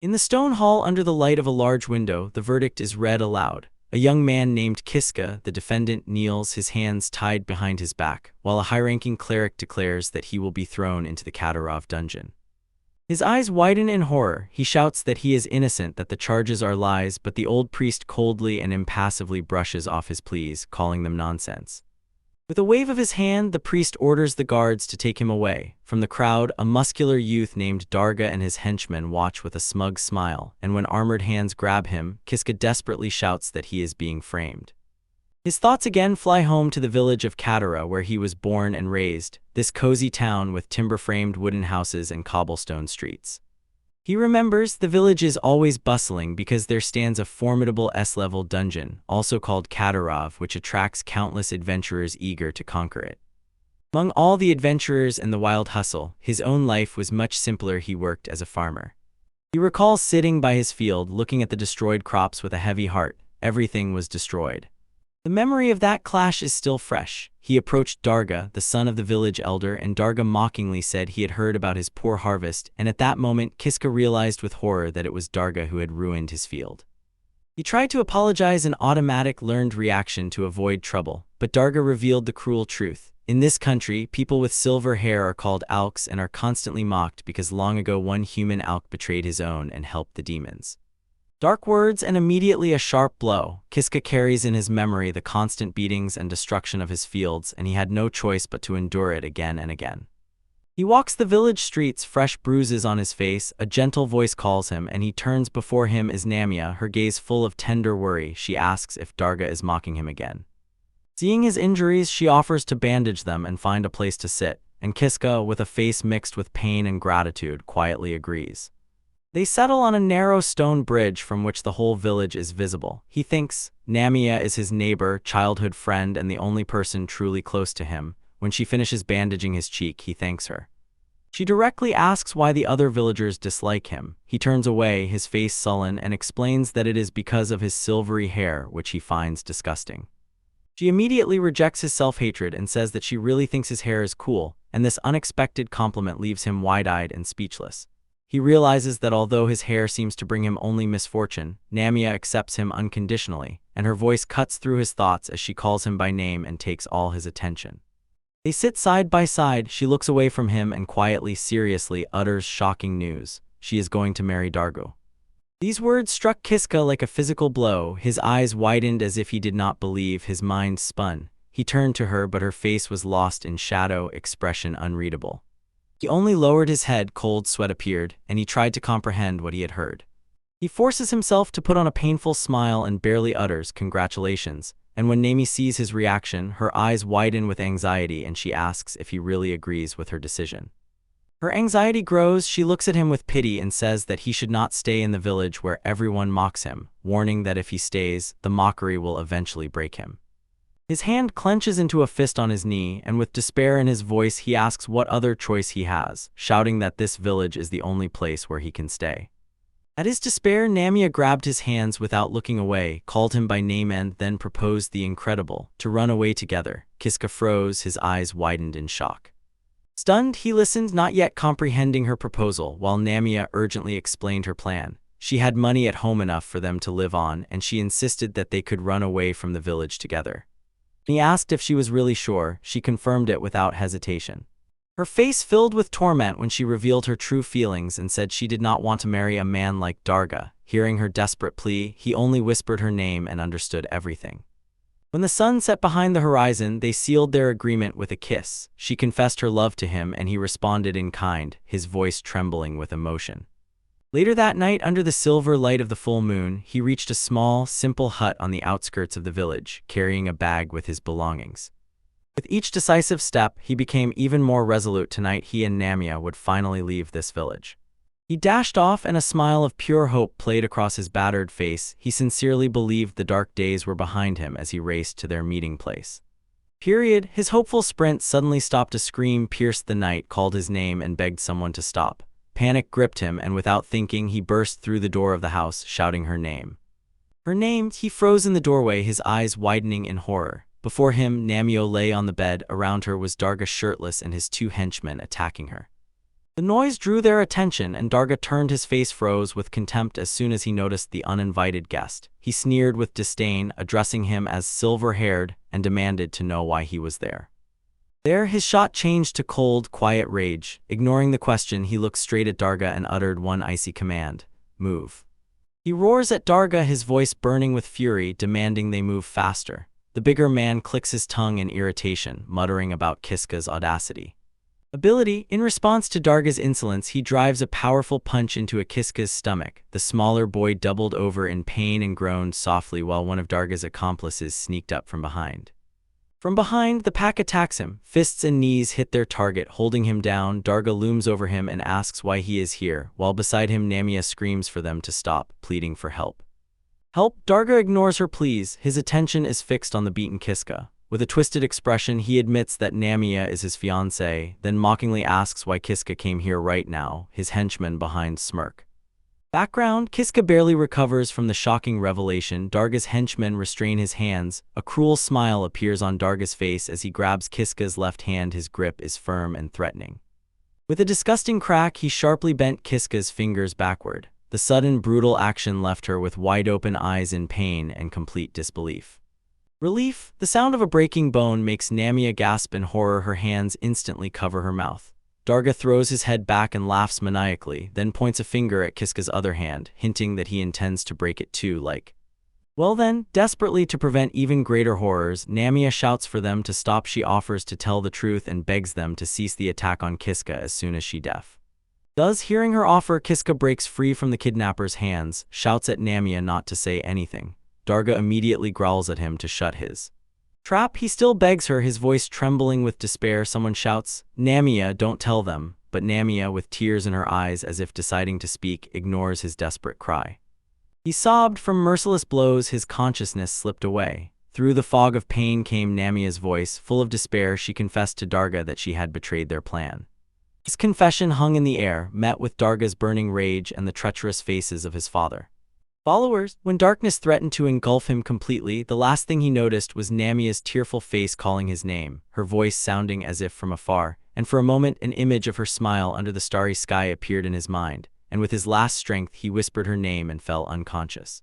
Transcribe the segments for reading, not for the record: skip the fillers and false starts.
In the stone hall under the light of a large window, the verdict is read aloud. A young man named Kiska, the defendant, kneels, his hands tied behind his back, while a high-ranking cleric declares that he will be thrown into the Katatera dungeon. His eyes widen in horror. He shouts that he is innocent, that the charges are lies, but the old priest coldly and impassively brushes off his pleas, calling them nonsense. With a wave of his hand, the priest orders the guards to take him away. From the crowd, a muscular youth named Darga and his henchmen watch with a smug smile, and when armored hands grab him, Kiska desperately shouts that he is being framed. His thoughts again fly home to the village of Katatera where he was born and raised, this cozy town with timber-framed wooden houses and cobblestone streets. He remembers the village is always bustling because there stands a formidable S-level dungeon, also called Katatera, which attracts countless adventurers eager to conquer it. Among all the adventurers and the wild hustle, his own life was much simpler. He worked as a farmer. He recalls sitting by his field looking at the destroyed crops with a heavy heart. Everything was destroyed. The memory of that clash is still fresh. He approached Darga, the son of the village elder, and Darga mockingly said he had heard about his poor harvest, and at that moment Kiska realized with horror that it was Darga who had ruined his field. He tried to apologize, an automatic learned reaction to avoid trouble, but Darga revealed the cruel truth. In this country, people with silver hair are called alks and are constantly mocked because long ago one human alk betrayed his own and helped the demons. Dark words and immediately a sharp blow. Kiska carries in his memory the constant beatings and destruction of his fields, and he had no choice but to endure it again and again. He walks the village streets, fresh bruises on his face. A gentle voice calls him, and he turns. Before him is Namia, her gaze full of tender worry. She asks if Darga is mocking him again. Seeing his injuries, she offers to bandage them and find a place to sit, and Kiska, with a face mixed with pain and gratitude, quietly agrees. They settle on a narrow stone bridge from which the whole village is visible. He thinks Namia is his neighbor, childhood friend, and the only person truly close to him. When she finishes bandaging his cheek, he thanks her. She directly asks why the other villagers dislike him. He turns away, his face sullen, and explains that it is because of his silvery hair, which he finds disgusting. She immediately rejects his self-hatred and says that she really thinks his hair is cool, and this unexpected compliment leaves him wide-eyed and speechless. He realizes that although his hair seems to bring him only misfortune, Namia accepts him unconditionally, and her voice cuts through his thoughts as she calls him by name and takes all his attention. They sit side by side. She looks away from him and quietly, seriously utters shocking news. She is going to marry Dargo. These words struck Kiska like a physical blow. His eyes widened as if he did not believe. His mind spun. He turned to her, but her face was lost in shadow, expression unreadable. He only lowered his head. Cold sweat appeared, and he tried to comprehend what he had heard. He forces himself to put on a painful smile and barely utters, "Congratulations." And when Namia sees his reaction, her eyes widen with anxiety and she asks if he really agrees with her decision. Her anxiety grows. She looks at him with pity and says that he should not stay in the village where everyone mocks him, warning that if he stays, the mockery will eventually break him. His hand clenches into a fist on his knee, and with despair in his voice he asks what other choice he has, shouting that this village is the only place where he can stay. At his despair, Namia grabbed his hands without looking away, called him by name and then proposed the incredible, to run away together. Kiska froze, his eyes widened in shock. Stunned, he listened, not yet comprehending her proposal, while Namia urgently explained her plan. She had money at home enough for them to live on, and she insisted that they could run away from the village together. He asked if she was really sure. She confirmed it without hesitation. Her face filled with torment when she revealed her true feelings and said she did not want to marry a man like Darga. Hearing her desperate plea, he only whispered her name and understood everything. When the sun set behind the horizon, they sealed their agreement with a kiss. She confessed her love to him and he responded in kind, his voice trembling with emotion. Later that night, under the silver light of the full moon, he reached a small, simple hut on the outskirts of the village, carrying a bag with his belongings. With each decisive step, he became even more resolute. Tonight he and Namia would finally leave this village. He dashed off and a smile of pure hope played across his battered face. He sincerely believed the dark days were behind him as he raced to their meeting place. His hopeful sprint suddenly stopped. A scream pierced the night, called his name and begged someone to stop. Panic gripped him, and without thinking, he burst through the door of the house, shouting her name. Her name? He froze in the doorway, his eyes widening in horror. Before him, Namio lay on the bed. Around her was Darga shirtless and his two henchmen attacking her. The noise drew their attention, and Darga turned. His face froze with contempt as soon as he noticed the uninvited guest. He sneered with disdain, addressing him as silver-haired, and demanded to know why he was there. His shot changed to cold, quiet rage. Ignoring the question, he looked straight at Darga and uttered one icy command: "Move." He roars at Darga, his voice burning with fury, demanding they move faster. The bigger man clicks his tongue in irritation, muttering about Kiska's audacity. In response to Darga's insolence, he drives a powerful punch into Kiska's stomach. The smaller boy doubled over in pain and groaned softly while one of Darga's accomplices sneaked up from behind. The pack attacks him. Fists and knees hit their target, holding him down. Darga looms over him and asks why he is here, while beside him Namia screams for them to stop, pleading for help. Darga ignores her pleas. His attention is fixed on the beaten Kiska. With a twisted expression, he admits that Namia is his fiancée, then mockingly asks why Kiska came here right now. His henchman behind smirk. Background: Kiska barely recovers from the shocking revelation. Darga's henchmen restrain his hands. A cruel smile appears on Darga's face as he grabs Kiska's left hand. His grip is firm and threatening. With a disgusting crack, he sharply bent Kiska's fingers backward. The sudden, brutal action left her with wide-open eyes in pain and complete disbelief. Relief: the sound of a breaking bone makes Namia gasp in horror. Her hands instantly cover her mouth. Darga throws his head back and laughs maniacally, then points a finger at Kiska's other hand, hinting that he intends to break it too, like. Well then, desperately to prevent even greater horrors, Namia shouts for them to stop. She offers to tell the truth and begs them to cease the attack on Kiska as soon as she does. Hearing her offer, Kiska breaks free from the kidnapper's hands, shouts at Namia not to say anything. Darga immediately growls at him to shut his trap. He still begs her, his voice trembling with despair. Someone shouts, "Namia, don't tell them," but Namia, with tears in her eyes as if deciding to speak, ignores his desperate cry. He sobbed. From merciless blows, his consciousness slipped away. Through the fog of pain came Namia's voice. Full of despair, she confessed to Darga that she had betrayed their plan. His confession hung in the air, met with Darga's burning rage and the treacherous faces of his followers. When darkness threatened to engulf him completely, the last thing he noticed was Namia's tearful face calling his name, her voice sounding as if from afar, and for a moment an image of her smile under the starry sky appeared in his mind, and with his last strength he whispered her name and fell unconscious.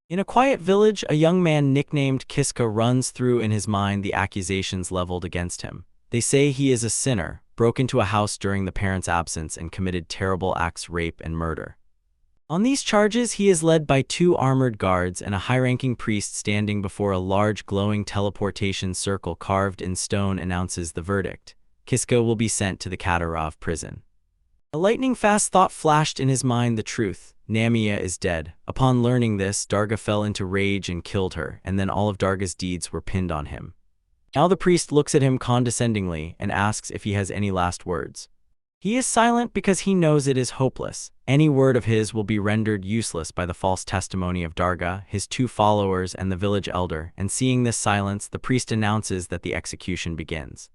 In a quiet village, a young man nicknamed Kiska runs through in his mind the accusations leveled against him. They say he is a sinner, broke into a house during the parents' absence and committed terrible acts, rape and murder. On these charges, he is led by 2 armored guards and a high-ranking priest standing before a large glowing teleportation circle carved in stone announces the verdict: Kiska will be sent to the Katatera prison. A lightning-fast thought flashed in his mind: the truth. Namia is dead. Upon learning this, Darga fell into rage and killed her, and then all of Darga's deeds were pinned on him. Now the priest looks at him condescendingly and asks if he has any last words. He is silent because he knows it is hopeless. Any word of his will be rendered useless by the false testimony of Darga, his 2 followers, and the village elder, and seeing this silence, the priest announces that the execution begins.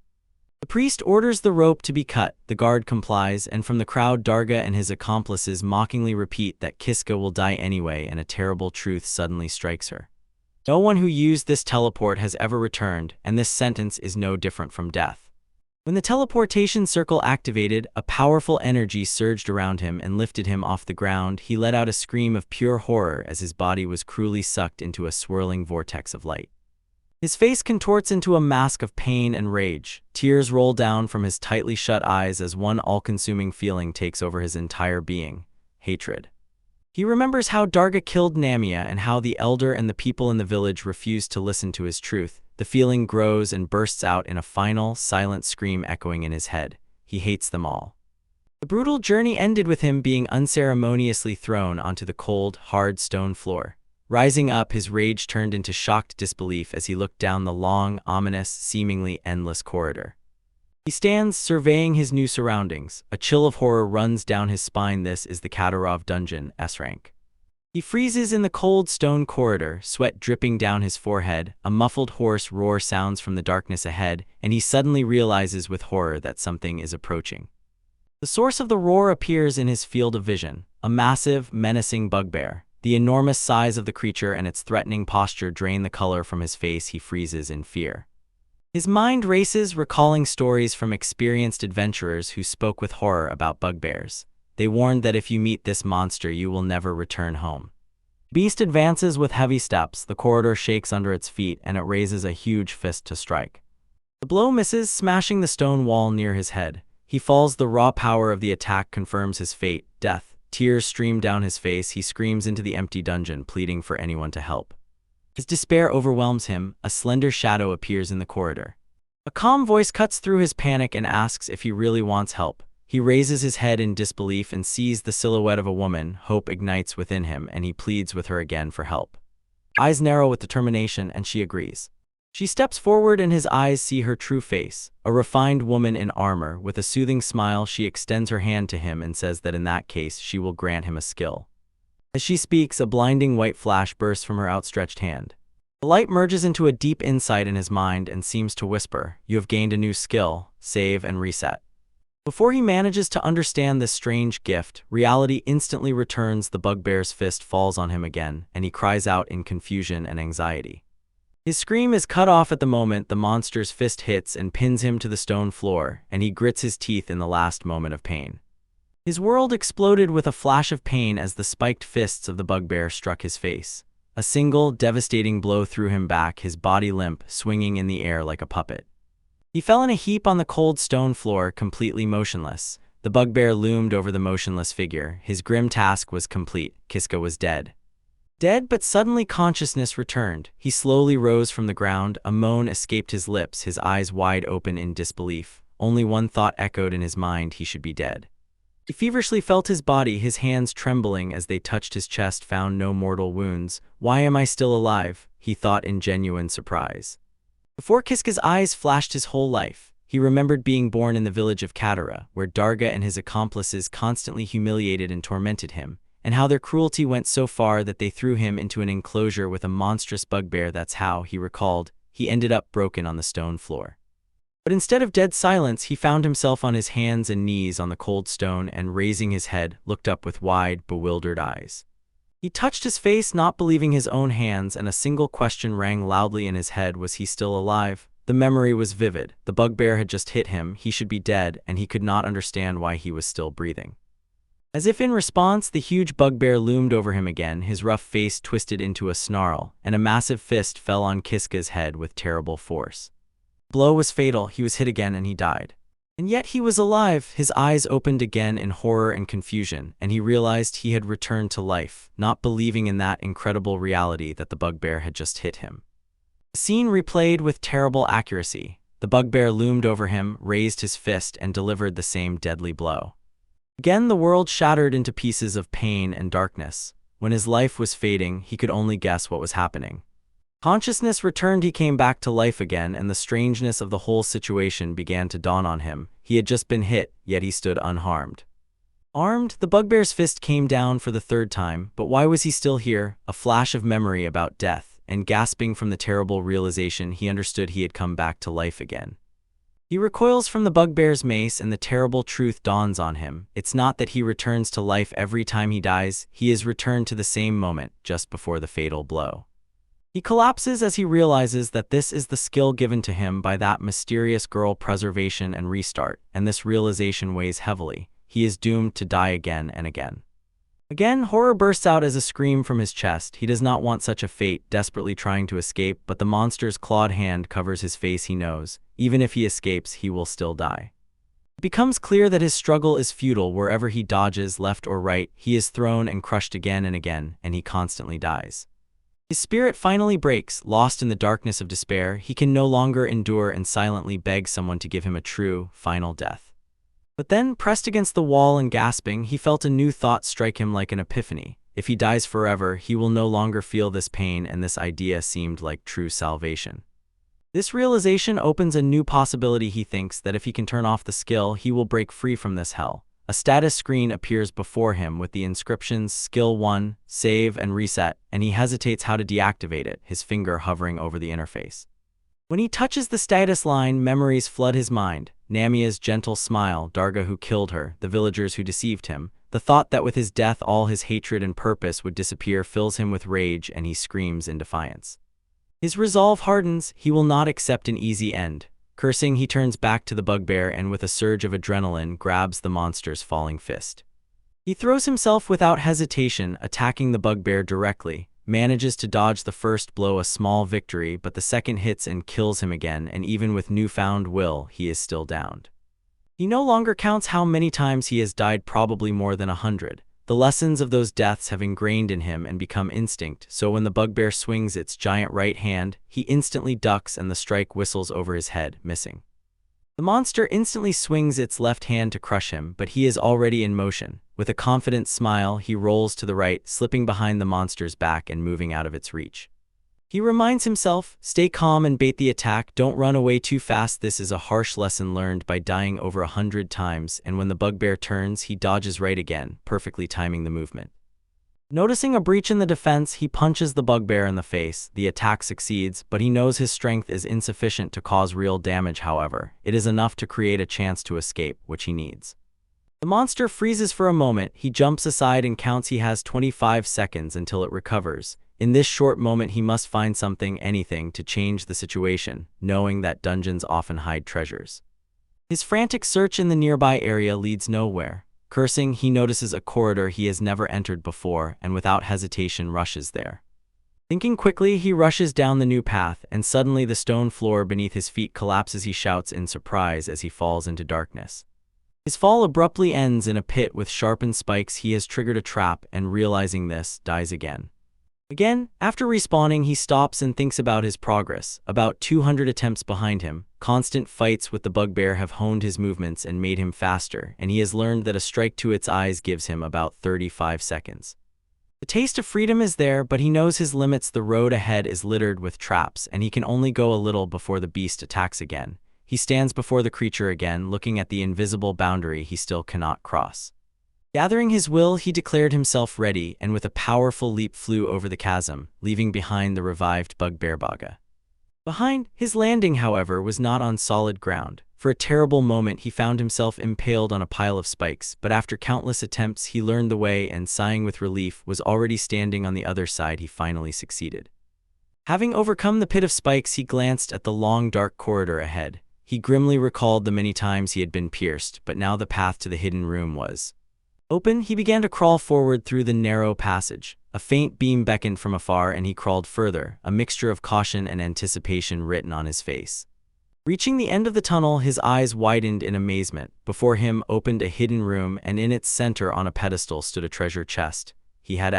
The priest orders the rope to be cut, the guard complies, and from the crowd Darga and his accomplices mockingly repeat that Kiska will die anyway, and a terrible truth suddenly strikes her. No one who used this teleport has ever returned, and this sentence is no different from death. When the teleportation circle activated, a powerful energy surged around him and lifted him off the ground. He let out a scream of pure horror as his body was cruelly sucked into a swirling vortex of light. His face contorts into a mask of pain and rage. Tears roll down from his tightly shut eyes as one all-consuming feeling takes over his entire being: hatred. He remembers how Darga killed Namia and how the elder and the people in the village refused to listen to his truth. The feeling grows and bursts out in a final, silent scream echoing in his head. He hates them all. The brutal journey ended with him being unceremoniously thrown onto the cold, hard stone floor. Rising up, his rage turned into shocked disbelief as he looked down the long, ominous, seemingly endless corridor. He stands, surveying his new surroundings. A chill of horror runs down his spine. This is the Katatera dungeon, S-rank. He freezes in the cold stone corridor, sweat dripping down his forehead. A muffled hoarse roar sounds from the darkness ahead, and he suddenly realizes with horror that something is approaching. The source of the roar appears in his field of vision: a massive, menacing bugbear. The enormous size of the creature and its threatening posture drain the color from his face. He freezes in fear. His mind races, recalling stories from experienced adventurers who spoke with horror about bugbears. They warned that if you meet this monster, you will never return home. Beast advances with heavy steps, the corridor shakes under its feet, and it raises a huge fist to strike. The blow misses, smashing the stone wall near his head. He falls. The raw power of the attack confirms his fate, death. Tears stream down his face. He screams into the empty dungeon, pleading for anyone to help. His despair overwhelms him. A slender shadow appears in the corridor. A calm voice cuts through his panic and asks if he really wants help. He raises his head in disbelief and sees the silhouette of a woman. Hope ignites within him, and he pleads with her again for help. Eyes narrow with determination, and she agrees. She steps forward, and his eyes see her true face, a refined woman in armor. With a soothing smile, she extends her hand to him and says that in that case she will grant him a skill. As she speaks, a blinding white flash bursts from her outstretched hand. The light merges into a deep insight in his mind and seems to whisper, "You have gained a new skill. Save and reset." Before he manages to understand this strange gift, reality instantly returns. The bugbear's fist falls on him again, and he cries out in confusion and anxiety. His scream is cut off at the moment the monster's fist hits and pins him to the stone floor, and he grits his teeth in the last moment of pain. His world exploded with a flash of pain as the spiked fists of the bugbear struck his face. A single, devastating blow threw him back, his body limp, swinging in the air like a puppet. He fell in a heap on the cold stone floor, completely motionless. The bugbear loomed over the motionless figure. His grim task was complete. Kiska was dead. Dead, but suddenly consciousness returned. He slowly rose from the ground. A moan escaped his lips, his eyes wide open in disbelief. Only one thought echoed in his mind: he should be dead. He feverishly felt his body, his hands trembling as they touched his chest, found no mortal wounds. "Why am I still alive?" he thought in genuine surprise. Before Kiska's eyes flashed his whole life. He remembered being born in the village of Katatera, where Darga and his accomplices constantly humiliated and tormented him, and how their cruelty went so far that they threw him into an enclosure with a monstrous bugbear. That's how, he recalled, he ended up broken on the stone floor. But instead of dead silence, he found himself on his hands and knees on the cold stone and, raising his head, looked up with wide, bewildered eyes. He touched his face, not believing his own hands, and a single question rang loudly in his head: was he still alive? The memory was vivid. The bugbear had just hit him, he should be dead, and he could not understand why he was still breathing. As if in response, the huge bugbear loomed over him again, his rough face twisted into a snarl, and a massive fist fell on Kiska's head with terrible force. The blow was fatal. He was hit again and he died. And yet he was alive. His eyes opened again in horror and confusion, and he realized he had returned to life, not believing in that incredible reality that the bugbear had just hit him. The scene replayed with terrible accuracy. The bugbear loomed over him, raised his fist, and delivered the same deadly blow. Again the world shattered into pieces of pain and darkness. When his life was fading, he could only guess what was happening. Consciousness returned, he came back to life again, and the strangeness of the whole situation began to dawn on him. He had just been hit, yet he stood unharmed. Armed, the bugbear's fist came down for the third time, but why was he still here? A flash of memory about death, and gasping from the terrible realization, he understood he had come back to life again. He recoils from the bugbear's mace, and the terrible truth dawns on him. It's not that he returns to life every time he dies, he is returned to the same moment, just before the fatal blow. He collapses as he realizes that this is the skill given to him by that mysterious girl: preservation and restart, and this realization weighs heavily. He is doomed to die again and again. Again, horror bursts out as a scream from his chest. He does not want such a fate, desperately trying to escape, but the monster's clawed hand covers his face. He knows, even if he escapes, he will still die. It becomes clear that his struggle is futile. Wherever he dodges, left or right, he is thrown and crushed again and again, and he constantly dies. His spirit finally breaks. Lost in the darkness of despair, he can no longer endure and silently begs someone to give him a true, final death. But then, pressed against the wall and gasping, he felt a new thought strike him like an epiphany. If he dies forever, he will no longer feel this pain, and this idea seemed like true salvation. This realization opens a new possibility. He thinks that if he can turn off the skill, he will break free from this hell. A status screen appears before him with the inscriptions Skill 1, Save and Reset, and he hesitates how to deactivate it, his finger hovering over the interface. When he touches the status line, memories flood his mind. Namia's gentle smile, Darga who killed her, the villagers who deceived him. The thought that with his death all his hatred and purpose would disappear fills him with rage, and he screams in defiance. His resolve hardens. He will not accept an easy end. Cursing, he turns back to the bugbear and with a surge of adrenaline grabs the monster's falling fist. He throws himself without hesitation, attacking the bugbear directly, manages to dodge the first blow, a small victory, but the second hits and kills him again, and even with newfound will, he is still downed. He no longer counts how many times he has died, probably more than 100. The lessons of those deaths have ingrained in him and become instinct, so when the bugbear swings its giant right hand, he instantly ducks and the strike whistles over his head, missing. The monster instantly swings its left hand to crush him, but he is already in motion. With a confident smile, he rolls to the right, slipping behind the monster's back and moving out of its reach. He reminds himself, stay calm and bait the attack, don't run away too fast. This is a harsh lesson learned by dying over 100 times, and when the bugbear turns, he dodges right again, perfectly timing the movement. Noticing a breach in the defense, he punches the bugbear in the face. The attack succeeds, but he knows his strength is insufficient to cause real damage. However, it is enough to create a chance to escape, which he needs. The monster freezes for a moment. He jumps aside and counts. He has 25 seconds until it recovers. In this short moment, he must find something, anything, to change the situation, knowing that dungeons often hide treasures. His frantic search in the nearby area leads nowhere. Cursing, he notices a corridor he has never entered before and without hesitation rushes there. Thinking quickly, he rushes down the new path, and suddenly the stone floor beneath his feet collapses. He shouts in surprise as he falls into darkness. His fall abruptly ends in a pit with sharpened spikes. He has triggered a trap and, realizing this, dies again. After respawning, he stops and thinks about his progress. About 200 attempts behind him, constant fights with the bugbear have honed his movements and made him faster, and he has learned that a strike to its eyes gives him about 35 seconds. The taste of freedom is there, but he knows his limits. The road ahead is littered with traps, and he can only go a little before the beast attacks again. He stands before the creature again, looking at the invisible boundary he still cannot cross. Gathering his will, he declared himself ready, and with a powerful leap flew over the chasm, leaving behind the revived bugbear Baga. Behind, his landing, however, was not on solid ground. For a terrible moment, he found himself impaled on a pile of spikes, but after countless attempts, he learned the way and, sighing with relief, was already standing on the other side. He finally succeeded. Having overcome the pit of spikes, he glanced at the long, dark corridor ahead. He grimly recalled the many times he had been pierced, but now the path to the hidden room was open. He began to crawl forward through the narrow passage. A faint beam beckoned from afar and he crawled further, a mixture of caution and anticipation written on his face. Reaching the end of the tunnel, his eyes widened in amazement. Before him opened a hidden room, and in its center on a pedestal stood a treasure chest. He had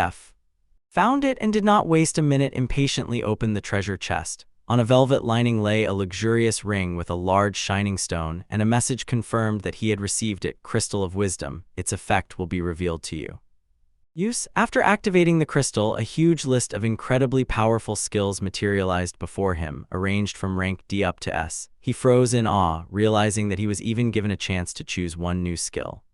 found it and did not waste a minute. Impatiently opened the treasure chest. On a velvet lining lay a luxurious ring with a large shining stone, and a message confirmed that he had received it. Crystal of Wisdom. Its effect will be revealed to you. Use. After activating the crystal, a huge list of incredibly powerful skills materialized before him, arranged from rank D up to S. He froze in awe, realizing that he was even given a chance to choose one new skill.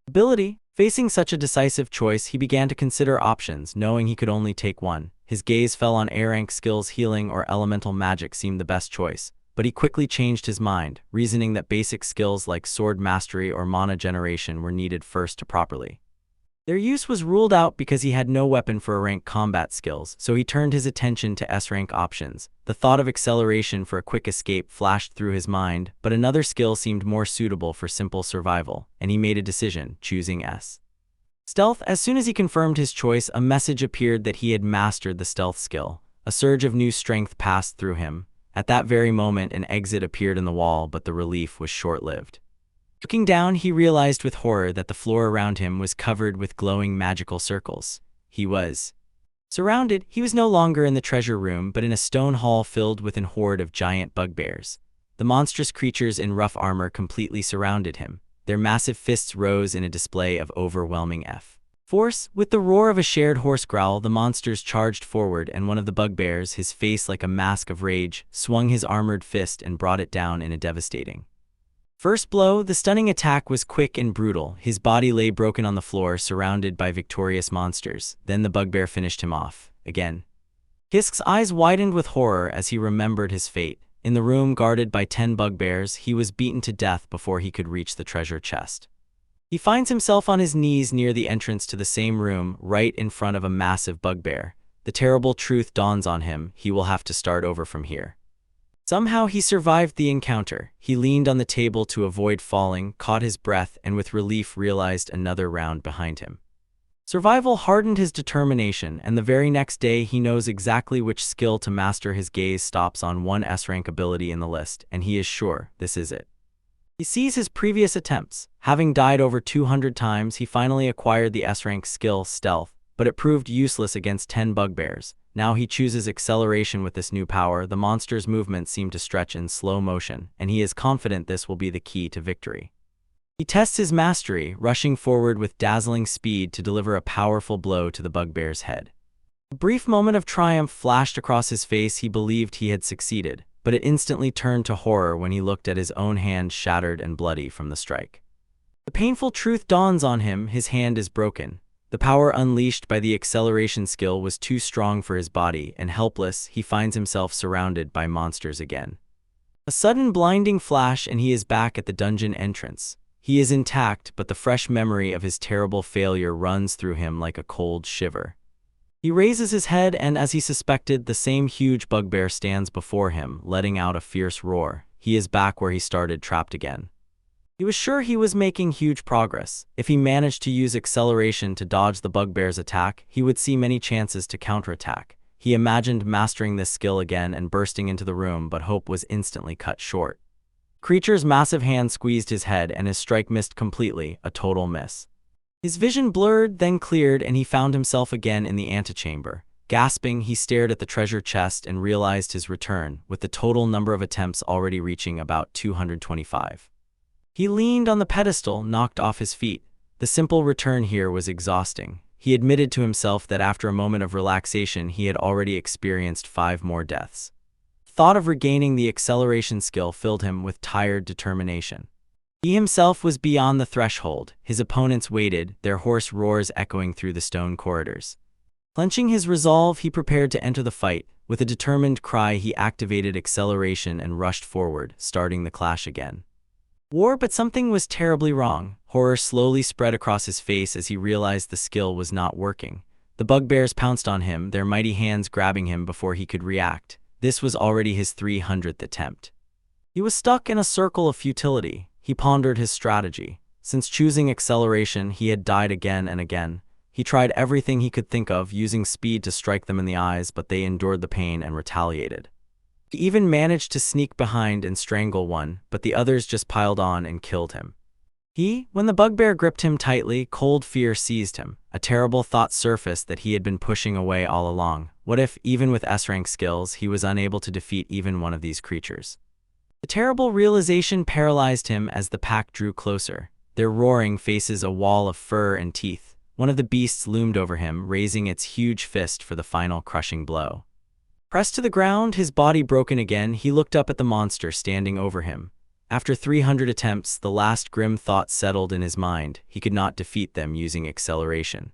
Ability. Facing such a decisive choice, he began to consider options, knowing he could only take one. His gaze fell on A-rank skills. Healing or elemental magic seemed the best choice, but he quickly changed his mind, reasoning that basic skills like sword mastery or mana generation were needed first to properly. Their use was ruled out because he had no weapon for A-rank combat skills, so he turned his attention to S-rank options. The thought of acceleration for a quick escape flashed through his mind, but another skill seemed more suitable for simple survival, and he made a decision, choosing S. Stealth. As soon as he confirmed his choice, a message appeared that he had mastered the stealth skill. A surge of new strength passed through him. At that very moment, an exit appeared in the wall, but the relief was short-lived. Looking down, he realized with horror that the floor around him was covered with glowing magical circles. He was surrounded. He was no longer in the treasure room, but in a stone hall filled with an horde of giant bugbears. The monstrous creatures in rough armor completely surrounded him. Their massive fists rose in a display of overwhelming force. With the roar of a shared horse growl, the monsters charged forward, and one of the bugbears, his face like a mask of rage, swung his armored fist and brought it down in a devastating first blow. The stunning attack was quick and brutal. His body lay broken on the floor, surrounded by victorious monsters. Then the bugbear finished him off again. Kiska's eyes widened with horror as he remembered his fate. In the room guarded by 10 bugbears, he was beaten to death before he could reach the treasure chest. He finds himself on his knees near the entrance to the same room, right in front of a massive bugbear. the terrible truth dawns on him: he will have to start over from here. Somehow he survived the encounter. He leaned on the table to avoid falling, caught his breath, and with relief realized another round behind him. Survival hardened his determination, and the very next day he knows exactly which skill to master. His gaze stops on one S-rank ability in the list, and he is sure this is it. He sees his previous attempts. Having died over 200 times, he finally acquired the S-rank skill, Stealth, but it proved useless against 10 bugbears. Now he chooses Acceleration. With this new power, the monster's movements seem to stretch in slow motion, and he is confident this will be the key to victory. He tests his mastery, rushing forward with dazzling speed to deliver a powerful blow to the bugbear's head. A brief moment of triumph flashed across his face. He believed he had succeeded, but it instantly turned to horror when he looked at his own hand shattered and bloody from the strike. The painful truth dawns on him: his hand is broken. The power unleashed by the Acceleration skill was too strong for his body, and helpless, he finds himself surrounded by monsters again. A sudden blinding flash and he is back at the dungeon entrance. He is intact, but the fresh memory of his terrible failure runs through him like a cold shiver. He raises his head, and as he suspected, the same huge bugbear stands before him, letting out a fierce roar. He is back where he started, trapped again. He was sure he was making huge progress. If he managed to use Acceleration to dodge the bugbear's attack, he would see many chances to counterattack. He imagined mastering this skill again and bursting into the room, but hope was instantly cut short. Creature's massive hand squeezed his head, and his strike missed completely, a total miss. His vision blurred, then cleared, and he found himself again in the antechamber. Gasping, he stared at the treasure chest and realized his return, with the total number of attempts already reaching about 225. He leaned on the pedestal, knocked off his feet. The simple return here was exhausting. He admitted to himself that after a moment of relaxation he had already experienced 5 more deaths. Thought of regaining the Acceleration skill filled him with tired determination. He himself was beyond the threshold. His opponents waited, their hoarse roars echoing through the stone corridors. Clenching his resolve, he prepared to enter the fight. With a determined cry, he activated Acceleration and rushed forward, starting the clash again. But something was terribly wrong. Horror slowly spread across his face as he realized the skill was not working. The bugbears pounced on him, their mighty hands grabbing him before he could react. This was already his 300th attempt. He was stuck in a circle of futility. He pondered his strategy. Since choosing Acceleration, he had died again and again. He tried everything he could think of, using speed to strike them in the eyes, but they endured the pain and retaliated. He even managed to sneak behind and strangle one, but the others just piled on and killed him. When the bugbear gripped him tightly, cold fear seized him. A terrible thought surfaced that he had been pushing away all along. What if, even with S-rank skills, he was unable to defeat even one of these creatures? The terrible realization paralyzed him as the pack drew closer. Their roaring faces a wall of fur and teeth. One of the beasts loomed over him, raising its huge fist for the final crushing blow. Pressed to the ground, his body broken again, he looked up at the monster standing over him. After 300 attempts, the last grim thought settled in his mind: he could not defeat them using Acceleration.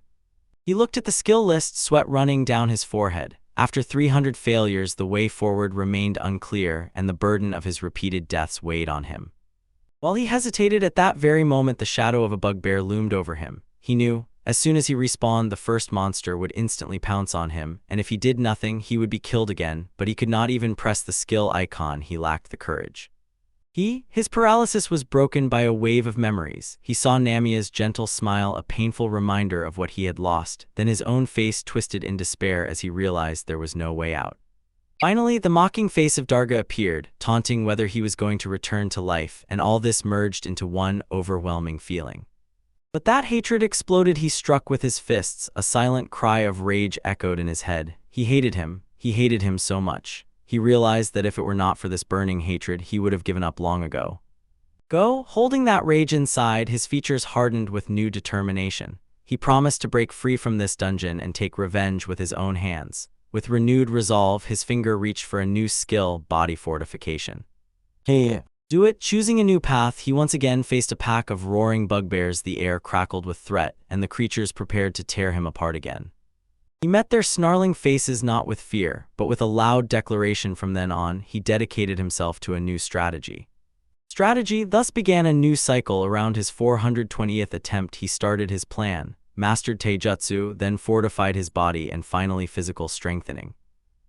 He looked at the skill list, sweat running down his forehead. After 300 failures, the way forward remained unclear, and the burden of his repeated deaths weighed on him. While he hesitated, at that very moment the shadow of a bugbear loomed over him. He knew, as soon as he respawned, the first monster would instantly pounce on him, and if he did nothing, he would be killed again, but he could not even press the skill icon. He lacked the courage. His paralysis was broken by a wave of memories. He saw Namia's gentle smile, a painful reminder of what he had lost. Then his own face twisted in despair as he realized there was no way out. Finally, the mocking face of Darga appeared, taunting whether he was going to return to life, and all this merged into one overwhelming feeling. But that hatred exploded. He struck with his fists. A silent cry of rage echoed in his head. He hated him. He hated him so much. He realized that if it were not for this burning hatred, he would have given up long ago. Holding that rage inside, his features hardened with new determination. He promised to break free from this dungeon and take revenge with his own hands. With renewed resolve, his finger reached for a new skill: body fortification. Do it. Choosing a new path, he once again faced a pack of roaring bugbears. The air crackled with threat, and the creatures prepared to tear him apart again. He met their snarling faces not with fear, but with a loud declaration. From then on, he dedicated himself to a new strategy. Thus began a new cycle. Around his 420th attempt, he started his plan. mastered taijutsu, then fortified his body, and finally physical strengthening.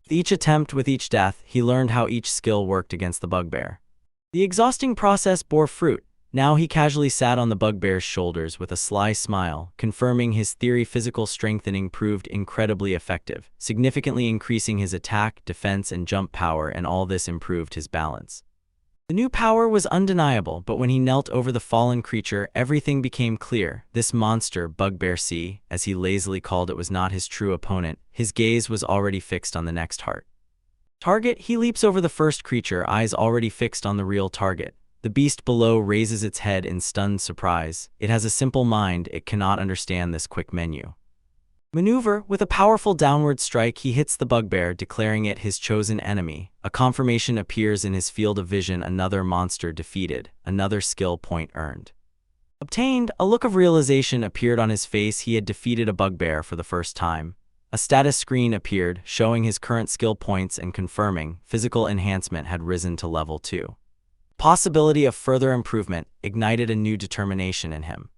With each attempt, with each death, he learned how each skill worked against the bugbear. The exhausting process bore fruit. Now he casually sat on the bugbear's shoulders with a sly smile, confirming his theory. Physical strengthening proved incredibly effective, significantly increasing his attack, defense, and jump power, and all this improved his balance. The new power was undeniable, but when he knelt over the fallen creature, everything became clear. This monster, Bugbear C, as he lazily called it, was not his true opponent. His gaze was already fixed on the next target. He leaps over the first creature, eyes already fixed on the real target. The beast below raises its head in stunned surprise. It has a simple mind, it cannot understand this quick maneuver. With a powerful downward strike, he hits the bugbear, declaring it his chosen enemy. A confirmation appears in his field of vision. Another monster defeated, another skill point obtained. A look of realization appeared on his face. He had defeated a bugbear for the first time. A status screen appeared, showing his current skill points and confirming physical enhancement had risen to level 2. Possibility of further improvement ignited a new determination in him.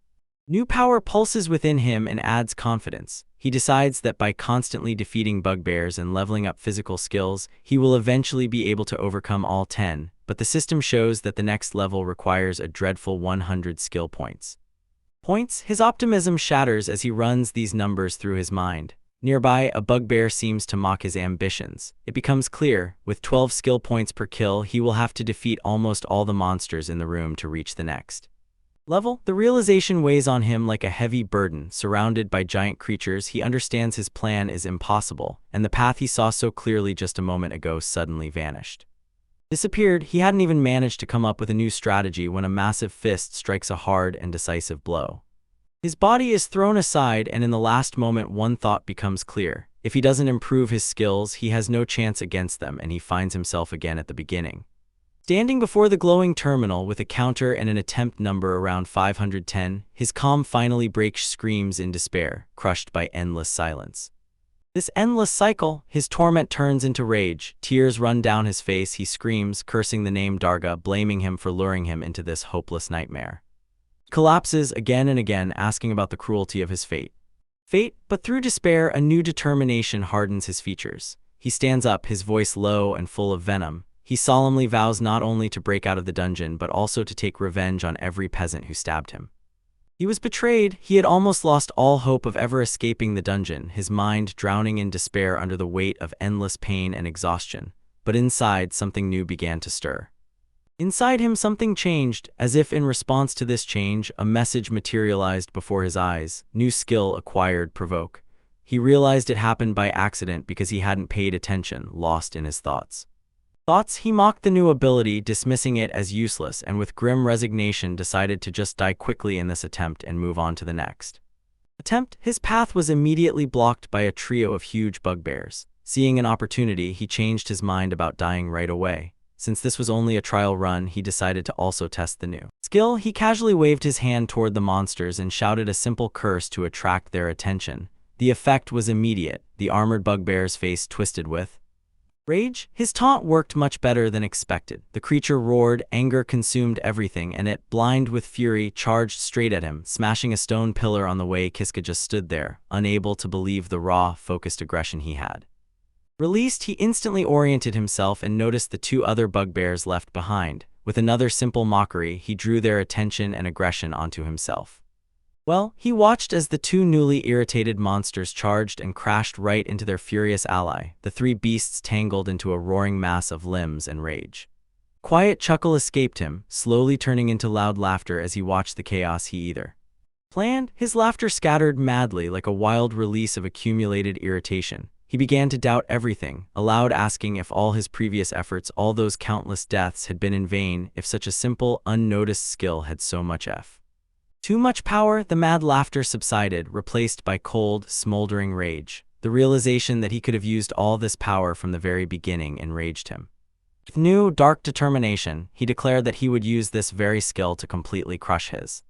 New power pulses within him and adds confidence. He decides that by constantly defeating bugbears and leveling up physical skills, he will eventually be able to overcome all 10, but the system shows that the next level requires a dreadful 100 skill points. His optimism shatters as he runs these numbers through his mind. Nearby, a bugbear seems to mock his ambitions. It becomes clear, with 12 skill points per kill, he will have to defeat almost all the monsters in the room to reach the next level. The realization weighs on him like a heavy burden. Surrounded by giant creatures, he understands his plan is impossible, and the path he saw so clearly just a moment ago suddenly disappeared. He hadn't even managed to come up with a new strategy when a massive fist strikes a hard and decisive blow. His body is thrown aside, and in the last moment one thought becomes clear. If he doesn't improve his skills, he has no chance against them, and he finds himself again at the beginning. Standing before the glowing terminal with a counter and an attempt number around 510, his calm finally breaks. Screams in despair, crushed by endless silence. This endless cycle, his torment turns into rage. Tears run down his face. He screams, cursing the name Darga, blaming him for luring him into this hopeless nightmare. Collapses again and again, asking about the cruelty of his fate. But through despair, a new determination hardens his features. He stands up, his voice low and full of venom. He solemnly vows not only to break out of the dungeon, but also to take revenge on every peasant who stabbed him. He was betrayed. He had almost lost all hope of ever escaping the dungeon, his mind drowning in despair under the weight of endless pain and exhaustion. But inside, something new began to stir. Inside him, something changed. As if in response to this change, a message materialized before his eyes. New skill acquired, provoke. He realized it happened by accident because he hadn't paid attention, lost in his thoughts. He mocked the new ability, dismissing it as useless, and with grim resignation decided to just die quickly in this attempt and move on to the next attempt. His path was immediately blocked by a trio of huge bugbears. Seeing an opportunity, he changed his mind about dying right away. Since this was only a trial run, he decided to also test the new skill. He casually waved his hand toward the monsters and shouted a simple curse to attract their attention. The effect was immediate. The armored bugbear's face twisted with rage. His taunt worked much better than expected. The creature roared, anger consumed everything, and it, blind with fury, charged straight at him, smashing a stone pillar on the way. Kiska just stood there, unable to believe the raw, focused aggression he had released. He instantly oriented himself and noticed the two other bugbears left behind. With another simple mockery, he drew their attention and aggression onto himself. He watched as the two newly irritated monsters charged and crashed right into their furious ally. The three beasts tangled into a roaring mass of limbs and rage. Quiet chuckle escaped him, slowly turning into loud laughter as he watched the chaos he either planned. His laughter scattered madly like a wild release of accumulated irritation. He began to doubt everything, aloud asking if all his previous efforts, all those countless deaths, had been in vain, if such a simple, unnoticed skill had so much too much power. The mad laughter subsided, replaced by cold, smoldering rage. The realization that he could have used all this power from the very beginning enraged him. With new, dark determination, he declared that he would use this very skill to completely crush his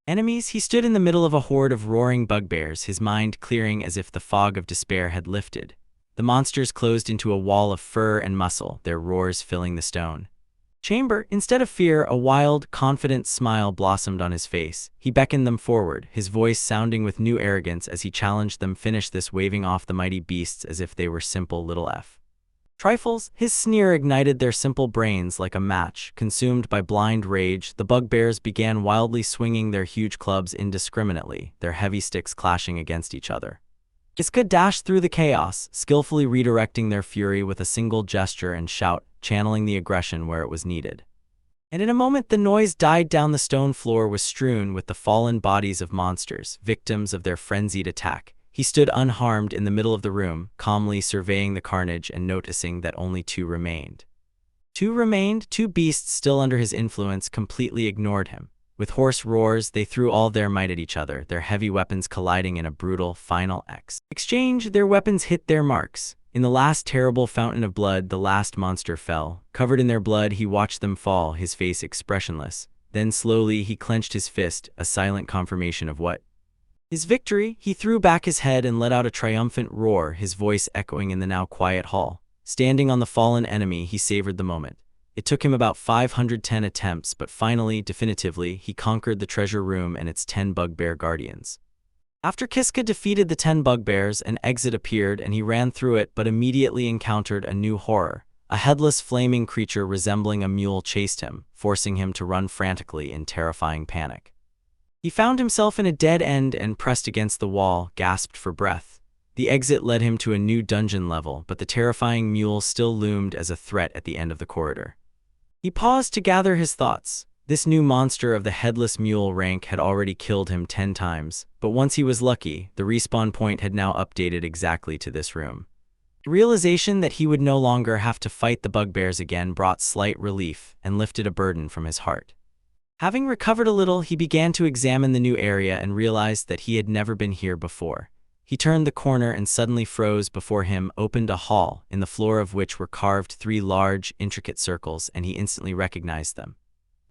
enemies. He stood in the middle of a horde of roaring bugbears, his mind clearing as if the fog of despair had lifted. The monsters closed into a wall of fur and muscle, their roars filling the stone chamber. Instead of fear, a wild, confident smile blossomed on his face. He beckoned them forward, his voice sounding with new arrogance as he challenged them. Finish this, waving off the mighty beasts as if they were simple little trifles. His sneer ignited their simple brains like a match. Consumed by blind rage, the bugbears began wildly swinging their huge clubs indiscriminately, their heavy sticks clashing against each other. Kiska dashed through the chaos, skillfully redirecting their fury with a single gesture and shout, channeling the aggression where it was needed. And in a moment the noise died down. The stone floor was strewn with the fallen bodies of monsters, victims of their frenzied attack. He stood unharmed in the middle of the room, calmly surveying the carnage and noticing that only two remained. Two beasts still under his influence completely ignored him. With hoarse roars, they threw all their might at each other, their heavy weapons colliding in a brutal, final exchange. Their weapons hit their marks. In the last terrible fountain of blood, the last monster fell. Covered in their blood, he watched them fall, his face expressionless. Then slowly he clenched his fist, a silent confirmation of what? His victory. He threw back his head and let out a triumphant roar, his voice echoing in the now quiet hall. Standing on the fallen enemy, he savored the moment. It took him about 510 attempts, but finally, definitively, he conquered the treasure room and its 10 bugbear guardians. After Kiska defeated the 10 bugbears, an exit appeared and he ran through it, but immediately encountered a new horror. A headless flaming creature resembling a mule chased him, forcing him to run frantically in terrifying panic. He found himself in a dead end and pressed against the wall, gasped for breath. The exit led him to a new dungeon level, but the terrifying mule still loomed as a threat at the end of the corridor. He paused to gather his thoughts. This new monster of the headless mule rank had already killed him 10 times, but once he was lucky, the respawn point had now updated exactly to this room. The realization that he would no longer have to fight the bugbears again brought slight relief and lifted a burden from his heart. Having recovered a little, he began to examine the new area and realized that he had never been here before. He turned the corner and suddenly froze. Before him opened a hall, in the floor of which were carved 3 large, intricate circles, and he instantly recognized them.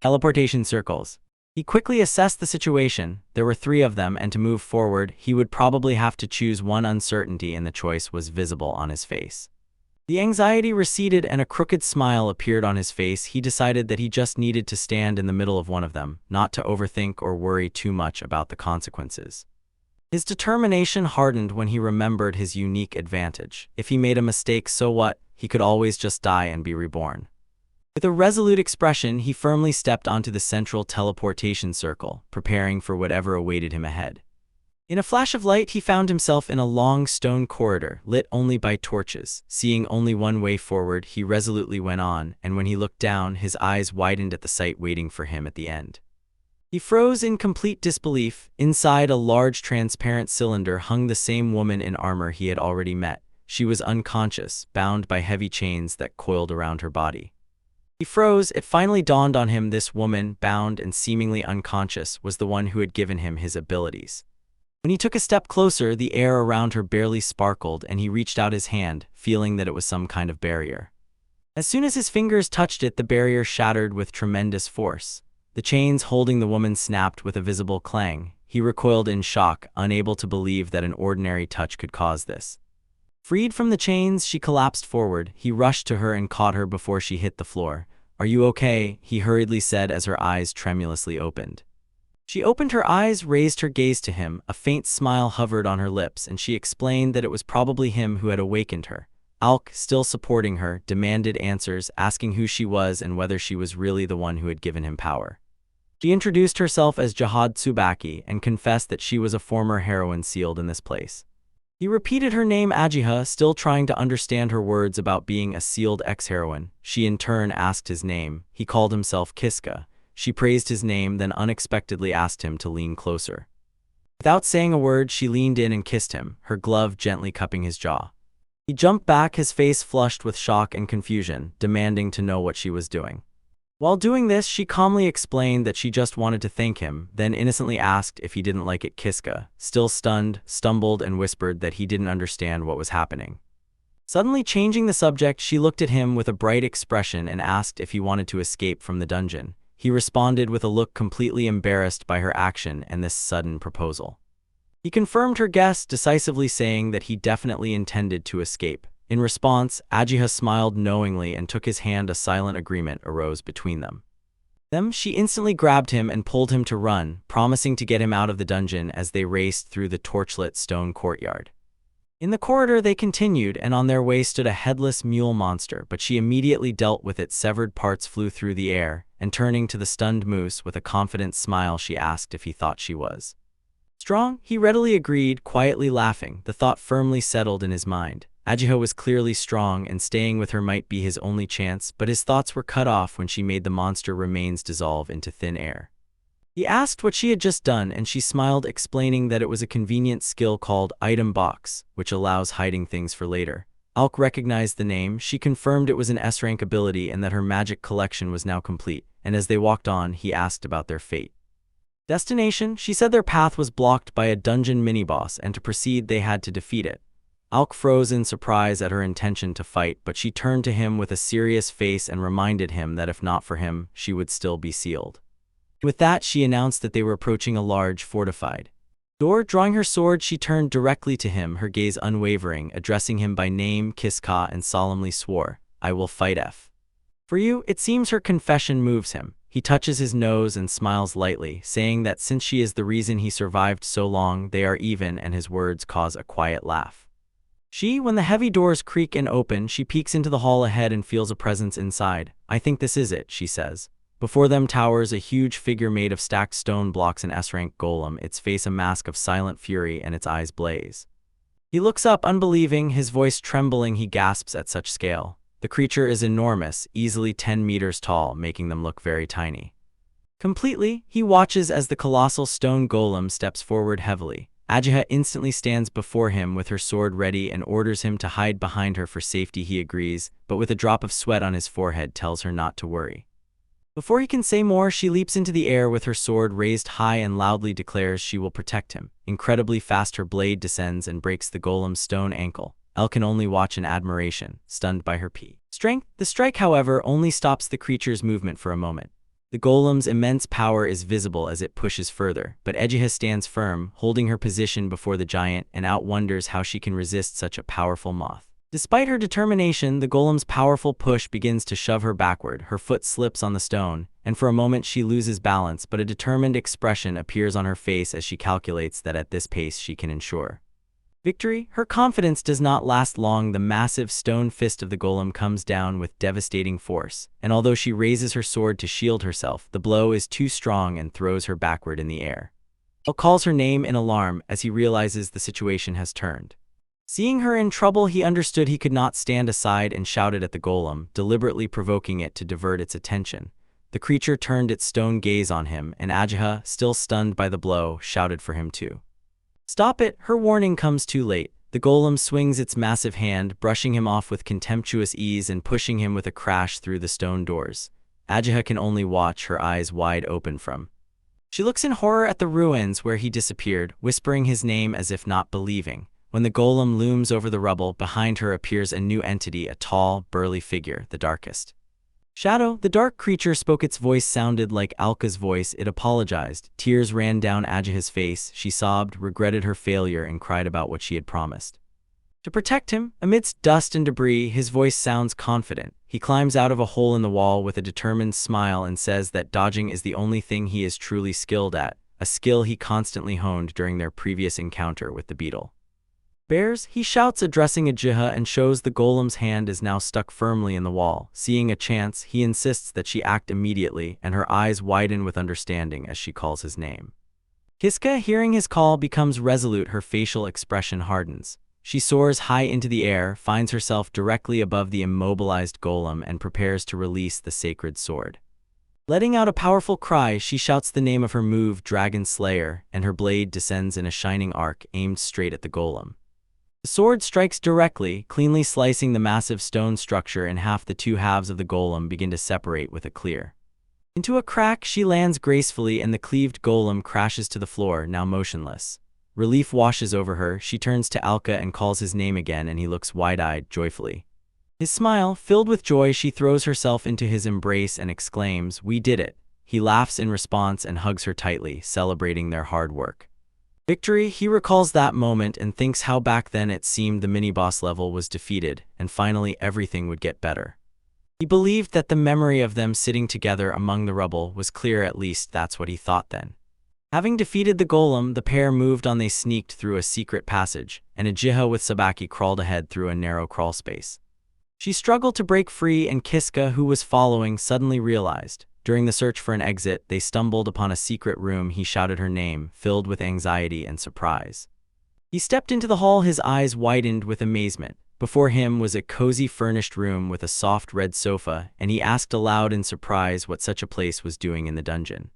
Teleportation circles. He quickly assessed the situation. There were 3 of them, and to move forward, he would probably have to choose one. Uncertainty in the choice was visible on his face. The anxiety receded and a crooked smile appeared on his face. He decided that he just needed to stand in the middle of one of them, not to overthink or worry too much about the consequences. His determination hardened when he remembered his unique advantage. If he made a mistake, so what? He could always just die and be reborn. With a resolute expression, he firmly stepped onto the central teleportation circle, preparing for whatever awaited him ahead. In a flash of light, he found himself in a long stone corridor, lit only by torches. Seeing only one way forward, he resolutely went on, and when he looked down, his eyes widened at the sight waiting for him at the end. He froze in complete disbelief. Inside a large transparent cylinder hung the same woman in armor he had already met. She was unconscious, bound by heavy chains that coiled around her body. He froze. It finally dawned on him this woman, bound and seemingly unconscious, was the one who had given him his abilities. When he took a step closer, the air around her barely sparkled, and he reached out his hand, feeling that it was some kind of barrier. As soon as his fingers touched it, the barrier shattered with tremendous force. The chains holding the woman snapped with a visible clang. He recoiled in shock, unable to believe that an ordinary touch could cause this. Freed from the chains, she collapsed forward. He rushed to her and caught her before she hit the floor. "Are you okay?" he hurriedly said as her eyes tremulously opened. She opened her eyes, raised her gaze to him. A faint smile hovered on her lips, and she explained that it was probably him who had awakened her. Alk, still supporting her, demanded answers, asking who she was and whether she was really the one who had given him power. She introduced herself as Jihad Tsubaki and confessed that she was a former heroine sealed in this place. He repeated her name Ajiha, still trying to understand her words about being a sealed ex-heroine. She in turn asked his name. He called himself Kiska. She praised his name, then unexpectedly asked him to lean closer. Without saying a word, she leaned in and kissed him, her glove gently cupping his jaw. He jumped back, his face flushed with shock and confusion, demanding to know what she was doing. While doing this, she calmly explained that she just wanted to thank him, then innocently asked if he didn't like it. Kiska, still stunned, stumbled and whispered that he didn't understand what was happening. Suddenly changing the subject, she looked at him with a bright expression and asked if he wanted to escape from the dungeon. He responded with a look completely embarrassed by her action and this sudden proposal. He confirmed her guess, decisively saying that he definitely intended to escape. In response, Ajiha smiled knowingly and took his hand. A silent agreement arose between them. She instantly grabbed him and pulled him to run, promising to get him out of the dungeon as they raced through the torchlit stone courtyard. In the corridor they continued, and on their way stood a headless mule monster, but she immediately dealt with it. Severed parts flew through the air, and turning to the stunned moose with a confident smile, she asked if he thought she was strong. He readily agreed, quietly laughing. The thought firmly settled in his mind. Ajiha was clearly strong, and staying with her might be his only chance, but his thoughts were cut off when she made the monster remains dissolve into thin air. He asked what she had just done, and she smiled, explaining that it was a convenient skill called item box, which allows hiding things for later. Alk recognized the name. She confirmed it was an S-rank ability and that her magic collection was now complete, and as they walked on, he asked about their fate. Destination, she said their path was blocked by a dungeon mini-boss, and to proceed they had to defeat it. Alk froze in surprise at her intention to fight, but she turned to him with a serious face and reminded him that if not for him, she would still be sealed. With that, she announced that they were approaching a large, fortified door. Drawing her sword, she turned directly to him, her gaze unwavering, addressing him by name, Kiska, and solemnly swore, "I will fight for you." It seems her confession moves him. He touches his nose and smiles lightly, saying that since she is the reason he survived so long, they are even, and his words cause a quiet laugh. When the heavy doors creak and open, she peeks into the hall ahead and feels a presence inside. "I think this is it," she says. Before them towers a huge figure made of stacked stone blocks, an S-rank golem, its face a mask of silent fury and its eyes blaze. He looks up unbelieving, his voice trembling. He gasps at such scale. The creature is enormous, easily 10 meters tall, making them look very tiny. Completely, he watches as the colossal stone golem steps forward heavily. Ajiha instantly stands before him with her sword ready and orders him to hide behind her for safety. He agrees, but with a drop of sweat on his forehead tells her not to worry. Before he can say more, she leaps into the air with her sword raised high and loudly declares she will protect him. Incredibly fast, her blade descends and breaks the golem's stone ankle. Elle can only watch in admiration, stunned by her strength. The strike, however, only stops the creature's movement for a moment. The golem's immense power is visible as it pushes further, but Ajiha stands firm, holding her position before the giant, and wonders how she can resist such a powerful moth. Despite her determination, the golem's powerful push begins to shove her backward. Her foot slips on the stone, and for a moment she loses balance, but a determined expression appears on her face as she calculates that at this pace she can ensure victory. Her confidence does not last long. The massive stone fist of the golem comes down with devastating force, and although she raises her sword to shield herself, the blow is too strong and throws her backward in the air. Elle calls her name in alarm as he realizes the situation has turned. Seeing her in trouble, he understood he could not stand aside and shouted at the golem, deliberately provoking it to divert its attention. The creature turned its stone gaze on him, and Ajiha, still stunned by the blow, shouted for him to stop it. Her warning comes too late. The golem swings its massive hand, brushing him off with contemptuous ease and pushing him with a crash through the stone doors. Ajiha can only watch, her eyes wide open from. She looks in horror at the ruins where he disappeared, whispering his name as if not believing. When the golem looms over the rubble, behind her appears a new entity, a tall, burly figure, the darkest shadow. The dark creature spoke. Its voice sounded like Alka's voice. It apologized. Tears ran down Ajiha's face. She sobbed, regretted her failure, and cried about what she had promised to protect him. Amidst dust and debris, his voice sounds confident. He climbs out of a hole in the wall with a determined smile and says that dodging is the only thing he is truly skilled at, a skill he constantly honed during their previous encounter with the beetle bears. He shouts, addressing Ajiha, and shows the golem's hand is now stuck firmly in the wall. Seeing a chance, he insists that she act immediately, and her eyes widen with understanding as she calls his name. Kiska, hearing his call, becomes resolute. Her facial expression hardens. She soars high into the air, finds herself directly above the immobilized golem, and prepares to release the sacred sword. Letting out a powerful cry, she shouts the name of her move, Dragon Slayer, and her blade descends in a shining arc aimed straight at the golem. The sword strikes directly, cleanly slicing the massive stone structure in half. The two halves of the golem begin to separate with a clear. Into a crack, she lands gracefully, and the cleaved golem crashes to the floor, now motionless. Relief washes over her. She turns to Alka and calls his name again, and he looks wide-eyed, joyfully. His smile, filled with joy, she throws herself into his embrace and exclaims, "We did it." He laughs in response and hugs her tightly, celebrating their hard work. Victory, he recalls that moment and thinks how back then it seemed the mini-boss level was defeated and finally everything would get better. He believed that the memory of them sitting together among the rubble was clear, at least that's what he thought then. Having defeated the golem, the pair moved on. They sneaked through a secret passage, and Ujiha with Sabaki crawled ahead through a narrow crawl space. She struggled to break free, and Kiska, who was following, suddenly realized. During the search for an exit, they stumbled upon a secret room. He shouted her name, filled with anxiety and surprise. He stepped into the hall, his eyes widened with amazement. Before him was a cozy furnished room with a soft red sofa, and he asked aloud in surprise what such a place was doing in the dungeon.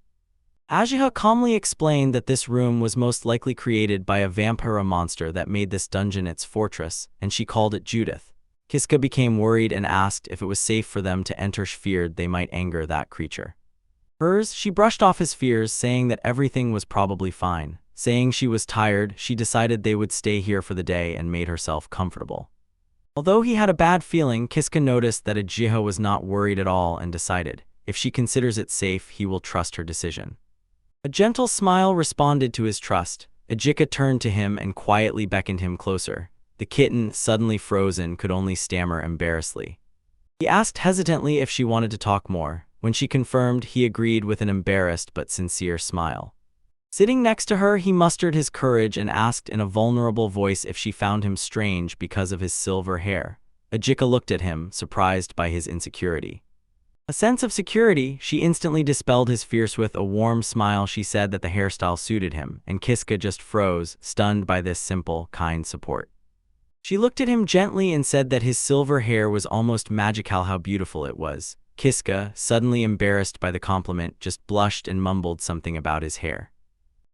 Ujiha calmly explained that this room was most likely created by a vampire monster that made this dungeon its fortress, and she called it Judith. Kiska became worried and asked if it was safe for them to enter. She feared they might anger that creature. She brushed off his fears, saying that everything was probably fine. Saying she was tired, she decided they would stay here for the day and made herself comfortable. Although he had a bad feeling, Kiska noticed that Ujiha was not worried at all and decided, if she considers it safe, he will trust her decision. A gentle smile responded to his trust. Ujiha turned to him and quietly beckoned him closer. The kitten, suddenly frozen, could only stammer embarrassedly. He asked hesitantly if she wanted to talk more. When she confirmed, he agreed with an embarrassed but sincere smile. Sitting next to her, he mustered his courage and asked in a vulnerable voice if she found him strange because of his silver hair. Ujiha looked at him, surprised by his insecurity. A sense of security, she instantly dispelled his fears with a warm smile. She said that the hairstyle suited him, and Kiska just froze, stunned by this simple, kind support. She looked at him gently and said that his silver hair was almost magical, how beautiful it was. Kiska, suddenly embarrassed by the compliment, just blushed and mumbled something about his hair.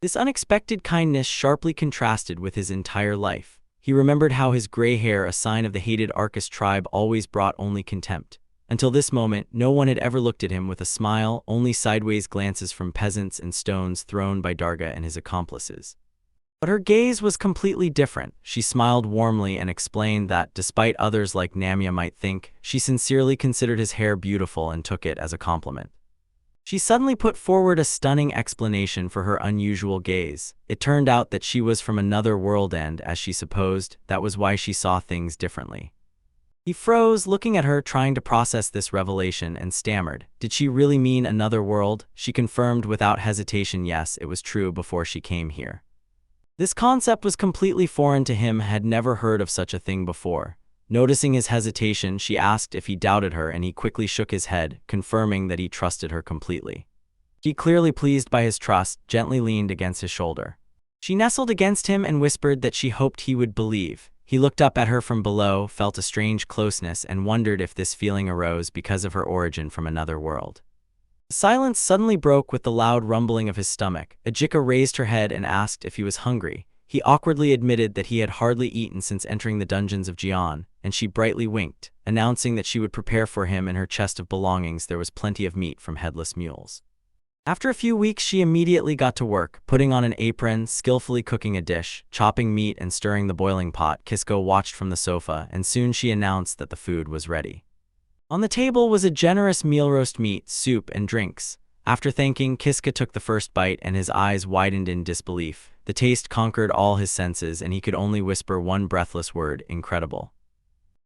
This unexpected kindness sharply contrasted with his entire life. He remembered how his gray hair, a sign of the hated Arcus tribe, always brought only contempt. Until this moment, no one had ever looked at him with a smile, only sideways glances from peasants and stones thrown by Darga and his accomplices. But her gaze was completely different. She smiled warmly and explained that, despite others like Namia might think, she sincerely considered his hair beautiful and took it as a compliment. She suddenly put forward a stunning explanation for her unusual gaze. It turned out that she was from another world and, as she supposed, that was why she saw things differently. He froze, looking at her, trying to process this revelation, and stammered. Did she really mean another world? She confirmed without hesitation yes, it was true before she came here. This concept was completely foreign to him, had never heard of such a thing before. Noticing his hesitation, she asked if he doubted her, and he quickly shook his head, confirming that he trusted her completely. He, clearly pleased by his trust, gently leaned against his shoulder. She nestled against him and whispered that she hoped he would believe. He looked up at her from below, felt a strange closeness, and wondered if this feeling arose because of her origin from another world. The silence suddenly broke with the loud rumbling of his stomach. Ujiha raised her head and asked if he was hungry. He awkwardly admitted that he had hardly eaten since entering the dungeons of Jian, and she brightly winked, announcing that she would prepare for him in her chest of belongings. There was plenty of meat from headless mules. After a few weeks, she immediately got to work, putting on an apron, skillfully cooking a dish, chopping meat and stirring the boiling pot. Kiska watched from the sofa, and soon she announced that the food was ready. On the table was a generous meal: roast meat, soup, and drinks. After thanking, Kiska took the first bite and his eyes widened in disbelief. The taste conquered all his senses and he could only whisper one breathless word: incredible.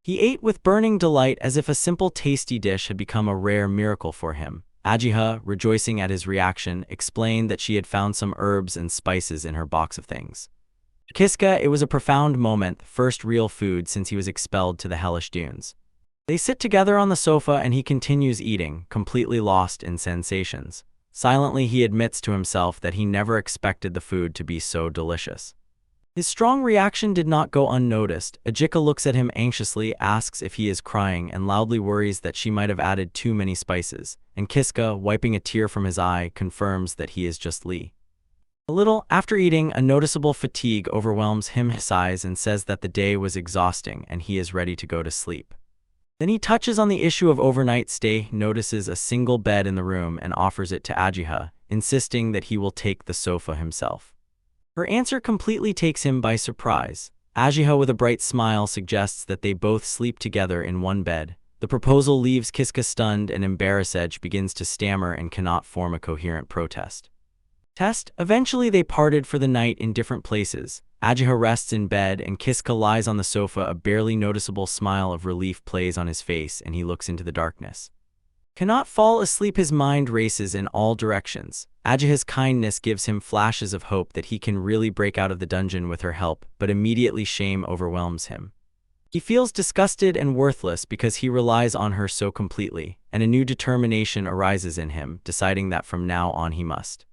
He ate with burning delight, as if a simple tasty dish had become a rare miracle for him. Ujiha, rejoicing at his reaction, explained that she had found some herbs and spices in her box of things. Kiska, it was a profound moment, first real food since he was expelled to the hellish dunes. They sit together on the sofa and he continues eating, completely lost in sensations. Silently, he admits to himself that he never expected the food to be so delicious. His strong reaction did not go unnoticed. Ujiha looks at him anxiously, asks if he is crying, and loudly worries that she might have added too many spices. And Kiska, wiping a tear from his eye, confirms that he is just Lee. A little after eating, a noticeable fatigue overwhelms him. He sighs and says that the day was exhausting and he is ready to go to sleep. Then he touches on the issue of overnight stay, notices a single bed in the room and offers it to Ujiha, insisting that he will take the sofa himself. Her answer completely takes him by surprise. Ujiha, with a bright smile, suggests that they both sleep together in one bed. The proposal leaves Kiska stunned and embarrassed, begins to stammer and cannot form a coherent protest. test. Eventually they parted for the night in different places. Ajiha rests in bed and Kiska lies on the sofa. A barely noticeable smile of relief plays on his face and he looks into the darkness. Cannot fall asleep, his mind races in all directions. Ajiha's kindness gives him flashes of hope that he can really break out of the dungeon with her help, but immediately shame overwhelms him. He feels disgusted and worthless because he relies on her so completely, and a new determination arises in him, deciding that from now on he must.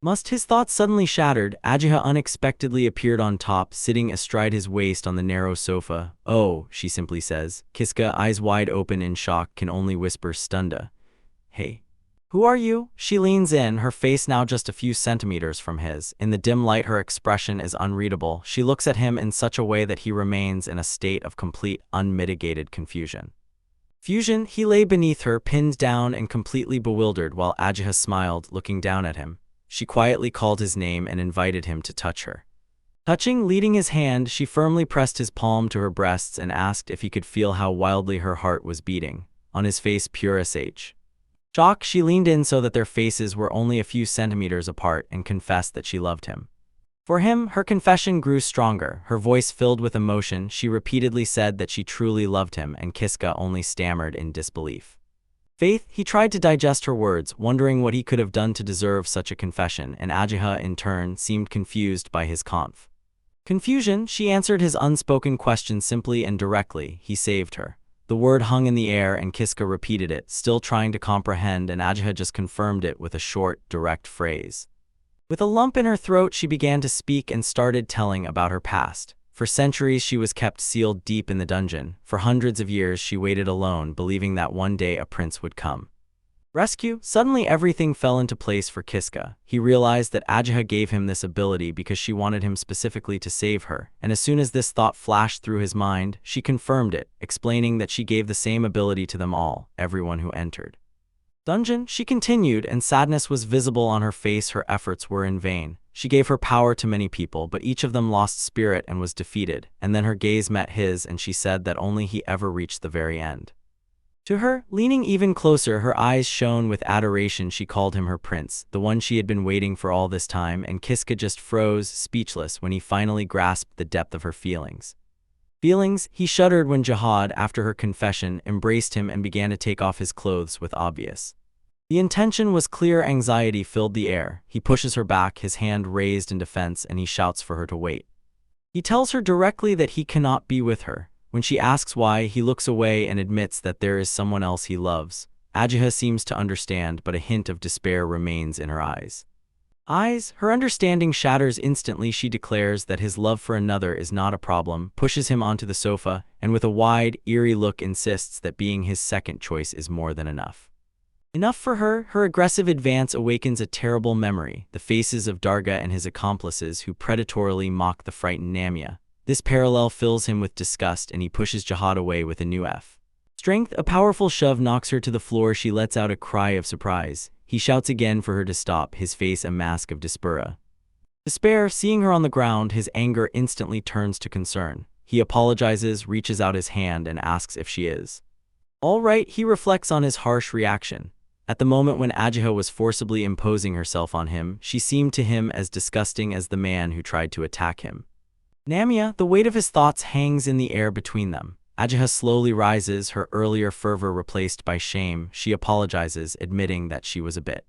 His thoughts suddenly shattered. Ajiha unexpectedly appeared on top, sitting astride his waist on the narrow sofa. "Oh," she simply says. Kiska, eyes wide open in shock, can only whisper "Stunda." "Hey. Who are you?" She leans in, her face now just a few centimeters from his. In the dim light her expression is unreadable. She looks at him in such a way that he remains in a state of complete, unmitigated confusion. He lay beneath her, pinned down and completely bewildered, while Ajiha smiled, looking down at him. She quietly called his name and invited him to touch her. Leading his hand, she firmly pressed his palm to her breasts and asked if he could feel how wildly her heart was beating. On his face pure shock, she leaned in so that their faces were only a few centimeters apart and confessed that she loved him. For him, her confession grew stronger, her voice filled with emotion. She repeatedly said that she truly loved him, and Kiska only stammered in disbelief. He tried to digest her words, wondering what he could have done to deserve such a confession, and Ajiha, in turn, seemed confused by his confusion. She answered his unspoken question simply and directly. He saved her. The word hung in the air and Kiska repeated it, still trying to comprehend, and Ajiha just confirmed it with a short, direct phrase. With a lump in her throat, she began to speak and started telling about her past. For centuries she was kept sealed deep in the dungeon. For hundreds of years she waited alone, believing that one day a prince would come. Rescue. Suddenly everything fell into place for Kiska. He realized that Ajiha gave him this ability because she wanted him specifically to save her, and as soon as this thought flashed through his mind, she confirmed it, explaining that she gave the same ability to them all, everyone who entered. Dungeon, she continued, and sadness was visible on her face. Her efforts were in vain. She gave her power to many people, but each of them lost spirit and was defeated, and then her gaze met his and she said that only he ever reached the very end. To her, leaning even closer, her eyes shone with adoration. She called him her prince, the one she had been waiting for all this time, and Kiska just froze, speechless, when he finally grasped the depth of her feelings. He shuddered when Jihad, after her confession, embraced him and began to take off his clothes with obvious. The intention was clear. Anxiety filled the air. He pushes her back, his hand raised in defense, and he shouts for her to wait. He tells her directly that he cannot be with her. When she asks why, he looks away and admits that there is someone else he loves. Ajiha seems to understand, but a hint of despair remains in her eyes. Her understanding shatters instantly. She declares that his love for another is not a problem, pushes him onto the sofa, and with a wide, eerie look insists that being his second choice is more than enough. Enough for her. Her aggressive advance awakens a terrible memory, the faces of Darga and his accomplices who predatorily mock the frightened Namia. This parallel fills him with disgust and he pushes Jihad away with a new strength. A powerful shove knocks her to the floor. She lets out a cry of surprise. He shouts again for her to stop, his face a mask of despair. Seeing her on the ground, his anger instantly turns to concern. He apologizes, reaches out his hand and asks if she is all right. He reflects on his harsh reaction. At the moment when Ajiha was forcibly imposing herself on him, she seemed to him as disgusting as the man who tried to attack him. Namia, the weight of his thoughts hangs in the air between them. Ajiha slowly rises, her earlier fervor replaced by shame. She apologizes, admitting that she was a bit.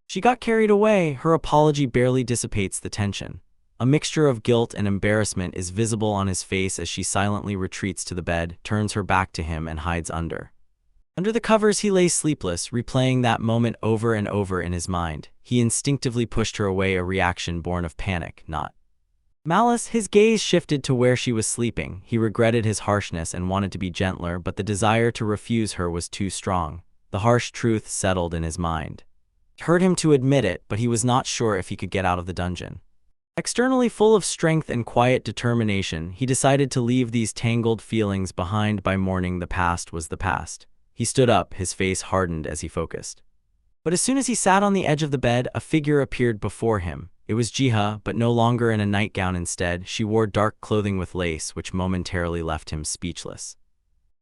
She got carried away. Her apology barely dissipates the tension. A mixture of guilt and embarrassment is visible on his face as she silently retreats to the bed, turns her back to him and hides under the covers. He lay sleepless, replaying that moment over and over in his mind. He instinctively pushed her away, a reaction born of panic, not malice. His gaze shifted to where she was sleeping. He regretted his harshness and wanted to be gentler, but the desire to refuse her was too strong. The harsh truth settled in his mind. It hurt him to admit it, but he was not sure if he could get out of the dungeon. Externally full of strength and quiet determination, he decided to leave these tangled feelings behind. By morning, the past was the past. He stood up, his face hardened as he focused. But as soon as he sat on the edge of the bed, a figure appeared before him. It was Jiha, but no longer in a nightgown. Instead, she wore dark clothing with lace, which momentarily left him speechless.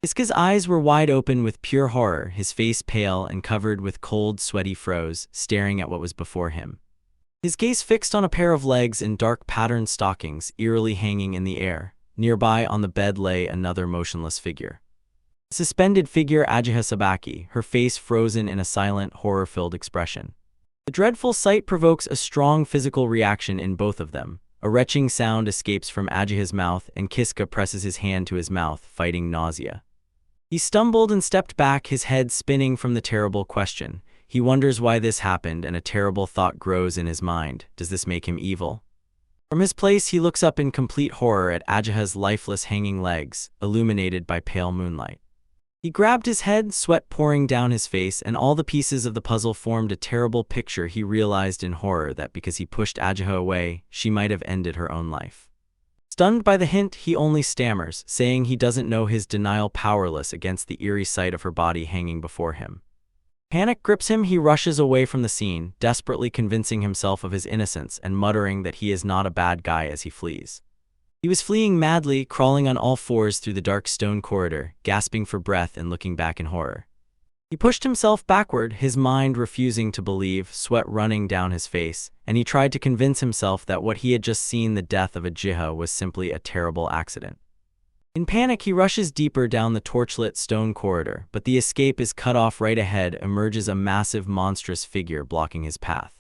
Kiska's eyes were wide open with pure horror, his face pale and covered with cold, sweaty froze, staring at what was before him. His gaze fixed on a pair of legs in dark patterned stockings eerily hanging in the air. Nearby on the bed lay another motionless figure. Suspended figure Ajiha Sabaki, her face frozen in a silent, horror-filled expression. The dreadful sight provokes a strong physical reaction in both of them. A retching sound escapes from Ajiha's mouth, and Kiska presses his hand to his mouth, fighting nausea. He stumbled and stepped back, his head spinning from the terrible question. He wonders why this happened, and a terrible thought grows in his mind. Does this make him evil? From his place, he looks up in complete horror at Ajiha's lifeless hanging legs, illuminated by pale moonlight. He grabbed his head, sweat pouring down his face, and all the pieces of the puzzle formed a terrible picture. He realized in horror that because he pushed Ajiha away, she might have ended her own life. Stunned by the hint, he only stammers, saying he doesn't know, his denial powerless against the eerie sight of her body hanging before him. Panic grips him, he rushes away from the scene, desperately convincing himself of his innocence and muttering that he is not a bad guy as he flees. He was fleeing madly, crawling on all fours through the dark stone corridor, gasping for breath and looking back in horror. He pushed himself backward, his mind refusing to believe, sweat running down his face, and he tried to convince himself that what he had just seen, the death of Ajiha, was simply a terrible accident. In panic, he rushes deeper down the torchlit stone corridor, but the escape is cut off. Right ahead emerges a massive, monstrous figure blocking his path.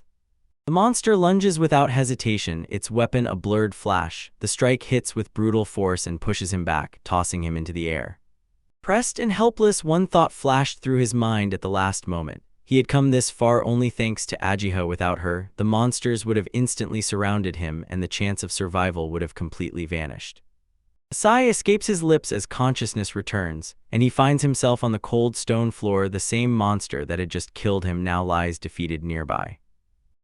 The monster lunges without hesitation, its weapon a blurred flash. The strike hits with brutal force and pushes him back, tossing him into the air. Pressed and helpless, one thought flashed through his mind at the last moment. He had come this far only thanks to Ajiha. Without her, the monsters would have instantly surrounded him, and the chance of survival would have completely vanished. A sigh escapes his lips as consciousness returns, and he finds himself on the cold stone floor. The same monster that had just killed him now lies defeated nearby.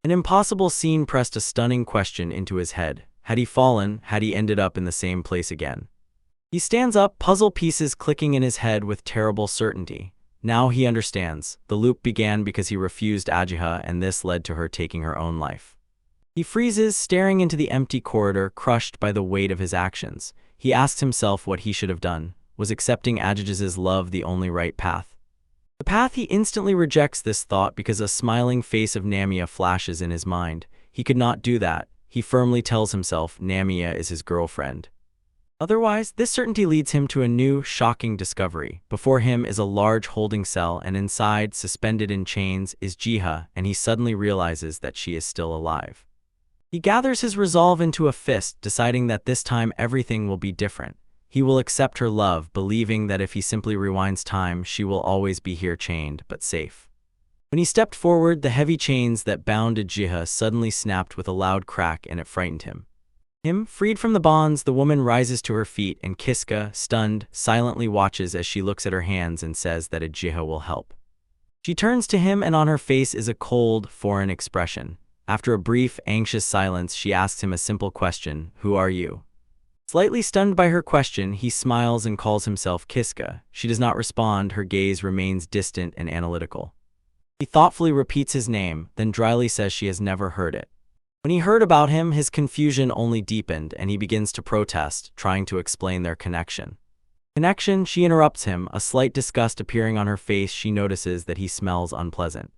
An impossible scene pressed a stunning question into his head. Had he fallen? Had he ended up in the same place again? He stands up, puzzle pieces clicking in his head with terrible certainty. Now he understands. The loop began because he refused Ajiha, and this led to her taking her own life. He freezes, staring into the empty corridor, crushed by the weight of his actions. He asks himself what he should have done. Was accepting Ajiha's love the only right path? The path he instantly rejects this thought because a smiling face of Namia flashes in his mind. He could not do that. He firmly tells himself Namia is his girlfriend. Otherwise, this certainty leads him to a new, shocking discovery. Before him is a large holding cell, and inside, suspended in chains, is Jiha, and he suddenly realizes that she is still alive. He gathers his resolve into a fist, deciding that this time everything will be different. He will accept her love, believing that if he simply rewinds time, she will always be here, chained, but safe. When he stepped forward, the heavy chains that bound Jiha suddenly snapped with a loud crack, and it frightened him. Freed from the bonds, the woman rises to her feet, and Kiska, stunned, silently watches as she looks at her hands and says that Jiha will help. She turns to him, and on her face is a cold, foreign expression. After a brief, anxious silence, she asks him a simple question: "Who are you?" Slightly stunned by her question, he smiles and calls himself Kiska. She does not respond, her gaze remains distant and analytical. He thoughtfully repeats his name, then dryly says she has never heard it. When he heard about him, his confusion only deepened, and he begins to protest, trying to explain their connection. Connection, she interrupts him, a slight disgust appearing on her face. She notices that he smells unpleasant.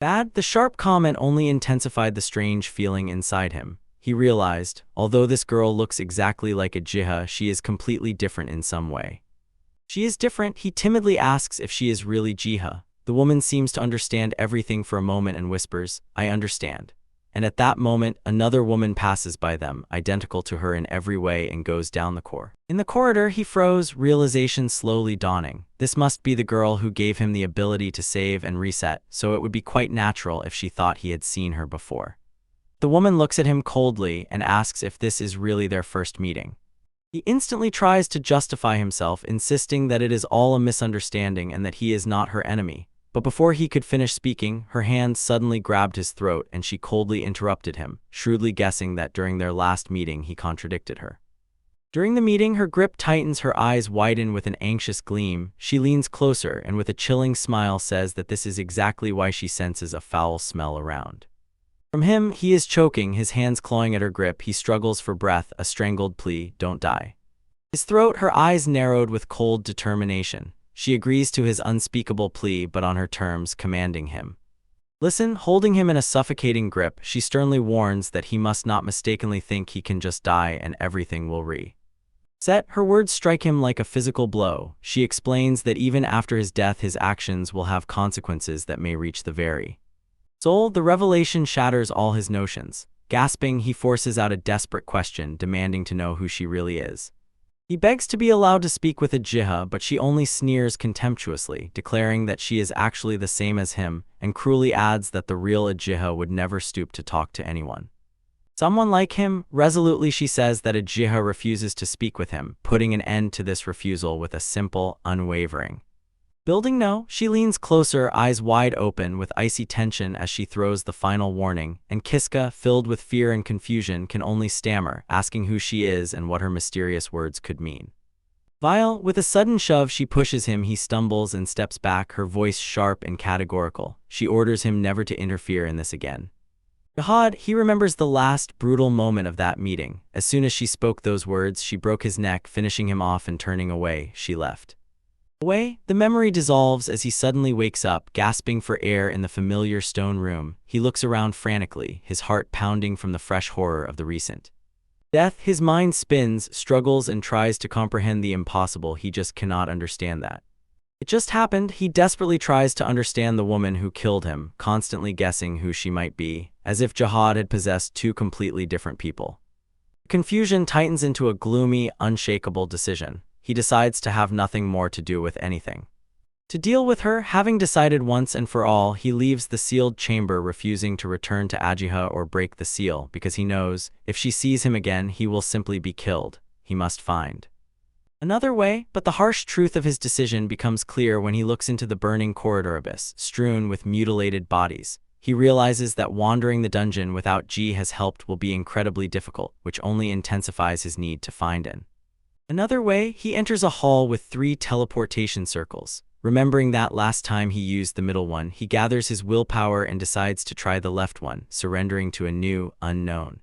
Bad? The sharp comment only intensified the strange feeling inside him. He realized, although this girl looks exactly like Jiha, she is completely different in some way. She is different? He timidly asks if she is really Jiha. The woman seems to understand everything for a moment and whispers, "I understand." And at that moment, another woman passes by them, identical to her in every way, and goes down the corridor. In the corridor, he froze, realization slowly dawning. This must be the girl who gave him the ability to save and reset, so it would be quite natural if she thought he had seen her before. The woman looks at him coldly and asks if this is really their first meeting. He instantly tries to justify himself, insisting that it is all a misunderstanding and that he is not her enemy. But before he could finish speaking, her hand suddenly grabbed his throat and she coldly interrupted him, shrewdly guessing that during their last meeting he contradicted her. During the meeting, her grip tightens, her eyes widen with an anxious gleam. She leans closer and with a chilling smile says that this is exactly why she senses a foul smell around. From him, he is choking, his hands clawing at her grip. He struggles for breath, a strangled plea, "Don't die." His throat, her eyes narrowed with cold determination. She agrees to his unspeakable plea, but on her terms, commanding him. Listen, holding him in a suffocating grip, she sternly warns that he must not mistakenly think he can just die and everything will reset. Her words strike him like a physical blow. She explains that even after his death, his actions will have consequences that may reach the very soul. The revelation shatters all his notions. Gasping, he forces out a desperate question, demanding to know who she really is. He begs to be allowed to speak with Ujiha, but she only sneers contemptuously, declaring that she is actually the same as him, and cruelly adds that the real Ujiha would never stoop to talk to anyone. Someone like him? Resolutely she says that Ujiha refuses to speak with him, putting an end to this refusal with a simple, unwavering building no. She leans closer, eyes wide open with icy tension as she throws the final warning, and Kiska, filled with fear and confusion, can only stammer, asking who she is and what her mysterious words could mean. Vile, with a sudden shove she pushes him. He stumbles and steps back, her voice sharp and categorical. She orders him never to interfere in this again. Jihad, he remembers the last, brutal moment of that meeting. As soon as she spoke those words, she broke his neck, finishing him off, and turning away, she left. Away, the memory dissolves as he suddenly wakes up, gasping for air in the familiar stone room. He looks around frantically, his heart pounding from the fresh horror of the recent death. His mind spins, struggles, and tries to comprehend the impossible. He just cannot understand that it just happened. He desperately tries to understand the woman who killed him, constantly guessing who she might be, as if Jihad had possessed two completely different people. Confusion tightens into a gloomy, unshakable decision. He decides to have nothing more to do with anything to deal with her. Having decided once and for all, he leaves the sealed chamber, refusing to return to Ujiha or break the seal, because he knows, if she sees him again, he will simply be killed. He must find another way, but the harsh truth of his decision becomes clear when he looks into the burning corridor abyss, strewn with mutilated bodies. He realizes that wandering the dungeon without Jiha's help will be incredibly difficult, which only intensifies his need to find another way. He enters a hall with 3 teleportation circles. Remembering that last time he used the middle one, he gathers his willpower and decides to try the left one, surrendering to a new, unknown,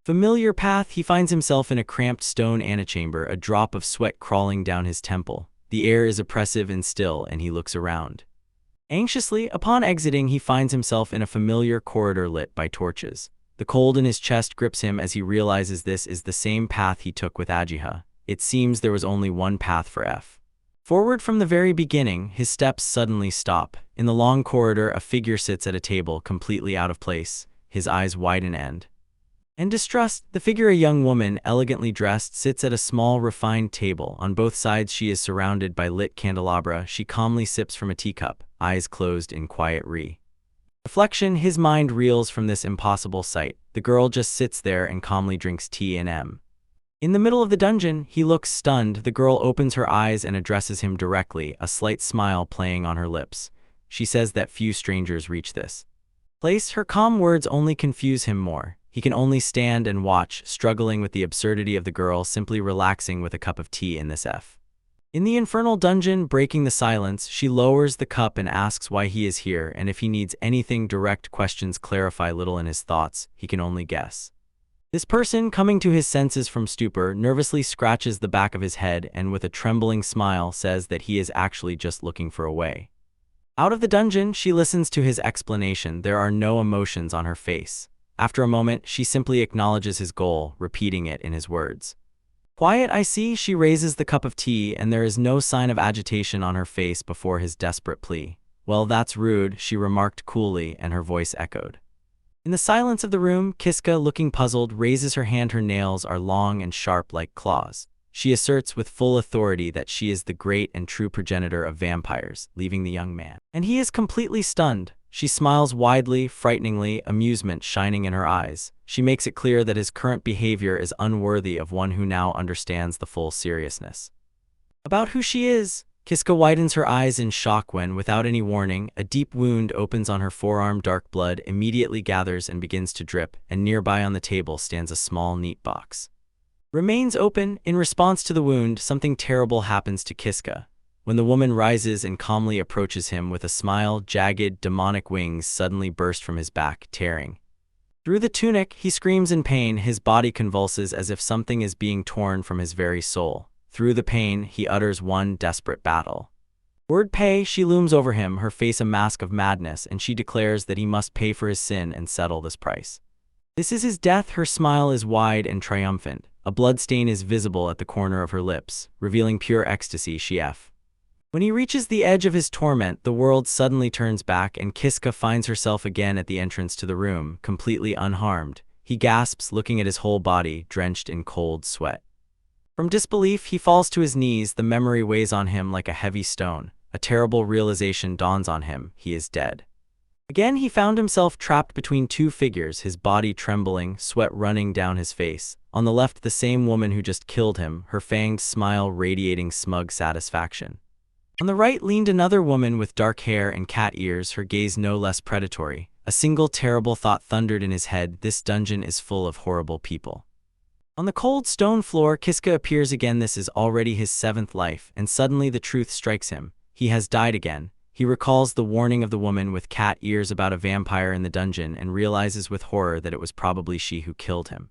familiar path. He finds himself in a cramped stone antechamber, a drop of sweat crawling down his temple. The air is oppressive and still, and he looks around anxiously. Upon exiting, he finds himself in a familiar corridor lit by torches. The cold in his chest grips him as he realizes this is the same path he took with Ujiha. It seems there was only one path for F. Forward from the very beginning. His steps suddenly stop. In the long corridor, a figure sits at a table, completely out of place, his eyes widen and distrust. The figure, a young woman, elegantly dressed, sits at a small, refined table. On both sides she is surrounded by lit candelabra. She calmly sips from a teacup, eyes closed in quiet reflection. His mind reels from this impossible sight. The girl just sits there and calmly drinks tea and in the middle of the dungeon. He looks stunned. The girl opens her eyes and addresses him directly, a slight smile playing on her lips. She says that few strangers reach this place. Her calm words only confuse him more. He can only stand and watch, struggling with the absurdity of the girl simply relaxing with a cup of tea in this in the infernal dungeon. Breaking the silence, she lowers the cup and asks why he is here, and if he needs anything. Direct questions clarify little in his thoughts. He can only guess. This person, coming to his senses from stupor, nervously scratches the back of his head and with a trembling smile says that he is actually just looking for a way out of the dungeon. She listens to his explanation. There are no emotions on her face. After a moment, she simply acknowledges his goal, repeating it in his words. Quiet, I see. She raises the cup of tea, and there is no sign of agitation on her face before his desperate plea. Well, that's rude, she remarked coolly, and her voice echoed in the silence of the room. Kiska, looking puzzled, raises her hand. Her nails are long and sharp like claws. She asserts with full authority that she is the great and true progenitor of vampires, leaving the young man, and he is completely stunned. She smiles widely, frighteningly, amusement shining in her eyes. She makes it clear that his current behavior is unworthy of one who now understands the full seriousness about who she is. Kiska widens her eyes in shock when, without any warning, a deep wound opens on her forearm. Dark blood immediately gathers and begins to drip, and nearby on the table stands a small, neat box. Remains open. In response to the wound, something terrible happens to Kiska. When the woman rises and calmly approaches him with a smile, jagged, demonic wings suddenly burst from his back, tearing through the tunic. He screams in pain. His body convulses as if something is being torn from his very soul. Through the pain, he utters one desperate battle Word pay, she looms over him, her face a mask of madness, and she declares that he must pay for his sin and settle this price. This is his death. Her smile is wide and triumphant. A bloodstain is visible at the corner of her lips, revealing pure ecstasy. When he reaches the edge of his torment, the world suddenly turns back and Kiska finds herself again at the entrance to the room, completely unharmed. He gasps, looking at his whole body, drenched in cold sweat. From disbelief, he falls to his knees. The memory weighs on him like a heavy stone. A terrible realization dawns on him. He is dead. Again, he found himself trapped between two figures, his body trembling, sweat running down his face. On the left, the same woman who just killed him, her fanged smile radiating smug satisfaction. On the right leaned another woman with dark hair and cat ears, her gaze no less predatory. A single terrible thought thundered in his head: this dungeon is full of horrible people. On the cold stone floor, Kiska appears again. This is already his 7th life, and suddenly the truth strikes him. He has died again. He recalls the warning of the woman with cat ears about a vampire in the dungeon and realizes with horror that it was probably she who killed him.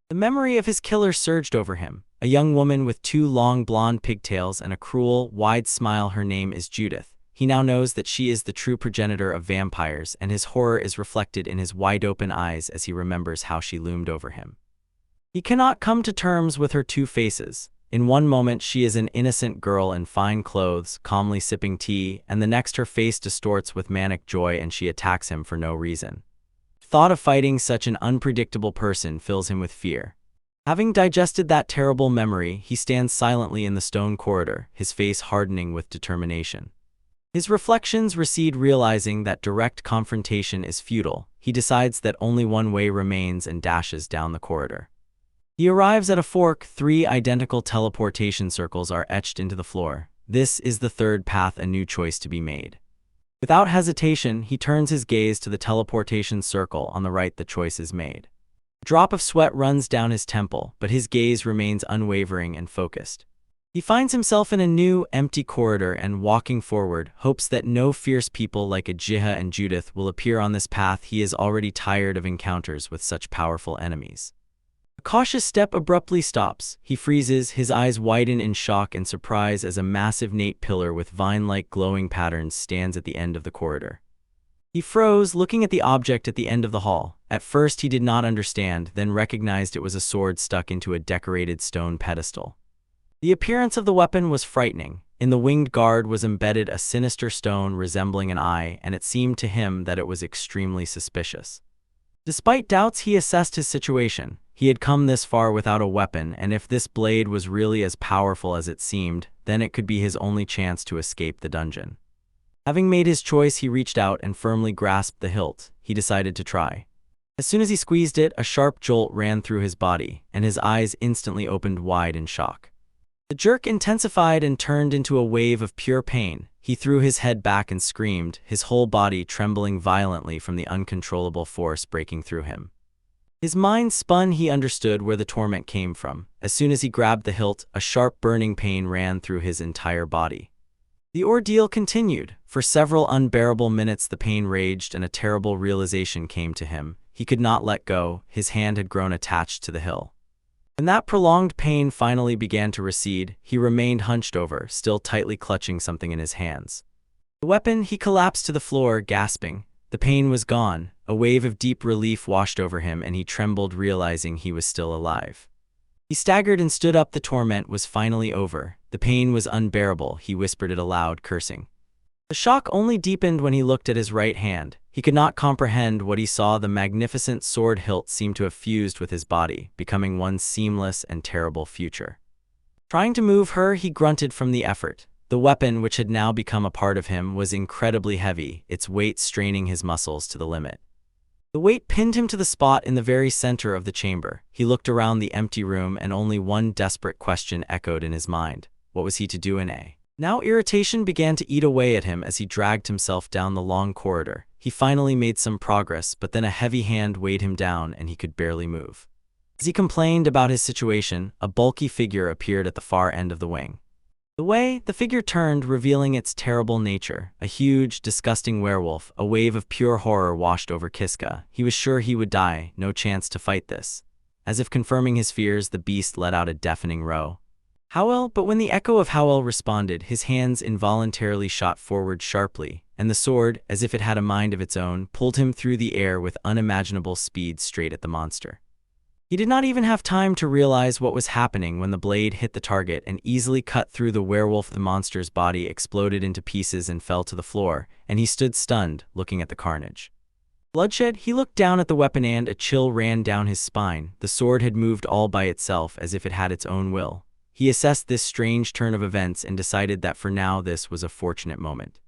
The memory of his killer surged over him. A young woman with 2 long blonde pigtails and a cruel, wide smile. Her name is Judith. He now knows that she is the true progenitor of vampires, and his horror is reflected in his wide-open eyes as he remembers how she loomed over him. He cannot come to terms with her 2 faces. In one moment, she is an innocent girl in fine clothes, calmly sipping tea, and the next her face distorts with manic joy and she attacks him for no reason. Thought of fighting such an unpredictable person fills him with fear. Having digested that terrible memory, he stands silently in the stone corridor, his face hardening with determination. His reflections recede, realizing that direct confrontation is futile. He decides that only one way remains and dashes down the corridor. He arrives at a fork. 3 identical teleportation circles are etched into the floor. This is the 3rd path, a new choice to be made. Without hesitation, he turns his gaze to the teleportation circle on the right. The choice is made. A drop of sweat runs down his temple, but his gaze remains unwavering and focused. He finds himself in a new, empty corridor and, walking forward, hopes that no fierce people like Ajiha and Judith will appear on this path. He is already tired of encounters with such powerful enemies. A cautious step abruptly stops. He freezes, his eyes widen in shock and surprise as a massive nate pillar with vine-like glowing patterns stands at the end of the corridor. He froze, looking at the object at the end of the hall. At first he did not understand, then recognized it was a sword stuck into a decorated stone pedestal. The appearance of the weapon was frightening. In the winged guard was embedded a sinister stone resembling an eye, and it seemed to him that it was extremely suspicious. Despite doubts, he assessed his situation. He had come this far without a weapon, and if this blade was really as powerful as it seemed, then it could be his only chance to escape the dungeon. Having made his choice, he reached out and firmly grasped the hilt. He decided to try. As soon as he squeezed it, a sharp jolt ran through his body, and his eyes instantly opened wide in shock. The jerk intensified and turned into a wave of pure pain. He threw his head back and screamed, his whole body trembling violently from the uncontrollable force breaking through him. His mind spun. He understood where the torment came from. As soon as he grabbed the hilt, a sharp burning pain ran through his entire body. The ordeal continued. For several unbearable minutes the pain raged, and a terrible realization came to him. He could not let go. His hand had grown attached to the hilt. When that prolonged pain finally began to recede, he remained hunched over, still tightly clutching something in his hands. The weapon. He collapsed to the floor, gasping. The pain was gone. A wave of deep relief washed over him, and he trembled, realizing he was still alive. He staggered and stood up. The torment was finally over. The pain was unbearable. He whispered it aloud, cursing. The shock only deepened when he looked at his right hand. He could not comprehend what he saw. The magnificent sword hilt seemed to have fused with his body, becoming one seamless and terrible future. Trying to move her, he grunted from the effort. The weapon, which had now become a part of him, was incredibly heavy, its weight straining his muscles to the limit. The weight pinned him to the spot in the very center of the chamber. He looked around the empty room, and only one desperate question echoed in his mind. What was he to do in a? Now irritation began to eat away at him as he dragged himself down the long corridor. He finally made some progress, but then a heavy hand weighed him down and he could barely move. As he complained about his situation, a bulky figure appeared at the far end of the wing. The figure turned, revealing its terrible nature. A huge, disgusting werewolf. A wave of pure horror washed over Kiska. He was sure he would die, no chance to fight this. As if confirming his fears, the beast let out a deafening roar. Howell, but when the echo of Howell responded, his hands involuntarily shot forward sharply, and the sword, as if it had a mind of its own, pulled him through the air with unimaginable speed straight at the monster. He did not even have time to realize what was happening when the blade hit the target and easily cut through the werewolf. The monster's body exploded into pieces and fell to the floor, and he stood stunned, looking at the carnage. Bloodshed, he looked down at the weapon and a chill ran down his spine. The sword had moved all by itself as if it had its own will. He assessed this strange turn of events and decided that for now this was a fortunate moment.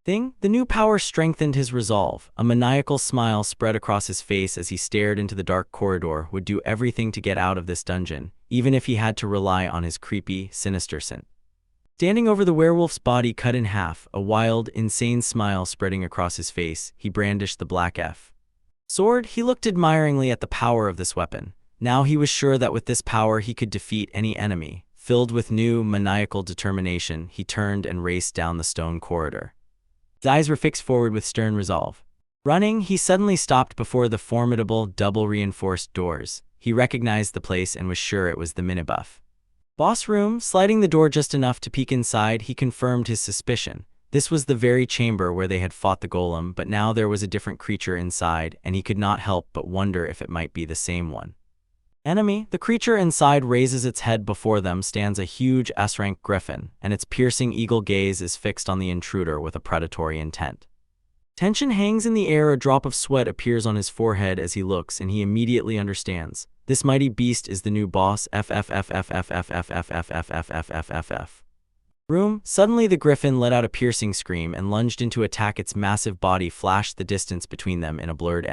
The new power strengthened his resolve. A maniacal smile spread across his face as he stared into the dark corridor. Would do everything to get out of this dungeon, even if he had to rely on his creepy, sinister scent. Standing over the werewolf's body cut in half, a wild, insane smile spreading across his face, he brandished the black sword. He looked admiringly at the power of this weapon. Now he was sure that with this power he could defeat any enemy. Filled with new, maniacal determination, he turned and raced down the stone corridor. His eyes were fixed forward with stern resolve. Running, he suddenly stopped before the formidable, double-reinforced doors. He recognized the place and was sure it was the MANGABOSS room. Sliding the door just enough to peek inside, he confirmed his suspicion. This was the very chamber where they had fought the golem, but now there was a different creature inside, and he could not help but wonder if it might be the same one. Enemy, the creature inside raises its head. Before them stands a huge S-rank griffin, and its piercing eagle gaze is fixed on the intruder with a predatory intent. Tension hangs in the air. A drop of sweat appears on his forehead as he looks, and he immediately understands. This mighty beast is the new boss. Room. Suddenly the griffin let out a piercing scream and lunged into attack. Its massive body flashed the distance between them in a blurred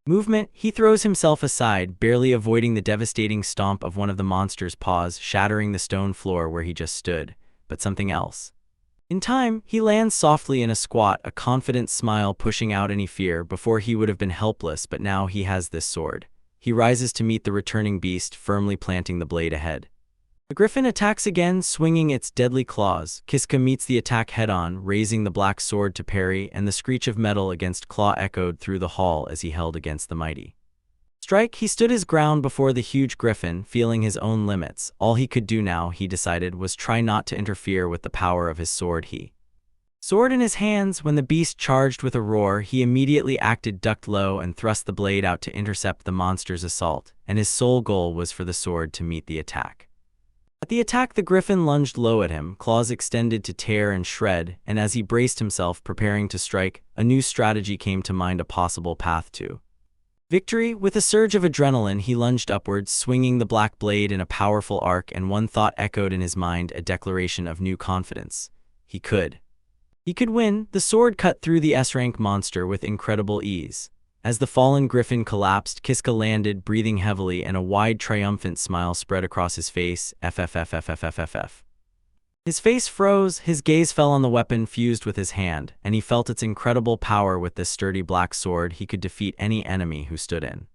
movement. He throws himself aside, barely avoiding the devastating stomp of one of the monster's paws, shattering the stone floor where he just stood. But something else. In time, he lands softly in a squat, a confident smile pushing out any fear. Before he would have been helpless, but now he has this sword. He rises to meet the returning beast, firmly planting the blade ahead. The griffin attacks again, swinging its deadly claws. Kiska meets the attack head-on, raising the black sword to parry, and the screech of metal against claw echoed through the hall as he held against the mighty strike. He stood his ground before the huge griffin, feeling his own limits. All he could do now, he decided, was try not to interfere with the power of his sword. Sword in his hands, when the beast charged with a roar, he immediately acted, ducked low, and thrust the blade out to intercept the monster's assault, and his sole goal was for the sword to meet the attack. At the attack, the griffin lunged low at him, claws extended to tear and shred, and as he braced himself, preparing to strike, a new strategy came to mind, a possible path to victory. With a surge of adrenaline, he lunged upwards, swinging the black blade in a powerful arc, and one thought echoed in his mind, a declaration of new confidence. He could win. The sword cut through the S-rank monster with incredible ease. As the fallen griffin collapsed, Kiska landed, breathing heavily, and a wide, triumphant smile spread across his face. His face froze, his gaze fell on the weapon fused with his hand, and he felt its incredible power. With this sturdy black sword, he could defeat any enemy who stood in.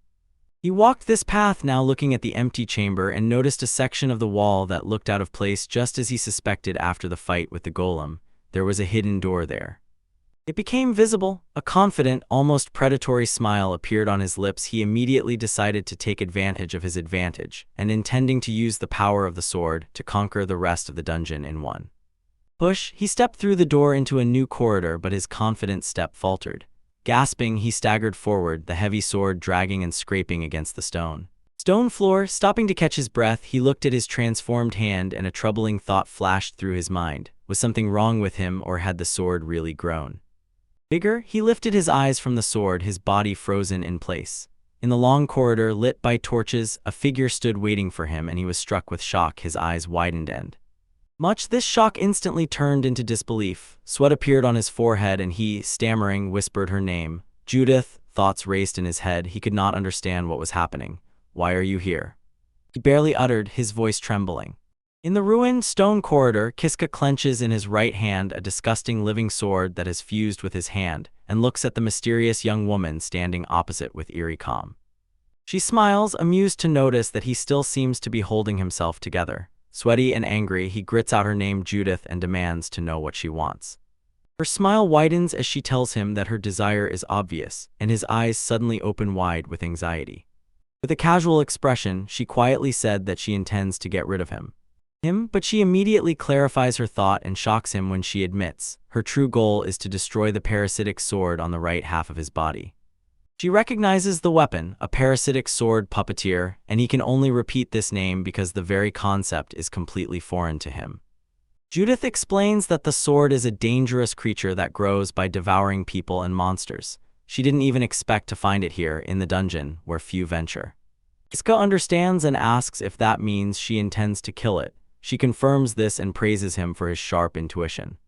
He walked this path now, looking at the empty chamber, and noticed a section of the wall that looked out of place. Just as he suspected after the fight with the golem, there was a hidden door there. It became visible. A confident, almost predatory smile appeared on his lips. He immediately decided to take advantage of his advantage, and intending to use the power of the sword to conquer the rest of the dungeon in one push, he stepped through the door into a new corridor, but his confident step faltered. Gasping, he staggered forward, the heavy sword dragging and scraping against the stone floor. Stopping to catch his breath, he looked at his transformed hand, and a troubling thought flashed through his mind. Was something wrong with him, or had the sword really grown bigger? He lifted his eyes from the sword, his body frozen in place. In the long corridor, lit by torches, a figure stood waiting for him, and he was struck with shock. His eyes widened, and this shock instantly turned into disbelief. Sweat appeared on his forehead, and he, stammering, whispered her name. Judith. Thoughts raced in his head. He could not understand what was happening. Why are you here? He barely uttered, his voice trembling. In the ruined stone corridor, Kiska clenches in his right hand a disgusting living sword that has fused with his hand, and looks at the mysterious young woman standing opposite with eerie calm. She smiles, amused to notice that he still seems to be holding himself together. Sweaty and angry, he grits out her name, Judith, and demands to know what she wants. Her smile widens as she tells him that her desire is obvious, and his eyes suddenly open wide with anxiety. With a casual expression, she quietly said that she intends to get rid of him. him, but she immediately clarifies her thought and shocks him when she admits her true goal is to destroy the parasitic sword on the right half of his body. She recognizes the weapon, a parasitic sword puppeteer, and he can only repeat this name because the very concept is completely foreign to him. Judith explains that the sword is a dangerous creature that grows by devouring people and monsters. She didn't even expect to find it here in the dungeon, where few venture. Kiska understands and asks if that means she intends to kill it. She confirms this and praises him for his sharp intuition.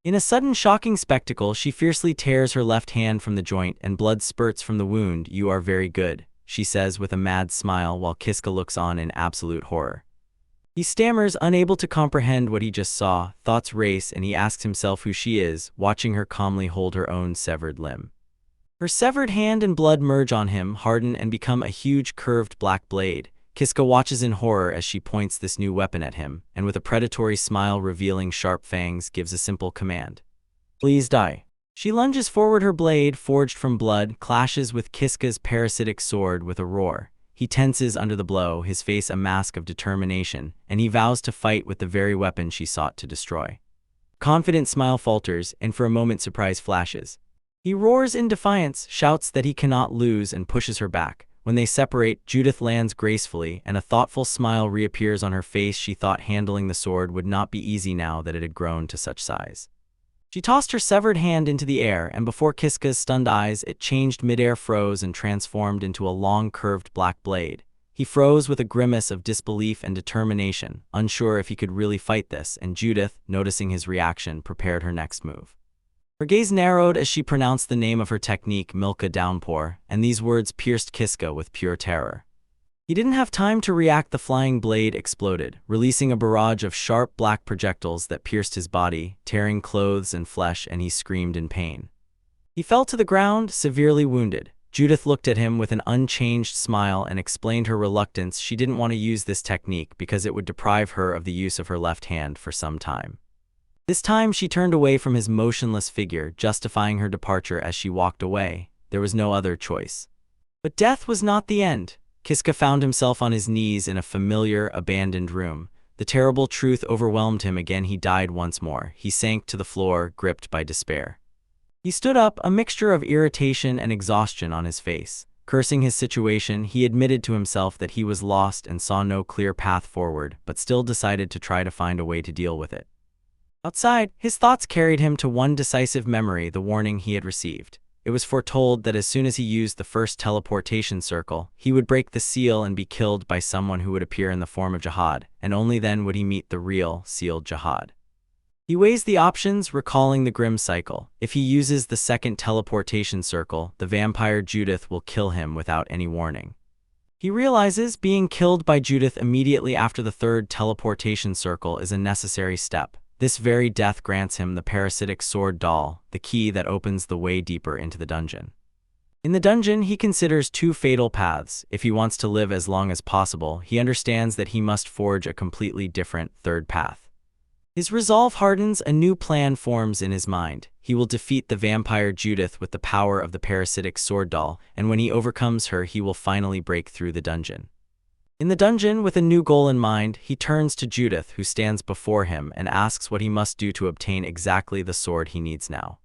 In a sudden shocking spectacle, she fiercely tears her left hand from the joint and blood spurts from the wound. "You are very good," she says with a mad smile while Kiska looks on in absolute horror. He stammers, unable to comprehend what he just saw. Thoughts race and he asks himself who she is, watching her calmly hold her own severed limb. Her severed hand and blood merge on him, harden and become a huge curved black blade. Kiska watches in horror as she points this new weapon at him, and with a predatory smile revealing sharp fangs, gives a simple command. "Please die." She lunges forward, her blade, forged from blood, clashes with Kiska's parasitic sword with a roar. He tenses under the blow, his face a mask of determination, and he vows to fight with the very weapon she sought to destroy. Confident smile falters, and for a moment surprise flashes. He roars in defiance, shouts that he cannot lose, and pushes her back. When they separate, Judith lands gracefully, and a thoughtful smile reappears on her face. She thought handling the sword would not be easy now that it had grown to such size. She tossed her severed hand into the air, and before Kiska's stunned eyes, it changed midair, froze, and transformed into a long, curved black blade. He froze with a grimace of disbelief and determination, unsure if he could really fight this, and Judith, noticing his reaction, prepared her next move. Her gaze narrowed as she pronounced the name of her technique, Milka Downpour, and these words pierced Kiska with pure terror. He didn't have time to react. The flying blade exploded, releasing a barrage of sharp black projectiles that pierced his body, tearing clothes and flesh, and he screamed in pain. He fell to the ground, severely wounded. Judith looked at him with an unchanged smile and explained her reluctance. She didn't want to use this technique because it would deprive her of the use of her left hand for some time. This time she turned away from his motionless figure, justifying her departure as she walked away. There was no other choice. But death was not the end. Kiska found himself on his knees in a familiar, abandoned room. The terrible truth overwhelmed him again. He died once more. He sank to the floor, gripped by despair. He stood up, a mixture of irritation and exhaustion on his face. Cursing his situation, he admitted to himself that he was lost and saw no clear path forward, but still decided to try to find a way to deal with it. Outside, his thoughts carried him to one decisive memory, the warning he had received. It was foretold that as soon as he used the first teleportation circle, he would break the seal and be killed by someone who would appear in the form of Jihad, and only then would he meet the real, sealed Jihad. He weighs the options, recalling the grim cycle. If he uses the second teleportation circle, the vampire Judith will kill him without any warning. He realizes being killed by Judith immediately after the third teleportation circle is a necessary step. This very death grants him the parasitic sword doll, the key that opens the way deeper into the dungeon. In the dungeon, he considers two fatal paths. If he wants to live as long as possible, he understands that he must forge a completely different third path. His resolve hardens, a new plan forms in his mind. He will defeat the vampire Judith with the power of the parasitic sword doll, and when he overcomes her, he will finally break through the dungeon. In the dungeon, with a new goal in mind, he turns to Judith, who stands before him, and asks what he must do to obtain exactly the sword he needs now.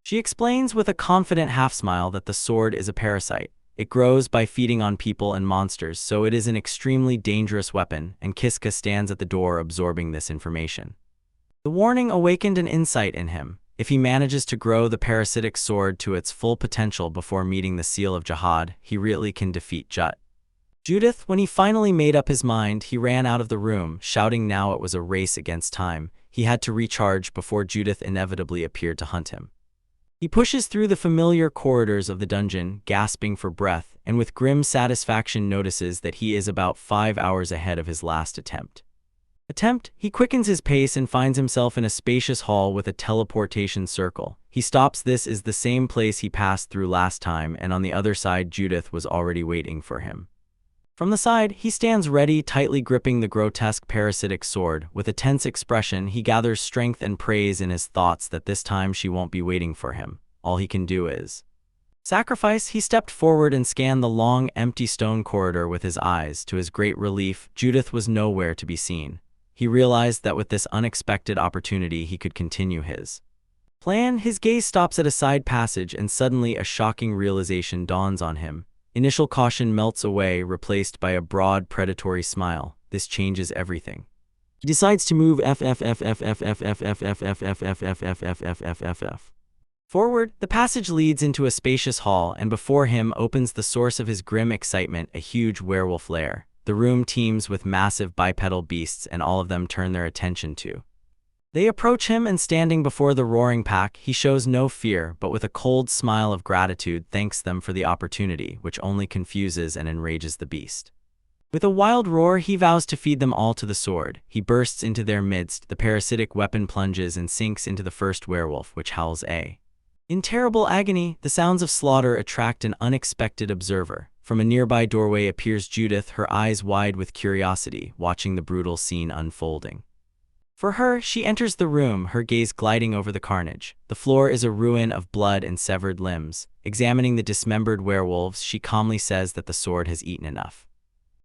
She explains with a confident half-smile that the sword is a parasite. It grows by feeding on people and monsters, so it is an extremely dangerous weapon, and Kiska stands at the door absorbing this information. The warning awakened an insight in him. If he manages to grow the parasitic sword to its full potential before meeting the seal of Jihad, he really can defeat Judith. When he finally made up his mind, he ran out of the room, shouting now it was a race against time. He had to recharge before Judith inevitably appeared to hunt him. He pushes through the familiar corridors of the dungeon, gasping for breath, and with grim satisfaction notices that he is about 5 hours ahead of his last attempt. He quickens his pace and finds himself in a spacious hall with a teleportation circle. He stops. This is the same place he passed through last time, and on the other side Judith was already waiting for him. From the side, he stands ready, tightly gripping the grotesque parasitic sword. With a tense expression, he gathers strength and prays in his thoughts that this time she won't be waiting for him. All he can do is sacrifice. He stepped forward and scanned the long, empty stone corridor with his eyes. To his great relief, Judith was nowhere to be seen. He realized that with this unexpected opportunity he could continue his plan. His gaze stops at a side passage and suddenly a shocking realization dawns on him. Initial caution melts away, replaced by a broad, predatory smile. This changes everything. He decides to move forward. The passage leads into a spacious hall, and before him opens the source of his grim excitement, a huge werewolf lair. The room teems with massive bipedal beasts, and all of them turn their attention to. They approach him, and standing before the roaring pack, he shows no fear, but with a cold smile of gratitude thanks them for the opportunity, which only confuses and enrages the beast. With a wild roar, he vows to feed them all to the sword. He bursts into their midst, the parasitic weapon plunges and sinks into the first werewolf, which howls in terrible agony. The sounds of slaughter attract an unexpected observer. From a nearby doorway appears Judith, her eyes wide with curiosity, watching the brutal scene unfolding. For her, she enters the room, her gaze gliding over the carnage. The floor is a ruin of blood and severed limbs. Examining the dismembered werewolves, she calmly says that the sword has eaten enough.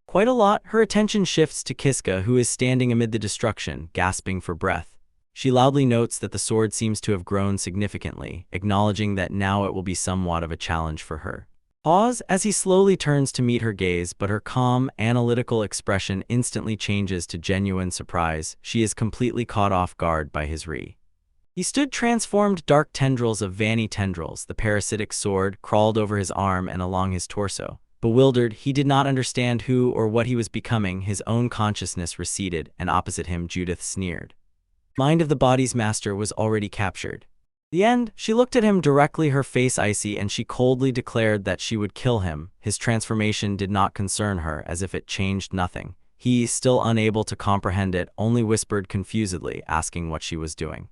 Quite a lot. Her attention shifts to Kiska, who is standing amid the destruction, gasping for breath. She loudly notes that the sword seems to have grown significantly, acknowledging that now it will be somewhat of a challenge for her. Pause as he slowly turns to meet her gaze, but her calm, analytical expression instantly changes to genuine surprise. She is completely caught off guard by his He stood transformed. Dark tendrils of Vanny tendrils, the parasitic sword, crawled over his arm and along his torso. Bewildered, he did not understand who or what he was becoming. His own consciousness receded, and opposite him Judith sneered. Mind of the body's master was already captured. The end. She looked at him directly, her face icy, and she coldly declared that she would kill him. His transformation did not concern her, as if it changed nothing. He, still unable to comprehend it, only whispered confusedly, asking what she was doing.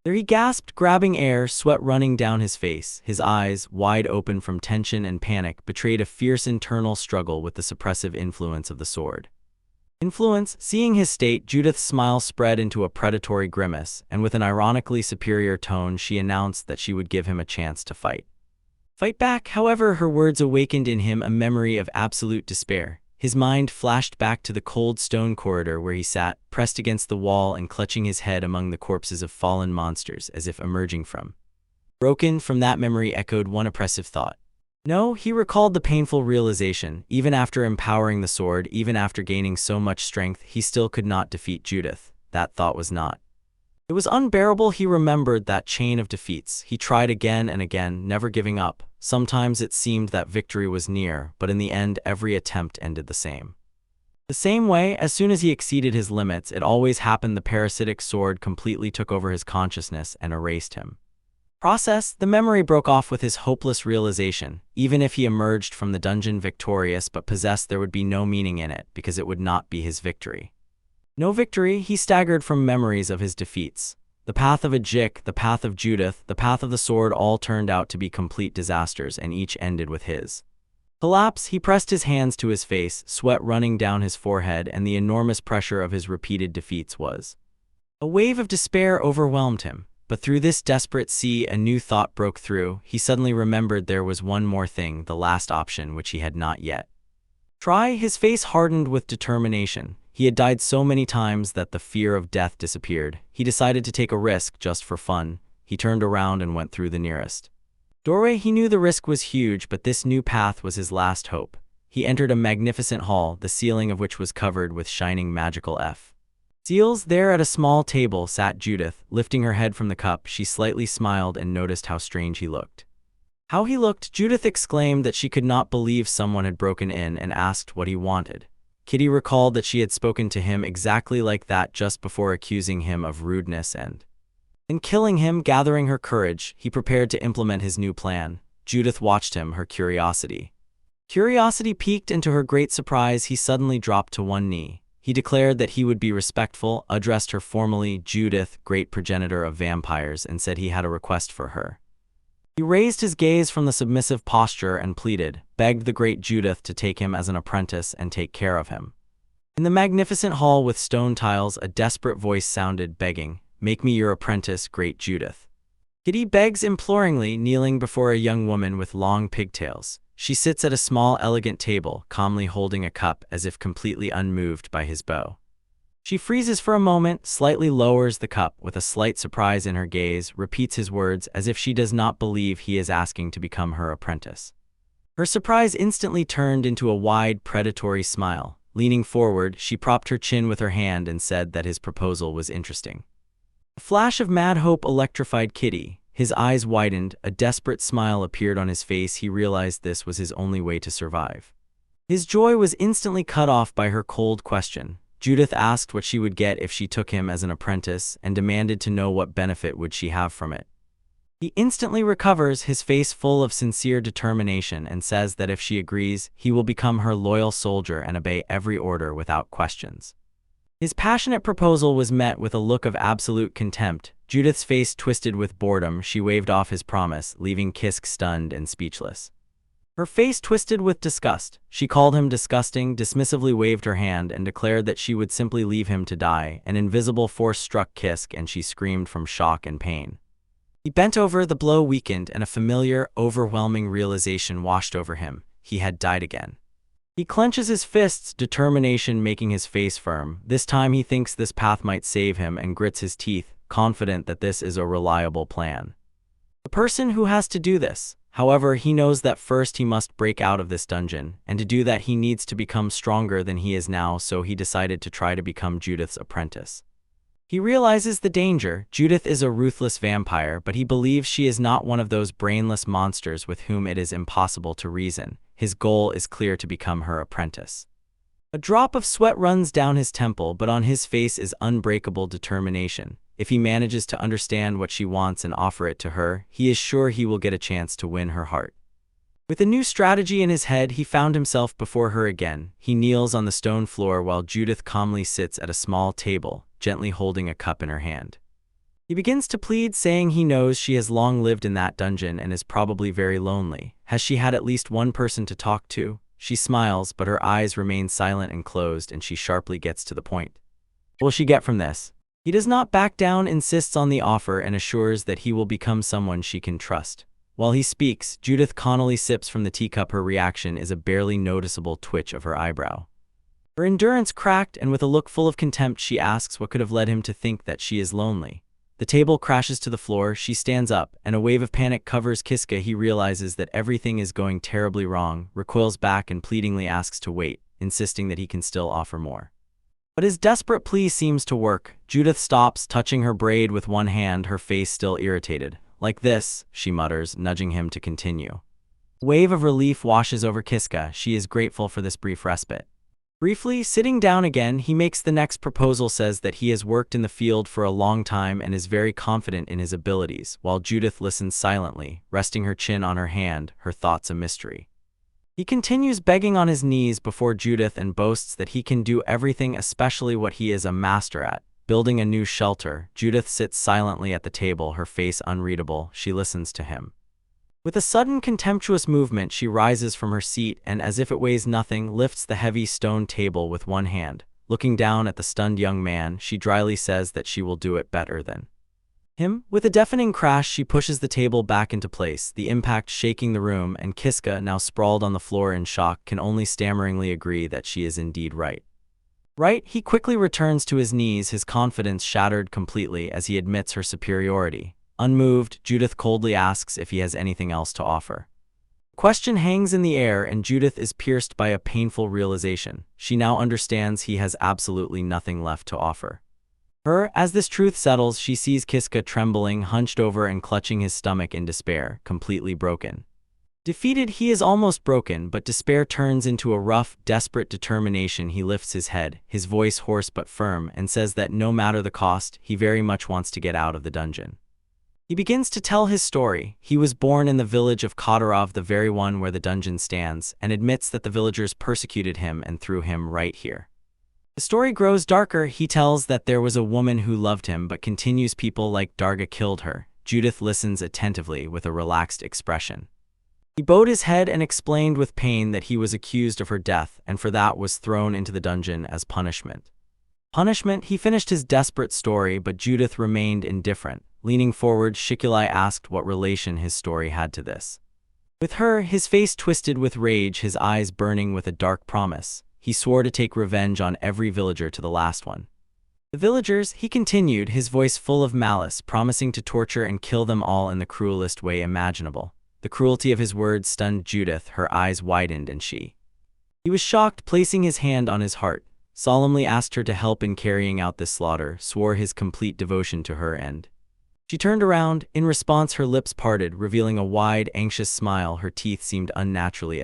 There he gasped, grabbing air, sweat running down his face. His eyes, wide open from tension and panic, betrayed a fierce internal struggle with the suppressive influence of the sword. Seeing his state, Judith's smile spread into a predatory grimace, and with an ironically superior tone she announced that she would give him a chance to fight back. However, her words awakened in him a memory of absolute despair. His mind flashed back to the cold stone corridor where he sat, pressed against the wall and clutching his head among the corpses of fallen monsters, as if emerging from. Broken from that memory echoed one oppressive thought. No, he recalled the painful realization. Even after empowering the sword, even after gaining so much strength, he still could not defeat Judith. That thought was not. It was unbearable. He remembered that chain of defeats. He tried again and again, never giving up. Sometimes it seemed that victory was near, but in the end every attempt ended the same way. As soon as he exceeded his limits, it always happened. The parasitic sword completely took over his consciousness and erased him. The memory broke off with his hopeless realization. Even if he emerged from the dungeon victorious but possessed, there would be no meaning in it, because it would not be his victory. No victory. He staggered from memories of his defeats. The path of Ajik, the path of Judith, the path of the sword all turned out to be complete disasters, and each ended with his collapse. He pressed his hands to his face, sweat running down his forehead, and the enormous pressure of his repeated defeats was. A wave of despair overwhelmed him. But through this desperate sea, a new thought broke through. He suddenly remembered there was one more thing, the last option, which he had not yet tried. His face hardened with determination. He had died so many times that the fear of death disappeared. He decided to take a risk just for fun. He turned around and went through the nearest doorway. He knew the risk was huge, but this new path was his last hope. He entered a magnificent hall, the ceiling of which was covered with shining magical seals. There at a small table sat Judith. Lifting her head from the cup, she slightly smiled and noticed how strange he looked. Judith exclaimed that she could not believe someone had broken in, and asked what he wanted. Kitty recalled that she had spoken to him exactly like that just before, accusing him of rudeness and killing him. Gathering her courage, he prepared to implement his new plan. Judith watched him, her curiosity piqued, and to her great surprise he suddenly dropped to one knee. He declared that he would be respectful, addressed her formally, Judith, great progenitor of vampires, and said he had a request for her. He raised his gaze from the submissive posture and begged the great Judith to take him as an apprentice and take care of him. In the magnificent hall with stone tiles, a desperate voice sounded, begging, "Make me your apprentice, great Judith." Kitty begs imploringly, kneeling before a young woman with long pigtails. She sits at a small, elegant table, calmly holding a cup, as if completely unmoved by his bow. She freezes for a moment, slightly lowers the cup with a slight surprise in her gaze, repeats his words as if she does not believe he is asking to become her apprentice. Her surprise instantly turned into a wide, predatory smile. Leaning forward, she propped her chin with her hand and said that his proposal was interesting. A flash of mad hope electrified Kitty. His eyes widened, a desperate smile appeared on his face. He realized this was his only way to survive. His joy was instantly cut off by her cold question. Judith asked what she would get if she took him as an apprentice and demanded to know what benefit would she have from it. He instantly recovers, his face full of sincere determination, and says that if she agrees, he will become her loyal soldier and obey every order without questions. His passionate proposal was met with a look of absolute contempt. Judith's face twisted with boredom. She waved off his promise, leaving Kiska stunned and speechless. Her face twisted with disgust. She called him disgusting, dismissively waved her hand, and declared that she would simply leave him to die. An invisible force struck Kiska, and she screamed from shock and pain. He bent over, the blow weakened, and a familiar, overwhelming realization washed over him. He had died again. He clenches his fists, determination making his face firm. This time he thinks this path might save him and grits his teeth, confident that this is a reliable plan. The person who has to do this. However, he knows that first he must break out of this dungeon, and to do that he needs to become stronger than he is now, so he decided to try to become Judith's apprentice. He realizes the danger. Judith is a ruthless vampire, but he believes she is not one of those brainless monsters with whom it is impossible to reason. His goal is clear: to become her apprentice. A drop of sweat runs down his temple, but on his face is unbreakable determination. If he manages to understand what she wants and offer it to her, he is sure he will get a chance to win her heart. With a new strategy in his head, he found himself before her again. He kneels on the stone floor while Judith calmly sits at a small table, gently holding a cup in her hand. He begins to plead, saying he knows she has long lived in that dungeon and is probably very lonely. Has she had at least one person to talk to? She smiles, but her eyes remain silent and closed, and she sharply gets to the point. What will she get from this? He does not back down, insists on the offer, and assures that he will become someone she can trust. While he speaks, Judith connily sips from the teacup. Her reaction is a barely noticeable twitch of her eyebrow. Her endurance cracked, and with a look full of contempt she asks what could have led him to think that she is lonely. The table crashes to the floor. She stands up, and a wave of panic covers Kiska. He realizes that everything is going terribly wrong, recoils back, and pleadingly asks to wait, insisting that he can still offer more. But his desperate plea seems to work. Judith stops, touching her braid with one hand, her face still irritated. Like this, she mutters, nudging him to continue. A wave of relief washes over Kiska. She is grateful for this brief respite. Briefly, sitting down again, he makes the next proposal, says that he has worked in the field for a long time and is very confident in his abilities, while Judith listens silently, resting her chin on her hand, her thoughts a mystery. He continues, begging on his knees before Judith, and boasts that he can do everything, especially what he is a master at, building a new shelter. Judith sits silently at the table, her face unreadable. She listens to him. With a sudden contemptuous movement, she rises from her seat and, as if it weighs nothing, lifts the heavy stone table with one hand. Looking down at the stunned young man, she dryly says that she will do it better than him. With a deafening crash, she pushes the table back into place, the impact shaking the room, and Kiska, now sprawled on the floor in shock, can only stammeringly agree that she is indeed right. Right? He quickly returns to his knees, his confidence shattered completely as he admits her superiority. Unmoved, Judith coldly asks if he has anything else to offer. The question hangs in the air, and Judith is pierced by a painful realization. She now understands he has absolutely nothing left to offer her. As this truth settles, she sees Kiska trembling, hunched over and clutching his stomach in despair, completely broken. Defeated, he is almost broken, but despair turns into a rough, desperate determination. He lifts his head, his voice hoarse but firm, and says that no matter the cost, he very much wants to get out of the dungeon. He begins to tell his story. He was born in the village of Katatera, the very one where the dungeon stands, and admits that the villagers persecuted him and threw him right here. The story grows darker. He tells that there was a woman who loved him, but continues, people like Darga killed her. Judith listens attentively with a relaxed expression. He bowed his head and explained with pain that he was accused of her death, and for that was thrown into the dungeon as punishment. Punishment? He finished his desperate story, but Judith remained indifferent. Leaning forward, Shikulai asked what relation his story had to this. With her, his face twisted with rage, his eyes burning with a dark promise. He swore to take revenge on every villager to the last one. The villagers, he continued, his voice full of malice, promising to torture and kill them all in the cruelest way imaginable. The cruelty of his words stunned Judith, her eyes widened, and he was shocked, placing his hand on his heart, solemnly asked her to help in carrying out this slaughter, swore his complete devotion to her, and she turned around. In response, her lips parted, revealing a wide, anxious smile. Her teeth seemed unnaturally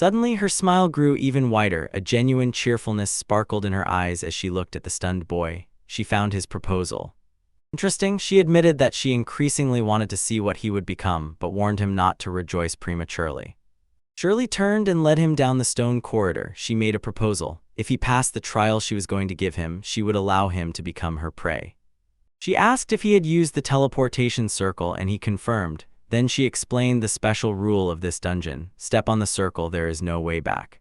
Suddenly, her smile grew even wider. A genuine cheerfulness sparkled in her eyes as she looked at the stunned boy. She found his proposal interesting. She admitted that she increasingly wanted to see what he would become, but warned him not to rejoice prematurely. Shirley turned and led him down the stone corridor. She made a proposal. If he passed the trial she was going to give him, she would allow him to become her prey. She asked if he had used the teleportation circle, and he confirmed. Then she explained the special rule of this dungeon. Step on the circle, there is no way back.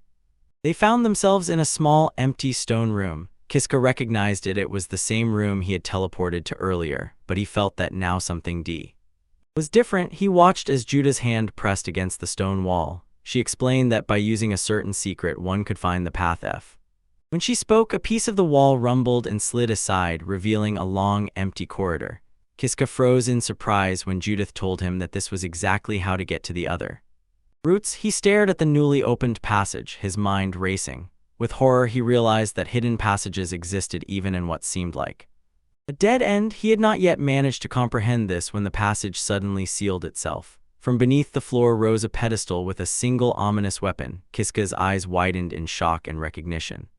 They found themselves in a small, empty stone room. Kiska recognized it. It was the same room he had teleported to earlier, but he felt that now something was different. He watched as Judah's hand pressed against the stone wall. She explained that by using a certain secret, one could find the path F. When she spoke, a piece of the wall rumbled and slid aside, revealing a long, empty corridor. Kiska froze in surprise when Judith told him that this was exactly how to get to the other routes. He stared at the newly opened passage, his mind racing. With horror, he realized that hidden passages existed even in what seemed like a dead end. He had not yet managed to comprehend this when the passage suddenly sealed itself. From beneath the floor rose a pedestal with a single ominous weapon. Kiska's eyes widened in shock and recognition.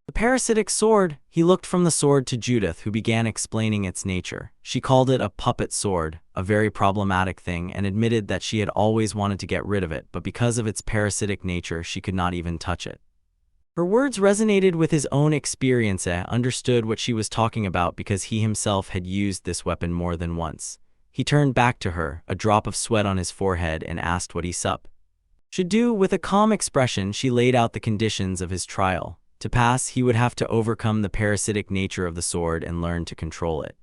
The parasitic sword. He looked from the sword to Judith, who began explaining its nature. She called it a puppet sword, a very problematic thing, and admitted that she had always wanted to get rid of it, but because of its parasitic nature, she could not even touch it. Her words resonated with his own experience. He understood what she was talking about because he himself had used this weapon more than once. He turned back to her, a drop of sweat on his forehead, and asked what he should do. With a calm expression, she laid out the conditions of his trial. To pass, he would have to overcome the parasitic nature of the sword and learn to control it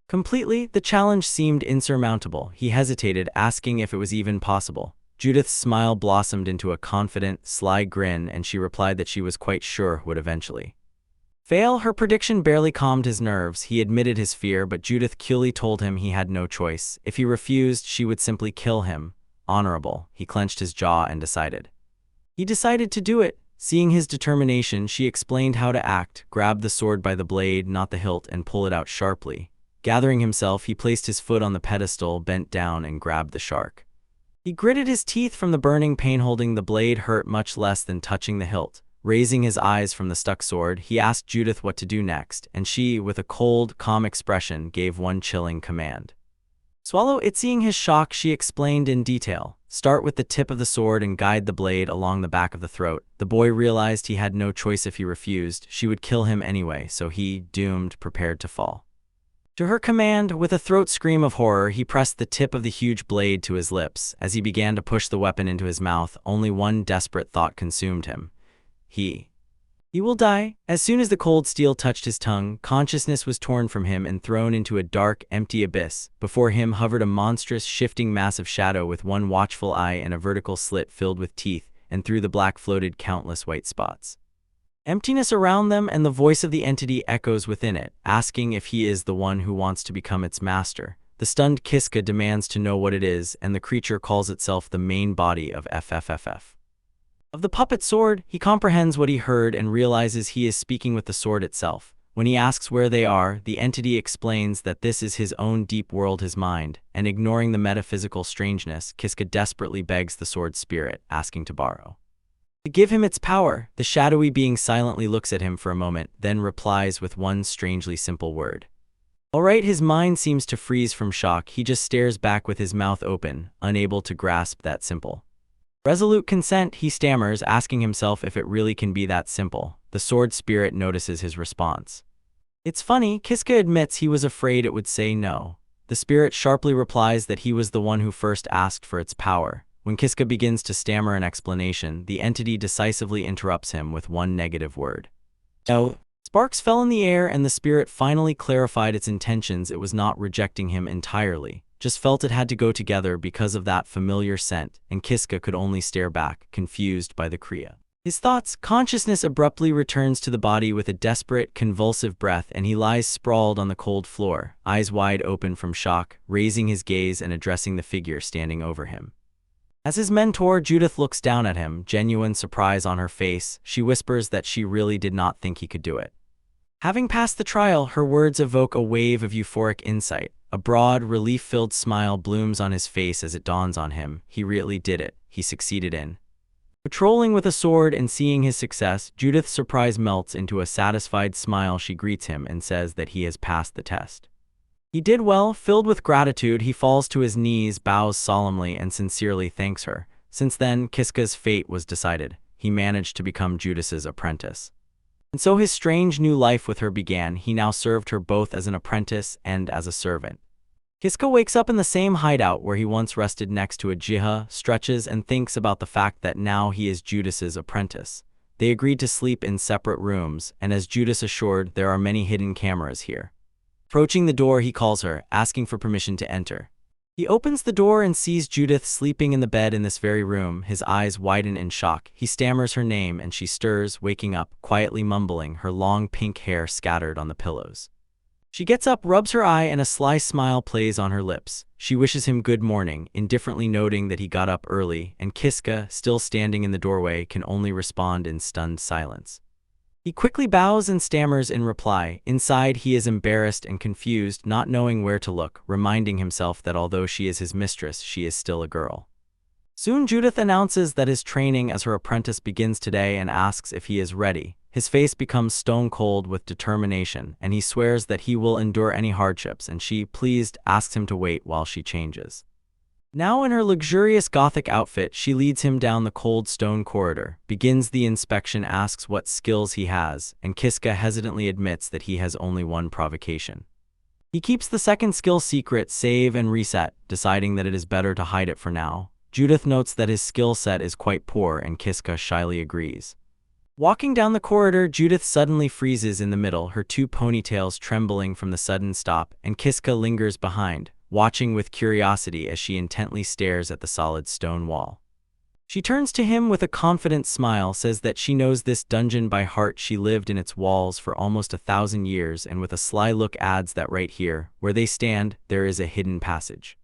completely. The challenge seemed insurmountable. He hesitated, asking if it was even possible. Judith's smile blossomed into a confident, sly grin, and she replied that she was quite sure would eventually fail. Her prediction barely calmed his nerves. He admitted his fear, but Judith coolly told him he had no choice. If he refused, she would simply kill him. Honorable. He clenched his jaw and decided to do it. Seeing his determination, she explained how to act. Grab the sword by the blade, not the hilt, and pull it out sharply. Gathering himself, he placed his foot on the pedestal, bent down, and grabbed the shark. He gritted his teeth from the burning pain. Holding the blade hurt much less than touching the hilt. Raising his eyes from the stuck sword, he asked Judith what to do next, and she, with a cold, calm expression, gave one chilling command. Swallow it. Seeing his shock, she explained in detail. Start with the tip of the sword and guide the blade along the back of the throat. The boy realized he had no choice. If he refused, she would kill him anyway, so he, doomed, prepared to fall to her command. With a throat scream of horror, he pressed the tip of the huge blade to his lips. As he began to push the weapon into his mouth, only one desperate thought consumed him. He will die. As soon as the cold steel touched his tongue, consciousness was torn from him and thrown into a dark, empty abyss. Before him hovered a monstrous, shifting mass of shadow with one watchful eye and a vertical slit filled with teeth, and through the black floated countless white spots. Emptiness around them, and the voice of the entity echoes within it, asking if he is the one who wants to become its master. The stunned Kiska demands to know what it is, and the creature calls itself the main body of the puppet sword. He comprehends what he heard and realizes he is speaking with the sword itself. When he asks where they are, the entity explains that this is his own deep world, his mind, and ignoring the metaphysical strangeness, Kiska desperately begs the sword's spirit, asking to give him its power. The shadowy being silently looks at him for a moment, then replies with one strangely simple word. All right. His mind seems to freeze from shock. He just stares back with his mouth open, unable to grasp that simple resolute consent. He stammers, asking himself if it really can be that simple. The sword spirit notices his response. It's funny, Kiska admits he was afraid it would say no. The spirit sharply replies that he was the one who first asked for its power. When Kiska begins to stammer an explanation, the entity decisively interrupts him with one negative word. No. Sparks fell in the air, and the spirit finally clarified its intentions. It was not rejecting him entirely, just felt it had to go together because of that familiar scent, and Kiska could only stare back, confused by the Kriya. His thoughts, consciousness abruptly returns to the body with a desperate, convulsive breath, and he lies sprawled on the cold floor, eyes wide open from shock, raising his gaze and addressing the figure standing over him. As his mentor, Judith looks down at him, genuine surprise on her face. She whispers that she really did not think he could do it. Having passed the trial, her words evoke a wave of euphoric insight. A broad, relief-filled smile blooms on his face as it dawns on him. He really did it. He succeeded in patrolling with a sword, and seeing his success, Judith's surprise melts into a satisfied smile. She greets him and says that he has passed the test. He did well. Filled with gratitude, he falls to his knees, bows solemnly, and sincerely thanks her. Since then, Kiska's fate was decided. He managed to become Judith's apprentice. And so his strange new life with her began. He now served her both as an apprentice and as a servant. Kiska wakes up in the same hideout where he once rested next to a jiha, stretches, and thinks about the fact that now he is Judith's apprentice. They agreed to sleep in separate rooms, and as Judith assured, there are many hidden cameras here. Approaching the door, he calls her, asking for permission to enter. He opens the door and sees Judith sleeping in the bed in this very room. His eyes widen in shock. He stammers her name and she stirs, waking up, quietly mumbling, her long pink hair scattered on the pillows. She gets up, rubs her eye, and a sly smile plays on her lips. She wishes him good morning, indifferently noting that he got up early, and Kiska, still standing in the doorway, can only respond in stunned silence. He quickly bows and stammers in reply. Inside, he is embarrassed and confused, not knowing where to look, reminding himself that although she is his mistress, she is still a girl. Soon Judith announces that his training as her apprentice begins today and asks if he is ready. His face becomes stone cold with determination, and he swears that he will endure any hardships, and she, pleased, asks him to wait while she changes. Now in her luxurious Gothic outfit, she leads him down the cold stone corridor, begins the inspection, asks what skills he has, and Kiska hesitantly admits that he has only one provocation. He keeps the second skill secret, save and reset, deciding that it is better to hide it for now. Judith notes that his skill set is quite poor, and Kiska shyly agrees. Walking down the corridor, Judith suddenly freezes in the middle, her two ponytails trembling from the sudden stop, and Kiska lingers behind, watching with curiosity as she intently stares at the solid stone wall. She turns to him with a confident smile, says that she knows this dungeon by heart. She lived in its walls for almost 1,000 years, and with a sly look adds that right here, where they stand, there is a hidden passage.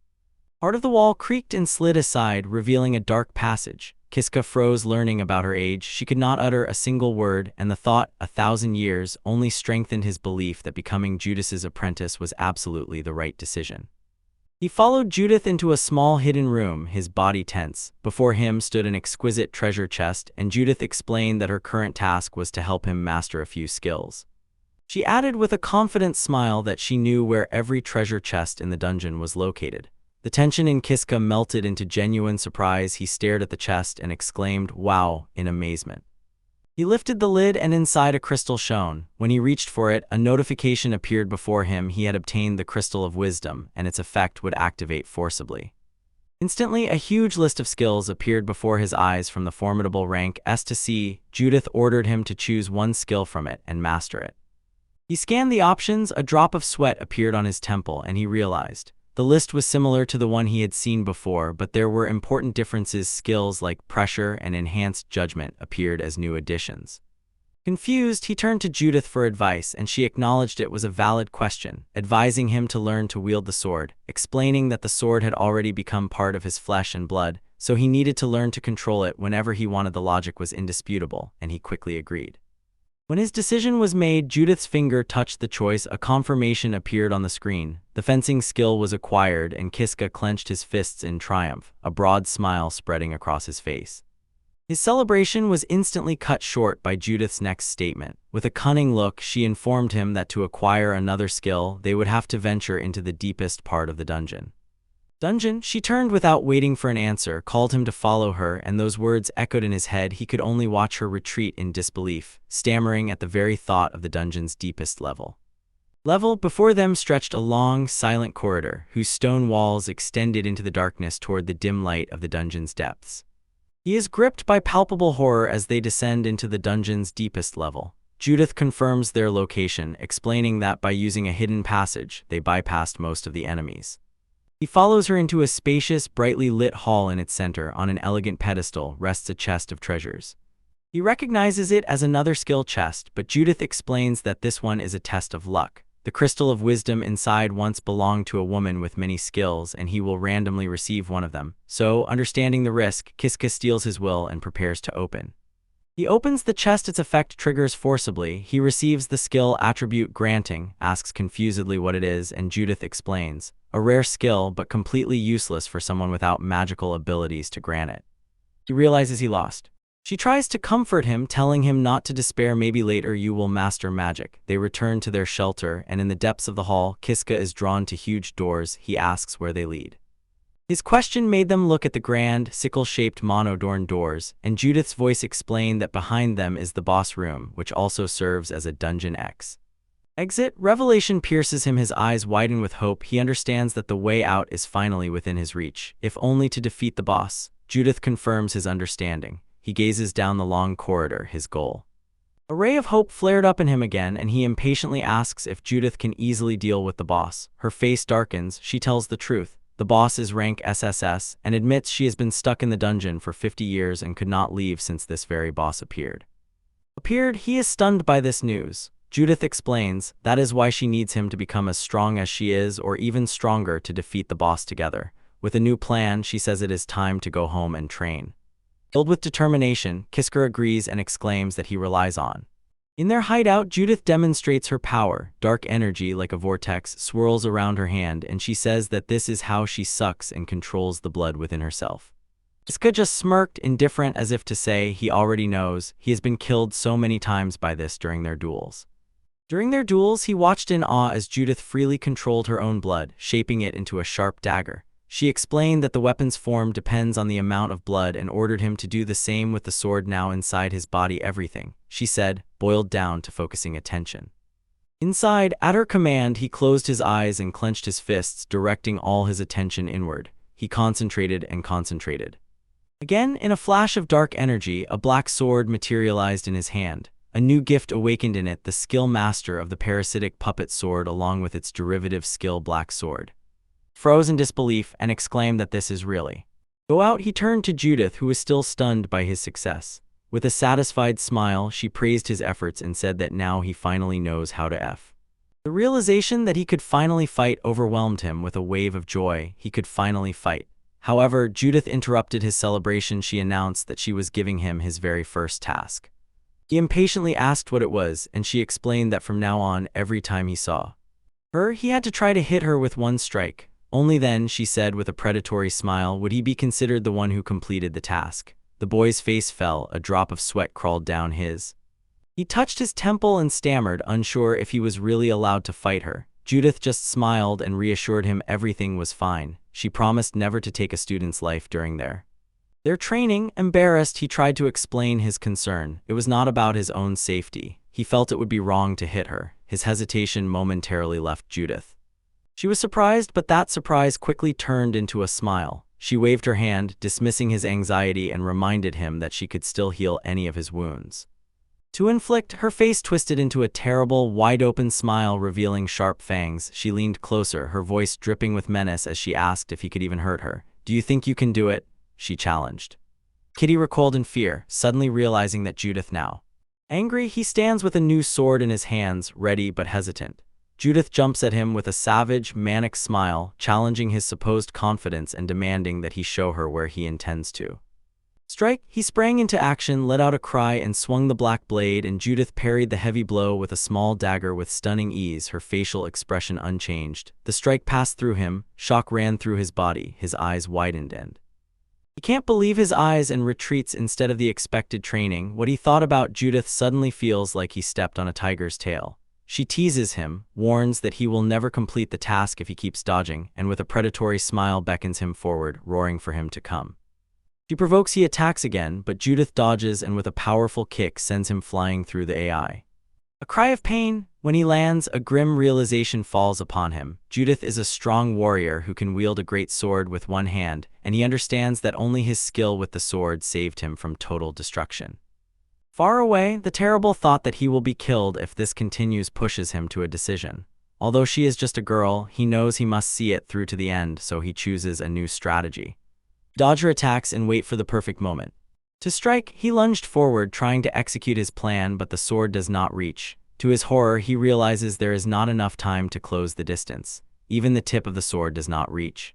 Part of the wall creaked and slid aside, revealing a dark passage. Kiska froze, learning about her age. She could not utter a single word, and the thought, 1,000 years, only strengthened his belief that becoming Judith's apprentice was absolutely the right decision. He followed Judith into a small hidden room, his body tense. Before him stood an exquisite treasure chest, and Judith explained that her current task was to help him master a few skills. She added with a confident smile that she knew where every treasure chest in the dungeon was located. The tension in Kiska melted into genuine surprise. He stared at the chest and exclaimed, "Wow," in amazement. He lifted the lid and inside a crystal shone. When he reached for it, a notification appeared before him. He had obtained the Crystal of Wisdom, and its effect would activate forcibly. Instantly, a huge list of skills appeared before his eyes from the formidable rank S to C. Judith ordered him to choose one skill from it and master it. He scanned the options. A drop of sweat appeared on his temple, and he realized the list was similar to the one he had seen before, but there were important differences. Skills like pressure and enhanced judgment appeared as new additions. Confused, he turned to Judith for advice, and she acknowledged it was a valid question, advising him to learn to wield the sword, explaining that the sword had already become part of his flesh and blood, so he needed to learn to control it whenever he wanted. The logic was indisputable, and he quickly agreed. When his decision was made, Judith's finger touched the choice. A confirmation appeared on the screen. The fencing skill was acquired, and Kiska clenched his fists in triumph, a broad smile spreading across his face. His celebration was instantly cut short by Judith's next statement. With a cunning look, she informed him that to acquire another skill, they would have to venture into the deepest part of the dungeon. She turned without waiting for an answer, called him to follow her, and those words echoed in his head. He could only watch her retreat in disbelief, stammering at the very thought of the dungeon's deepest level. Before them stretched a long, silent corridor, whose stone walls extended into the darkness toward the dim light of the dungeon's depths. He is gripped by palpable horror as they descend into the dungeon's deepest level. Judith confirms their location, explaining that by using a hidden passage, they bypassed most of the enemies. He follows her into a spacious, brightly lit hall. In its center, on an elegant pedestal, rests a chest of treasures. He recognizes it as another skill chest, but Judith explains that this one is a test of luck. The crystal of wisdom inside once belonged to a woman with many skills, and he will randomly receive one of them. So, understanding the risk, Kiska steals his will and prepares to open. He opens the chest, its effect triggers forcibly. He receives the skill attribute granting, asks confusedly what it is, and Judith explains. A rare skill, but completely useless for someone without magical abilities to grant it. He realizes he lost. She tries to comfort him, telling him not to despair, maybe later you will master magic. They return to their shelter, and in the depths of the hall, Kiska is drawn to huge doors. He asks where they lead. His question made them look at the grand, sickle-shaped monodorn doors, and Judith's voice explained that behind them is the boss room, which also serves as a dungeon exit. Revelation pierces him, his eyes widen with hope. He understands that the way out is finally within his reach, if only to defeat the boss. Judith confirms his understanding. He gazes down the long corridor, his goal. A ray of hope flared up in him again, and he impatiently asks if Judith can easily deal with the boss. Her face darkens. She tells the truth. The boss is rank SSS, and admits she has been stuck in the dungeon for 50 years and could not leave since this very boss appeared. He is stunned by this news. Judith explains that is why she needs him to become as strong as she is, or even stronger, to defeat the boss together. With a new plan, she says it is time to go home and train. Filled with determination, Kiska agrees and exclaims that he relies on. In their hideout, Judith demonstrates her power. Dark energy, like a vortex, swirls around her hand, and she says that this is how she sucks and controls the blood within herself. Kiska just smirked, indifferent, as if to say he already knows. He has been killed so many times by this during their duels. He watched in awe as Judith freely controlled her own blood, shaping it into a sharp dagger. She explained that the weapon's form depends on the amount of blood and ordered him to do the same with the sword now inside his body. Everything, she said, boiled down to focusing attention. Inside, at her command, he closed his eyes and clenched his fists, directing all his attention inward. He concentrated and concentrated. Again, in a flash of dark energy, a black sword materialized in his hand. A new gift awakened in it, the skill master of the parasitic puppet sword along with its derivative skill black sword. Froze in disbelief and exclaimed that this is really. Go out, he turned to Judith, who was still stunned by his success. With a satisfied smile, she praised his efforts and said that now he finally knows how to F. The realization that he could finally fight overwhelmed him with a wave of joy. He could finally fight. However, Judith interrupted his celebration. She announced that she was giving him his very first task. He impatiently asked what it was, and she explained that from now on, every time he saw her, he had to try to hit her with one strike. Only then, she said with a predatory smile, would he be considered the one who completed the task. The boy's face fell, a drop of sweat crawled down his. He touched his temple and stammered, unsure if he was really allowed to fight her. Judith just smiled and reassured him everything was fine. She promised never to take a student's life during their training. Embarrassed, he tried to explain his concern. It was not about his own safety. He felt it would be wrong to hit her. His hesitation momentarily left Judith. She was surprised, but that surprise quickly turned into a smile. She waved her hand, dismissing his anxiety, and reminded him that she could still heal any of his wounds. To inflict, her face twisted into a terrible, wide-open smile revealing sharp fangs. She leaned closer, her voice dripping with menace as she asked if he could even hurt her. Do you think you can do it? She challenged. Kitty recoiled in fear, suddenly realizing that Judith now. Angry, he stands with a new sword in his hands, ready but hesitant. Judith jumps at him with a savage, manic smile, challenging his supposed confidence and demanding that he show her where he intends to strike. He sprang into action, let out a cry, and swung the black blade, and Judith parried the heavy blow with a small dagger with stunning ease, her facial expression unchanged. The strike passed through him, shock ran through his body, his eyes widened and he can't believe his eyes and retreats instead of the expected training. What he thought about Judith suddenly feels like he stepped on a tiger's tail. She teases him, warns that he will never complete the task if he keeps dodging, and with a predatory smile beckons him forward, roaring for him to come. She provokes, he attacks again, but Judith dodges and with a powerful kick sends him flying through the AI. A cry of pain. When he lands, a grim realization falls upon him. Judith is a strong warrior who can wield a great sword with one hand, and he understands that only his skill with the sword saved him from total destruction. Far away, the terrible thought that he will be killed if this continues pushes him to a decision. Although she is just a girl, he knows he must see it through to the end, so he chooses a new strategy. Dodge her attacks and wait for the perfect moment To strike, he lunged forward, trying to execute his plan, but the sword does not reach. To his horror, he realizes there is not enough time to close the distance. Even the tip of the sword does not reach.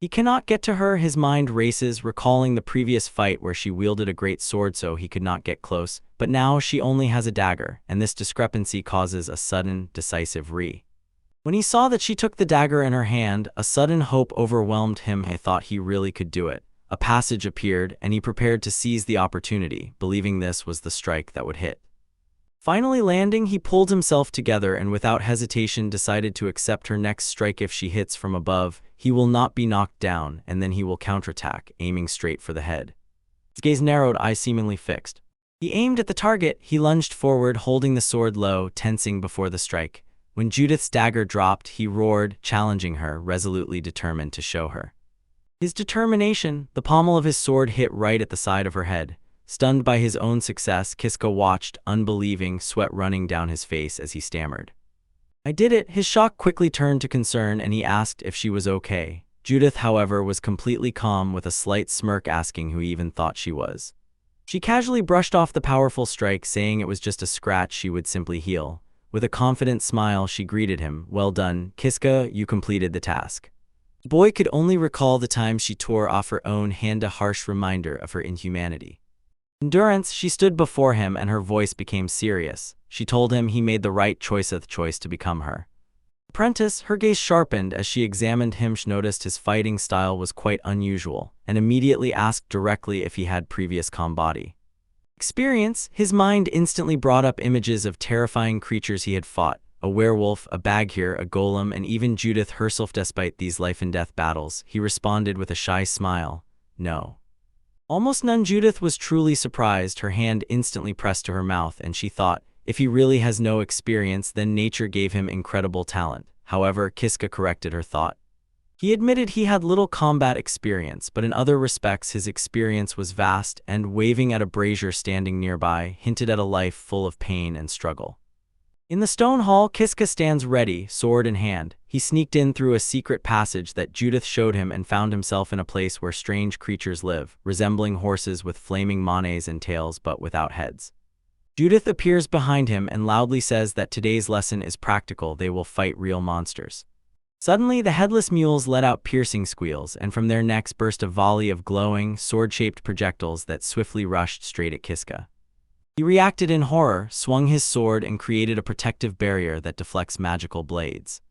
He cannot get to her. His mind races, recalling the previous fight where she wielded a great sword so he could not get close, but now she only has a dagger, and this discrepancy causes a sudden, decisive When he saw that she took the dagger in her hand, a sudden hope overwhelmed him. He thought he really could do it. A passage appeared, and he prepared to seize the opportunity, believing this was the strike that would hit. Finally landing, he pulled himself together and without hesitation decided to accept her next strike. If she hits from above, he will not be knocked down, and then he will counterattack, aiming straight for the head. His gaze narrowed, eyes seemingly fixed. He aimed at the target. He lunged forward, holding the sword low, tensing before the strike. When Judith's dagger dropped, he roared, challenging her, resolutely determined to show her his determination. The pommel of his sword hit right at the side of her head. Stunned by his own success, Kiska watched, unbelieving, sweat running down his face as he stammered, "I did it." His shock quickly turned to concern, and he asked if she was okay. Judith, however, was completely calm, with a slight smirk, asking who he even thought she was. She casually brushed off the powerful strike, saying it was just a scratch, she would simply heal. With a confident smile, she greeted him. "Well done, Kiska, you completed the task." The boy could only recall the time she tore off her own hand, a harsh reminder of her inhumanity. Endurance, she stood before him and her voice became serious. She told him he made the right choice to become her apprentice. Her gaze sharpened as she examined him. She noticed his fighting style was quite unusual and immediately asked directly if he had previous combat experience. His mind instantly brought up images of terrifying creatures he had fought: a werewolf, a bugbear, a golem, and even Judith herself. Despite these life-and-death battles, he responded with a shy smile, "No." Almost none. Judith was truly surprised. Her hand instantly pressed to her mouth, and she thought, if he really has no experience, then nature gave him incredible talent. However, Kiska corrected her thought. He admitted he had little combat experience, but in other respects his experience was vast, and waving at a brazier standing nearby, hinted at a life full of pain and struggle. In the stone hall, Kiska stands ready, sword in hand. He sneaked in through a secret passage that Judith showed him and found himself in a place where strange creatures live, resembling horses with flaming manes and tails but without heads. Judith appears behind him and loudly says that today's lesson is practical. They will fight real monsters. Suddenly, the headless mules let out piercing squeals, and from their necks burst a volley of glowing, sword-shaped projectiles that swiftly rushed straight at Kiska. He reacted in horror, swung his sword, and created a protective barrier that deflects magical blades.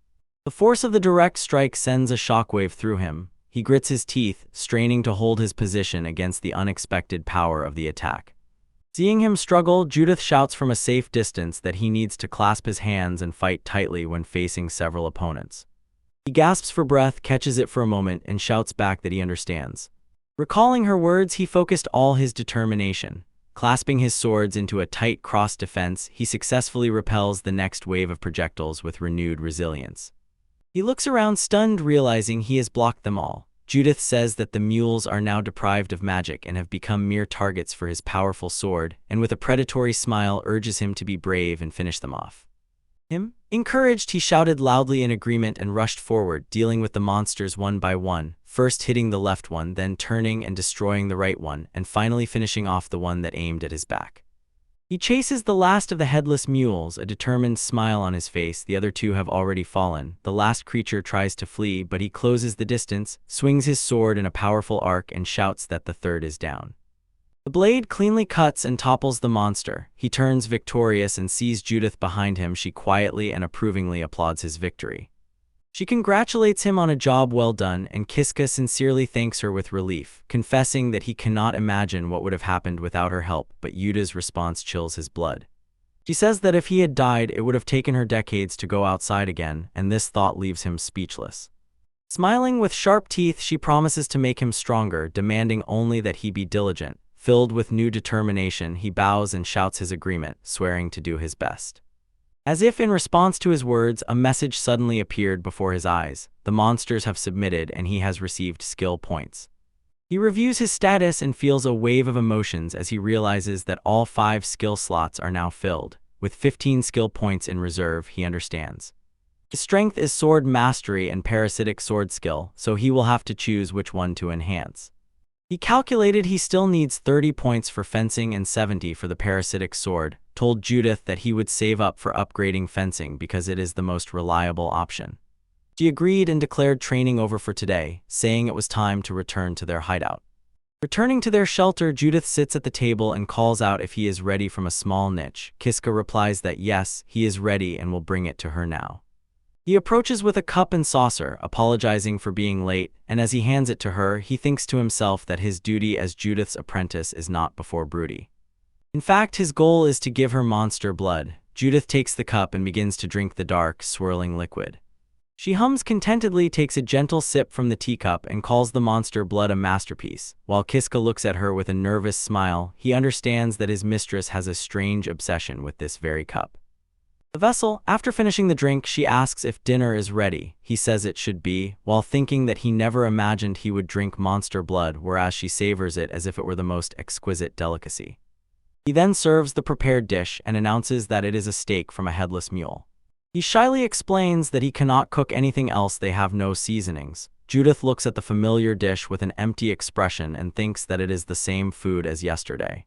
The force of the direct strike sends a shockwave through him. He grits his teeth, straining to hold his position against the unexpected power of the attack. Seeing him struggle, Judith shouts from a safe distance that he needs to clasp his hands and fight tightly when facing several opponents. He gasps for breath, catches it for a moment, and shouts back that he understands. Recalling her words, he focused all his determination. Clasping his swords into a tight cross defense, he successfully repels the next wave of projectiles with renewed resilience. He looks around, stunned, realizing he has blocked them all. Judith says that the mules are now deprived of magic and have become mere targets for his powerful sword, and with a predatory smile urges him to be brave and finish them off. Encouraged, he shouted loudly in agreement and rushed forward, dealing with the monsters one by one, first hitting the left one, then turning and destroying the right one, and finally finishing off the one that aimed at his back. He chases the last of the headless mules, a determined smile on his face. The other two have already fallen. The last creature tries to flee, but he closes the distance, swings his sword in a powerful arc, and shouts that the third is down. The blade cleanly cuts and topples the monster. He turns victorious and sees Judith behind him. She quietly and approvingly applauds his victory. She congratulates him on a job well done, and Kiska sincerely thanks her with relief, confessing that he cannot imagine what would have happened without her help, but Yuda's response chills his blood. She says that if he had died, it would have taken her decades to go outside again, and this thought leaves him speechless. Smiling with sharp teeth, she promises to make him stronger, demanding only that he be diligent. Filled with new determination, he bows and shouts his agreement, swearing to do his best. As if in response to his words, a message suddenly appeared before his eyes. The monsters have submitted and he has received skill points. He reviews his status and feels a wave of emotions as he realizes that all 5 skill slots are now filled. With 15 skill points in reserve, he understands. His strength is sword mastery and parasitic sword skill, so he will have to choose which one to enhance. He calculated he still needs 30 points for fencing and 70 for the parasitic sword, told Judith that he would save up for upgrading fencing because it is the most reliable option. She agreed and declared training over for today, saying it was time to return to their hideout. Returning to their shelter, Judith sits at the table and calls out if he is ready from a small niche. Kiska replies that yes, he is ready and will bring it to her now. He approaches with a cup and saucer, apologizing for being late, and as he hands it to her, he thinks to himself that his duty as Judith's apprentice is not before broody. In fact, his goal is to give her monster blood. Judith takes the cup and begins to drink the dark, swirling liquid. She hums contentedly, takes a gentle sip from the teacup, and calls the monster blood a masterpiece. While Kiska looks at her with a nervous smile, he understands that his mistress has a strange obsession with this very cup. The vessel, after finishing the drink, she asks if dinner is ready. He says it should be, while thinking that he never imagined he would drink monster blood, whereas she savors it as if it were the most exquisite delicacy. He then serves the prepared dish and announces that it is a steak from a headless mule. He shyly explains that he cannot cook anything else, they have no seasonings. Judith looks at the familiar dish with an empty expression and thinks that it is the same food as yesterday.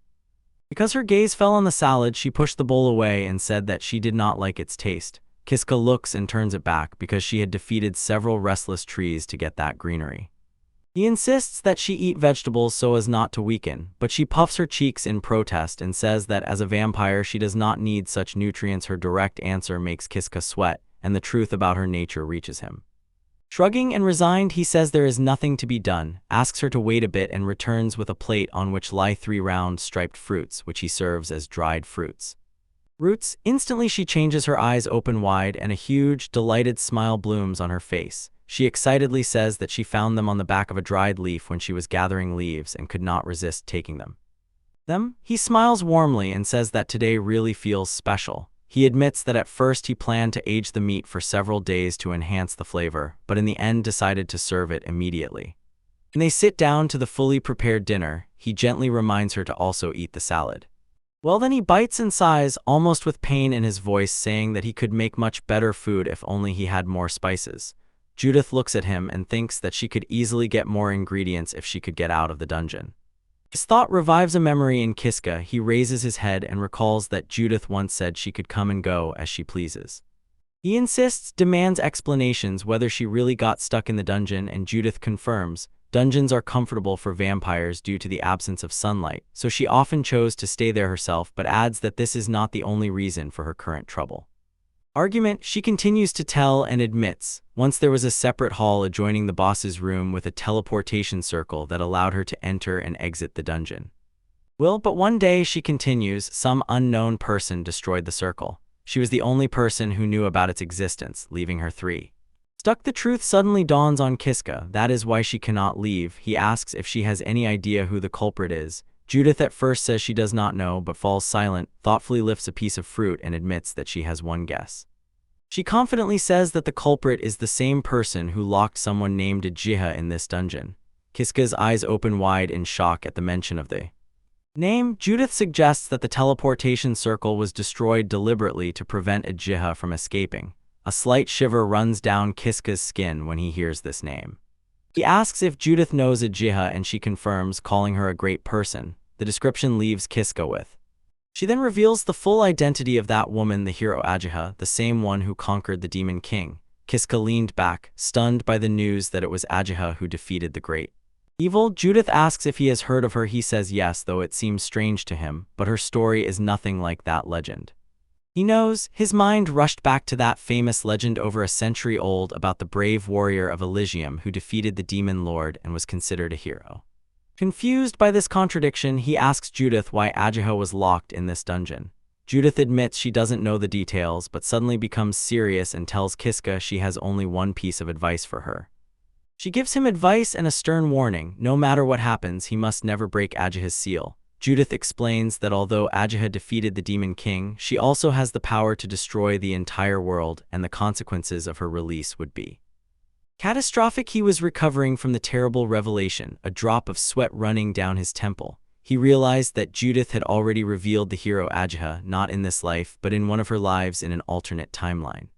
Because her gaze fell on the salad, she pushed the bowl away and said that she did not like its taste. Kiska looks and turns it back because she had defeated several restless trees to get that greenery. He insists that she eat vegetables so as not to weaken, but she puffs her cheeks in protest and says that as a vampire she does not need such nutrients. Her direct answer makes Kiska sweat, and the truth about her nature reaches him. Shrugging and resigned, he says there is nothing to be done, asks her to wait a bit, and returns with a plate on which lie 3 round striped fruits, which he serves as dried fruits. Roots. Instantly she changes, her eyes open wide, and a huge, delighted smile blooms on her face. She excitedly says that she found them on the back of a dried leaf when she was gathering leaves and could not resist taking them. He smiles warmly and says that today really feels special. He admits that at first he planned to age the meat for several days to enhance the flavor, but in the end decided to serve it immediately. When they sit down to the fully prepared dinner, he gently reminds her to also eat the salad. Well, then he bites and sighs, almost with pain in his voice, saying that he could make much better food if only he had more spices. Judith looks at him and thinks that she could easily get more ingredients if she could get out of the dungeon. His thought revives a memory in Kiska. He raises his head and recalls that Judith once said she could come and go as she pleases. He insists, demands explanations whether she really got stuck in the dungeon, and Judith confirms. Dungeons are comfortable for vampires due to the absence of sunlight, so she often chose to stay there herself, but adds that this is not the only reason for her current trouble. Argument. She continues to tell and admits, once there was a separate hall adjoining the boss's room with a teleportation circle that allowed her to enter and exit the dungeon. But one day, she continues, some unknown person destroyed the circle. She was the only person who knew about its existence, leaving her stuck. The truth suddenly dawns on Kiska. That is why she cannot leave. He asks if she has any idea who the culprit is. Judith at first says she does not know, but falls silent, thoughtfully lifts a piece of fruit, and admits that she has one guess. She confidently says that the culprit is the same person who locked someone named Ajiha in this dungeon. Kiska's eyes open wide in shock at the mention of the name. Judith suggests that the teleportation circle was destroyed deliberately to prevent Ajiha from escaping. A slight shiver runs down Kiska's skin when he hears this name. He asks if Judith knows Ajiha, and she confirms, calling her a great person. The description leaves Kiska with. She then reveals the full identity of that woman, the hero Ajiha, the same one who conquered the Demon King. Kiska leaned back, stunned by the news that it was Ajiha who defeated the great evil. Judith asks if he has heard of her. He says yes, though it seems strange to him, but her story is nothing like that legend. He knows. His mind rushed back to that famous legend over a century old about the brave warrior of Elysium who defeated the demon lord and was considered a hero. Confused by this contradiction, he asks Judith why Ajiha was locked in this dungeon. Judith admits she doesn't know the details, but suddenly becomes serious and tells Kiska she has only one piece of advice for her. She gives him advice and a stern warning: no matter what happens, he must never break Ajiha's seal. Judith explains that although Ajiha defeated the Demon King, she also has the power to destroy the entire world, and the consequences of her release would be catastrophic. He was recovering from the terrible revelation, a drop of sweat running down his temple. He realized that Judith had already revealed the hero Ajiha, not in this life, but in one of her lives in an alternate timeline.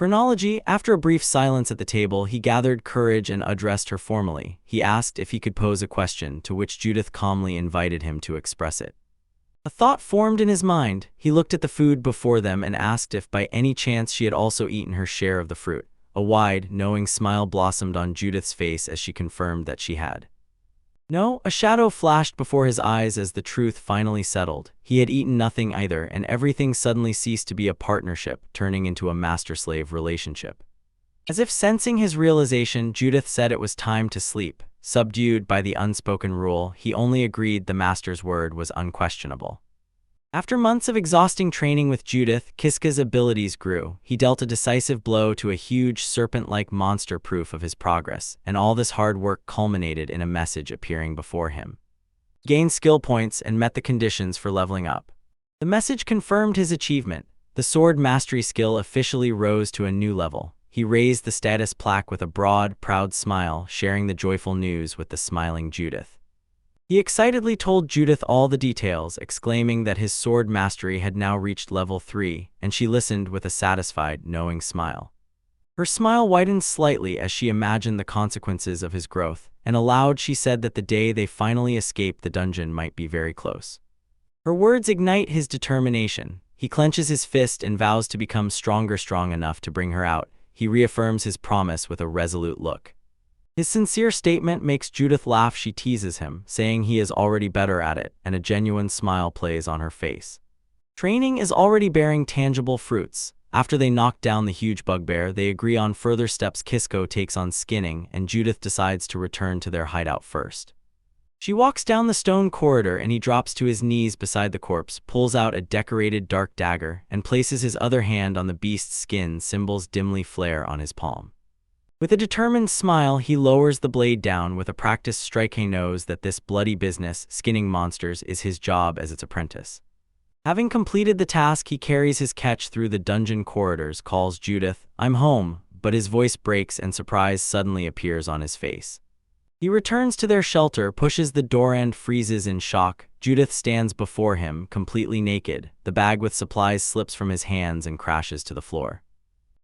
Chronology. After a brief silence at the table, he gathered courage and addressed her formally. He asked if he could pose a question, to which Judith calmly invited him to express it. A thought formed in his mind. He looked at the food before them and asked if by any chance she had also eaten her share of the fruit. A wide, knowing smile blossomed on Judith's face as she confirmed that she had. No, a shadow flashed before his eyes as the truth finally settled. He had eaten nothing either, and everything suddenly ceased to be a partnership, turning into a master-slave relationship. As if sensing his realization, Judith said it was time to sleep. Subdued by the unspoken rule, he only agreed the master's word was unquestionable. After months of exhausting training with Judith, Kiska's abilities grew. He dealt a decisive blow to a huge serpent-like monster, proof of his progress, and all this hard work culminated in a message appearing before him. He gained skill points and met the conditions for leveling up. The message confirmed his achievement. The sword mastery skill officially rose to a new level. He raised the status plaque with a broad, proud smile, sharing the joyful news with the smiling Judith. He excitedly told Judith all the details, exclaiming that his sword mastery had now reached level 3, and she listened with a satisfied, knowing smile. Her smile widened slightly as she imagined the consequences of his growth, and aloud she said that the day they finally escaped the dungeon might be very close. Her words ignite his determination. He clenches his fist and vows to become strong enough to bring her out. He reaffirms his promise with a resolute look. His sincere statement makes Judith laugh. She teases him, saying he is already better at it, and a genuine smile plays on her face. Training is already bearing tangible fruits. After they knock down the huge bugbear, they agree on further steps. Kiska takes on skinning, and Judith decides to return to their hideout first. She walks down the stone corridor and he drops to his knees beside the corpse, pulls out a decorated dark dagger, and places his other hand on the beast's skin. Symbols dimly flare on his palm. With a determined smile, he lowers the blade down with a practiced strike. He knows that this bloody business, skinning monsters, is his job as its apprentice. Having completed the task, he carries his catch through the dungeon corridors, calls Judith, "I'm home," but his voice breaks and surprise suddenly appears on his face. He returns to their shelter, pushes the door and freezes in shock. Judith stands before him, completely naked. The bag with supplies slips from his hands and crashes to the floor.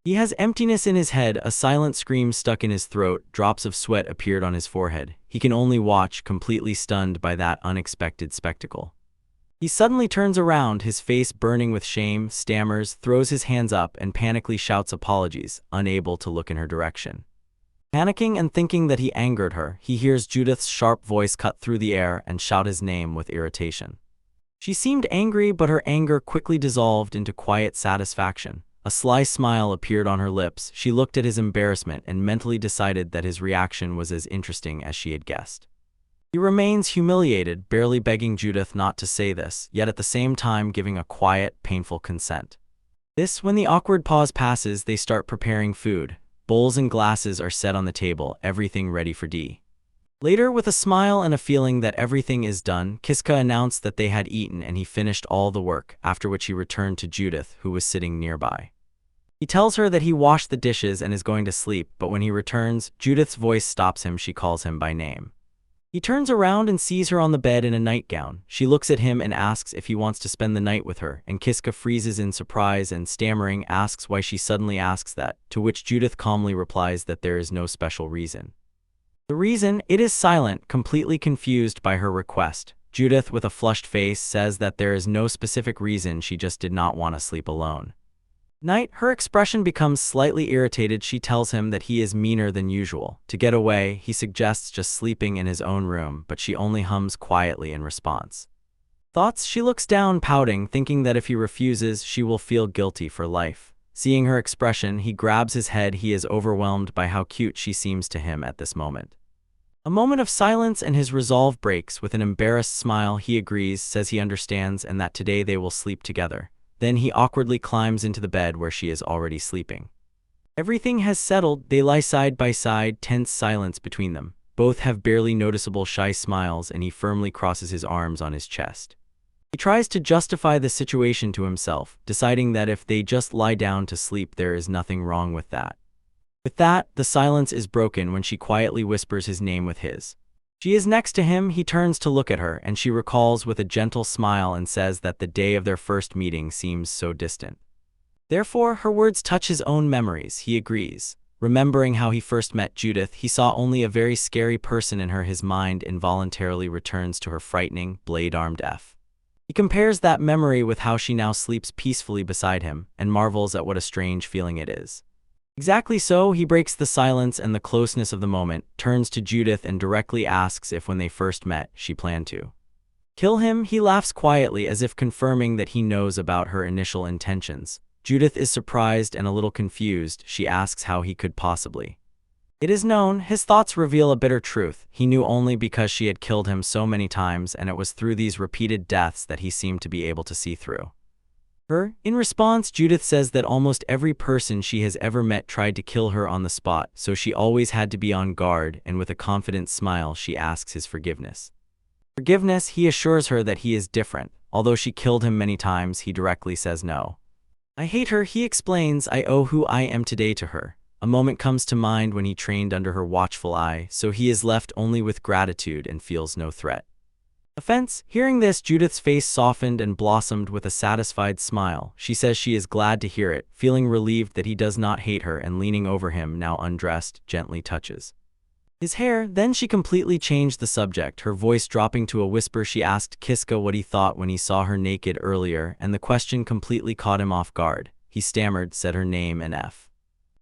He has emptiness in his head, a silent scream stuck in his throat, drops of sweat appeared on his forehead. He can only watch, completely stunned by that unexpected spectacle. He suddenly turns around, his face burning with shame, stammers, throws his hands up, and panically shouts apologies, unable to look in her direction. Panicking and thinking that he angered her, he hears Judith's sharp voice cut through the air and shout his name with irritation. She seemed angry, but her anger quickly dissolved into quiet satisfaction. A sly smile appeared on her lips. She looked at his embarrassment and mentally decided that his reaction was as interesting as she had guessed. He remains humiliated, barely begging Judith not to say this, yet at the same time giving a quiet, painful consent. When the awkward pause passes, they start preparing food. Bowls and glasses are set on the table, everything ready for D. Later, with a smile and a feeling that everything is done, Kiska announced that they had eaten and he finished all the work, after which he returned to Judith, who was sitting nearby. He tells her that he washed the dishes and is going to sleep, but when he returns, Judith's voice stops him. She calls him by name. He turns around and sees her on the bed in a nightgown. She looks at him and asks if he wants to spend the night with her, and Kiska freezes in surprise and, stammering, asks why she suddenly asks that, to which Judith calmly replies that there is no special reason. The reason? It is silent, completely confused by her request. Judith, with a flushed face, says that there is no specific reason, she just did not want to sleep alone. Her expression becomes slightly irritated. She tells him that he is meaner than usual. To get away, he suggests just sleeping in his own room, but she only hums quietly in response. Thoughts? She looks down, pouting, thinking that if he refuses, she will feel guilty for life. Seeing her expression, he grabs his head. He is overwhelmed by how cute she seems to him at this moment. A moment of silence and his resolve breaks. With an embarrassed smile, he agrees, says he understands and that today they will sleep together. Then he awkwardly climbs into the bed where she is already sleeping. Everything has settled. They lie side by side, tense silence between them. Both have barely noticeable shy smiles, and he firmly crosses his arms on his chest. He tries to justify the situation to himself, deciding that if they just lie down to sleep, there is nothing wrong with that. With that, the silence is broken when she quietly whispers his name with his. She is next to him. He turns to look at her, and she recalls with a gentle smile and says that the day of their first meeting seems so distant. Therefore, her words touch his own memories, he agrees. Remembering how he first met Judith, he saw only a very scary person in her. His mind involuntarily returns to her frightening, blade-armed F. He compares that memory with how she now sleeps peacefully beside him, and marvels at what a strange feeling it is. Exactly so, he breaks the silence and the closeness of the moment, turns to Judith and directly asks if when they first met, she planned to kill him. He laughs quietly as if confirming that he knows about her initial intentions. Judith is surprised and a little confused. She asks how he could possibly. It is known, his thoughts reveal a bitter truth. He knew only because she had killed him so many times, and it was through these repeated deaths that he seemed to be able to see through her. In response, Judith says that almost every person she has ever met tried to kill her on the spot, so she always had to be on guard, and with a confident smile she asks his forgiveness. Forgiveness, he assures her that he is different. Although she killed him many times, he directly says no. I hate her, he explains. I owe who I am today to her. A moment comes to mind when he trained under her watchful eye, so he is left only with gratitude and feels no threat. Offense. Hearing this, Judith's face softened and blossomed with a satisfied smile. She says she is glad to hear it, feeling relieved that he does not hate her, and leaning over him, now undressed, gently touches his hair. Then she completely changed the subject, her voice dropping to a whisper. She asked Kiska what he thought when he saw her naked earlier, and the question completely caught him off guard. He stammered, said her name and F.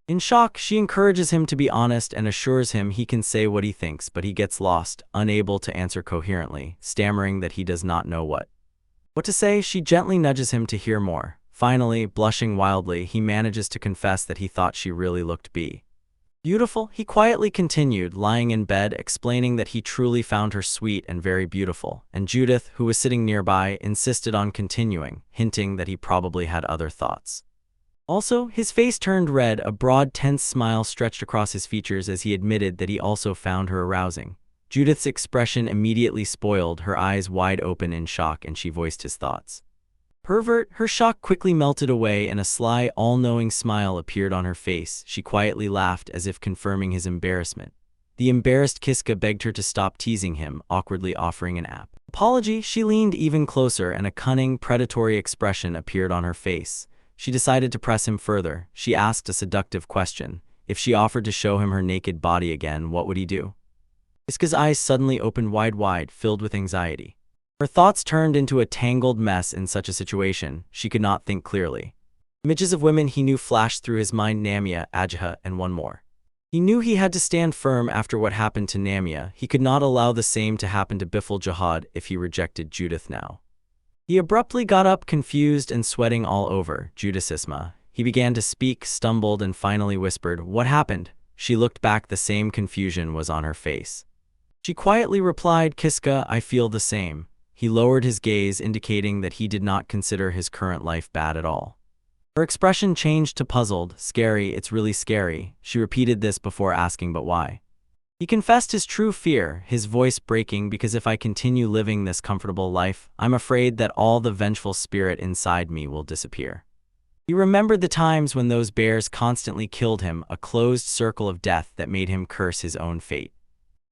In shock, she encourages him to be honest and assures him he can say what he thinks, but he gets lost, unable to answer coherently, stammering that he does not know what to say. She gently nudges him to hear more. Finally, blushing wildly, he manages to confess that he thought she really looked beautiful. He quietly continued, lying in bed, explaining that he truly found her sweet and very beautiful, and Judith, who was sitting nearby, insisted on continuing, hinting that he probably had other thoughts. Also, his face turned red, a broad, tense smile stretched across his features as he admitted that he also found her arousing. Judith's expression immediately spoiled, her eyes wide open in shock, and she voiced his thoughts. Pervert. Her shock quickly melted away and a sly, all-knowing smile appeared on her face. She quietly laughed as if confirming his embarrassment. The embarrassed Kiska begged her to stop teasing him, awkwardly offering an apology. She leaned even closer and a cunning, predatory expression appeared on her face. She decided to press him further. She asked a seductive question. If she offered to show him her naked body again, what would he do? Kiska's eyes suddenly opened wide, filled with anxiety. Her thoughts turned into a tangled mess. In such a situation, she could not think clearly. Images of women he knew flashed through his mind: Namia, Ajaha, and one more. He knew he had to stand firm after what happened to Namia. He could not allow the same to happen to Bifil Jihad if he rejected Judith now. He abruptly got up, confused and sweating all over. Judithsma. He began to speak, stumbled, and finally whispered, "What happened?" She looked back. The same confusion was on her face. She quietly replied, "Kiska, I feel the same." He lowered his gaze, indicating that he did not consider his current life bad at all. Her expression changed to puzzled. "Scary, it's really scary." She repeated this before asking, "But why?" He confessed his true fear, his voice breaking, "Because if I continue living this comfortable life, I'm afraid that all the vengeful spirit inside me will disappear." He remembered the times when those bears constantly killed him, a closed circle of death that made him curse his own fate.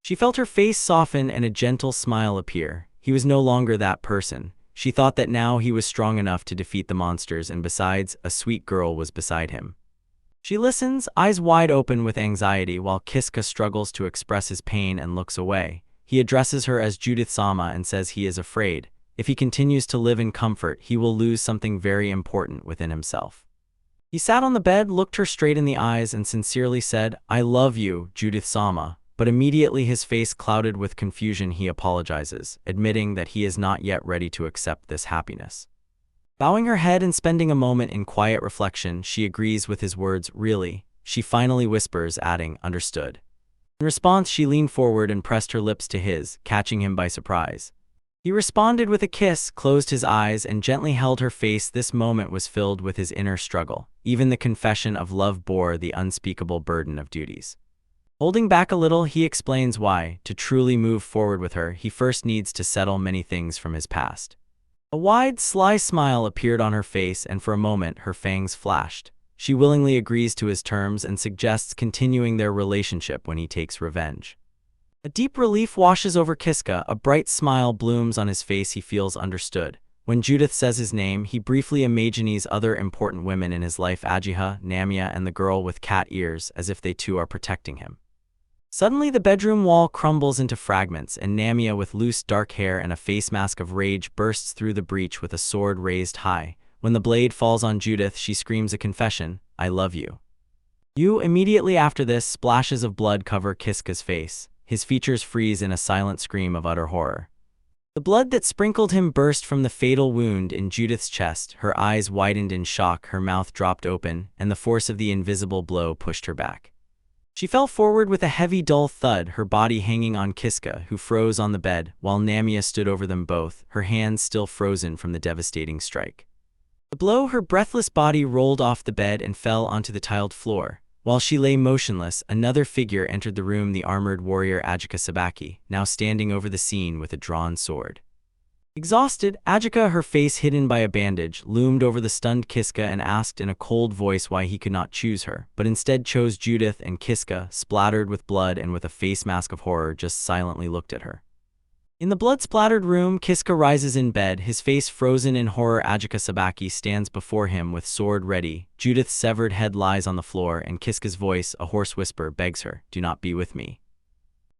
She felt her face soften and a gentle smile appear. He was no longer that person. She thought that now he was strong enough to defeat the monsters, and besides, a sweet girl was beside him. She listens, eyes wide open with anxiety, while Kiska struggles to express his pain and looks away. He addresses her as Judith Sama and says he is afraid. If he continues to live in comfort, he will lose something very important within himself. He sat on the bed, looked her straight in the eyes, and sincerely said, "I love you, Judith Sama." But immediately his face clouded with confusion. He apologizes, admitting that he is not yet ready to accept this happiness. Bowing her head and spending a moment in quiet reflection, she agrees with his words. "Really?" She finally whispers, adding, "Understood." In response, she leaned forward and pressed her lips to his, catching him by surprise. He responded with a kiss, closed his eyes, and gently held her face. This moment was filled with his inner struggle. Even the confession of love bore the unspeakable burden of duties. Holding back a little, he explains why, to truly move forward with her, he first needs to settle many things from his past. A wide, sly smile appeared on her face, and for a moment her fangs flashed. She willingly agrees to his terms and suggests continuing their relationship when he takes revenge. A deep relief washes over Kiska, a bright smile blooms on his face. He feels understood. When Judith says his name, he briefly imagines other important women in his life: Ajiha, Namia, and the girl with cat ears, as if they too are protecting him. Suddenly, the bedroom wall crumbles into fragments, and Namia, with loose dark hair and a face mask of rage, bursts through the breach with a sword raised high. When the blade falls on Judith, she screams a confession, "I love you." Immediately after this, splashes of blood cover Kiska's face. His features freeze in a silent scream of utter horror. The blood that sprinkled him burst from the fatal wound in Judith's chest. Her eyes widened in shock, her mouth dropped open, and the force of the invisible blow pushed her back. She fell forward with a heavy, dull thud, her body hanging on Kiska, who froze on the bed, while Namia stood over them both, her hands still frozen from the devastating strike. The blow, her breathless body rolled off the bed and fell onto the tiled floor. While she lay motionless, another figure entered the room, the armored warrior Ajika Sabaki, now standing over the scene with a drawn sword. Exhausted, Ajika, her face hidden by a bandage, loomed over the stunned Kiska and asked in a cold voice why he could not choose her, but instead chose Judith, and Kiska, splattered with blood and with a face mask of horror, just silently looked at her. In the blood-splattered room, Kiska rises in bed, his face frozen in horror. Ajika Sabaki stands before him with sword ready. Judith's severed head lies on the floor, and Kiska's voice, a hoarse whisper, begs her, "Do not be with me."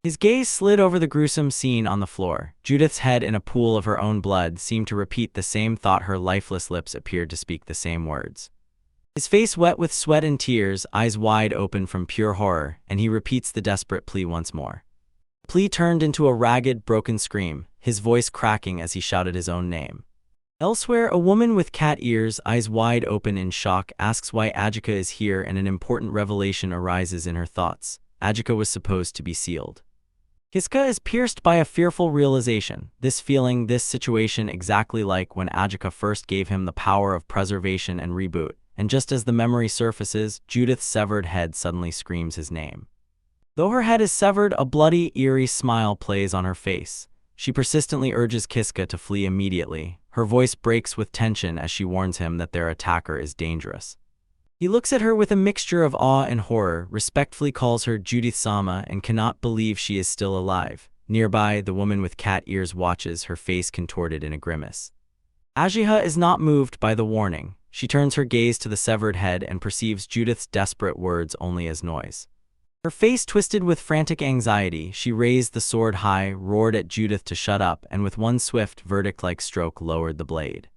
His gaze slid over the gruesome scene on the floor. Judith's head, in a pool of her own blood, seemed to repeat the same thought. Her lifeless lips appeared to speak the same words. His face wet with sweat and tears, eyes wide open from pure horror, and he repeats the desperate plea once more. The plea turned into a ragged, broken scream, his voice cracking as he shouted his own name. Elsewhere, a woman with cat ears, eyes wide open in shock, asks why Ajika is here, and an important revelation arises in her thoughts. Ajika was supposed to be sealed. Kiska is pierced by a fearful realization, this feeling, this situation, exactly like when Ajika first gave him the power of preservation and reboot, and just as the memory surfaces, Judith's severed head suddenly screams his name. Though her head is severed, a bloody, eerie smile plays on her face. She persistently urges Kiska to flee immediately. Her voice breaks with tension as she warns him that their attacker is dangerous. He looks at her with a mixture of awe and horror, respectfully calls her Judith-sama, and cannot believe she is still alive. Nearby, the woman with cat ears watches, her face contorted in a grimace. Ajiha is not moved by the warning. She turns her gaze to the severed head and perceives Judith's desperate words only as noise. Her face twisted with frantic anxiety, she raised the sword high, roared at Judith to shut up, and with one swift, verdict-like stroke lowered the blade.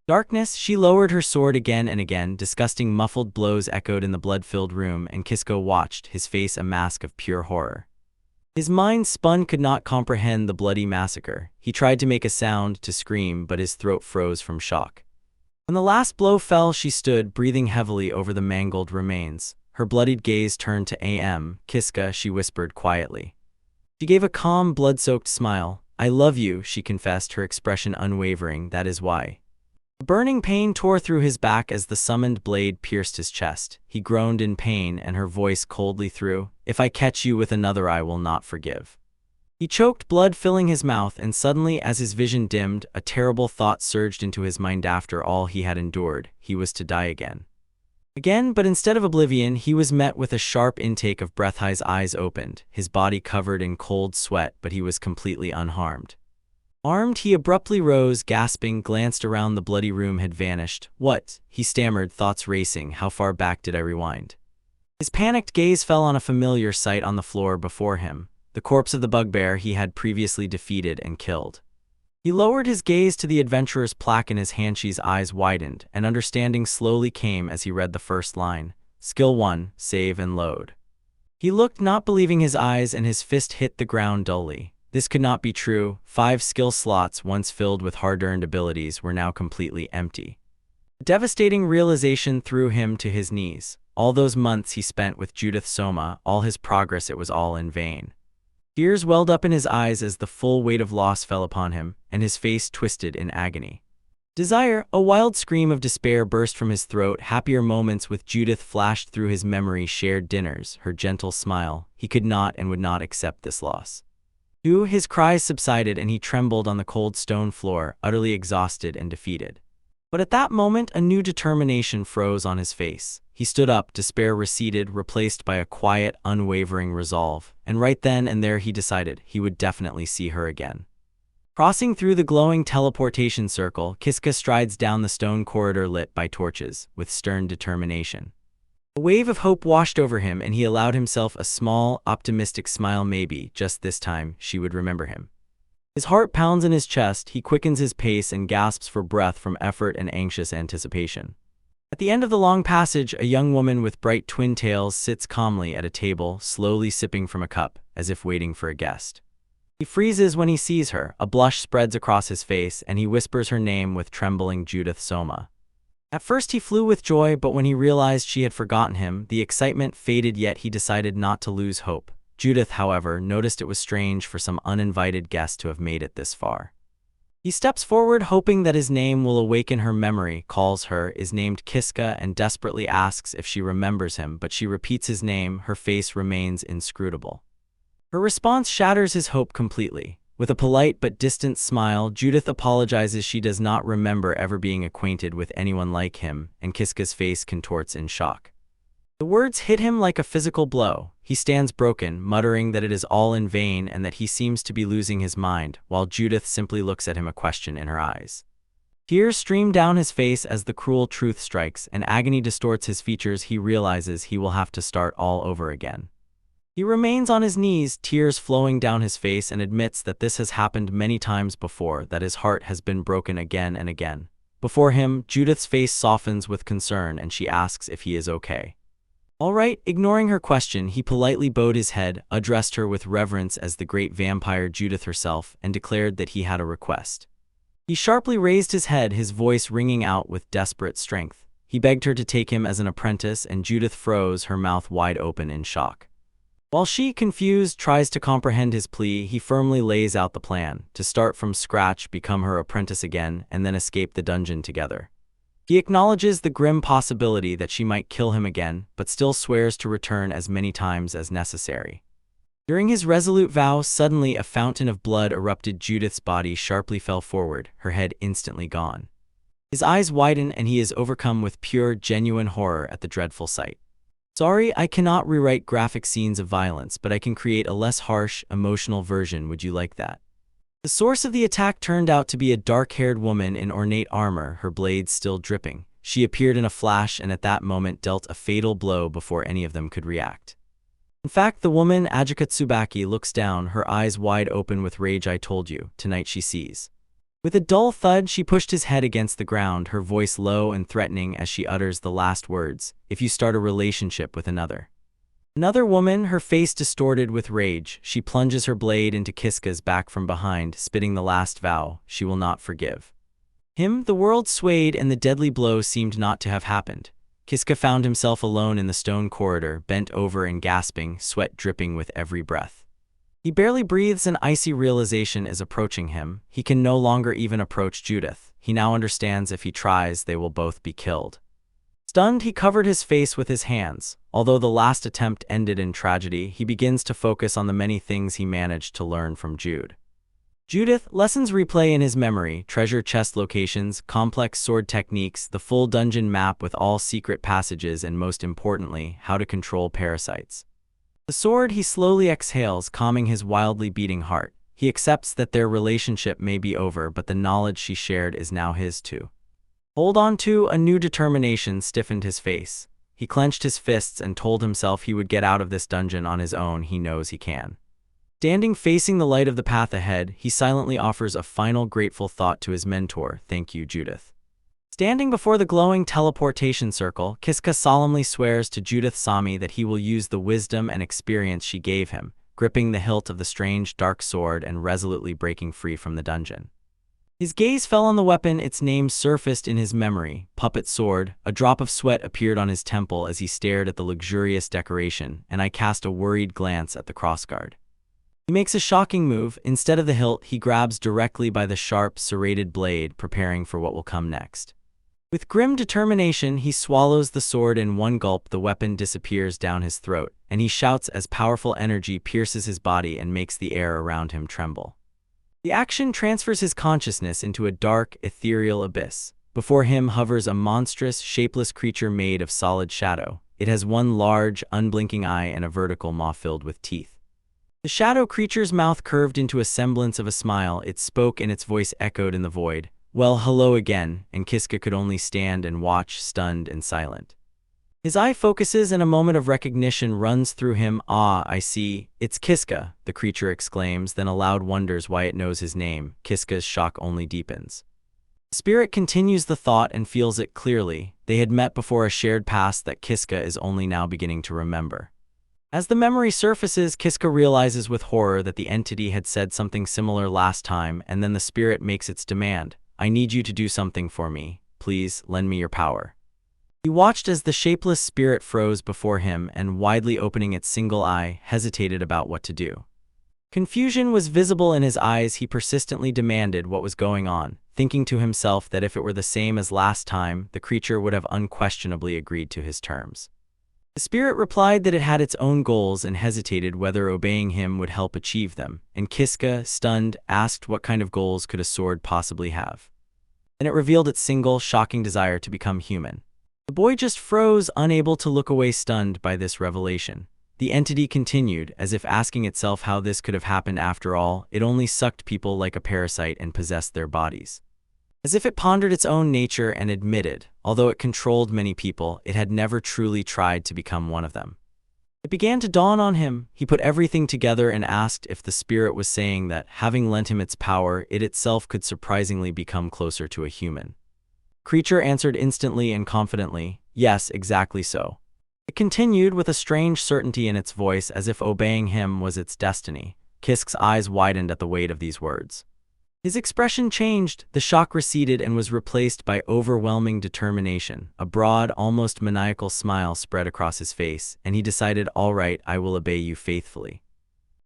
Darkness, she lowered her sword again and again. Disgusting muffled blows echoed in the blood-filled room, and Kiska watched, his face a mask of pure horror. His mind spun, could not comprehend the bloody massacre. He tried to make a sound, to scream, but his throat froze from shock. When the last blow fell, she stood, breathing heavily over the mangled remains. Her bloodied gaze turned to Kiska, she whispered quietly. She gave a calm, blood-soaked smile. "I love you," she confessed, her expression unwavering, "that is why." A burning pain tore through his back as the summoned blade pierced his chest. He groaned in pain, and her voice coldly through, "If I catch you with another, I will not forgive." He choked, blood filling his mouth, and suddenly, as his vision dimmed, a terrible thought surged into his mind. After all he had endured, he was to die again. But instead of oblivion, he was met with a sharp intake of breath. His eyes opened, his body covered in cold sweat, but he was completely unharmed. Armed, he abruptly rose, gasping, glanced around. The bloody room had vanished. "What?" he stammered, thoughts racing. "How far back did I rewind?" His panicked gaze fell on a familiar sight on the floor before him, the corpse of the bugbear he had previously defeated and killed. He lowered his gaze to the adventurer's plaque in his hand. His eyes widened, and understanding slowly came as he read the first line. Skill 1, save and load. He looked, not believing his eyes, and his fist hit the ground dully. This could not be true. 5 skill slots, once filled with hard-earned abilities, were now completely empty. A devastating realization threw him to his knees. All those months he spent with Judith Soma, all his progress, it was all in vain. Tears welled up in his eyes as the full weight of loss fell upon him, and his face twisted in agony. Desire, a wild scream of despair burst from his throat. Happier moments with Judith flashed through his memory, shared dinners, her gentle smile. He could not and would not accept this loss. His cries subsided, and he trembled on the cold stone floor, utterly exhausted and defeated. But at that moment, a new determination froze on his face. He stood up, despair receded, replaced by a quiet, unwavering resolve, and right then and there he decided he would definitely see her again. Crossing through the glowing teleportation circle, Kiska strides down the stone corridor lit by torches, with stern determination. A wave of hope washed over him, and he allowed himself a small, optimistic smile. Maybe, just this time, she would remember him. His heart pounds in his chest, he quickens his pace and gasps for breath from effort and anxious anticipation. At the end of the long passage, a young woman with bright twin tails sits calmly at a table, slowly sipping from a cup, as if waiting for a guest. He freezes when he sees her, a blush spreads across his face, and he whispers her name with trembling Judith Soma. At first he flew with joy, but when he realized she had forgotten him, the excitement faded, yet he decided not to lose hope. Judith, however, noticed it was strange for some uninvited guest to have made it this far. He steps forward, hoping that his name will awaken her memory, calls her, is named Kiska, and desperately asks if she remembers him, but she repeats his name, her face remains inscrutable. Her response shatters his hope completely. With a polite but distant smile, Judith apologizes she does not remember ever being acquainted with anyone like him, and Kiska's face contorts in shock. The words hit him like a physical blow. He stands broken, muttering that it is all in vain and that he seems to be losing his mind, while Judith simply looks at him, a question in her eyes. Tears stream down his face as the cruel truth strikes, and agony distorts his features. He realizes he will have to start all over again. He remains on his knees, tears flowing down his face, and admits that this has happened many times before, that his heart has been broken again and again. Before him, Judith's face softens with concern, and she asks if he is okay. All right, ignoring her question, he politely bowed his head, addressed her with reverence as the great vampire Judith herself, and declared that he had a request. He sharply raised his head, his voice ringing out with desperate strength. He begged her to take him as an apprentice, and Judith froze, her mouth wide open in shock. While she, confused, tries to comprehend his plea, he firmly lays out the plan, to start from scratch, become her apprentice again, and then escape the dungeon together. He acknowledges the grim possibility that she might kill him again, but still swears to return as many times as necessary. During his resolute vow, suddenly a fountain of blood erupted. Judith's body sharply fell forward, her head instantly gone. His eyes widen, and he is overcome with pure, genuine horror at the dreadful sight. Sorry, I cannot rewrite graphic scenes of violence, but I can create a less harsh, emotional version. Would you like that? The source of the attack turned out to be a dark-haired woman in ornate armor, her blades still dripping. She appeared in a flash and at that moment dealt a fatal blow before any of them could react. In fact, the woman, Ajika Tsubaki, looks down, her eyes wide open with rage. I told you, tonight she sees. With a dull thud, she pushed his head against the ground, her voice low and threatening as she utters the last words, if you start a relationship with another. Another woman, her face distorted with rage, she plunges her blade into Kiska's back from behind, spitting the last vow, she will not forgive him. The world swayed and the deadly blow seemed not to have happened. Kiska found himself alone in the stone corridor, bent over and gasping, sweat dripping with every breath. He barely breathes, an icy realization is approaching him. He can no longer even approach Judith. He now understands if he tries, they will both be killed. Stunned, he covered his face with his hands. Although the last attempt ended in tragedy, he begins to focus on the many things he managed to learn from Judith. Lessons replay in his memory, treasure chest locations, complex sword techniques, the full dungeon map with all secret passages, and most importantly, how to control parasites. The sword, he slowly exhales, calming his wildly beating heart. He accepts that their relationship may be over, but the knowledge she shared is now his too. Hold on to. A new determination stiffened his face. He clenched his fists and told himself he would get out of this dungeon on his own. He knows he can. Standing facing the light of the path ahead, he silently offers a final grateful thought to his mentor. Thank you, Judith. Standing before the glowing teleportation circle, Kiska solemnly swears to Judith Sami that he will use the wisdom and experience she gave him, gripping the hilt of the strange dark sword and resolutely breaking free from the dungeon. His gaze fell on the weapon, its name surfaced in his memory, Puppet Sword. A drop of sweat appeared on his temple as he stared at the luxurious decoration, and I cast a worried glance at the crossguard. He makes a shocking move. Instead of the hilt, he grabs directly by the sharp, serrated blade, preparing for what will come next. With grim determination, he swallows the sword in one gulp. The weapon disappears down his throat, and he shouts as powerful energy pierces his body and makes the air around him tremble. The action transfers his consciousness into a dark, ethereal abyss. Before him hovers a monstrous, shapeless creature made of solid shadow. It has one large, unblinking eye and a vertical maw filled with teeth. The shadow creature's mouth curved into a semblance of a smile. It spoke and its voice echoed in the void. "Well, hello again," and Kiska could only stand and watch, stunned and silent. His eye focuses and a moment of recognition runs through him. "Ah, I see. It's Kiska," the creature exclaims, then aloud wonders why it knows his name. Kiska's shock only deepens. The spirit continues the thought and feels it clearly. They had met before, a shared past that Kiska is only now beginning to remember. As the memory surfaces, Kiska realizes with horror that the entity had said something similar last time, and then the spirit makes its demand. "I need you to do something for me. Please, lend me your power." He watched as the shapeless spirit froze before him and, widely opening its single eye, hesitated about what to do. Confusion was visible in his eyes. He persistently demanded what was going on, thinking to himself that if it were the same as last time, the creature would have unquestionably agreed to his terms. The spirit replied that it had its own goals and hesitated whether obeying him would help achieve them, and Kiska, stunned, asked what kind of goals could a sword possibly have. Then it revealed its single, shocking desire to become human. The boy just froze, unable to look away, stunned by this revelation. The entity continued, as if asking itself how this could have happened after all. It only sucked people like a parasite and possessed their bodies. As if it pondered its own nature and admitted, although it controlled many people, it had never truly tried to become one of them. It began to dawn on him. He put everything together and asked if the spirit was saying that, having lent him its power, it itself could surprisingly become closer to a human. Creature answered instantly and confidently, "Yes, exactly so." It continued with a strange certainty in its voice, as if obeying him was its destiny. Kiska's eyes widened at the weight of these words. His expression changed. The shock receded and was replaced by overwhelming determination. A broad, almost maniacal smile spread across his face, and he decided, "All right, I will obey you faithfully."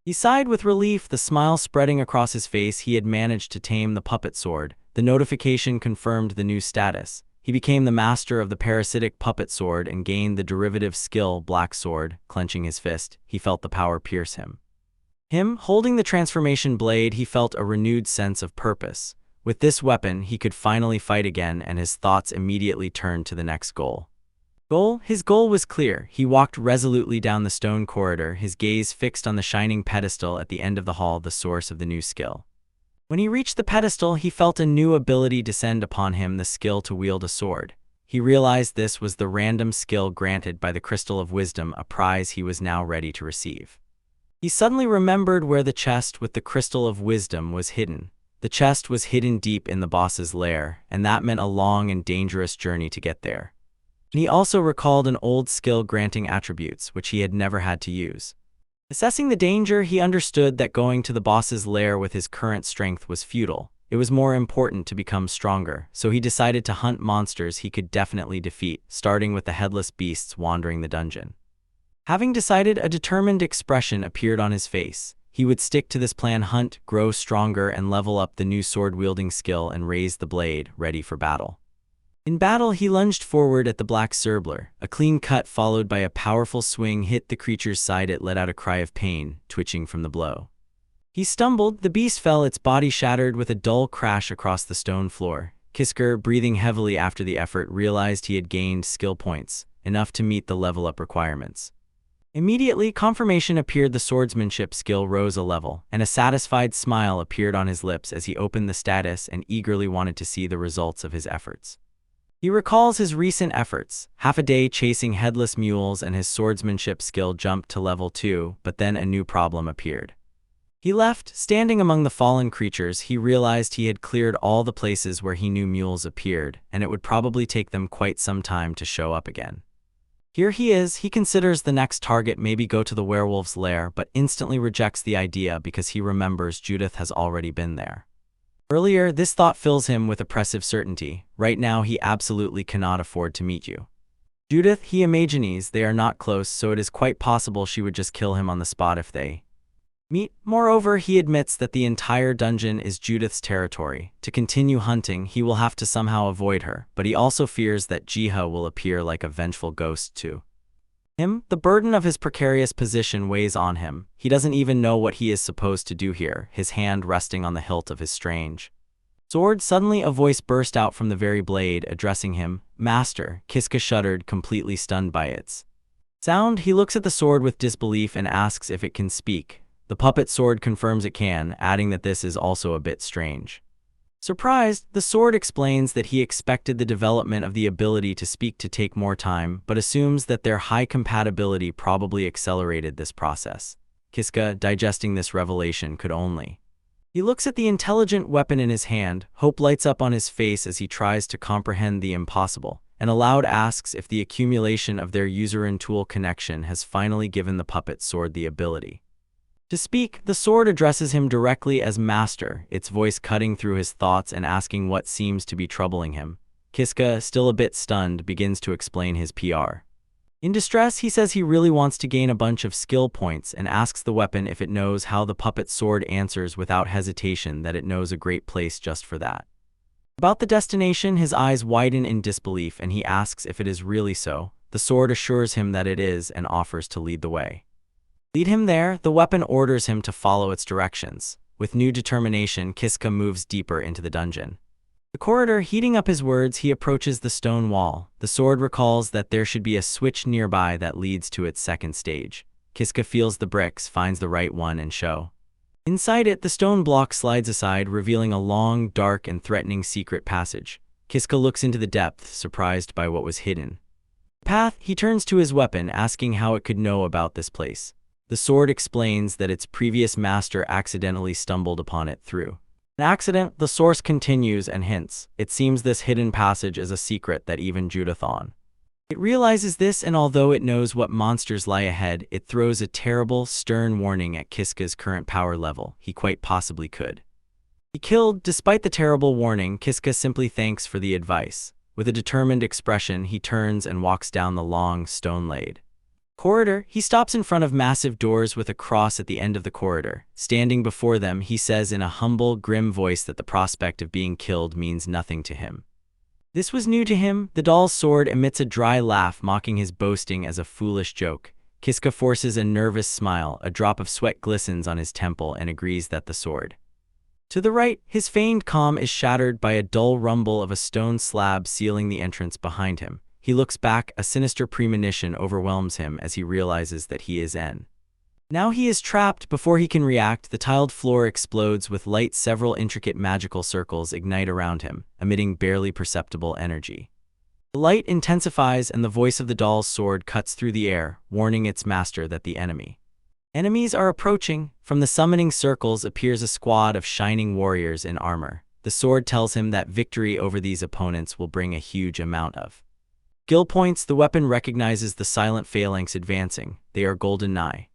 He sighed with relief, the smile spreading across his face. He had managed to tame the puppet sword. The notification confirmed the new status. He became the master of the parasitic puppet sword and gained the derivative skill Black Sword. Clenching his fist, he felt the power pierce him. Holding the transformation blade, he felt a renewed sense of purpose. With this weapon, he could finally fight again, and his thoughts immediately turned to the next goal. His goal was clear. He walked resolutely down the stone corridor, his gaze fixed on the shining pedestal at the end of the hall, the source of the new skill. When he reached the pedestal, he felt a new ability descend upon him, the skill to wield a sword. He realized this was the random skill granted by the Crystal of Wisdom, a prize he was now ready to receive. He suddenly remembered where the chest with the Crystal of Wisdom was hidden. The chest was hidden deep in the boss's lair, and that meant a long and dangerous journey to get there. And he also recalled an old skill granting attributes, which he had never had to use. Assessing the danger, he understood that going to the boss's lair with his current strength was futile. It was more important to become stronger, so he decided to hunt monsters he could definitely defeat, starting with the headless beasts wandering the dungeon. Having decided, a determined expression appeared on his face. He would stick to this plan: hunt, grow stronger, and level up the new sword-wielding skill and raise the blade, ready for battle. In battle, he lunged forward at the black Serbler. A clean cut followed by a powerful swing hit the creature's side. It let out a cry of pain, twitching from the blow. He stumbled, the beast fell, its body shattered with a dull crash across the stone floor. Kiska, breathing heavily after the effort, realized he had gained skill points, enough to meet the level-up requirements. Immediately, confirmation appeared. The swordsmanship skill rose a level, and a satisfied smile appeared on his lips as he opened the status and eagerly wanted to see the results of his efforts. He recalls his recent efforts, half a day chasing headless mules, and his swordsmanship skill jumped to level 2, but then a new problem appeared. He left, standing among the fallen creatures. He realized he had cleared all the places where he knew mules appeared, and it would probably take them quite some time to show up again. Here he is. He considers the next target, maybe go to the werewolf's lair, but instantly rejects the idea because he remembers Judith has already been there. Earlier, this thought fills him with oppressive certainty. Right now, he absolutely cannot afford to meet you. Judith, he imagines, they are not close, so it is quite possible she would just kill him on the spot if they meet. Moreover, he admits that the entire dungeon is Judith's territory. To continue hunting, he will have to somehow avoid her, but he also fears that Jiha will appear like a vengeful ghost to him. The burden of his precarious position weighs on him. He doesn't even know what he is supposed to do here, his hand resting on the hilt of his strange sword. Suddenly, a voice burst out from the very blade, addressing him. "Master." Kiska shuddered, completely stunned by its sound. He looks at the sword with disbelief and asks if it can speak. The puppet sword confirms it can, adding that this is also a bit strange. Surprised, the sword explains that he expected the development of the ability to speak to take more time, but assumes that their high compatibility probably accelerated this process. Kiska, digesting this revelation, could only. He looks at the intelligent weapon in his hand, hope lights up on his face as he tries to comprehend the impossible, and aloud asks if the accumulation of their user-and-tool connection has finally given the puppet sword the ability to speak. The sword addresses him directly as master, its voice cutting through his thoughts and asking what seems to be troubling him. Kiska, still a bit stunned, begins to explain his PR. In distress, he says he really wants to gain a bunch of skill points and asks the weapon if it knows how. The puppet sword answers without hesitation that it knows a great place just for that. About the destination, his eyes widen in disbelief and he asks if it is really so. The sword assures him that it is and offers to lead the way. Lead him there, the weapon orders him to follow its directions. With new determination, Kiska moves deeper into the dungeon. The corridor heating up his words, he approaches the stone wall. The sword recalls that there should be a switch nearby that leads to its second stage. Kiska feels the bricks, finds the right one and show. Inside it, the stone block slides aside, revealing a long, dark, and threatening secret passage. Kiska looks into the depths, surprised by what was hidden. The path, he turns to his weapon, asking how it could know about this place. The sword explains that its previous master accidentally stumbled upon it through an accident. The source continues and hints. It seems this hidden passage is a secret that even Judith on. It realizes this, and although it knows what monsters lie ahead, it throws a terrible, stern warning at Kiska's current power level. He quite possibly could be killed. Despite the terrible warning, Kiska simply thanks for the advice. With a determined expression, he turns and walks down the long, stone-laid corridor. He stops in front of massive doors with a cross at the end of the corridor. Standing before them, he says in a humble, grim voice that the prospect of being killed means nothing to him. This was new to him. The doll's sword emits a dry laugh, mocking his boasting as a foolish joke. Kiska forces a nervous smile. A drop of sweat glistens on his temple and agrees that the sword. To the right, his feigned calm is shattered by a dull rumble of a stone slab sealing the entrance behind him. He looks back, a sinister premonition overwhelms him as he realizes that he is in. Now he is trapped. Before he can react, the tiled floor explodes with light. Several intricate magical circles ignite around him, emitting barely perceptible energy. The light intensifies and the voice of the doll's sword cuts through the air, warning its master that the enemies are approaching. From the summoning circles appears a squad of shining warriors in armor. The sword tells him that victory over these opponents will bring a huge amount of skill points. The weapon recognizes the silent phalanx advancing. They are golden nigh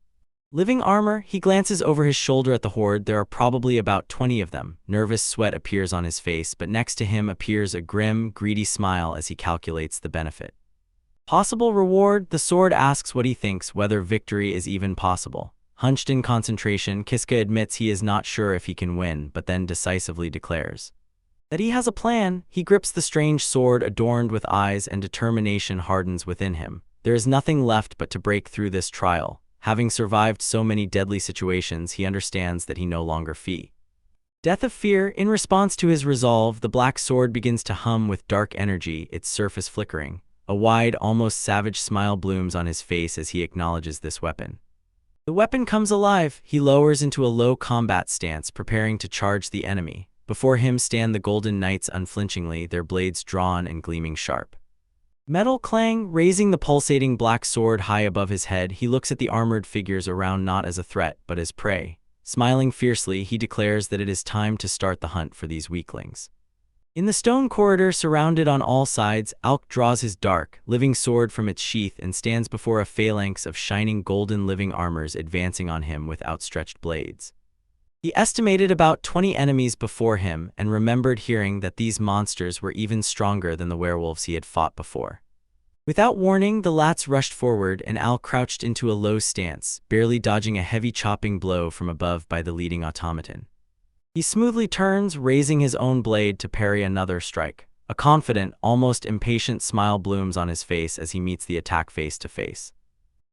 living armor. He glances over his shoulder at the horde. There are probably about 20 of them. Nervous sweat appears on his face, but next to him appears a grim, greedy smile as he calculates the benefit. Possible reward? The sword asks what he thinks, whether victory is even possible. Hunched in concentration, Kiska admits he is not sure if he can win, but then decisively declares that he has a plan. He grips the strange sword adorned with eyes, and determination hardens within him. There is nothing left but to break through this trial. Having survived so many deadly situations, he understands that he no longer fears death of fear. In response to his resolve, the black sword begins to hum with dark energy, its surface flickering. A wide, almost savage smile blooms on his face as he acknowledges this weapon. The weapon comes alive. He lowers into a low combat stance, preparing to charge the enemy. Before him stand the Golden Knights unflinchingly, their blades drawn and gleaming sharp. Metal clang, raising the pulsating black sword high above his head. He looks at the armored figures around not as a threat, but as prey. Smiling fiercely, he declares that it is time to start the hunt for these weaklings. In the stone corridor, surrounded on all sides, Alk draws his dark, living sword from its sheath and stands before a phalanx of shining golden living armors advancing on him with outstretched blades. He estimated about 20 enemies before him and remembered hearing that these monsters were even stronger than the werewolves he had fought before. Without warning, the lats rushed forward and Al crouched into a low stance, barely dodging a heavy chopping blow from above by the leading automaton. He smoothly turns, raising his own blade to parry another strike. A confident, almost impatient smile blooms on his face as he meets the attack face to face.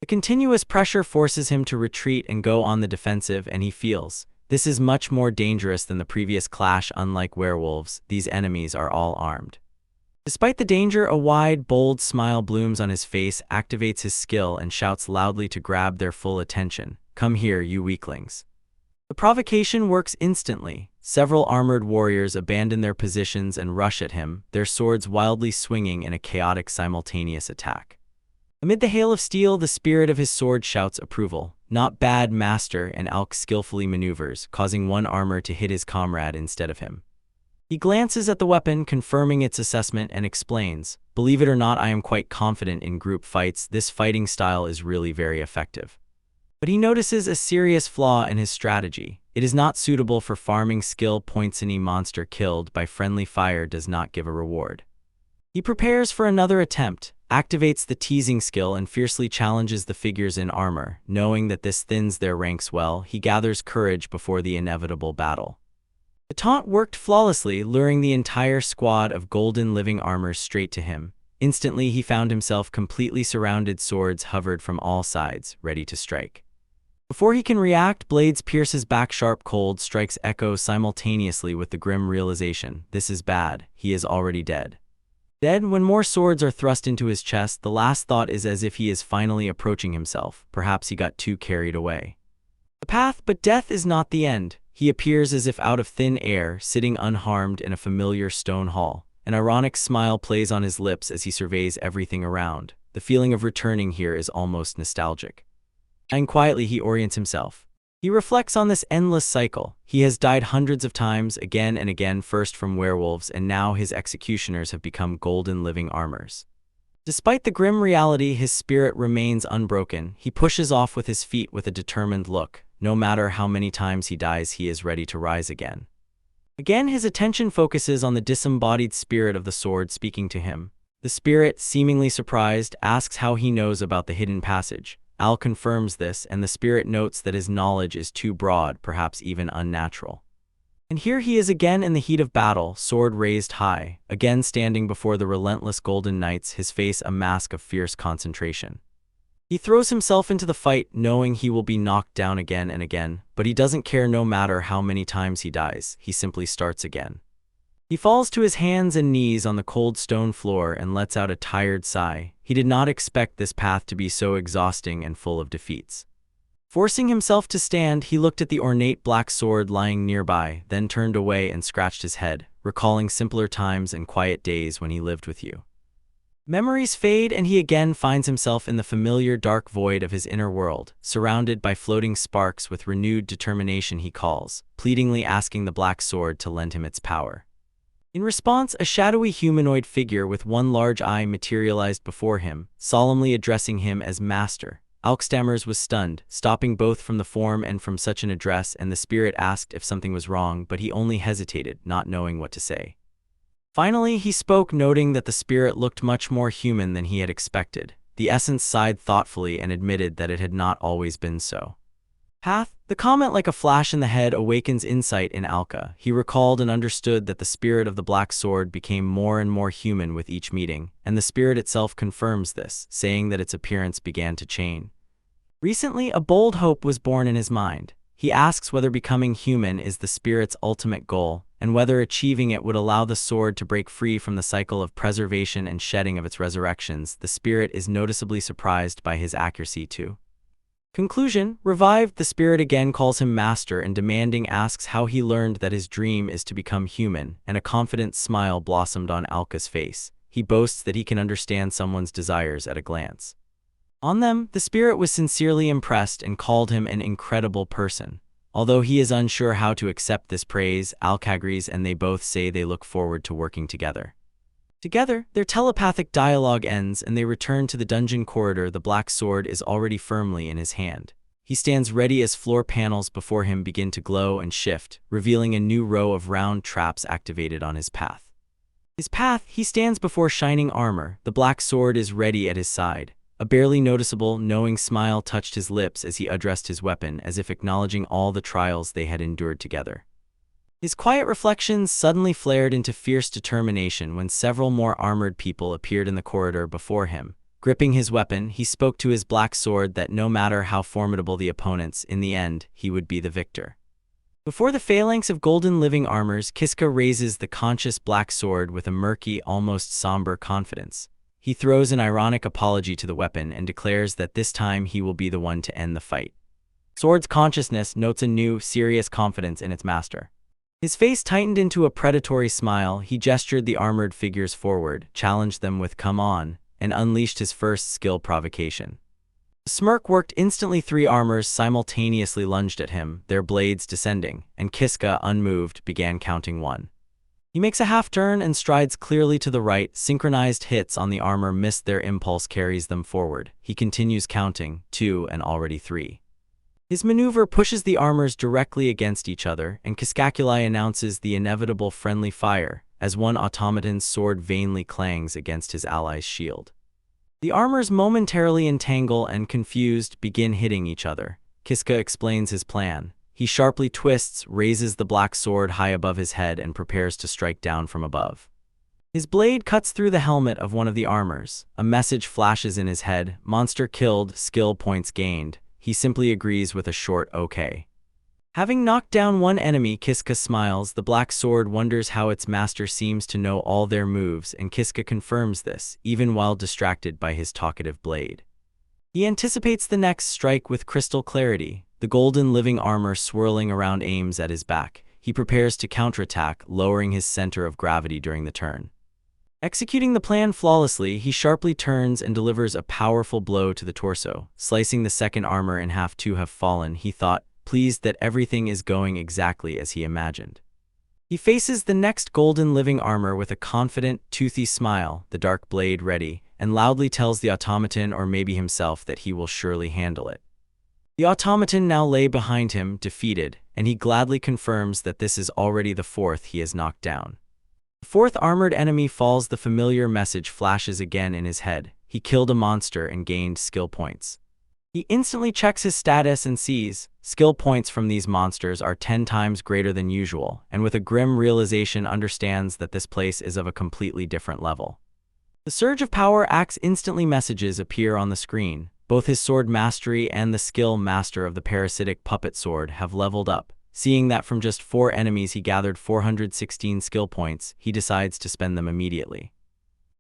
The continuous pressure forces him to retreat and go on the defensive, and he feels this is much more dangerous than the previous clash. Unlike werewolves, these enemies are all armed. Despite the danger, a wide, bold smile blooms on his face, activates his skill, and shouts loudly to grab their full attention. "Come here, you weaklings." The provocation works instantly. Several armored warriors abandon their positions and rush at him, their swords wildly swinging in a chaotic simultaneous attack. Amid the hail of steel, the spirit of his sword shouts approval. "Not bad, master," and Alk skillfully maneuvers, causing one armor to hit his comrade instead of him. He glances at the weapon, confirming its assessment, and explains, "Believe it or not, I am quite confident in group fights. This fighting style is really very effective." But he notices a serious flaw in his strategy. It is not suitable for farming skill points. Any monster killed by friendly fire does not give a reward. He prepares for another attempt, activates the teasing skill, and fiercely challenges the figures in armor. Knowing that this thins their ranks well, he gathers courage before the inevitable battle. The taunt worked flawlessly, luring the entire squad of golden living armors straight to him. Instantly, he found himself completely surrounded. Swords hovered from all sides, ready to strike. Before he can react, blades pierce his back. Sharp cold strikes echo simultaneously with the grim realization, this is bad, he is already dead. Dead. When more swords are thrust into his chest, the last thought is as if he is finally approaching himself. Perhaps he got too carried away. The path, but death is not the end. He appears as if out of thin air, sitting unharmed in a familiar stone hall. An ironic smile plays on his lips as he surveys everything around. The feeling of returning here is almost nostalgic. And quietly he orients himself. He reflects on this endless cycle. He has died hundreds of times, again and again, first from werewolves, and now his executioners have become golden living armors. Despite the grim reality, his spirit remains unbroken. He pushes off with his feet with a determined look. No matter how many times he dies, he is ready to rise again. Again, his attention focuses on the disembodied spirit of the sword speaking to him. The spirit, seemingly surprised, asks how he knows about the hidden passage. Al confirms this, and the spirit notes that his knowledge is too broad, perhaps even unnatural. And here he is again in the heat of battle, sword raised high, again standing before the relentless golden knights, his face a mask of fierce concentration. He throws himself into the fight, knowing he will be knocked down again and again, but he doesn't care. No matter how many times he dies, he simply starts again. He falls to his hands and knees on the cold stone floor and lets out a tired sigh. He did not expect this path to be so exhausting and full of defeats. Forcing himself to stand, he looked at the ornate black sword lying nearby, then turned away and scratched his head, recalling simpler times and quiet days when he lived with you. Memories fade, and he again finds himself in the familiar dark void of his inner world, surrounded by floating sparks. With renewed determination he calls, pleadingly asking the black sword to lend him its power. In response, a shadowy humanoid figure with one large eye materialized before him, solemnly addressing him as master. Alkstammers was stunned, stopping both from the form and from such an address, and the spirit asked if something was wrong, but he only hesitated, not knowing what to say. Finally, he spoke, noting that the spirit looked much more human than he had expected. The essence sighed thoughtfully and admitted that it had not always been so. Path. The comment like a flash in the head awakens insight in Alka. He recalled and understood that the spirit of the black sword became more and more human with each meeting, and the spirit itself confirms this, saying that its appearance began to change. Recently, a bold hope was born in his mind. He asks whether becoming human is the spirit's ultimate goal, and whether achieving it would allow the sword to break free from the cycle of preservation and shedding of its resurrections. The spirit is noticeably surprised by his accuracy too. Conclusion. Revived, the spirit again calls him master and demanding asks how he learned that his dream is to become human, and a confident smile blossomed on Alka's face. He boasts that he can understand someone's desires at a glance. On them, the spirit was sincerely impressed and called him an incredible person. Although he is unsure how to accept this praise, Alka agrees, and they both say they look forward to working together. Together, their telepathic dialogue ends and they return to the dungeon corridor. The black sword is already firmly in his hand. He stands ready as floor panels before him begin to glow and shift, revealing a new row of round traps activated on his path. He stands before shining armor. The black sword is ready at his side. A barely noticeable, knowing smile touched his lips as he addressed his weapon, as if acknowledging all the trials they had endured together. His quiet reflections suddenly flared into fierce determination when several more armored people appeared in the corridor before him. Gripping his weapon, he spoke to his black sword that no matter how formidable the opponents, in the end, he would be the victor. Before the phalanx of golden living armors, Kiska raises the conscious black sword with a murky, almost somber confidence. He throws an ironic apology to the weapon and declares that this time he will be the one to end the fight. Sword's consciousness notes a new, serious confidence in its master. His face tightened into a predatory smile. He gestured the armored figures forward, challenged them with "come on," and unleashed his first skill provocation. The smirk worked instantly. 3 armors simultaneously lunged at him, their blades descending, and Kiska, unmoved, began counting 1. He makes a half-turn and strides clearly to the right. Synchronized hits on the armor miss their impulse, carries them forward. He continues counting 2 and already 3. His maneuver pushes the armors directly against each other, and Kiskakuli announces the inevitable friendly fire as one automaton's sword vainly clangs against his ally's shield. The armors momentarily entangle and, confused, begin hitting each other. Kiska explains his plan. He sharply twists, raises the black sword high above his head, and prepares to strike down from above. His blade cuts through the helmet of one of the armors. A message flashes in his head: monster killed, skill points gained. He simply agrees with a short "okay." Having knocked down one enemy, Kiska smiles. The black sword wonders how its master seems to know all their moves, and Kiska confirms this, even while distracted by his talkative blade. He anticipates the next strike with crystal clarity. The golden living armor swirling around aims at his back. He prepares to counterattack, lowering his center of gravity during the turn. Executing the plan flawlessly, he sharply turns and delivers a powerful blow to the torso, slicing the second armor in half. 2 have fallen, he thought, pleased that everything is going exactly as he imagined. He faces the next golden living armor with a confident, toothy smile, the dark blade ready, and loudly tells the automaton, or maybe himself, that he will surely handle it. The automaton now lay behind him, defeated, and he gladly confirms that this is already the 4th he has knocked down. The 4th armored enemy falls. The familiar message flashes again in his head. He killed a monster and gained skill points. He instantly checks his status and sees skill points from these monsters are 10 times greater than usual, and with a grim realization understands that this place is of a completely different level. The surge of power acts instantly. Messages appear on the screen. Both his sword mastery and the skill master of the parasitic puppet sword have leveled up. Seeing that from just 4 enemies he gathered 416 skill points, he decides to spend them immediately.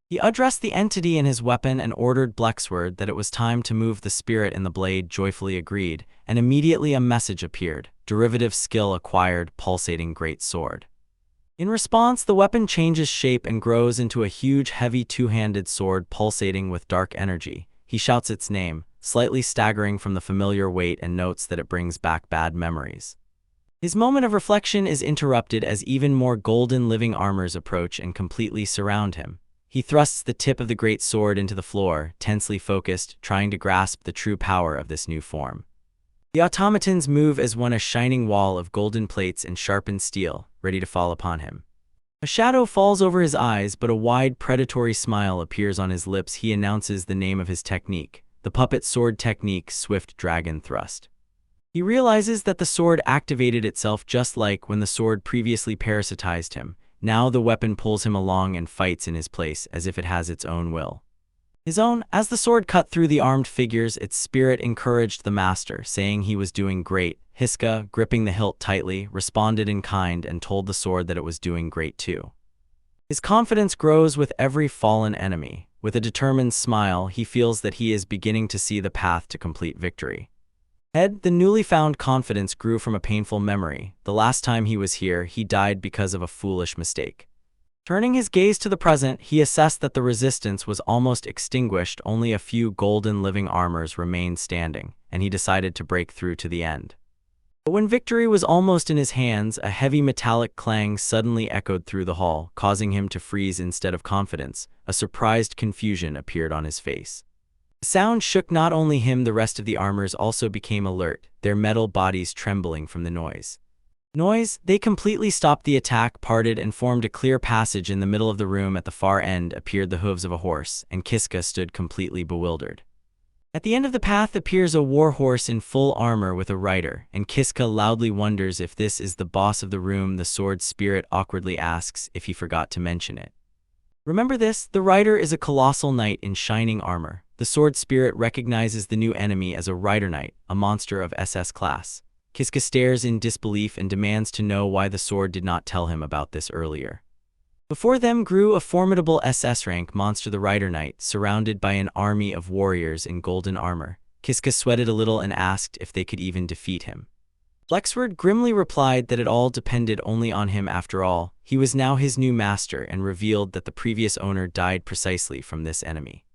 He addressed the entity in his weapon and ordered Blexword that it was time to move. The spirit in the blade joyfully agreed, and immediately a message appeared: derivative skill acquired, pulsating great sword. In response, the weapon changes shape and grows into a huge, heavy 2-handed sword pulsating with dark energy. He shouts its name, slightly staggering from the familiar weight, and notes that it brings back bad memories. His moment of reflection is interrupted as even more golden living armors approach and completely surround him. He thrusts the tip of the great sword into the floor, tensely focused, trying to grasp the true power of this new form. The automatons move as one, a shining wall of golden plates and sharpened steel, ready to fall upon him. A shadow falls over his eyes, but a wide, predatory smile appears on his lips. He announces the name of his technique, the puppet sword technique, Swift Dragon Thrust. He realizes that the sword activated itself just like when the sword previously parasitized him. Now the weapon pulls him along and fights in his place as if it has its own will. His own. As the sword cut through the armed figures, its spirit encouraged the master, saying he was doing great. Kiska, gripping the hilt tightly, responded in kind and told the sword that it was doing great too. His confidence grows with every fallen enemy. With a determined smile, he feels that he is beginning to see the path to complete victory. The newly found confidence grew from a painful memory. The last time he was here, he died because of a foolish mistake. Turning his gaze to the present, he assessed that the resistance was almost extinguished. Only a few golden living armors remained standing, and he decided to break through to the end. But when victory was almost in his hands, a heavy metallic clang suddenly echoed through the hall, causing him to freeze. Instead of confidence, a surprised confusion appeared on his face. The sound shook not only him, the rest of the armors also became alert, their metal bodies trembling from the noise. They completely stopped. The attack parted and formed a clear passage in the middle of the room. At the far end appeared the hooves of a horse, and Kiska stood completely bewildered. At the end of the path appears a war horse in full armor with a rider, and Kiska loudly wonders if this is the boss of the room. The sword spirit awkwardly asks if he forgot to mention it. Remember this, the rider is a colossal knight in shining armor. The sword spirit recognizes the new enemy as a rider knight, a monster of SS class. Kiska stares in disbelief and demands to know why the sword did not tell him about this earlier. Before them grew a formidable SS rank monster, the rider knight, surrounded by an army of warriors in golden armor. Kiska sweated a little and asked if they could even defeat him. Flexward grimly replied that it all depended only on him after all. He was now his new master and revealed that the previous owner died precisely from this enemy.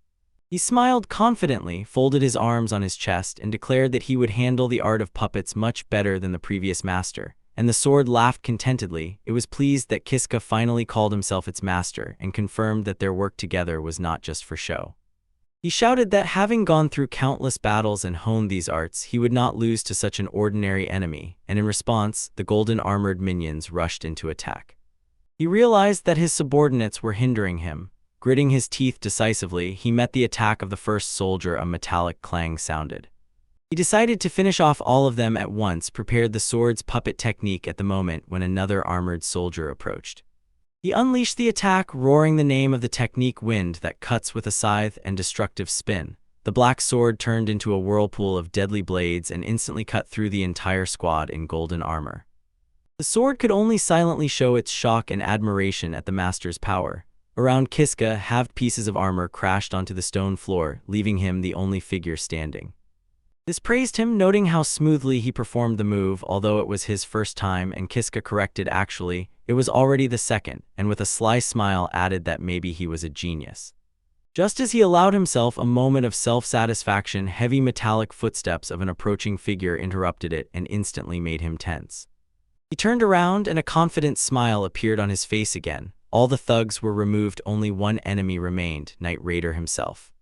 He smiled confidently, folded his arms on his chest, and declared that he would handle the art of puppets much better than the previous master. And the sword laughed contentedly. It was pleased that Kiska finally called himself its master and confirmed that their work together was not just for show. He shouted that having gone through countless battles and honed these arts, he would not lose to such an ordinary enemy, and in response, the golden-armored minions rushed into attack. He realized that his subordinates were hindering him. Gritting his teeth decisively, he met the attack of the first soldier. A metallic clang sounded. He decided to finish off all of them at once, prepared the sword's puppet technique at the moment when another armored soldier approached. He unleashed the attack, roaring the name of the technique: wind that cuts with a scythe and destructive spin. The black sword turned into a whirlpool of deadly blades and instantly cut through the entire squad in golden armor. The sword could only silently show its shock and admiration at the master's power. Around Kiska, halved pieces of armor crashed onto the stone floor, leaving him the only figure standing. This praised him, noting how smoothly he performed the move, although it was his first time, and Kiska corrected actually, it was already the second, and with a sly smile added that maybe he was a genius. Just as he allowed himself a moment of self-satisfaction, heavy metallic footsteps of an approaching figure interrupted it and instantly made him tense. He turned around and a confident smile appeared on his face again. All the thugs were removed, only one enemy remained, Knight Raider himself.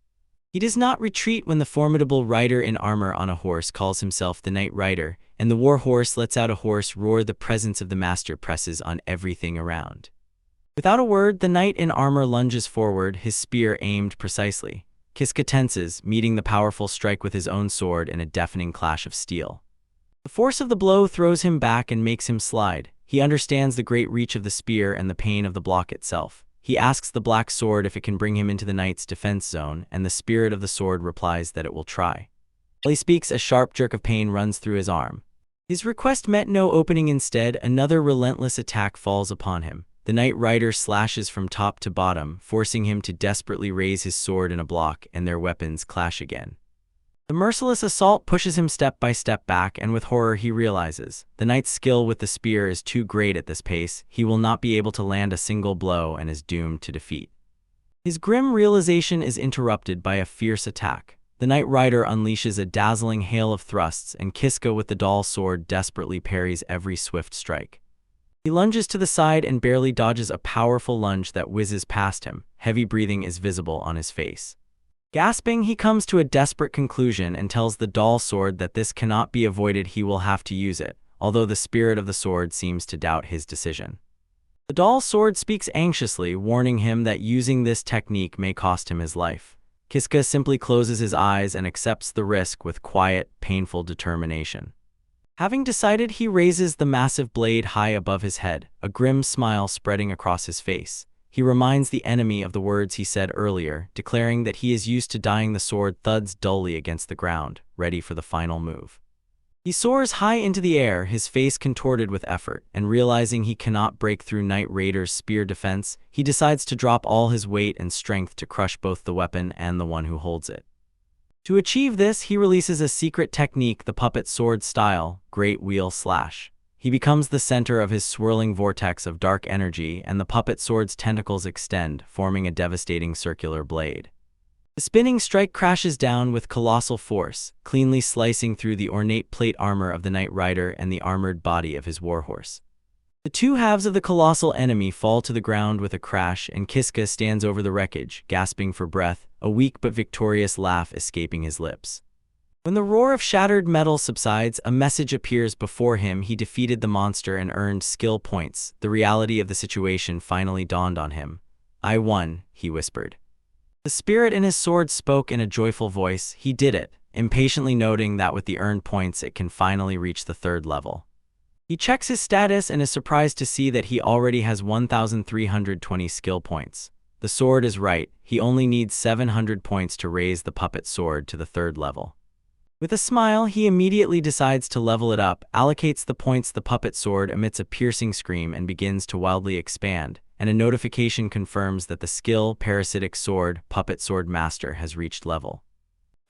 He does not retreat when the formidable rider in armor on a horse calls himself the Knight Rider, and the war horse lets out a hoarse roar. The presence of the master presses on everything around. Without a word, the knight in armor lunges forward, his spear aimed precisely. Kiska tenses, meeting the powerful strike with his own sword in a deafening clash of steel. The force of the blow throws him back and makes him slide. He understands the great reach of the spear and the pain of the block itself. He asks the black sword if it can bring him into the knight's defense zone, and the spirit of the sword replies that it will try. While he speaks, a sharp jerk of pain runs through his arm. His request met no opening. Instead, another relentless attack falls upon him. The Knight Rider slashes from top to bottom, forcing him to desperately raise his sword in a block, and their weapons clash again. The merciless assault pushes him step by step back, and with horror he realizes the knight's skill with the spear is too great at this pace. He will not be able to land a single blow and is doomed to defeat. His grim realization is interrupted by a fierce attack. The Knight Rider unleashes a dazzling hail of thrusts, and Kiska with the dull sword desperately parries every swift strike. He lunges to the side and barely dodges a powerful lunge that whizzes past him. Heavy breathing is visible on his face. Gasping, he comes to a desperate conclusion and tells the dull sword that this cannot be avoided. He will have to use it, although the spirit of the sword seems to doubt his decision. The dull sword speaks anxiously, warning him that using this technique may cost him his life. Kiska simply closes his eyes and accepts the risk with quiet, painful determination. Having decided, he raises the massive blade high above his head, a grim smile spreading across his face. He reminds the enemy of the words he said earlier, declaring that he is used to dying. The sword thuds dully against the ground, ready for the final move. He soars high into the air, his face contorted with effort, and realizing he cannot break through Knight Raider's spear defense, he decides to drop all his weight and strength to crush both the weapon and the one who holds it. To achieve this, he releases a secret technique, the puppet sword style, Great Wheel Slash. He becomes the center of his swirling vortex of dark energy, and the puppet sword's tentacles extend, forming a devastating circular blade. The spinning strike crashes down with colossal force, cleanly slicing through the ornate plate armor of the Knight Rider and the armored body of his warhorse. The two halves of the colossal enemy fall to the ground with a crash, and Kiska stands over the wreckage, gasping for breath, a weak but victorious laugh escaping his lips. When the roar of shattered metal subsides, a message appears before him. He defeated the monster and earned skill points. The reality of the situation finally dawned on him. "I won," he whispered. The spirit in his sword spoke in a joyful voice. He did it, impatiently noting that with the earned points it can finally reach the 3rd level. He checks his status and is surprised to see that he already has 1,320 skill points. The sword is right, he only needs 700 points to raise the puppet sword to the 3rd level. With a smile, he immediately decides to level it up, allocates the points. The puppet sword emits a piercing scream and begins to wildly expand, and a notification confirms that the skill Parasitic Sword Puppet Sword Master has reached level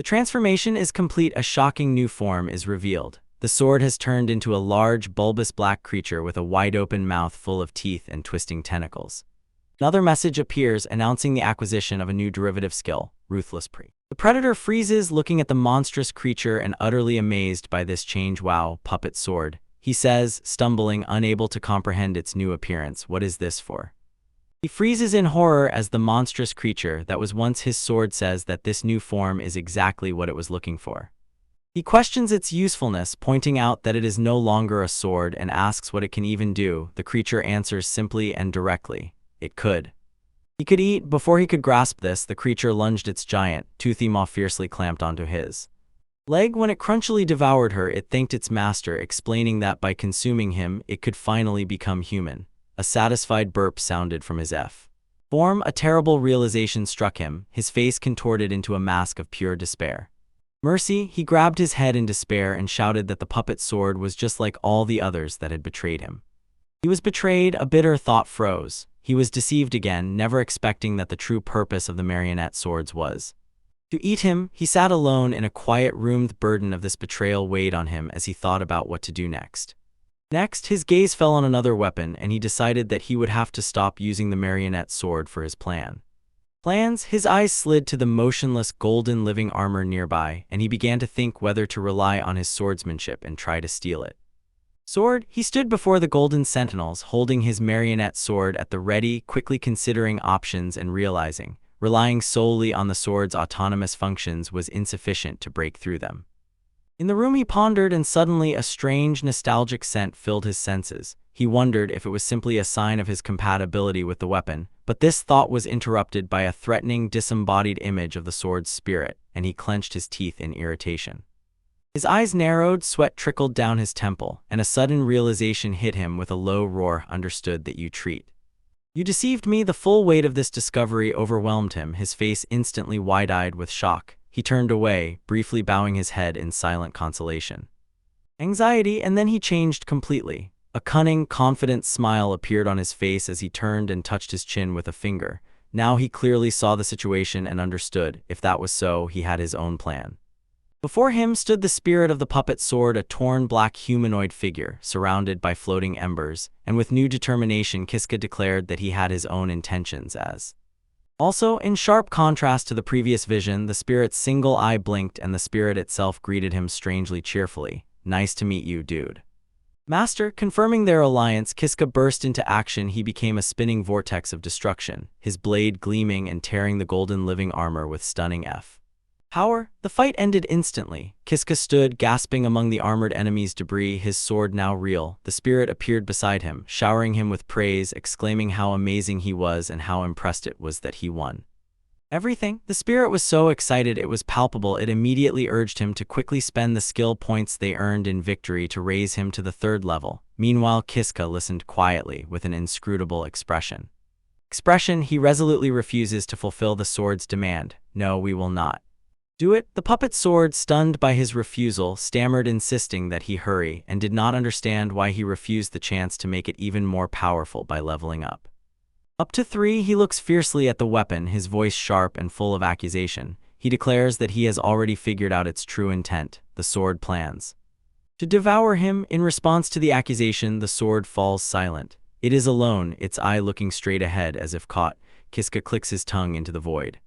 The transformation is complete. A shocking new form is revealed. The sword has turned into a large, bulbous black creature with a wide-open mouth full of teeth and twisting tentacles. Another message appears announcing the acquisition of a new derivative skill, Ruthless Pre. The predator freezes, looking at the monstrous creature and utterly amazed by this change. Wow, puppet sword. He says, stumbling, unable to comprehend its new appearance. What is this for? He freezes in horror as the monstrous creature that was once his sword says that this new form is exactly what it was looking for. He questions its usefulness, pointing out that it is no longer a sword, and asks what it can even do. The creature answers simply and directly. It could. He could eat. Before he could grasp this, the creature lunged its giant, toothy maw fiercely clamped onto his leg. When it crunchily devoured her, it thanked its master, explaining that by consuming him, it could finally become human. A satisfied burp sounded from his form. A terrible realization struck him, his face contorted into a mask of pure despair. Mercy, he grabbed his head in despair and shouted that the puppet sword was just like all the others that had betrayed him. He was betrayed. A bitter thought froze. He was deceived again, never expecting that the true purpose of the marionette swords was to eat him. He sat alone in a quiet room. The burden of this betrayal weighed on him as he thought about what to do next. Next, his gaze fell on another weapon, and he decided that he would have to stop using the marionette sword for his plans. His eyes slid to the motionless golden living armor nearby, and he began to think whether to rely on his swordsmanship and try to steal it. He stood before the golden sentinels, holding his marionette sword at the ready, quickly considering options and realizing relying solely on the sword's autonomous functions was insufficient to break through them. In the room he pondered, and suddenly a strange, nostalgic scent filled his senses. He wondered if it was simply a sign of his compatibility with the weapon, but this thought was interrupted by a threatening, disembodied image of the sword's spirit, and he clenched his teeth in irritation. His eyes narrowed, sweat trickled down his temple, and a sudden realization hit him with a low roar. Understood that you deceived me. The full weight of this discovery overwhelmed him, his face instantly wide-eyed with shock. He turned away, briefly bowing his head in silent consolation. Anxiety, and then he changed completely. A cunning, confident smile appeared on his face as he turned and touched his chin with a finger. Now he clearly saw the situation and understood. If that was so, he had his own plan. Before him stood the spirit of the puppet sword, a torn black humanoid figure, surrounded by floating embers, and with new determination Kiska declared that he had his own intentions as. Also, in sharp contrast to the previous vision, the spirit's single eye blinked and the spirit itself greeted him strangely cheerfully. Nice to meet you, dude. Master, confirming their alliance, Kiska burst into action. He became a spinning vortex of destruction, his blade gleaming and tearing the golden living armor with stunning power. The fight ended instantly. Kiska stood, gasping among the armored enemy's debris, his sword now real. The spirit appeared beside him, showering him with praise, exclaiming how amazing he was and how impressed it was that he won everything. The spirit was so excited it was palpable. It immediately urged him to quickly spend the skill points they earned in victory to raise him to the 3rd level. Meanwhile, Kiska listened quietly with an inscrutable expression. He resolutely refuses to fulfill the sword's demand. No, we will not do it. The puppet sword, stunned by his refusal, stammered, insisting that he hurry, and did not understand why he refused the chance to make it even more powerful by leveling up. Up to 3, he looks fiercely at the weapon, his voice sharp and full of accusation. He declares that he has already figured out its true intent. The sword plans to devour him. In response to the accusation, the sword falls silent. It is alone, its eye looking straight ahead as if caught. Kiska clicks his tongue into the void.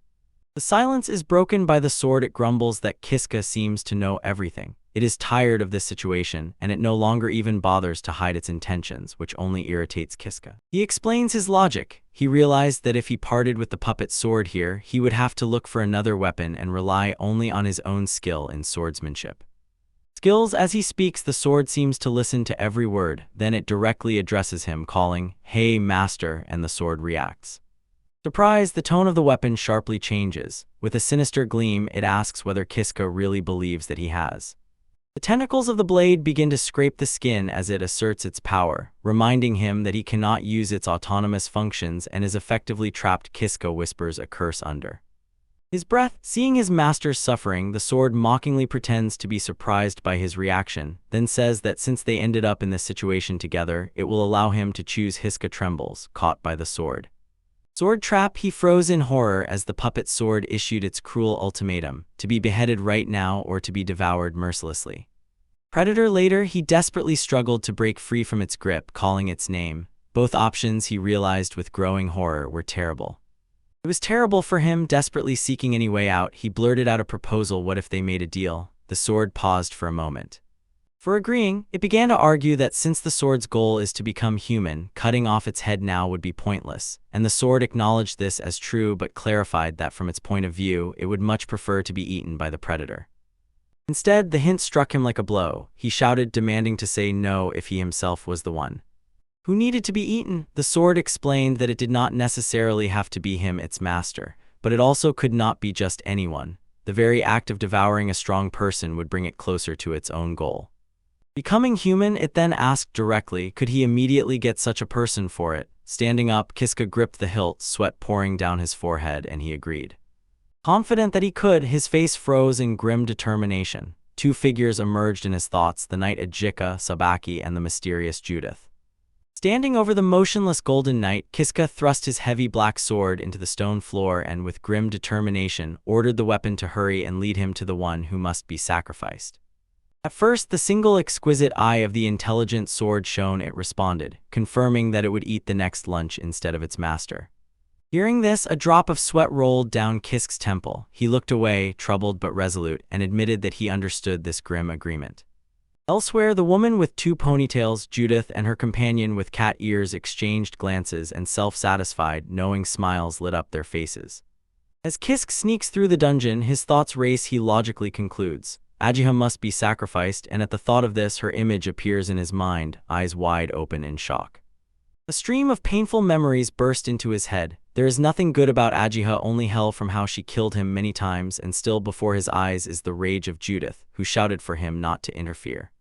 The silence is broken by the sword. It grumbles that Kiska seems to know everything. It is tired of this situation, and it no longer even bothers to hide its intentions, which only irritates Kiska. He explains his logic. He realized that if he parted with the puppet sword here, he would have to look for another weapon and rely only on his own skill in swordsmanship. As he speaks, the sword seems to listen to every word. Then it directly addresses him, calling, "Hey, master," and the sword reacts. Surprised, the tone of the weapon sharply changes. With a sinister gleam, it asks whether Kiska really believes that he has. The tentacles of the blade begin to scrape the skin as it asserts its power, reminding him that he cannot use its autonomous functions and is effectively trapped. Kiska whispers a curse under his breath. Seeing his master's suffering, the sword mockingly pretends to be surprised by his reaction, then says that since they ended up in this situation together, it will allow him to choose. Kiska trembles, caught by the sword. Sword trap. He froze in horror as the puppet sword issued its cruel ultimatum, to be beheaded right now or to be devoured mercilessly. Predator. Later, he desperately struggled to break free from its grip, calling its name. Both options, he realized with growing horror, were terrible. It was terrible for him, desperately seeking any way out. He blurted out a proposal. What if they made a deal? The sword paused for a moment. For agreeing, it began to argue that since the sword's goal is to become human, cutting off its head now would be pointless, and the sword acknowledged this as true but clarified that from its point of view, it would much prefer to be eaten by the predator. Instead, the hint struck him like a blow. He shouted, demanding to say no if he himself was the one who needed to be eaten. The sword explained that it did not necessarily have to be him, its master, but it also could not be just anyone. The very act of devouring a strong person would bring it closer to its own goal. Becoming human, it then asked directly, could he immediately get such a person for it? Standing up, Kiska gripped the hilt, sweat pouring down his forehead, and he agreed. Confident that he could, his face froze in grim determination. Two figures emerged in his thoughts, the knight Ajika Sabaki and the mysterious Judith. Standing over the motionless golden knight, Kiska thrust his heavy black sword into the stone floor and with grim determination ordered the weapon to hurry and lead him to the one who must be sacrificed. At first, the single exquisite eye of the intelligent sword shone. It responded, confirming that it would eat the next lunch instead of its master. Hearing this, a drop of sweat rolled down Kiska's temple. He looked away, troubled but resolute, and admitted that he understood this grim agreement. Elsewhere, the woman with two ponytails, Judith, and her companion with cat ears exchanged glances, and self-satisfied, knowing smiles lit up their faces. As Kiska sneaks through the dungeon, his thoughts race. He logically concludes, Ajiha must be sacrificed, and at the thought of this, her image appears in his mind, eyes wide open in shock. A stream of painful memories burst into his head. There is nothing good about Ajiha, only hell from how she killed him many times, and still before his eyes is the rage of Judith, who shouted for him not to interfere.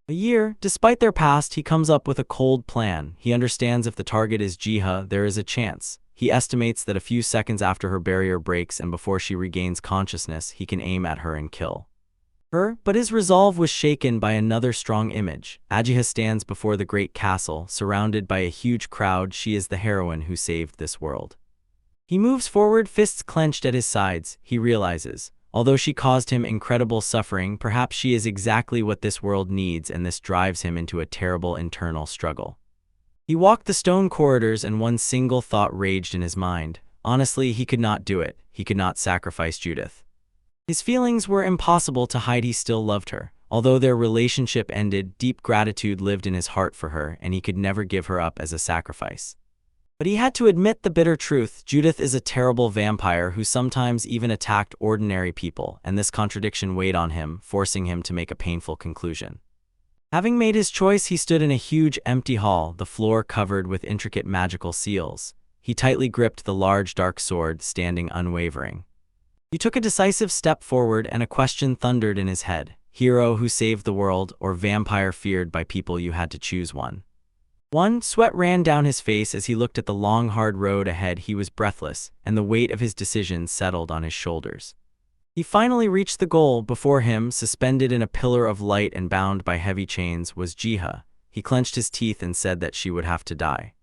A year, despite their past, he comes up with a cold plan. He understands if the target is Jiha, there is a chance. He estimates that a few seconds after her barrier breaks and before she regains consciousness, he can aim at her and kill her, but his resolve was shaken by another strong image. Ajiha stands before the great castle, surrounded by a huge crowd. She is the heroine who saved this world. He moves forward, fists clenched at his sides. He realizes, although she caused him incredible suffering, perhaps she is exactly what this world needs, and this drives him into a terrible internal struggle. He walked the stone corridors, and one single thought raged in his mind. Honestly, he could not do it. He could not sacrifice Judith. His feelings were impossible to hide. He still loved her. Although their relationship ended, deep gratitude lived in his heart for her, and he could never give her up as a sacrifice. But he had to admit the bitter truth. Judith is a terrible vampire who sometimes even attacked ordinary people, and this contradiction weighed on him, forcing him to make a painful conclusion. Having made his choice, he stood in a huge, empty hall, the floor covered with intricate magical seals. He tightly gripped the large, dark sword, standing unwavering. He took a decisive step forward, and a question thundered in his head. Hero who saved the world, or vampire feared by people? You had to choose one. Sweat ran down his face as he looked at the long, hard road ahead. He was breathless, and the weight of his decision settled on his shoulders. He finally reached the goal. Before him, suspended in a pillar of light and bound by heavy chains, was Jiha. He clenched his teeth and said that she would have to die.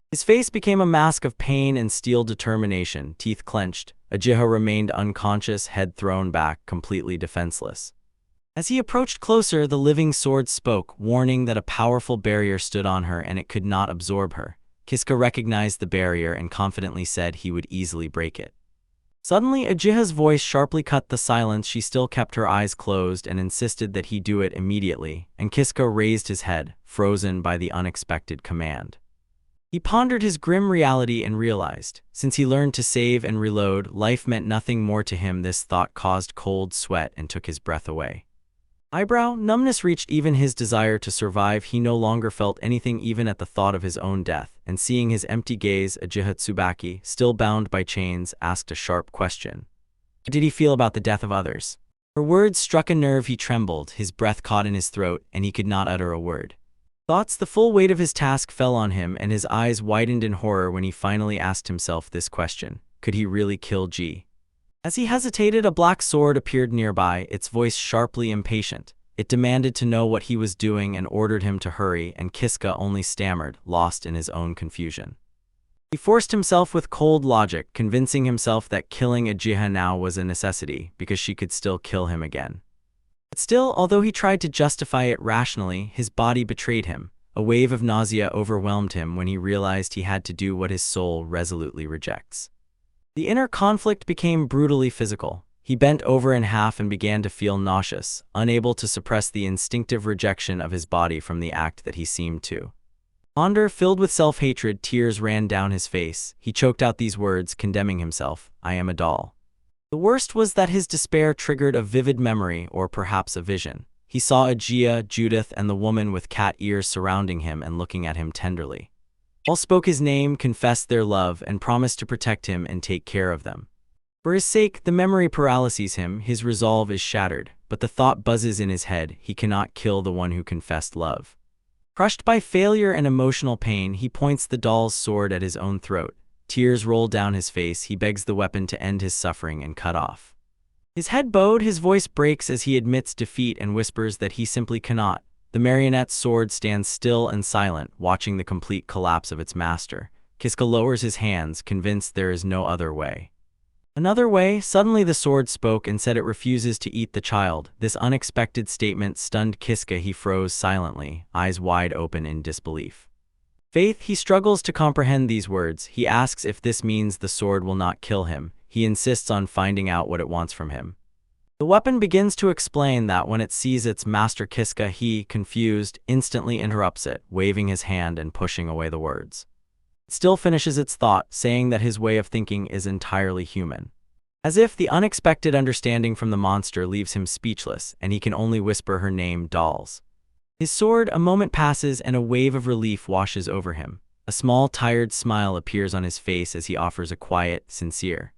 His face became a mask of pain and steel determination, teeth clenched. Ajiha remained unconscious, head thrown back, completely defenseless. As he approached closer, the living sword spoke, warning that a powerful barrier stood on her and it could not absorb her. Kiska recognized the barrier and confidently said he would easily break it. Suddenly, Ajiha's voice sharply cut the silence. She still kept her eyes closed and insisted that he do it immediately, and Kiska raised his head, frozen by the unexpected command. He pondered his grim reality and realized, since he learned to save and reload, life meant nothing more to him. This thought caused cold sweat and took his breath away. Eyebrow numbness reached even his desire to survive. He no longer felt anything even at the thought of his own death, and seeing his empty gaze, Ajiha Tsubaki, still bound by chains, asked a sharp question. How did he feel about the death of others? Her words struck a nerve. He trembled, his breath caught in his throat, and he could not utter a word. The full weight of his task fell on him, and his eyes widened in horror when he finally asked himself this question. Could he really kill G? As he hesitated, a black sword appeared nearby, its voice sharply impatient. It demanded to know what he was doing and ordered him to hurry, and Kiska only stammered, lost in his own confusion. He forced himself with cold logic, convincing himself that killing Uchiha now was a necessity because she could still kill him again. But still, although he tried to justify it rationally, his body betrayed him. A wave of nausea overwhelmed him when he realized he had to do what his soul resolutely rejects. The inner conflict became brutally physical. He bent over in half and began to feel nauseous, unable to suppress the instinctive rejection of his body from the act that he seemed to. Filled with self-hatred, tears ran down his face. He choked out these words, condemning himself, "I am a doll." The worst was that his despair triggered a vivid memory, or perhaps a vision. He saw Uchiha, Judith, and the woman with cat ears surrounding him and looking at him tenderly. All spoke his name, confessed their love, and promised to protect him and take care of them. For his sake, the memory paralyses him, his resolve is shattered, but the thought buzzes in his head: he cannot kill the one who confessed love. Crushed by failure and emotional pain, he points the doll's sword at his own throat. Tears roll down his face. He begs the weapon to end his suffering and cut off. His head bowed, his voice breaks as he admits defeat and whispers that he simply cannot. The marionette's sword stands still and silent, watching the complete collapse of its master. Kiska lowers his hands, convinced there is no other way. Another way? Suddenly the sword spoke and said it refuses to eat the child. This unexpected statement stunned Kiska. He froze silently, eyes wide open in disbelief. Faith, he struggles to comprehend these words. He asks if this means the sword will not kill him. He insists on finding out what it wants from him. The weapon begins to explain that when it sees its master Kiska, he, confused, instantly interrupts it, waving his hand and pushing away the words. It still finishes its thought, saying that his way of thinking is entirely human. As if the unexpected understanding from the monster leaves him speechless, and he can only whisper her name, Dolls. His sword, a moment passes and a wave of relief washes over him. A small, tired smile appears on his face as he offers a quiet, sincere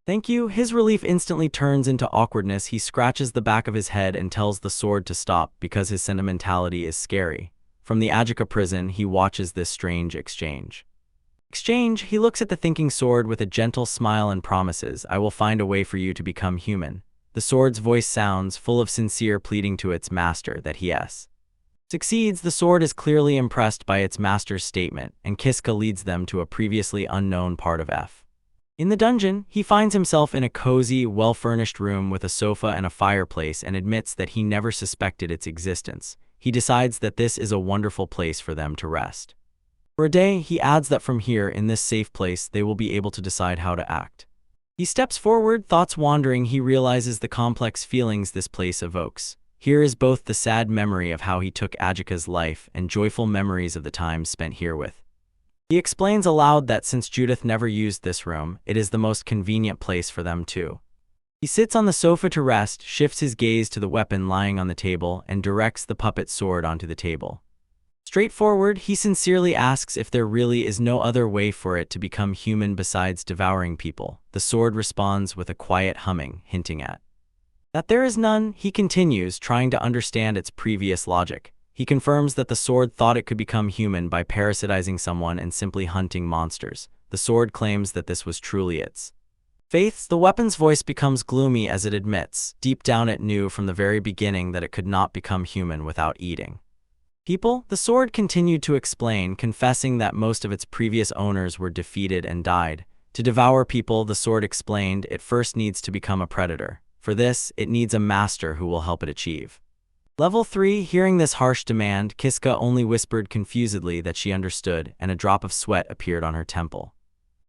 "Thank you." His relief instantly turns into awkwardness. He scratches the back of his head and tells the sword to stop because his sentimentality is scary. From the Ajika prison, he watches this strange exchange. He looks at the thinking sword with a gentle smile and promises, "I will find a way for you to become human." The sword's voice sounds full of sincere pleading to its master that he succeeds. The sword is clearly impressed by its master's statement, and Kiska leads them to a previously unknown part of F. In the dungeon, he finds himself in a cozy, well-furnished room with a sofa and a fireplace and admits that he never suspected its existence. He decides that this is a wonderful place for them to rest. For a day, he adds that from here, in this safe place, they will be able to decide how to act. He steps forward, thoughts wandering. He realizes the complex feelings this place evokes. Here is both the sad memory of how he took Ajika's life and joyful memories of the time spent here with. He explains aloud that since Judith never used this room, it is the most convenient place for them too. He sits on the sofa to rest, shifts his gaze to the weapon lying on the table, and directs the puppet sword onto the table. Straightforward, he sincerely asks if there really is no other way for it to become human besides devouring people. The sword responds with a quiet humming, hinting at that there is none. He continues, trying to understand its previous logic. He confirms that the sword thought it could become human by parasitizing someone and simply hunting monsters. The sword claims that this was truly its faith. The weapon's voice becomes gloomy as it admits, deep down it knew from the very beginning that it could not become human without eating people. The sword continued to explain, confessing that most of its previous owners were defeated and died. To devour people, the sword explained, it first needs to become a predator. For this, it needs a master who will help it achieve. Level 3, hearing this harsh demand, Kiska only whispered confusedly that she understood, and a drop of sweat appeared on her temple.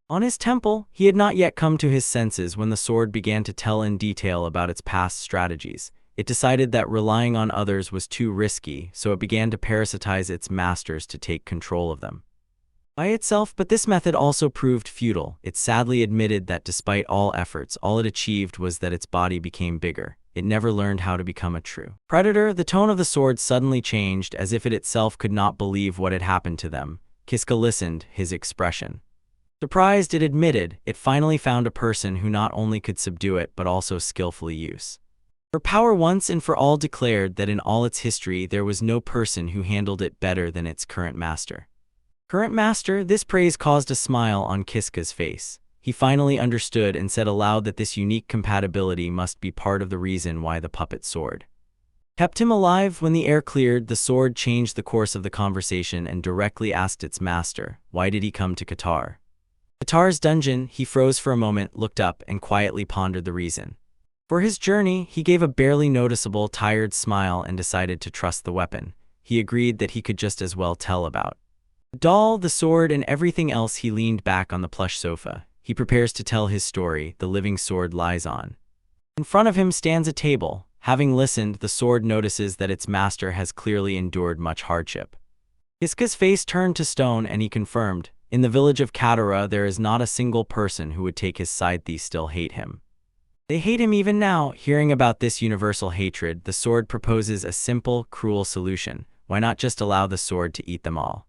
On his temple, he had not yet come to his senses when the sword began to tell in detail about its past strategies. It decided that relying on others was too risky, so it began to parasitize its masters to take control of them by itself, but this method also proved futile. It sadly admitted that despite all efforts, all it achieved was that its body became bigger. It never learned how to become a true predator. The tone of the sword suddenly changed, as if it itself could not believe what had happened to them. Kiska listened, his expression surprised. It admitted it finally found a person who not only could subdue it but also skillfully use her power. Once and for all declared that in all its history there was no person who handled it better than its current master. This praise caused a smile on Kiska's face. He finally understood and said aloud that this unique compatibility must be part of the reason why the puppet sword kept him alive. When the air cleared, the sword changed the course of the conversation and directly asked its master, why did he come to Qatar? Katatera's dungeon, he froze for a moment, looked up, and quietly pondered the reason. For his journey, he gave a barely noticeable, tired smile and decided to trust the weapon. He agreed that he could just as well tell about the doll, the sword, and everything else. He leaned back on the plush sofa. He prepares to tell his story. The living sword lies on. In front of him stands a table. Having listened, the sword notices that its master has clearly endured much hardship. Kiska's face turned to stone, and he confirmed, in the village of Katatera there is not a single person who would take his side. They still hate him. They hate him even now. Hearing about this universal hatred, the sword proposes a simple, cruel solution. Why not just allow the sword to eat them all?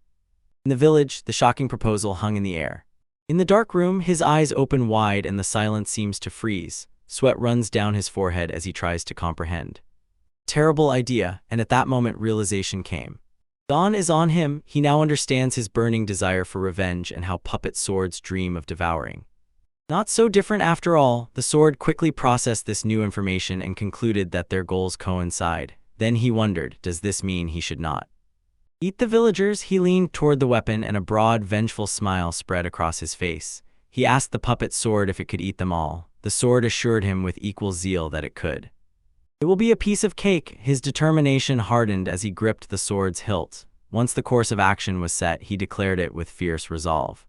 In the village, the shocking proposal hung in the air. In the dark room, his eyes open wide and the silence seems to freeze. Sweat runs down his forehead as he tries to comprehend. Terrible idea, and at that moment realization came. Dawn is on him. He now understands his burning desire for revenge and how puppet swords dream of devouring. Not so different after all. The sword quickly processed this new information and concluded that their goals coincide. Then he wondered, does this mean he should not eat the villagers? He leaned toward the weapon and a broad, vengeful smile spread across his face. He asked the puppet sword if it could eat them all. The sword assured him with equal zeal that it could. It will be a piece of cake. His determination hardened as he gripped the sword's hilt. Once the course of action was set, he declared it with fierce resolve.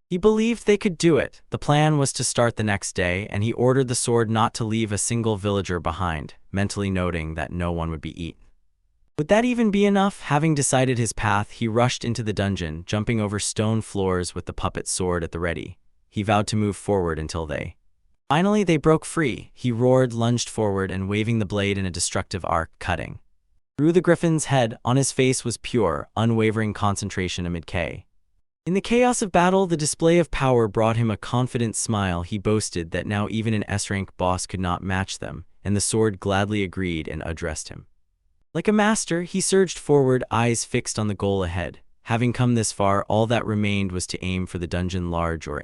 He believed they could do it. The plan was to start the next day, and he ordered the sword not to leave a single villager behind, mentally noting that no one would be eaten. Would that even be enough? Having decided his path, he rushed into the dungeon, jumping over stone floors with the puppet sword at the ready. He vowed to move forward until finally they broke free. He roared, lunged forward, and waving the blade in a destructive arc, cutting through the griffin's head. On his face was pure, unwavering concentration amid chaos. In the chaos of battle, the display of power brought him a confident smile. He boasted that now even an S-rank boss could not match them, and the sword gladly agreed and addressed him. Like a master, he surged forward, eyes fixed on the goal ahead. Having come this far, all that remained was to aim for the dungeon large or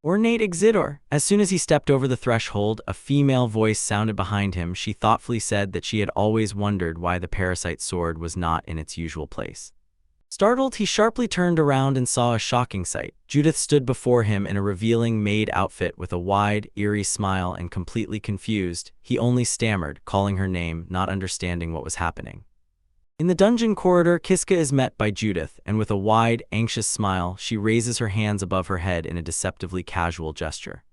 ornate Exiled. As soon as he stepped over the threshold, a female voice sounded behind him. She thoughtfully said that she had always wondered why the parasite sword was not in its usual place. Startled, he sharply turned around and saw a shocking sight. Judith stood before him in a revealing maid outfit with a wide, eerie smile, and completely confused, he only stammered, calling her name, not understanding what was happening. In the dungeon corridor, Kiska is met by Judith, and with a wide, anxious smile, she raises her hands above her head in a deceptively casual gesture.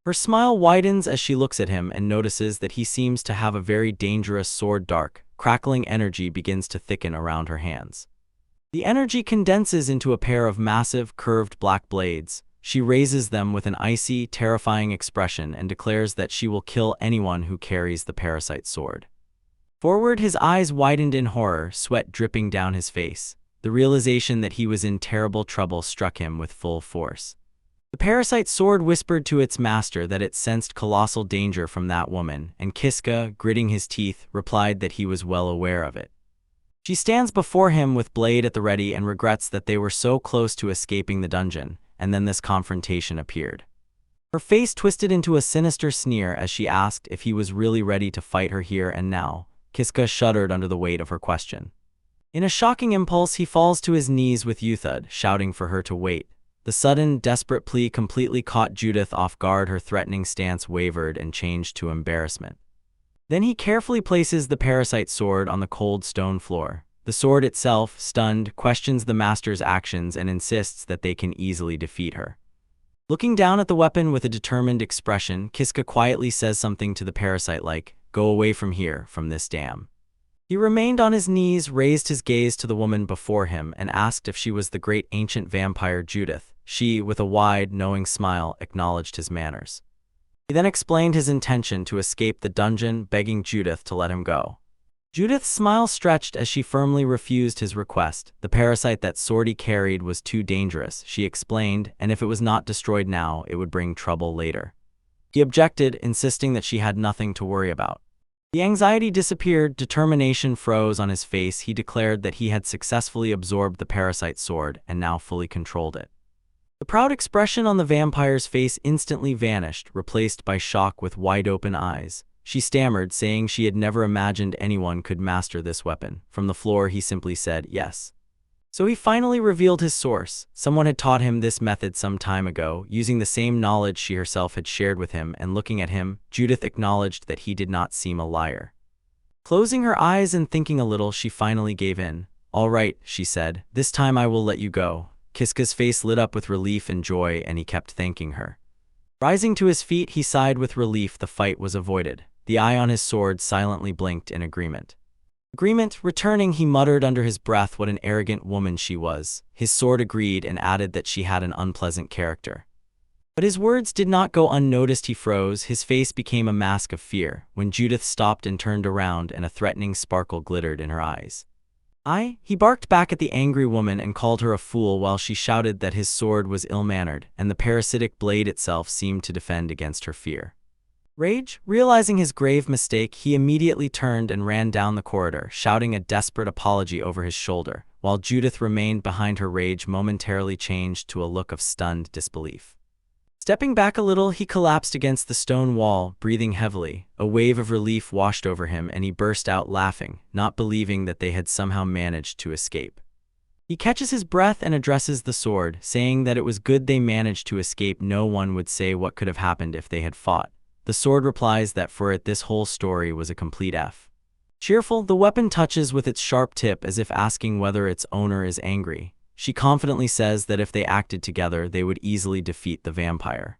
Her smile widens as she looks at him and notices that he seems to have a very dangerous sword. Dark, crackling energy begins to thicken around her hands. The energy condenses into a pair of massive, curved black blades. She raises them with an icy, terrifying expression and declares that she will kill anyone who carries the parasite sword. Forward, his eyes widened in horror, sweat dripping down his face. The realization that he was in terrible trouble struck him with full force. The parasite sword whispered to its master that it sensed colossal danger from that woman, and Kiska, gritting his teeth, replied that he was well aware of it. She stands before him with blade at the ready and regrets that they were so close to escaping the dungeon, and then this confrontation appeared. Her face twisted into a sinister sneer as she asked if he was really ready to fight her here and now. Kiska shuddered under the weight of her question. In a shocking impulse, he falls to his knees with Uthud, shouting for her to wait. The sudden, desperate plea completely caught Judith off guard. Her threatening stance wavered and changed to embarrassment. Then he carefully places the parasite sword on the cold stone floor. The sword itself, stunned, questions the master's actions and insists that they can easily defeat her. Looking down at the weapon with a determined expression, Kiska quietly says something to the parasite like, "Go away from here, from this dam." He remained on his knees, raised his gaze to the woman before him, and asked if she was the great ancient vampire Judith. She, with a wide, knowing smile, acknowledged his manners. He then explained his intention to escape the dungeon, begging Judith to let him go. Judith's smile stretched as she firmly refused his request. The parasite that sword he carried was too dangerous, she explained, and if it was not destroyed now, it would bring trouble later. He objected, insisting that she had nothing to worry about. The anxiety disappeared, determination froze on his face. He declared that he had successfully absorbed the parasite sword and now fully controlled it. The proud expression on the vampire's face instantly vanished, replaced by shock with wide-open eyes. She stammered, saying she had never imagined anyone could master this weapon. From the floor, he simply said, "Yes." So he finally revealed his source. Someone had taught him this method some time ago, using the same knowledge she herself had shared with him, and looking at him, Judith acknowledged that he did not seem a liar. Closing her eyes and thinking a little, she finally gave in. "All right," she said, "this time I will let you go." Kiska's face lit up with relief and joy, and he kept thanking her. Rising to his feet, he sighed with relief. The fight was avoided. The eye on his sword silently blinked in agreement. Returning, he muttered under his breath what an arrogant woman she was. His sword agreed and added that she had an unpleasant character. But his words did not go unnoticed. He froze, his face became a mask of fear, when Judith stopped and turned around, and a threatening sparkle glittered in her eyes. He barked back at the angry woman and called her a fool, while she shouted that his sword was ill-mannered, and the parasitic blade itself seemed to defend against her fear. Realizing his grave mistake, he immediately turned and ran down the corridor, shouting a desperate apology over his shoulder, while Judith remained behind. Her rage momentarily changed to a look of stunned disbelief. Stepping back a little, he collapsed against the stone wall, breathing heavily. A wave of relief washed over him, and he burst out laughing, not believing that they had somehow managed to escape. He catches his breath and addresses the sword, saying that it was good they managed to escape. No one would say what could have happened if they had fought. The sword replies that for it this whole story was a complete F. Cheerful, the weapon touches with its sharp tip as if asking whether its owner is angry. She confidently says that if they acted together, they would easily defeat the vampire.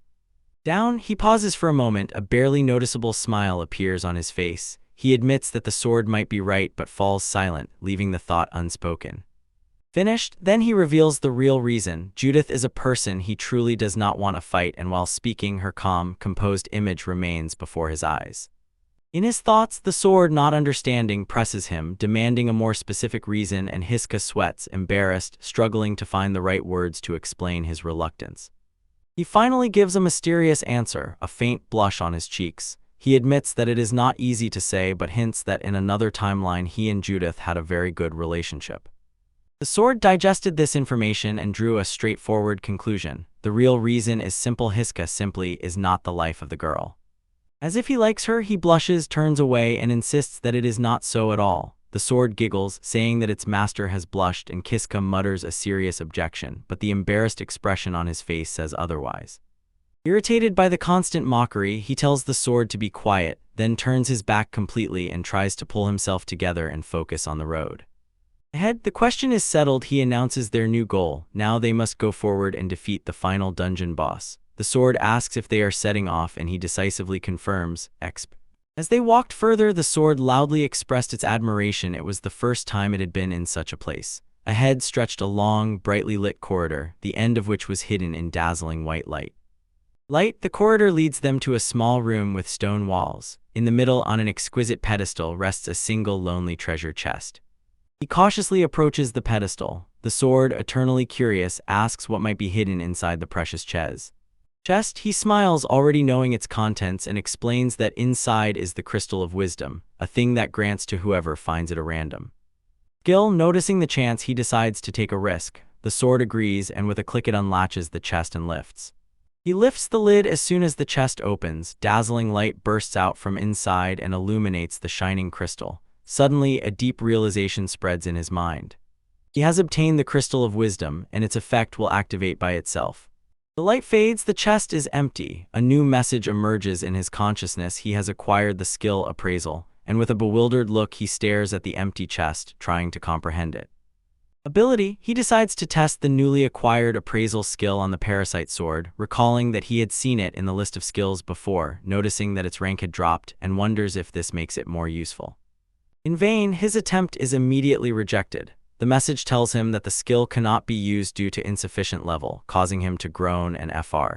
He pauses for a moment. A barely noticeable smile appears on his face. He admits that the sword might be right but falls silent, leaving the thought unspoken. Finished, then he reveals the real reason. Judith is a person he truly does not want to fight, and while speaking, her calm, composed image remains before his eyes. In his thoughts, the sword, not understanding, presses him, demanding a more specific reason, and Kiska sweats, embarrassed, struggling to find the right words to explain his reluctance. He finally gives a mysterious answer, a faint blush on his cheeks. He admits that it is not easy to say, but hints that in another timeline he and Judith had a very good relationship. The sword digested this information and drew a straightforward conclusion. The real reason is simple. Kiska simply is not the life of the girl. As if he likes her, he blushes, turns away, and insists that it is not so at all. The sword giggles, saying that its master has blushed, and Kiska mutters a serious objection, but the embarrassed expression on his face says otherwise. Irritated by the constant mockery, he tells the sword to be quiet, then turns his back completely and tries to pull himself together and focus on the road. Ahead, the question is settled. He announces their new goal. Now they must go forward and defeat the final dungeon boss. The sword asks if they are setting off, and he decisively confirms, exp. As they walked further, the sword loudly expressed its admiration. It was the first time it had been in such a place. Ahead stretched a long, brightly lit corridor, the end of which was hidden in dazzling white light. The corridor leads them to a small room with stone walls. In the middle, on an exquisite pedestal, rests a single lonely treasure chest. He cautiously approaches the pedestal. The sword, eternally curious, asks what might be hidden inside the precious chest. He smiles, already knowing its contents, and explains that inside is the crystal of wisdom, a thing that grants to whoever finds it at random. Noticing the chance, he decides to take a risk. The sword agrees, and with a click it unlatches the chest and lifts. He lifts the lid. As soon as the chest opens, dazzling light bursts out from inside and illuminates the shining crystal. Suddenly, a deep realization spreads in his mind. He has obtained the crystal of wisdom, and its effect will activate by itself. The light fades, the chest is empty. A new message emerges in his consciousness. He has acquired the skill appraisal, and with a bewildered look he stares at the empty chest, trying to comprehend it. Ability, he decides to test the newly acquired appraisal skill on the parasite sword, recalling that he had seen it in the list of skills before, noticing that its rank had dropped, and wonders if this makes it more useful. In vain, his attempt is immediately rejected. The message tells him that the skill cannot be used due to insufficient level, causing him to groan and fr.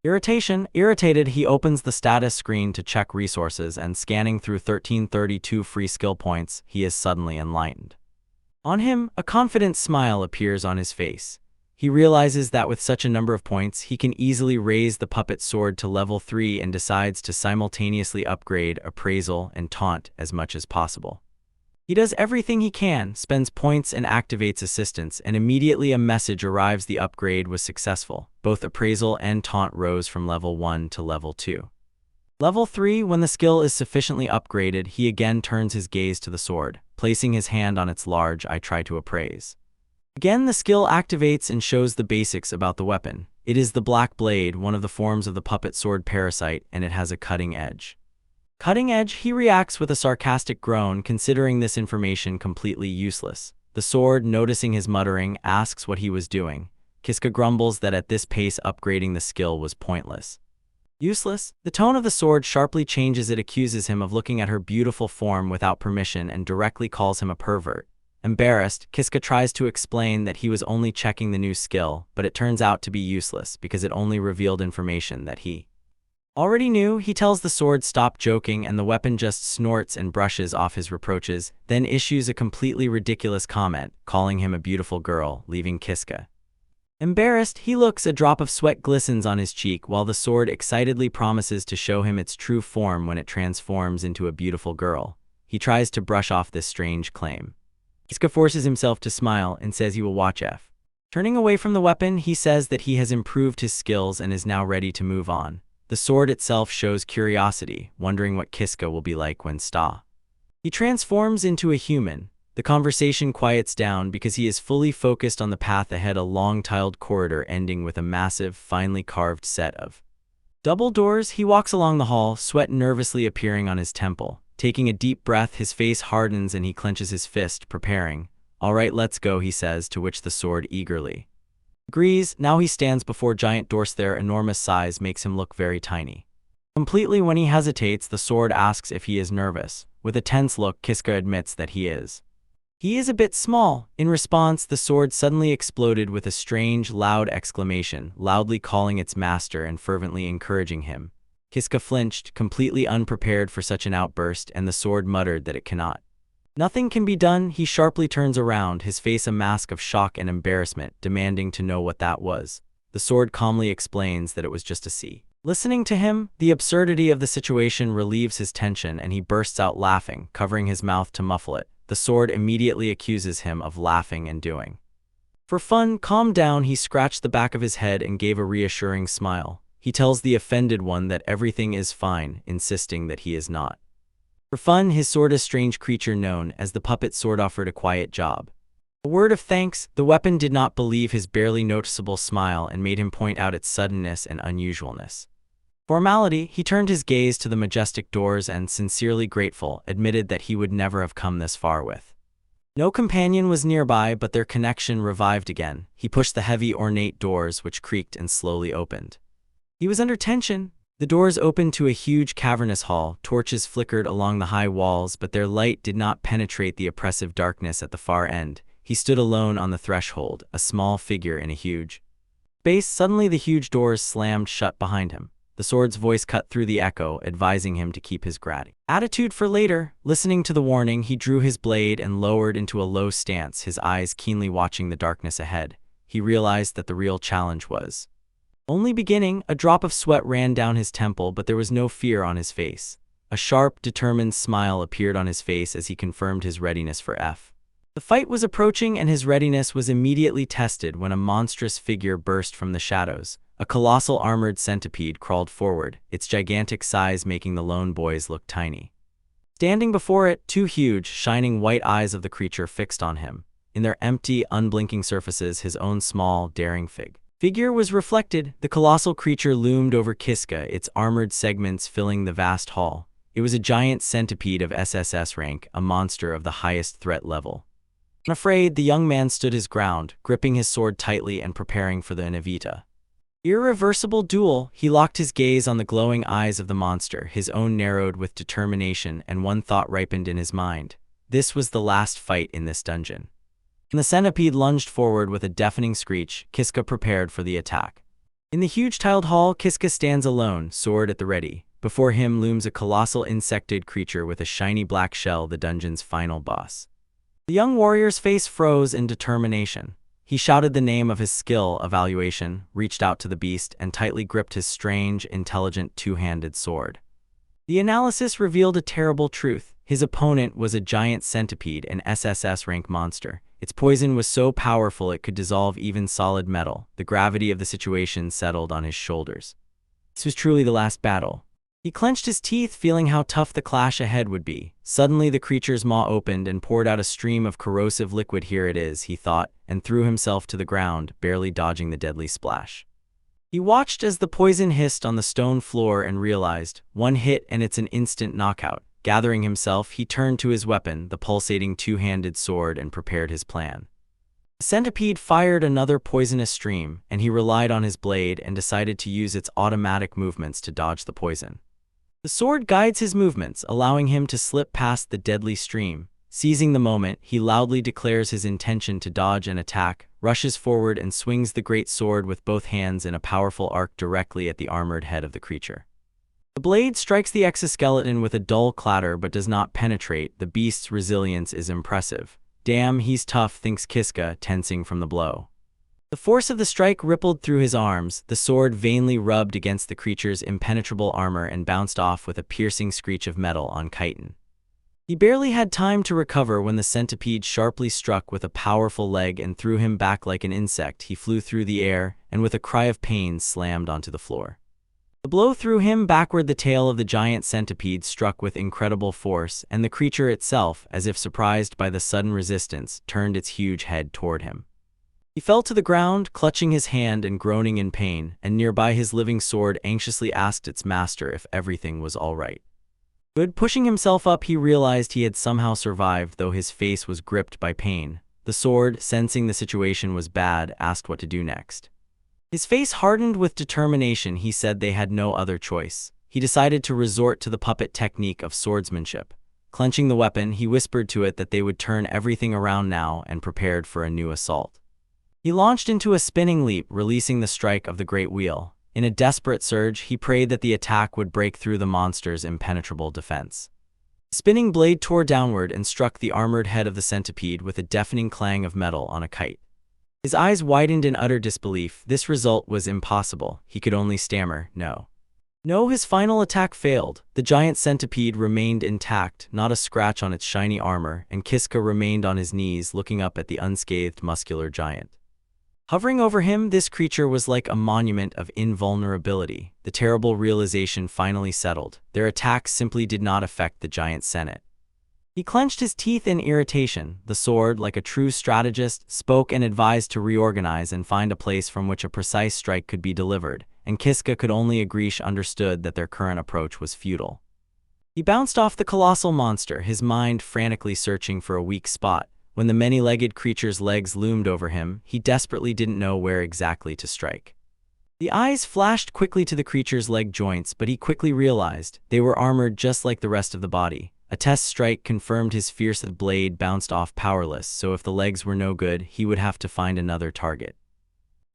Irritated, he opens the status screen to check resources, and scanning through 1332 free skill points, he is suddenly enlightened. On him, a confident smile appears on his face. He realizes that with such a number of points, he can easily raise the puppet sword to level 3 and decides to simultaneously upgrade appraisal and taunt as much as possible. He does everything he can, spends points and activates assistance, and immediately a message arrives: the upgrade was successful. Both appraisal and taunt rose from level 1 to level 2. Level 3, when the skill is sufficiently upgraded, he again turns his gaze to the sword. Placing his hand on its large eye, try to appraise. Again, the skill activates and shows the basics about the weapon. It is the black blade, one of the forms of the puppet sword parasite, and it has a cutting edge. Cutting edge, he reacts with a sarcastic groan, considering this information completely useless. The sword, noticing his muttering, asks what he was doing. Kiska grumbles that at this pace upgrading the skill was pointless. Useless? The tone of the sword sharply changes. It accuses him of looking at her beautiful form without permission and directly calls him a pervert. Embarrassed, Kiska tries to explain that he was only checking the new skill, but it turns out to be useless because it only revealed information that he already knew. He tells the sword stop joking, and the weapon just snorts and brushes off his reproaches, then issues a completely ridiculous comment, calling him a beautiful girl, leaving Kiska embarrassed. He looks, a drop of sweat glistens on his cheek while the sword excitedly promises to show him its true form when it transforms into a beautiful girl. He tries to brush off this strange claim. Kiska forces himself to smile and says he will watch F. Turning away from the weapon, he says that he has improved his skills and is now ready to move on. The sword itself shows curiosity, wondering what Kiska will be like when he transforms into a human. The conversation quiets down because he is fully focused on the path ahead, a long tiled corridor ending with a massive, finely carved set of double doors. He walks along the hall, sweat nervously appearing on his temple. Taking a deep breath, his face hardens and he clenches his fist, preparing. "All right, let's go," he says, to which the sword eagerly agrees. Now he stands before giant doors. Their enormous size makes him look very tiny. Completely when he hesitates, the sword asks if he is nervous. With a tense look, Kiska admits that he is. He is a bit small. In response, the sword suddenly exploded with a strange, loud exclamation, loudly calling its master and fervently encouraging him. Kiska flinched, completely unprepared for such an outburst, and the sword muttered that it cannot. Nothing can be done. He sharply turns around, his face a mask of shock and embarrassment, demanding to know what that was. The sword calmly explains that it was just a sea. Listening to him, the absurdity of the situation relieves his tension and he bursts out laughing, covering his mouth to muffle it. The sword immediately accuses him of laughing and doing for fun. Calm down, he scratched the back of his head and gave a reassuring smile. He tells the offended one that everything is fine, insisting that he is not. For fun, his sword, a strange creature known as the puppet sword, offered a quiet job. A word of thanks. The weapon did not believe his barely noticeable smile and made him point out its suddenness and unusualness. Formality, he turned his gaze to the majestic doors and, sincerely grateful, admitted that he would never have come this far with. No companion was nearby, but their connection revived again. He pushed the heavy, ornate doors, which creaked and slowly opened. He was under tension. The doors opened to a huge cavernous hall. Torches flickered along the high walls, but their light did not penetrate the oppressive darkness at the far end. He stood alone on the threshold, a small figure in a huge space. Suddenly the huge doors slammed shut behind him. The sword's voice cut through the echo, advising him to keep his attitude for later. Listening to the warning, he drew his blade and lowered into a low stance, his eyes keenly watching the darkness ahead. He realized that the real challenge was only beginning. A drop of sweat ran down his temple, but there was no fear on his face. A sharp, determined smile appeared on his face as he confirmed his readiness for F. The fight was approaching, and his readiness was immediately tested when a monstrous figure burst from the shadows. A colossal armored centipede crawled forward, its gigantic size making the lone boys look tiny. Standing before it, two huge, shining white eyes of the creature fixed on him. In their empty, unblinking surfaces, his own small, daring figure was reflected. The colossal creature loomed over Kiska, its armored segments filling the vast hall. It was a giant centipede of SSS rank, a monster of the highest threat level. Unafraid, the young man stood his ground, gripping his sword tightly and preparing for the inevitable. Irreversible duel. He locked his gaze on the glowing eyes of the monster, his own narrowed with determination, and one thought ripened in his mind. This was the last fight in this dungeon. When the centipede lunged forward with a deafening screech, Kiska prepared for the attack. In the huge tiled hall, Kiska stands alone, sword at the ready. Before him looms a colossal insectoid creature with a shiny black shell, the dungeon's final boss. The young warrior's face froze in determination. He shouted the name of his skill evaluation, reached out to the beast, and tightly gripped his strange, intelligent two-handed sword. The analysis revealed a terrible truth. His opponent was a giant centipede, an SSS rank monster. Its poison was so powerful it could dissolve even solid metal. The gravity of the situation settled on his shoulders. This was truly the last battle. He clenched his teeth, feeling how tough the clash ahead would be. Suddenly, the creature's maw opened and poured out a stream of corrosive liquid. Here it is, he thought, and threw himself to the ground, barely dodging the deadly splash. He watched as the poison hissed on the stone floor and realized, one hit and it's an instant knockout. Gathering himself, he turned to his weapon, the pulsating two-handed sword, and prepared his plan. The centipede fired another poisonous stream, and he relied on his blade and decided to use its automatic movements to dodge the poison. The sword guides his movements, allowing him to slip past the deadly stream. Seizing the moment, he loudly declares his intention to dodge an attack, rushes forward and swings the great sword with both hands in a powerful arc directly at the armored head of the creature. The blade strikes the exoskeleton with a dull clatter but does not penetrate. The beast's resilience is impressive. Damn, he's tough, thinks Kiska, tensing from the blow. The force of the strike rippled through his arms. The sword vainly rubbed against the creature's impenetrable armor and bounced off with a piercing screech of metal on chitin. He barely had time to recover when the centipede sharply struck with a powerful leg and threw him back like an insect. He flew through the air and with a cry of pain slammed onto the floor. The blow threw him backward. The tail of the giant centipede struck with incredible force, and the creature itself, as if surprised by the sudden resistance, turned its huge head toward him. He fell to the ground, clutching his hand and groaning in pain, and nearby his living sword anxiously asked its master if everything was all right. Good. Pushing himself up, he realized he had somehow survived, though his face was gripped by pain. The sword, sensing the situation was bad, asked what to do next. His face hardened with determination. He said they had no other choice. He decided to resort to the puppet technique of swordsmanship. Clenching the weapon, he whispered to it that they would turn everything around now and prepared for a new assault. He launched into a spinning leap, releasing the strike of the great wheel. In a desperate surge, he prayed that the attack would break through the monster's impenetrable defense. The spinning blade tore downward and struck the armored head of the centipede with a deafening clang of metal on a kite. His eyes widened in utter disbelief. This result was impossible. He could only stammer, "No." No, his final attack failed. The giant centipede remained intact, not a scratch on its shiny armor, and Kiska remained on his knees looking up at the unscathed muscular giant. Hovering over him, this creature was like a monument of invulnerability. The terrible realization finally settled. Their attacks simply did not affect the giant senate. He clenched his teeth in irritation. The sword, like a true strategist, spoke and advised to reorganize and find a place from which a precise strike could be delivered, and Kiska could only agree. She understood that their current approach was futile. He bounced off the colossal monster, his mind frantically searching for a weak spot. When the many-legged creature's legs loomed over him, he desperately didn't know where exactly to strike. The eyes flashed quickly to the creature's leg joints, but he quickly realized they were armored just like the rest of the body. A test strike confirmed his fears. The blade bounced off powerless, so if the legs were no good, he would have to find another target.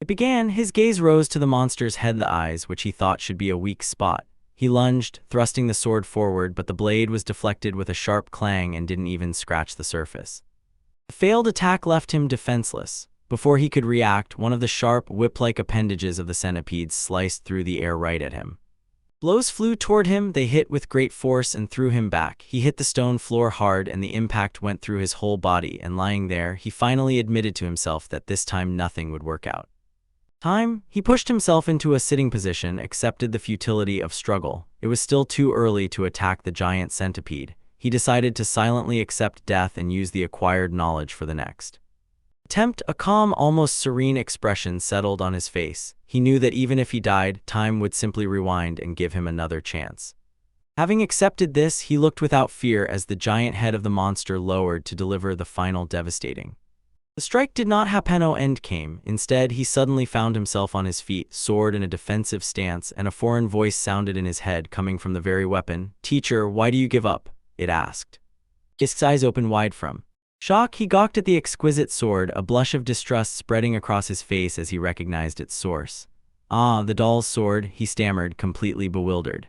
It began. His gaze rose to the monster's head, the eyes, which he thought should be a weak spot. He lunged, thrusting the sword forward, but the blade was deflected with a sharp clang and didn't even scratch the surface. The failed attack left him defenseless. Before he could react, one of the sharp, whip-like appendages of the centipede sliced through the air right at him. Blows flew toward him. They hit with great force and threw him back. He hit the stone floor hard and the impact went through his whole body, and lying there, he finally admitted to himself that this time nothing would work out. He pushed himself into a sitting position, accepted the futility of struggle. It was still too early to attack the giant centipede. He decided to silently accept death and use the acquired knowledge for the next attempt. A calm, almost serene expression settled on his face. He knew that even if he died, time would simply rewind and give him another chance. Having accepted this, he looked without fear as the giant head of the monster lowered to deliver the final devastating. The strike did not happen. No end came. Instead, he suddenly found himself on his feet, sword in a defensive stance, and a foreign voice sounded in his head coming from the very weapon. "Teacher, why do you give up?" it asked. Kiska's eyes opened wide from shock. He gawked at the exquisite sword, a blush of distrust spreading across his face as he recognized its source. "Ah, the doll's sword," he stammered, completely bewildered.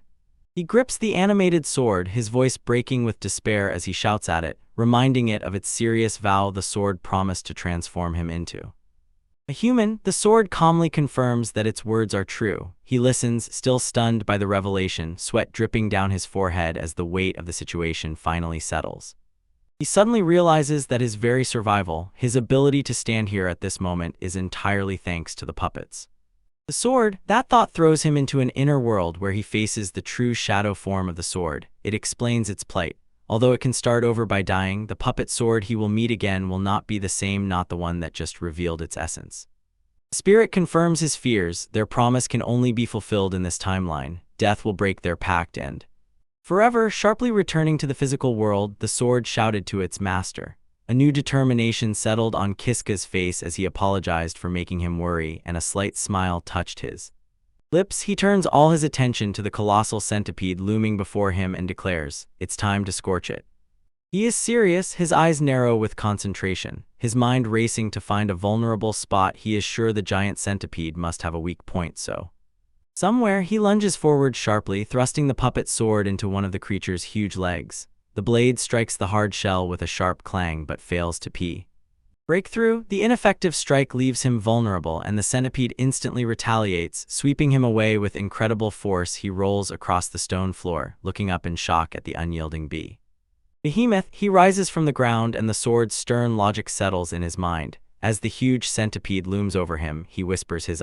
He grips the animated sword, his voice breaking with despair as he shouts at it, reminding it of its serious vow the sword promised to transform him into a human. The sword calmly confirms that its words are true. He listens, still stunned by the revelation, sweat dripping down his forehead as the weight of the situation finally settles. He suddenly realizes that his very survival, his ability to stand here at this moment, is entirely thanks to the puppets. The sword, that thought throws him into an inner world where he faces the true shadow form of the sword. It explains its plight. Although it can start over by dying, the puppet sword he will meet again will not be the same, not the one that just revealed its essence. The spirit confirms his fears. Their promise can only be fulfilled in this timeline. Death will break their pact and forever. Sharply returning to the physical world, the sword shouted to its master. A new determination settled on Kiska's face as he apologized for making him worry, and a slight smile touched his lips. He turns all his attention to the colossal centipede looming before him and declares, "It's time to scorch it." He is serious, his eyes narrow with concentration, his mind racing to find a vulnerable spot. He is sure the giant centipede must have a weak point, so somewhere he lunges forward sharply, thrusting the puppet sword into one of the creature's huge legs. The blade strikes the hard shell with a sharp clang but fails to break through. The ineffective strike leaves him vulnerable, and the centipede instantly retaliates, sweeping him away with incredible force. He rolls across the stone floor, looking up in shock at the unyielding behemoth. He rises from the ground, and the sword's stern logic settles in his mind. As the huge centipede looms over him, he whispers his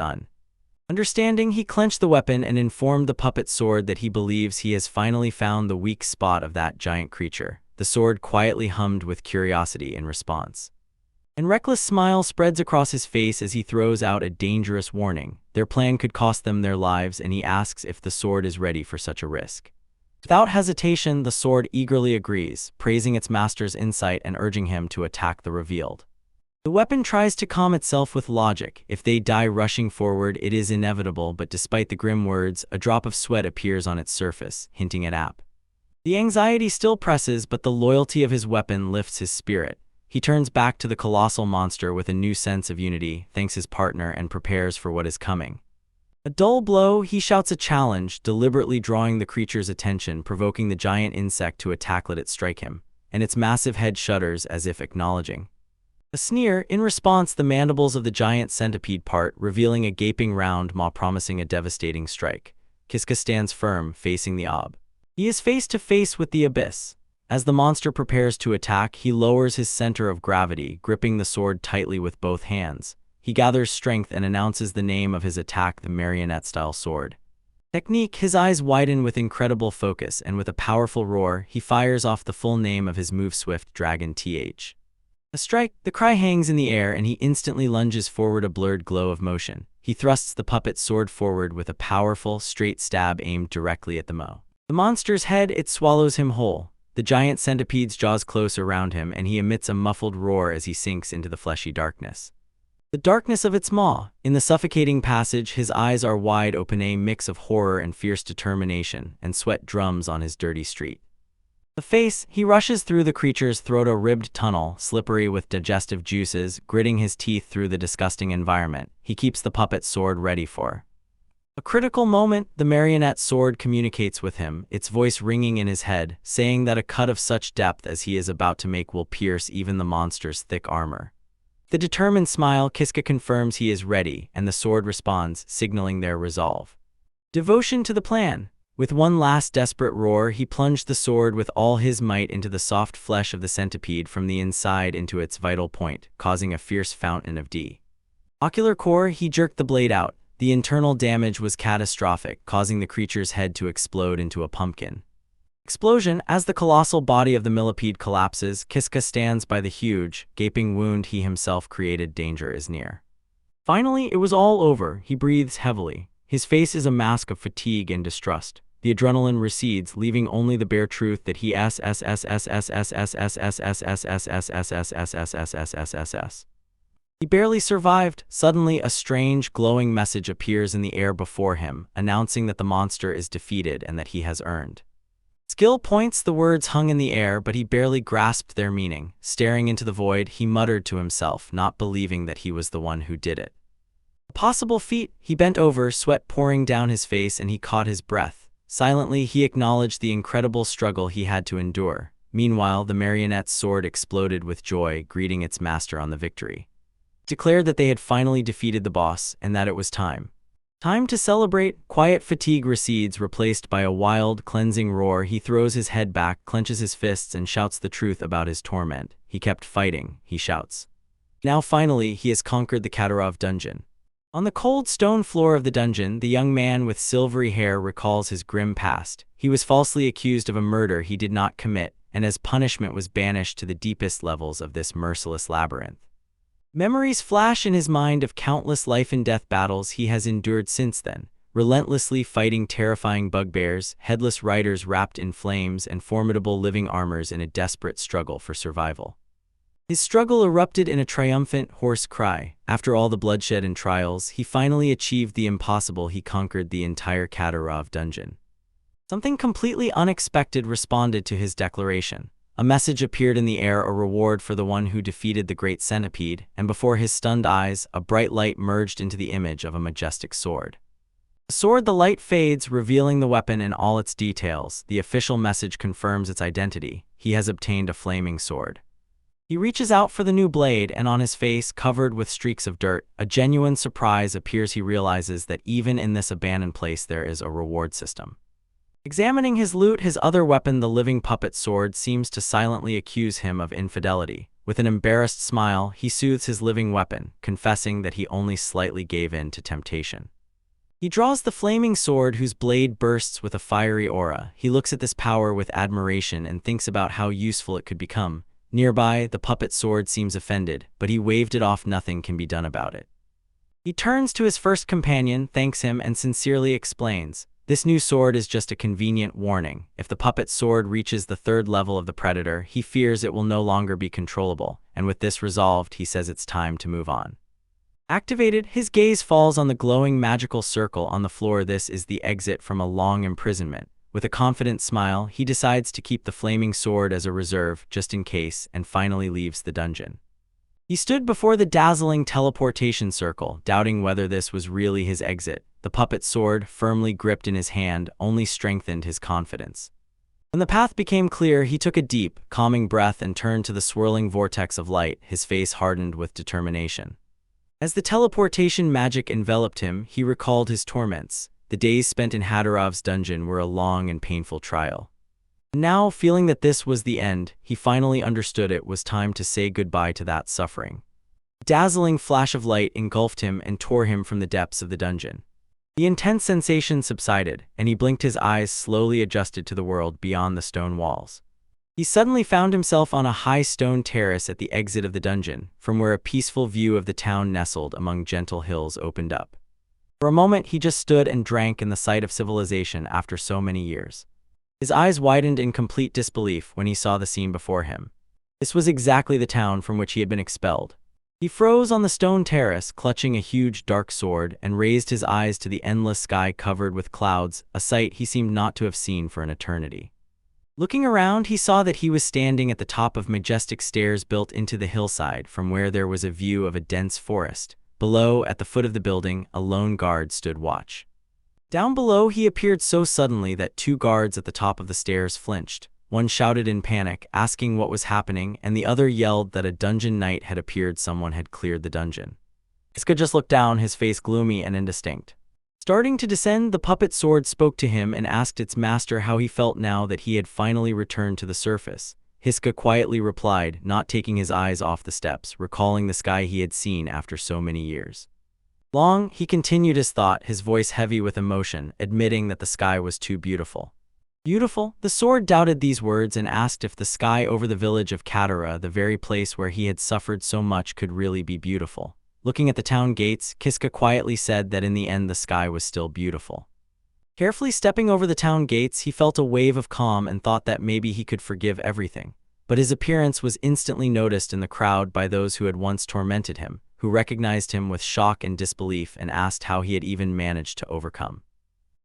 understanding. He clenched the weapon and informed the puppet sword that he believes he has finally found the weak spot of that giant creature. The sword quietly hummed with curiosity in response. An reckless smile spreads across his face as he throws out a dangerous warning. Their plan could cost them their lives, and he asks if the sword is ready for such a risk. Without hesitation, the sword eagerly agrees, praising its master's insight and urging him to attack the revealed. The weapon tries to calm itself with logic. If they die rushing forward, it is inevitable, but despite the grim words, a drop of sweat appears on its surface, hinting at app. The anxiety still presses, but the loyalty of his weapon lifts his spirit. He turns back to the colossal monster with a new sense of unity, thanks his partner, and prepares for what is coming. A dull blow, he shouts a challenge, deliberately drawing the creature's attention, provoking the giant insect to attack. Let it strike him, and its massive head shudders as if acknowledging a sneer. In response, the mandibles of the giant centipede part, revealing a gaping round maw promising a devastating strike. Kiska stands firm, facing the ob. He is face to face with the abyss. As the monster prepares to attack, he lowers his center of gravity, gripping the sword tightly with both hands. He gathers strength and announces the name of his attack, the marionette-style sword technique. His eyes widen with incredible focus, and with a powerful roar, he fires off the full name of his move, Swift Dragon Th. A strike. The cry hangs in the air, and he instantly lunges forward, a blurred glow of motion. He thrusts the puppet sword forward with a powerful, straight stab aimed directly at the monster's head. It swallows him whole. The giant centipede's jaws close around him, and he emits a muffled roar as he sinks into the fleshy darkness. The darkness of its maw. In the suffocating passage, his eyes are wide open, a mix of horror and fierce determination, and sweat drums on his dirty street. The face. He rushes through the creature's throat, a ribbed tunnel, slippery with digestive juices, gritting his teeth through the disgusting environment. He keeps the puppet sword ready for a critical moment. The marionette sword communicates with him, its voice ringing in his head, saying that a cut of such depth as he is about to make will pierce even the monster's thick armor. The determined smile, Kiska confirms he is ready, and the sword responds, signaling their resolve. Devotion to the plan. With one last desperate roar, he plunged the sword with all his might into the soft flesh of the centipede from the inside into its vital point, causing a fierce fountain of ocular core. He jerked the blade out. The internal damage was catastrophic, causing the creature's head to explode into a pumpkin explosion. As the colossal body of the millipede collapses, Kiska stands by the huge, gaping wound he himself created. Danger is near. Finally, it was all over. He breathes heavily. His face is a mask of fatigue and distrust. The adrenaline recedes, leaving only the bare truth that he he barely survived. Suddenly, a strange, glowing message appears in the air before him, announcing that the monster is defeated and that he has earned skill points. The words hung in the air, but he barely grasped their meaning. Staring into the void, he muttered to himself, not believing that he was the one who did it. A possible feat. He bent over, sweat pouring down his face, and he caught his breath. Silently, he acknowledged the incredible struggle he had to endure. Meanwhile, the marionette's sword exploded with joy, greeting its master on the victory. It declared that they had finally defeated the boss, and that it was time to celebrate. Quiet fatigue recedes, replaced by a wild, cleansing roar. He throws his head back, clenches his fists, and shouts the truth about his torment. He kept fighting, he shouts. Now finally, he has conquered the Katatera dungeon. On the cold stone floor of the dungeon, the young man with silvery hair recalls his grim past. He was falsely accused of a murder he did not commit, and as punishment was banished to the deepest levels of this merciless labyrinth. Memories flash in his mind of countless life-and-death battles he has endured since then, relentlessly fighting terrifying bugbears, headless riders wrapped in flames, and formidable living armors in a desperate struggle for survival. His struggle erupted in a triumphant, hoarse cry. After all the bloodshed and trials, he finally achieved the impossible. He conquered the entire Katatera dungeon. Something completely unexpected responded to his declaration. A message appeared in the air, a reward for the one who defeated the great centipede, and before his stunned eyes, a bright light merged into the image of a majestic sword. The sword, the light fades, revealing the weapon in all its details. The official message confirms its identity. He has obtained a flaming sword. He reaches out for the new blade, and on his face, covered with streaks of dirt, a genuine surprise appears. He realizes that even in this abandoned place there is a reward system. Examining his loot, his other weapon, the living puppet sword, seems to silently accuse him of infidelity. With an embarrassed smile, he soothes his living weapon, confessing that he only slightly gave in to temptation. He draws the flaming sword, whose blade bursts with a fiery aura. He looks at this power with admiration and thinks about how useful it could become. Nearby, the puppet sword seems offended, but he waved it off. Nothing can be done about it. He turns to his first companion, thanks him, and sincerely explains, "This new sword is just a convenient warning. If the puppet sword reaches the third level of the predator, he fears it will no longer be controllable, and with this resolved, he says it's time to move on." Activated, his gaze falls on the glowing magical circle on the floor. This is the exit from a long imprisonment. With a confident smile, he decides to keep the flaming sword as a reserve, just in case, and finally leaves the dungeon. He stood before the dazzling teleportation circle, doubting whether this was really his exit. The puppet sword, firmly gripped in his hand, only strengthened his confidence. When the path became clear, he took a deep, calming breath and turned to the swirling vortex of light, his face hardened with determination. As the teleportation magic enveloped him, he recalled his torments. The days spent in Haderov's dungeon were a long and painful trial. Now, feeling that this was the end, he finally understood it was time to say goodbye to that suffering. A dazzling flash of light engulfed him and tore him from the depths of the dungeon. The intense sensation subsided, and he blinked. His eyes slowly adjusted to the world beyond the stone walls. He suddenly found himself on a high stone terrace at the exit of the dungeon, from where a peaceful view of the town nestled among gentle hills opened up. For a moment, he just stood and drank in the sight of civilization after so many years. His eyes widened in complete disbelief when he saw the scene before him. This was exactly the town from which he had been expelled. He froze on the stone terrace, clutching a huge dark sword, and raised his eyes to the endless sky covered with clouds, a sight he seemed not to have seen for an eternity. Looking around, he saw that he was standing at the top of majestic stairs built into the hillside, from where there was a view of a dense forest. Below, at the foot of the building, a lone guard stood watch. Down below, he appeared so suddenly that two guards at the top of the stairs flinched. One shouted in panic, asking what was happening, and the other yelled that a dungeon knight had appeared. Someone had cleared the dungeon. Kiska just looked down, his face gloomy and indistinct. Starting to descend, the puppet sword spoke to him and asked its master how he felt now that he had finally returned to the surface. Kiska quietly replied, not taking his eyes off the steps, recalling the sky he had seen after so many years. Long, he continued his thought, his voice heavy with emotion, admitting that the sky was too beautiful. Beautiful? The sword doubted these words and asked if the sky over the village of Katatera, the very place where he had suffered so much, could really be beautiful. Looking at the town gates, Kiska quietly said that in the end the sky was still beautiful. Carefully stepping over the town gates, he felt a wave of calm and thought that maybe he could forgive everything. But his appearance was instantly noticed in the crowd by those who had once tormented him, who recognized him with shock and disbelief and asked how he had even managed to overcome.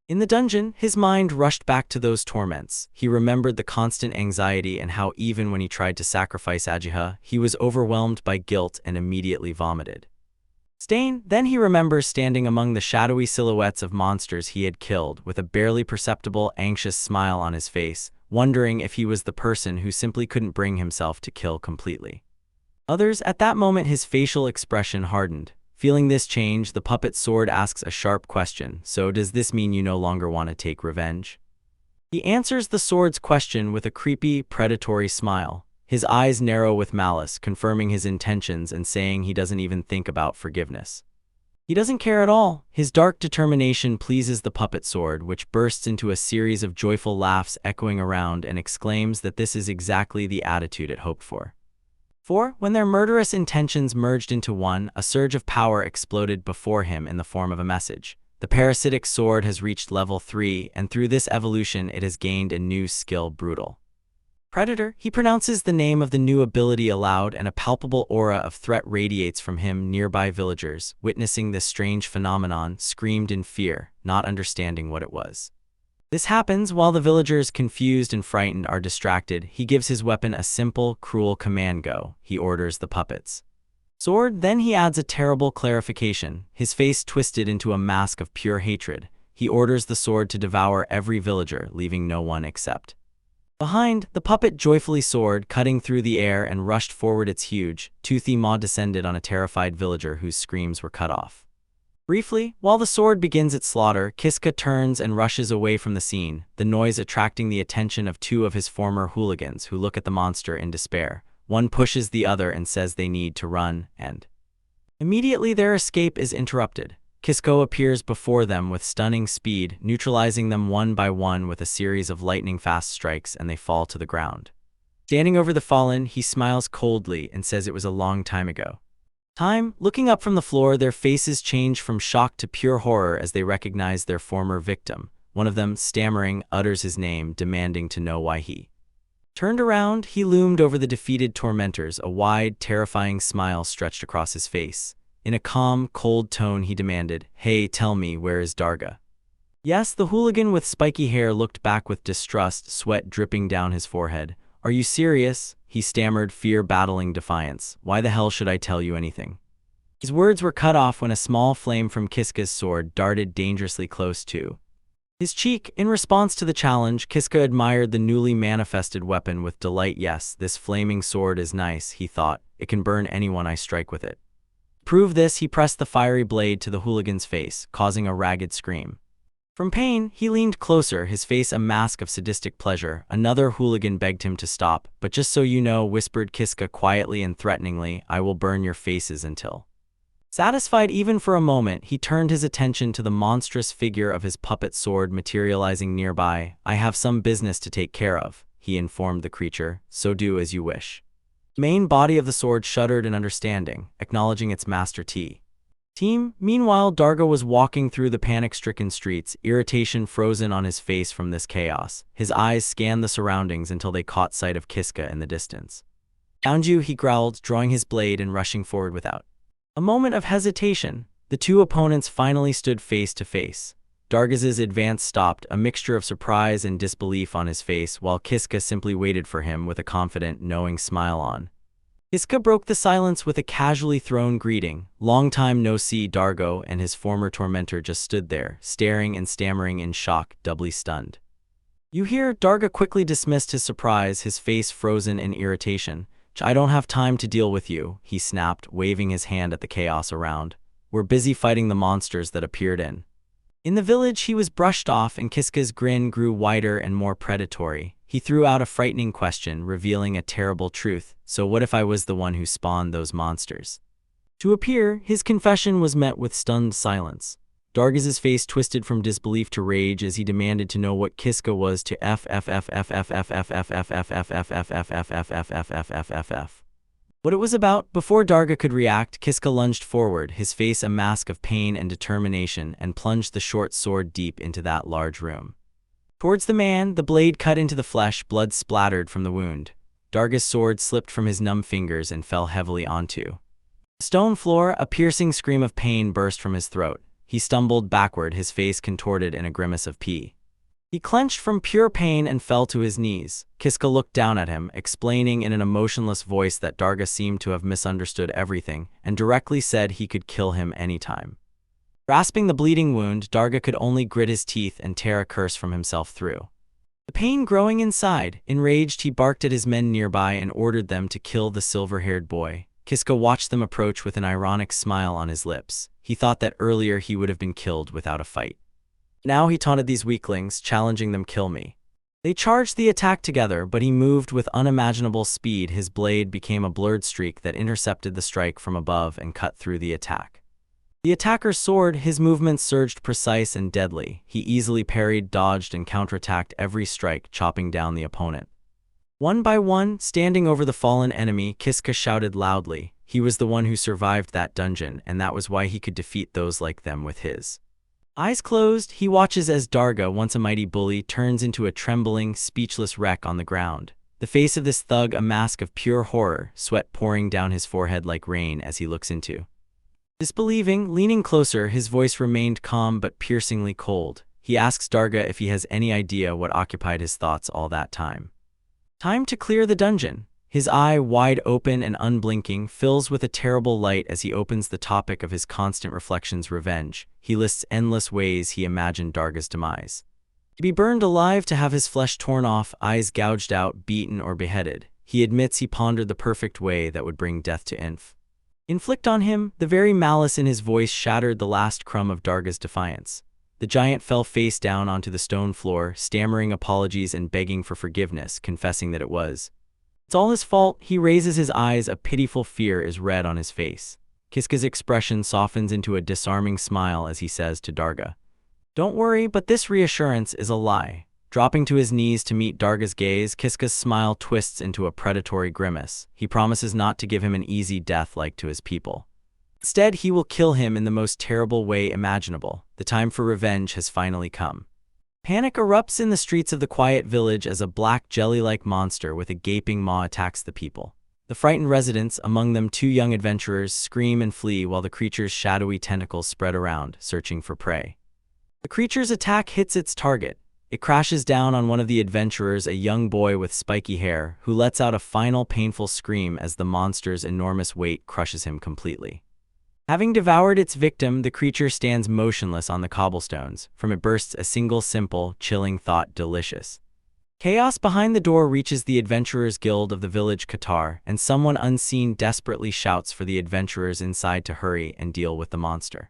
In the dungeon, his mind rushed back to those torments. He remembered the constant anxiety and how even when he tried to sacrifice Ajiha, he was overwhelmed by guilt and immediately vomited. Then he remembers standing among the shadowy silhouettes of monsters he had killed, with a barely perceptible, anxious smile on his face, wondering if he was the person who simply couldn't bring himself to kill completely. Others, at that moment his facial expression hardened. Feeling this change, the puppet sword asks a sharp question, "So does this mean you no longer want to take revenge?" He answers the sword's question with a creepy, predatory smile. His eyes narrow with malice, confirming his intentions and saying he doesn't even think about forgiveness. He doesn't care at all. His dark determination pleases the puppet sword, which bursts into a series of joyful laughs echoing around and exclaims that this is exactly the attitude it hoped for. For, when their murderous intentions merged into one, a surge of power exploded before him in the form of a message. The parasitic sword has reached level 3, and through this evolution it has gained a new skill, Brutal Predator. He pronounces the name of the new ability aloud, and a palpable aura of threat radiates from him. Nearby villagers, witnessing this strange phenomenon, screamed in fear, not understanding what it was. This happens while the villagers, confused and frightened, are distracted. He gives his weapon a simple, cruel command: go. He orders the puppets' sword. Then he adds a terrible clarification, his face twisted into a mask of pure hatred. He orders the sword to devour every villager, leaving no one except. Behind, the puppet joyfully soared, cutting through the air, and rushed forward. Its huge, toothy maw descended on a terrified villager whose screams were cut off. Briefly, while the sword begins its slaughter, Kiska turns and rushes away from the scene, the noise attracting the attention of two of his former hooligans who look at the monster in despair. One pushes the other and says they need to run, and immediately their escape is interrupted. Kiska appears before them with stunning speed, neutralizing them one by one with a series of lightning-fast strikes, and they fall to the ground. Standing over the fallen, he smiles coldly and says it was a long time ago. Looking up from the floor, their faces change from shock to pure horror as they recognize their former victim. One of them, stammering, utters his name, demanding to know why he turned around. He loomed over the defeated tormentors, a wide, terrifying smile stretched across his face. In a calm, cold tone, he demanded, "Hey, tell me, where is Darga?" Yes, the hooligan with spiky hair looked back with distrust, sweat dripping down his forehead. "Are you serious?" he stammered, fear battling defiance. "Why the hell should I tell you anything?" His words were cut off when a small flame from Kiska's sword darted dangerously close to his cheek. In response to the challenge, Kiska admired the newly manifested weapon with delight. "Yes, this flaming sword is nice," he thought. "It can burn anyone I strike with it." To prove this, he pressed the fiery blade to the hooligan's face, causing a ragged scream. From pain, he leaned closer, his face a mask of sadistic pleasure. Another hooligan begged him to stop. "But just so you know," whispered Kiska quietly and threateningly, "I will burn your faces until..." Satisfied even for a moment, he turned his attention to the monstrous figure of his puppet sword materializing nearby. "I have some business to take care of," he informed the creature. "So do as you wish." The main body of the sword shuddered in understanding, acknowledging its master team. Meanwhile, Darga was walking through the panic-stricken streets, irritation frozen on his face from this chaos. His eyes scanned the surroundings until they caught sight of Kiska in the distance. "Found you," he growled, drawing his blade and rushing forward without a moment of hesitation. The two opponents finally stood face to face. Dargaz's advance stopped, a mixture of surprise and disbelief on his face, while Kiska simply waited for him with a confident, knowing smile on. Kiska broke the silence with a casually thrown greeting. "Long time no see." Dargo and his former tormentor just stood there, staring and stammering in shock, doubly stunned. "You here?" Darga quickly dismissed his surprise, his face frozen in irritation. "I don't have time to deal with you," he snapped, waving his hand at the chaos around. "We're busy fighting the monsters that appeared in the village." He was brushed off, and Kiska's grin grew wider and more predatory. He threw out a frightening question, revealing a terrible truth. "So what if I was the one who spawned those monsters?" To appear, his confession was met with stunned silence. Dargaz's face twisted from disbelief to rage as he demanded to know what Kiska was to what it was about. Before Darga could react, Kiska lunged forward, his face a mask of pain and determination, and plunged the short sword deep into that large room. Towards the man, the blade cut into the flesh, blood splattered from the wound. Darga's sword slipped from his numb fingers and fell heavily onto the stone floor. A piercing scream of pain burst from his throat. He stumbled backward, his face contorted in a grimace of pain. He clenched from pure pain and fell to his knees. Kiska looked down at him, explaining in an emotionless voice that Darga seemed to have misunderstood everything, and directly said he could kill him anytime. Grasping the bleeding wound, Darga could only grit his teeth and tear a curse from himself through the pain growing inside. Enraged, he barked at his men nearby and ordered them to kill the silver-haired boy. Kiska watched them approach with an ironic smile on his lips. He thought that earlier he would have been killed without a fight. Now he taunted these weaklings, challenging them, "Kill me." They charged the attack together, but he moved with unimaginable speed. His blade became a blurred streak that intercepted the strike from above and cut through the attack. The attacker soared, his movements surged precise and deadly. He easily parried, dodged, and counterattacked every strike, chopping down the opponent. One by one, standing over the fallen enemy, Kiska shouted loudly. He was the one who survived that dungeon, and that was why he could defeat those like them with his eyes closed. He watches as Darga, once a mighty bully, turns into a trembling, speechless wreck on the ground. The face of this thug a mask of pure horror, sweat pouring down his forehead like rain as he looks into. Disbelieving, leaning closer, his voice remained calm but piercingly cold. He asks Darga if he has any idea what occupied his thoughts all that time. Time to clear the dungeon. His eye, wide open and unblinking, fills with a terrible light as he opens the topic of his constant reflections: revenge. He lists endless ways he imagined Darga's demise. To be burned alive, to have his flesh torn off, eyes gouged out, beaten, or beheaded. He admits he pondered the perfect way that would bring death to inflict on him. The very malice in his voice shattered the last crumb of Darga's defiance. The giant fell face down onto the stone floor, stammering apologies and begging for forgiveness, confessing that it's all his fault. He raises his eyes, a pitiful fear is read on his face. Kiska's expression softens into a disarming smile as he says to Darga, "Don't worry, but this reassurance is a lie." Dropping to his knees to meet Darga's gaze, Kiska's smile twists into a predatory grimace. He promises not to give him an easy death like to his people. Instead, he will kill him in the most terrible way imaginable. The time for revenge has finally come. Panic erupts in the streets of the quiet village as a black jelly-like monster with a gaping maw attacks the people. The frightened residents, among them 2 young adventurers, scream and flee while the creature's shadowy tentacles spread around, searching for prey. The creature's attack hits its target. It crashes down on one of the adventurers, a young boy with spiky hair, who lets out a final painful scream as the monster's enormous weight crushes him completely. Having devoured its victim, the creature stands motionless on the cobblestones. From it bursts a single simple, chilling thought: delicious. Chaos behind the door reaches the Adventurers Guild of the village Qatar, and someone unseen desperately shouts for the adventurers inside to hurry and deal with the monster.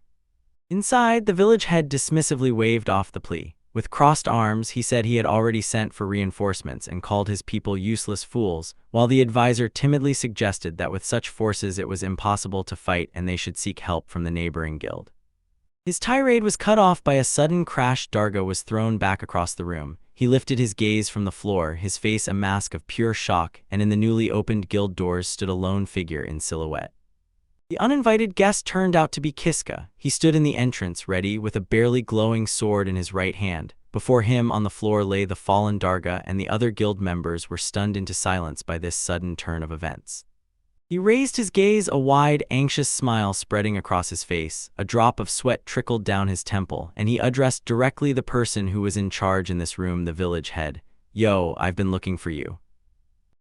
Inside, the village head dismissively waved off the plea. With crossed arms, he said he had already sent for reinforcements and called his people useless fools, while the advisor timidly suggested that with such forces it was impossible to fight and they should seek help from the neighboring guild. His tirade was cut off by a sudden crash. Darga was thrown back across the room. He lifted his gaze from the floor, his face a mask of pure shock, and in the newly opened guild doors stood a lone figure in silhouette. The uninvited guest turned out to be Kiska. He stood in the entrance, ready, with a barely glowing sword in his right hand. Before him on the floor lay the fallen Darga, and the other guild members were stunned into silence by this sudden turn of events. He raised his gaze, a wide, anxious smile spreading across his face. A drop of sweat trickled down his temple, and he addressed directly the person who was in charge in this room, the village head. "Yo, I've been looking for you."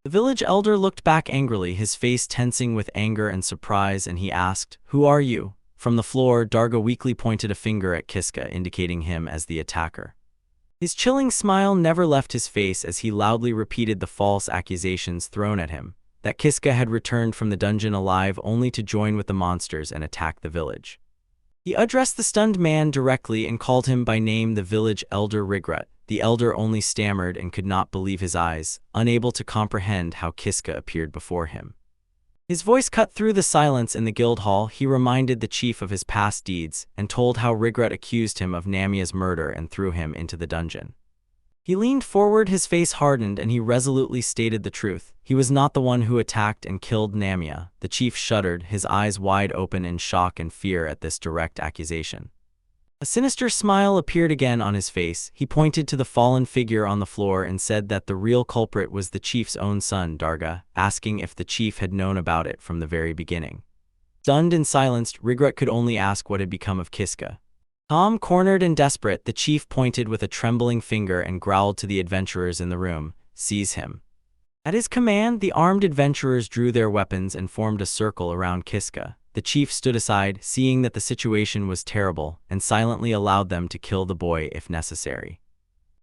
The village elder looked back angrily, his face tensing with anger and surprise, and he asked, "Who are you?" From the floor, Darga weakly pointed a finger at Kiska, indicating him as the attacker. His chilling smile never left his face as he loudly repeated the false accusations thrown at him, that Kiska had returned from the dungeon alive only to join with the monsters and attack the village. He addressed the stunned man directly and called him by name, the village elder Regret. The elder only stammered and could not believe his eyes, unable to comprehend how Kiska appeared before him. His voice cut through the silence in the guild hall. He reminded the chief of his past deeds and told how Regret accused him of Namia's murder and threw him into the dungeon. He leaned forward, his face hardened, and he resolutely stated the truth. He was not the one who attacked and killed Namia. The chief shuddered, his eyes wide open in shock and fear at this direct accusation. A sinister smile appeared again on his face. He pointed to the fallen figure on the floor and said that the real culprit was the chief's own son, Darga, asking if the chief had known about it from the very beginning. Stunned and silenced, Regret could only ask what had become of Kiska. Calm, cornered, and desperate, the chief pointed with a trembling finger and growled to the adventurers in the room, "Seize him." At his command, the armed adventurers drew their weapons and formed a circle around Kiska. The chief stood aside, seeing that the situation was terrible, and silently allowed them to kill the boy if necessary.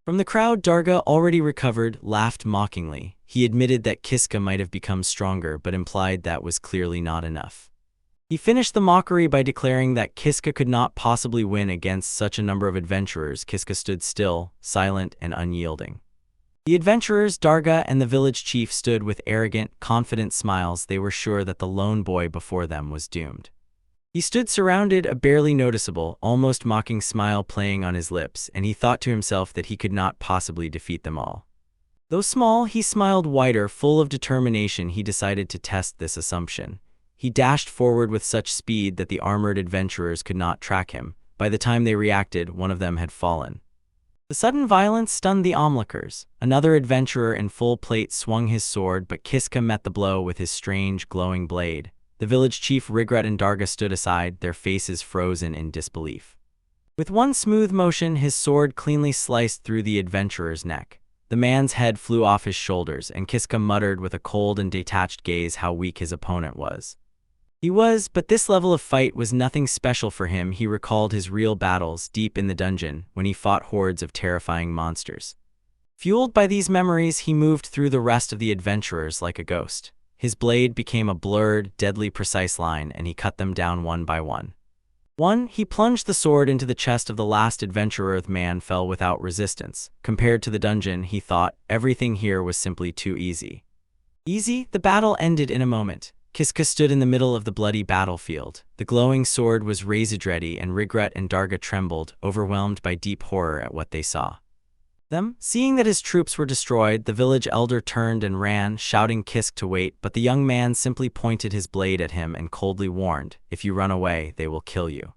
From the crowd, Darga, already recovered, laughed mockingly. He admitted that Kiska might have become stronger, but implied that was clearly not enough. He finished the mockery by declaring that Kiska could not possibly win against such a number of adventurers. Kiska stood still, silent, and unyielding. The adventurers, Darga, and the village chief stood with arrogant, confident smiles. They were sure that the lone boy before them was doomed. He stood surrounded, a barely noticeable, almost mocking smile playing on his lips, and he thought to himself that he could not possibly defeat them all. Though small, he smiled wider, full of determination. He decided to test this assumption. He dashed forward with such speed that the armored adventurers could not track him. By the time they reacted, one of them had fallen. The sudden violence stunned the onlookers. Another adventurer in full plate swung his sword, but Kiska met the blow with his strange, glowing blade. The village chief Rigret and Darga stood aside, their faces frozen in disbelief. With one smooth motion, his sword cleanly sliced through the adventurer's neck. The man's head flew off his shoulders, and Kiska muttered with a cold and detached gaze how weak his opponent was. But this level of fight was nothing special for him. He recalled his real battles deep in the dungeon, when he fought hordes of terrifying monsters. Fueled by these memories, he moved through the rest of the adventurers like a ghost. His blade became a blurred, deadly precise line, and he cut them down one by one. He plunged the sword into the chest of the last adventurer. The man fell without resistance. Compared to the dungeon, he thought, everything here was simply too easy. The battle ended in a moment. Kiska stood in the middle of the bloody battlefield. The glowing sword was razor-ready, and Rigret and Darga trembled, overwhelmed by deep horror at what they saw. Seeing that his troops were destroyed, the village elder turned and ran, shouting Kisk to wait, but the young man simply pointed his blade at him and coldly warned, "If you run away, they will kill you."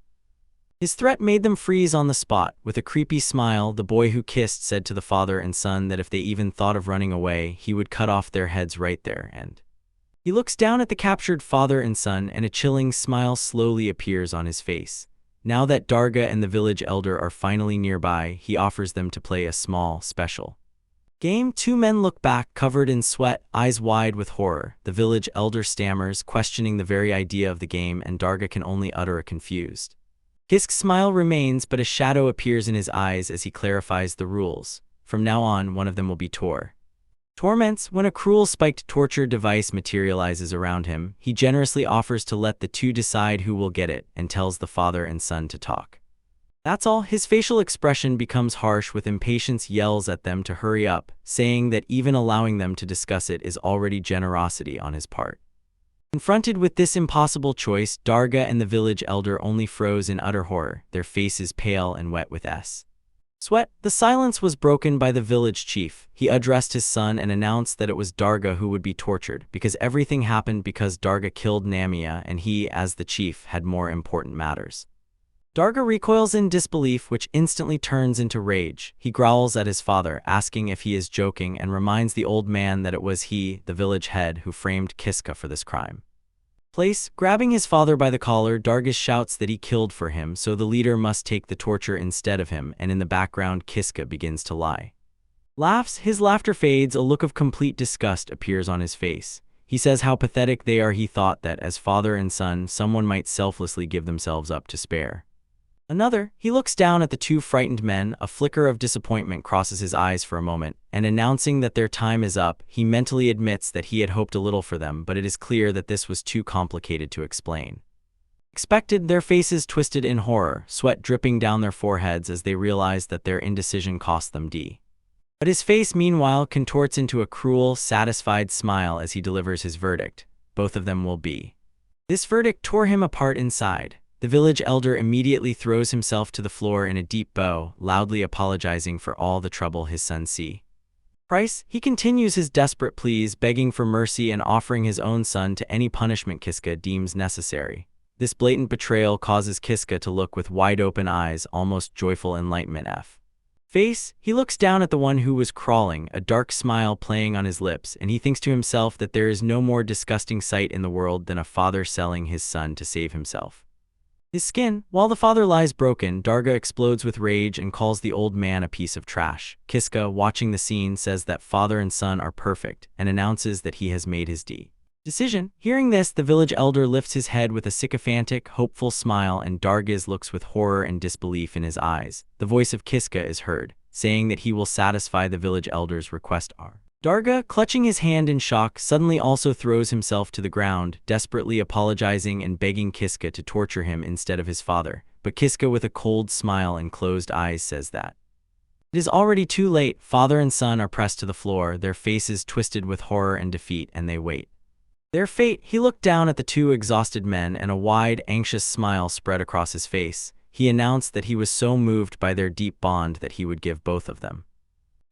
His threat made them freeze on the spot. With a creepy smile, the boy who kissed said to the father and son that if they even thought of running away, he would cut off their heads right there. And he looks down at the captured father and son, and a chilling smile slowly appears on his face. Now that Darga and the village elder are finally nearby, he offers them to play a small, special game. Two men look back, covered in sweat, eyes wide with horror. The village elder stammers, questioning the very idea of the game, and Darga can only utter a confused. Kisk's smile remains, but a shadow appears in his eyes as he clarifies the rules. From now on, one of them will be torments. When a cruel spiked torture device materializes around him, he generously offers to let the two decide who will get it, and tells the father and son to talk. That's all. His facial expression becomes harsh with impatience, yells at them to hurry up, saying that even allowing them to discuss it is already generosity on his part. Confronted with this impossible choice, Darga and the village elder only froze in utter horror, their faces pale and wet with sweat. The silence was broken by the village chief. He addressed his son and announced that it was Darga who would be tortured, because everything happened because Darga killed Namia, and he, as the chief, had more important matters. Darga recoils in disbelief, which instantly turns into rage. He growls at his father, asking if he is joking, and reminds the old man that it was he, the village head, who framed Kiska for this crime. Grabbing his father by the collar, Darga shouts that he killed for him, so the leader must take the torture instead of him, and in the background Kiska begins to lie. His laughter fades, a look of complete disgust appears on his face. He says how pathetic they are. He thought that, as father and son, someone might selflessly give themselves up to spare another. He looks down at the two frightened men, a flicker of disappointment crosses his eyes for a moment, and announcing that their time is up, he mentally admits that he had hoped a little for them, but it is clear that this was too complicated to explain. Their faces twisted in horror, sweat dripping down their foreheads as they realize that their indecision cost them But his face, meanwhile, contorts into a cruel, satisfied smile as he delivers his verdict. Both of them will be. This verdict tore him apart inside. The village elder immediately throws himself to the floor in a deep bow, loudly apologizing for all the trouble his son see. He continues his desperate pleas, begging for mercy and offering his own son to any punishment Kiska deems necessary. This blatant betrayal causes Kiska to look with wide-open eyes, almost joyful enlightenment. He looks down at the one who was crawling, a dark smile playing on his lips, and he thinks to himself that there is no more disgusting sight in the world than a father selling his son to save himself. His skin, while the father lies broken, Darga explodes with rage and calls the old man a piece of trash. Kiska, watching the scene, says that father and son are perfect, and announces that he has made his decision. Hearing this, the village elder lifts his head with a sycophantic, hopeful smile, and Darga's looks with horror and disbelief in his eyes. The voice of Kiska is heard, saying that he will satisfy the village elder's request. Darga, clutching his hand in shock, suddenly also throws himself to the ground, desperately apologizing and begging Kiska to torture him instead of his father. But Kiska, with a cold smile and closed eyes, says that it is already too late. Father and son are pressed to the floor, their faces twisted with horror and defeat, and they wait. Their fate, he looked down at the two exhausted men and a wide, anxious smile spread across his face. He announced that he was so moved by their deep bond that he would give both of them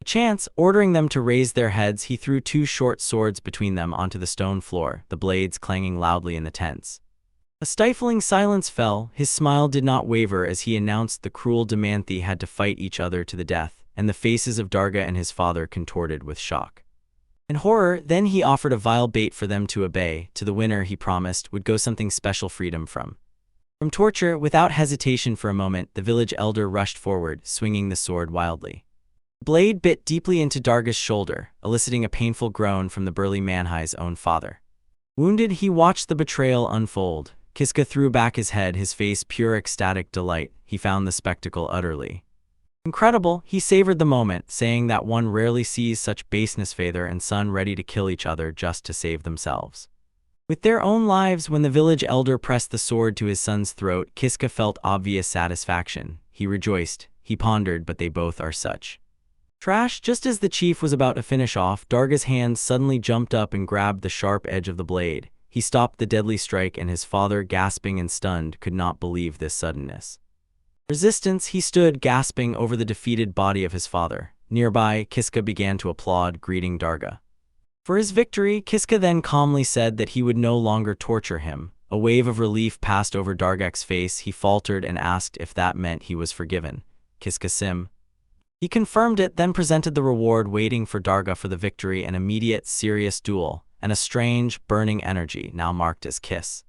a chance. Ordering them to raise their heads, he threw two short swords between them onto the stone floor, the blades clanging loudly in the tents. A stifling silence fell. His smile did not waver as he announced the cruel Demanthe had to fight each other to the death, and the faces of Darga and his father contorted with shock and horror. Then he offered a vile bait for them to obey. To the winner, he promised, would go something special: freedom from torture. Without hesitation for a moment, the village elder rushed forward, swinging the sword wildly. The blade bit deeply into Darga's shoulder, eliciting a painful groan from the burly manhua's own father. Wounded, he watched the betrayal unfold. Kiska threw back his head, his face pure ecstatic delight. He found the spectacle utterly incredible. He savored the moment, saying that one rarely sees such baseness, father and son ready to kill each other just to save themselves with their own lives. When the village elder pressed the sword to his son's throat, Kiska felt obvious satisfaction. He rejoiced. He pondered, but they both are such trash. Just as the chief was about to finish off, Darga's hand suddenly jumped up and grabbed the sharp edge of the blade. He stopped the deadly strike, and his father, gasping and stunned, could not believe this suddenness. Resistance, he stood gasping over the defeated body of his father. Nearby, Kiska began to applaud, greeting Darga for his victory. Kiska then calmly said that he would no longer torture him. A wave of relief passed over Dargak's face. He faltered and asked if that meant he was forgiven. Kiska sim. He confirmed it, then presented the reward waiting for Darga for the victory: an immediate, serious duel, and a strange, burning energy now marked as Kiss.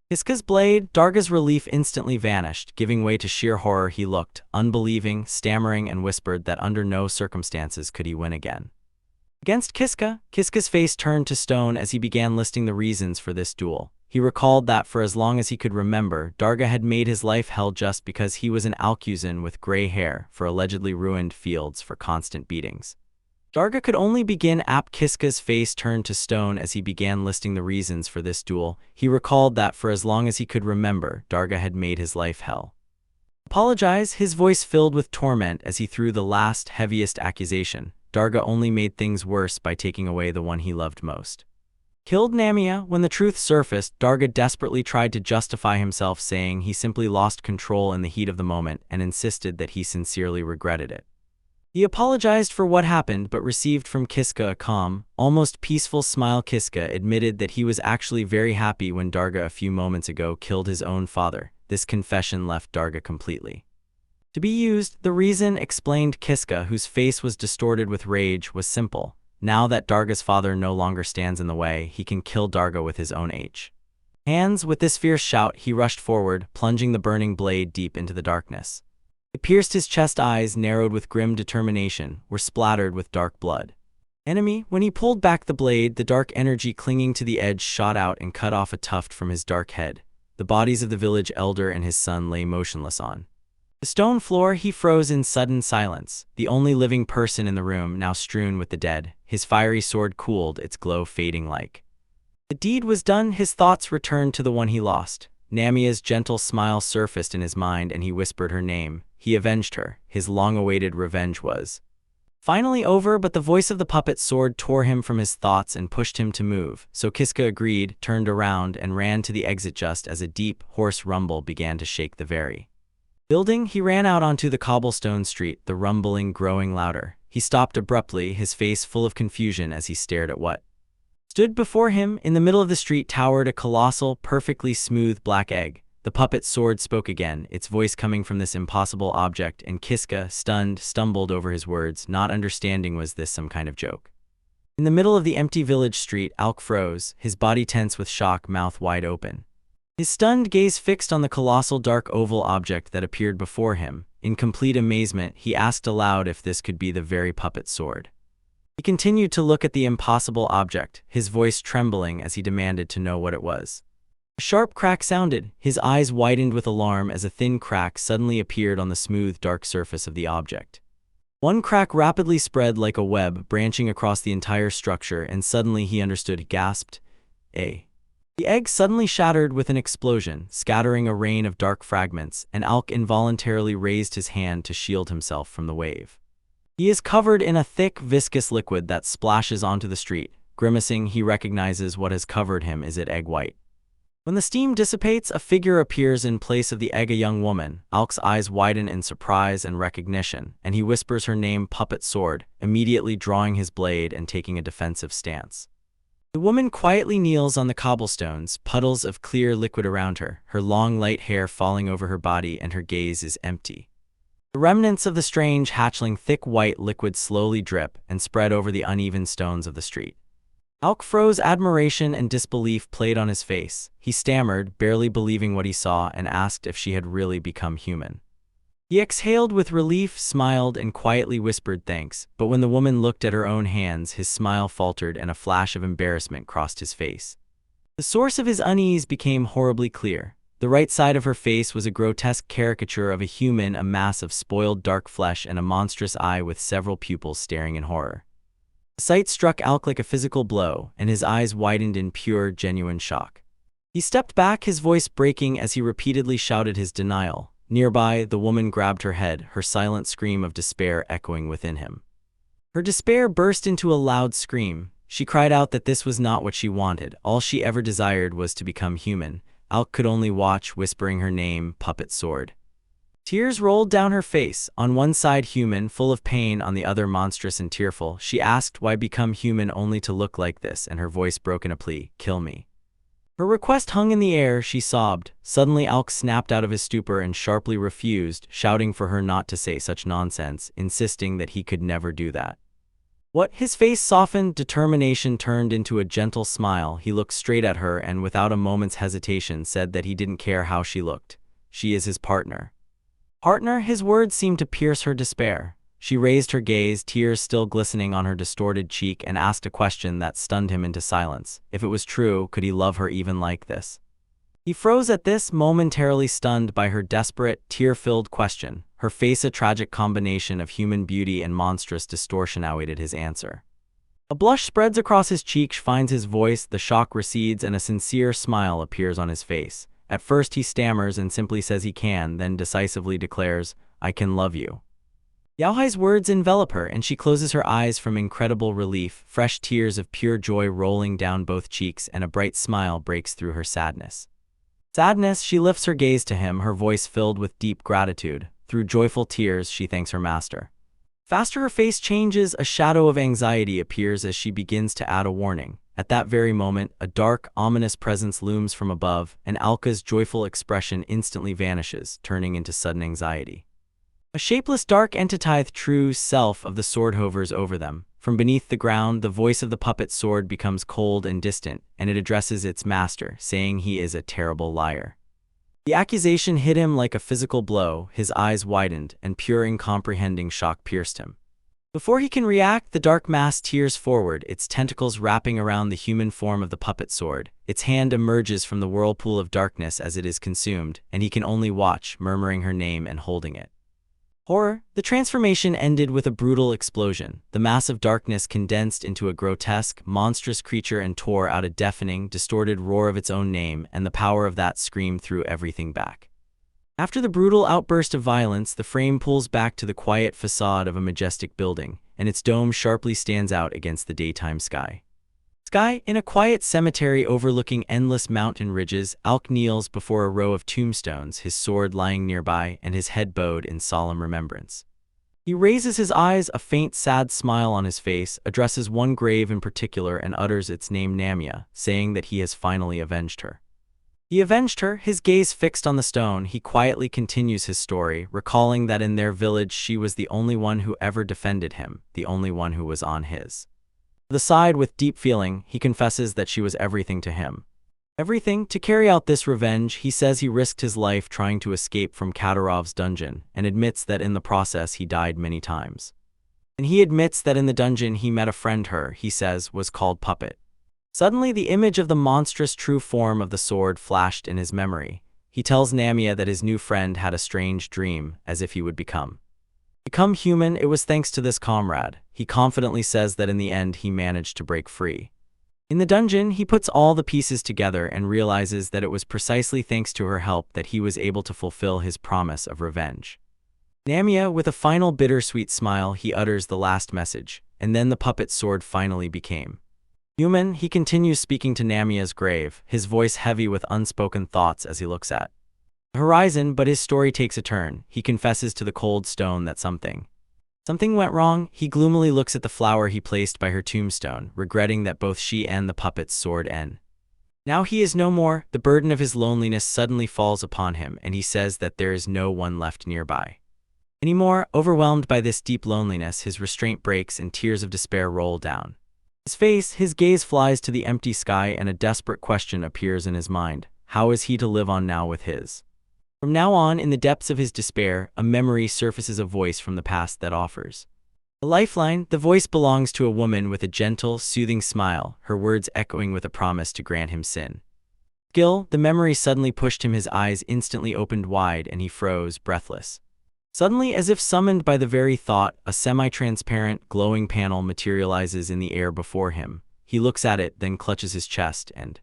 Kiska's blade. Darga's relief instantly vanished, giving way to sheer horror. He looked, unbelieving, stammering, and whispered that under no circumstances could he win again against Kiska. Kiska's face turned to stone as he began listing the reasons for this duel. He recalled that for as long as he could remember, Darga had made his life hell just because he was an Alcuzan with gray hair, for allegedly ruined fields, for constant beatings. Darga could only begin. Kiska's face turned to stone as he began listing the reasons for this duel. He recalled that for as long as he could remember, Darga had made his life hell. Apologize, his voice filled with torment as he threw the last, heaviest accusation. Darga only made things worse by taking away the one he loved most. Killed Namia. When the truth surfaced, Darga desperately tried to justify himself, saying he simply lost control in the heat of the moment, and insisted that he sincerely regretted it. He apologized for what happened, but received from Kiska a calm, almost peaceful smile. Kiska admitted that he was actually very happy when Darga a few moments ago killed his own father. This confession left Darga completely to be used. The reason, explained Kiska, whose face was distorted with rage, was simple. Now that Darga's father no longer stands in the way, he can kill Darga with his own hands. With this fierce shout, he rushed forward, plunging the burning blade deep into the darkness. It pierced his chest. Eyes, narrowed with grim determination, were splattered with dark blood. Enemy. When he pulled back the blade, the dark energy clinging to the edge shot out and cut off a tuft from his dark head. The bodies of the village elder and his son lay motionless on the stone floor. He froze in sudden silence, the only living person in the room now strewn with the dead. His fiery sword cooled, its glow fading like the deed was done. His thoughts returned to the one he lost. Namia's gentle smile surfaced in his mind, and he whispered her name. He avenged her. His long-awaited revenge was finally over, but the voice of the puppet sword tore him from his thoughts and pushed him to move. So Kiska agreed, turned around, and ran to the exit just as a deep, hoarse rumble began to shake the very building. He ran out onto the cobblestone street, the rumbling growing louder. He stopped abruptly, his face full of confusion as he stared at what stood before him. In the middle of the street towered a colossal, perfectly smooth black egg. The puppet sword spoke again, its voice coming from this impossible object, and Kiska, stunned, stumbled over his words, not understanding was this some kind of joke. In the middle of the empty village street, Alk froze, his body tense with shock, mouth wide open. His stunned gaze fixed on the colossal dark oval object that appeared before him. In complete amazement, he asked aloud if this could be the very puppet sword. He continued to look at the impossible object, his voice trembling as he demanded to know what it was. A sharp crack sounded. His eyes widened with alarm as a thin crack suddenly appeared on the smooth, dark surface of the object. One crack rapidly spread like a web, branching across the entire structure, and suddenly he understood, gasped. The egg suddenly shattered with an explosion, scattering a rain of dark fragments, and Alk involuntarily raised his hand to shield himself from the wave. He is covered in a thick, viscous liquid that splashes onto the street. Grimacing, he recognizes what has covered him. Is it egg white? When the steam dissipates, a figure appears in place of the egg, a young woman. Alk's eyes widen in surprise and recognition, and he whispers her name, Puppet Sword, immediately drawing his blade and taking a defensive stance. The woman quietly kneels on the cobblestones, puddles of clear liquid around her, her long light hair falling over her body, and her gaze is empty. The remnants of the strange hatchling thick white liquid slowly drip and spread over the uneven stones of the street. Alk froze. Admiration and disbelief played on his face. He stammered, barely believing what he saw, and asked if she had really become human. He exhaled with relief, smiled, and quietly whispered thanks, but when the woman looked at her own hands, his smile faltered and a flash of embarrassment crossed his face. The source of his unease became horribly clear. The right side of her face was a grotesque caricature of a human, a mass of spoiled dark flesh and a monstrous eye with several pupils staring in horror. The sight struck Alk like a physical blow, and his eyes widened in pure, genuine shock. He stepped back, his voice breaking as he repeatedly shouted his denial. Nearby, the woman grabbed her head, her silent scream of despair echoing within him. Her despair burst into a loud scream. She cried out that this was not what she wanted. All she ever desired was to become human. Alk could only watch, whispering her name, Puppet Sword. Tears rolled down her face, on one side human, full of pain, on the other monstrous and tearful. She asked why become human only to look like this, and her voice broke in a plea, kill me. Her request hung in the air. She sobbed. Suddenly Alk snapped out of his stupor and sharply refused, shouting for her not to say such nonsense, insisting that he could never do that. What? His face softened, determination turned into a gentle smile. He looked straight at her and without a moment's hesitation said that he didn't care how she looked. She is his partner. Partner? His words seemed to pierce her despair. She raised her gaze, tears still glistening on her distorted cheek, and asked a question that stunned him into silence. If it was true, could he love her even like this? He froze at this, momentarily stunned by her desperate, tear-filled question. Her face, a tragic combination of human beauty and monstrous distortion, awaited his answer. A blush spreads across his cheek, finds his voice, the shock recedes, and a sincere smile appears on his face. At first he stammers and simply says he can, then decisively declares, I can love you. Yaohai's words envelop her, and she closes her eyes from incredible relief, fresh tears of pure joy rolling down both cheeks, and a bright smile breaks through her sadness. She lifts her gaze to him, her voice filled with deep gratitude. Through joyful tears, she thanks her master. Faster her face changes, a shadow of anxiety appears as she begins to add a warning. At that very moment, a dark, ominous presence looms from above, and Alka's joyful expression instantly vanishes, turning into sudden anxiety. A shapeless dark entity, true self of the sword, hovers over them. From beneath the ground, the voice of the puppet sword becomes cold and distant, and it addresses its master, saying he is a terrible liar. The accusation hit him like a physical blow. His eyes widened, and pure incomprehending shock pierced him. Before he can react, the dark mass tears forward, its tentacles wrapping around the human form of the puppet sword. Its hand emerges from the whirlpool of darkness as it is consumed, and he can only watch, murmuring her name and holding it. Horror. The transformation ended with a brutal explosion. The mass of darkness condensed into a grotesque, monstrous creature and tore out a deafening, distorted roar of its own name, and the power of that scream threw everything back. After the brutal outburst of violence, the frame pulls back to the quiet facade of a majestic building, and its dome sharply stands out against the daytime sky. In a quiet cemetery overlooking endless mountain ridges, Alk kneels before a row of tombstones, his sword lying nearby and his head bowed in solemn remembrance. He raises his eyes, a faint, sad smile on his face, addresses one grave in particular and utters its name, Namia, saying that he has finally avenged her. He avenged her, his gaze fixed on the stone. He quietly continues his story, recalling that in their village she was the only one who ever defended him, the only one who was on his side. With deep feeling, he confesses that she was everything to him. Everything. To carry out this revenge, he says he risked his life trying to escape from Katarov's dungeon, and admits that in the process he died many times. And he admits that in the dungeon he met a friend he says, was called Puppet. Suddenly the image of the monstrous true form of the sword flashed in his memory. He tells Namia that his new friend had a strange dream, as if he would become human. It was thanks to this comrade. He confidently says that in the end he managed to break free. In the dungeon, he puts all the pieces together and realizes that it was precisely thanks to her help that he was able to fulfill his promise of revenge. Namia, with a final bittersweet smile, he utters the last message, and then the puppet sword finally became Human, he continues speaking to Namia's grave, his voice heavy with unspoken thoughts as he looks at the horizon, but his story takes a turn. He confesses to the cold stone that something went wrong. He gloomily looks at the flower he placed by her tombstone, regretting that both she and the puppet's sword end. Now he is no more. The burden of his loneliness suddenly falls upon him, and he says that there is no one left nearby anymore. Overwhelmed by this deep loneliness, his restraint breaks and tears of despair roll down his face. His gaze flies to the empty sky, and a desperate question appears in his mind. How is he to live on now with his? From now on, in the depths of his despair, a memory surfaces, a voice from the past that offers a lifeline. The voice belongs to a woman with a gentle, soothing smile, her words echoing with a promise to grant him sin. The memory suddenly pushed him. His eyes instantly opened wide, and he froze, breathless. Suddenly, as if summoned by the very thought, a semi-transparent, glowing panel materializes in the air before him. He looks at it, then clutches his chest and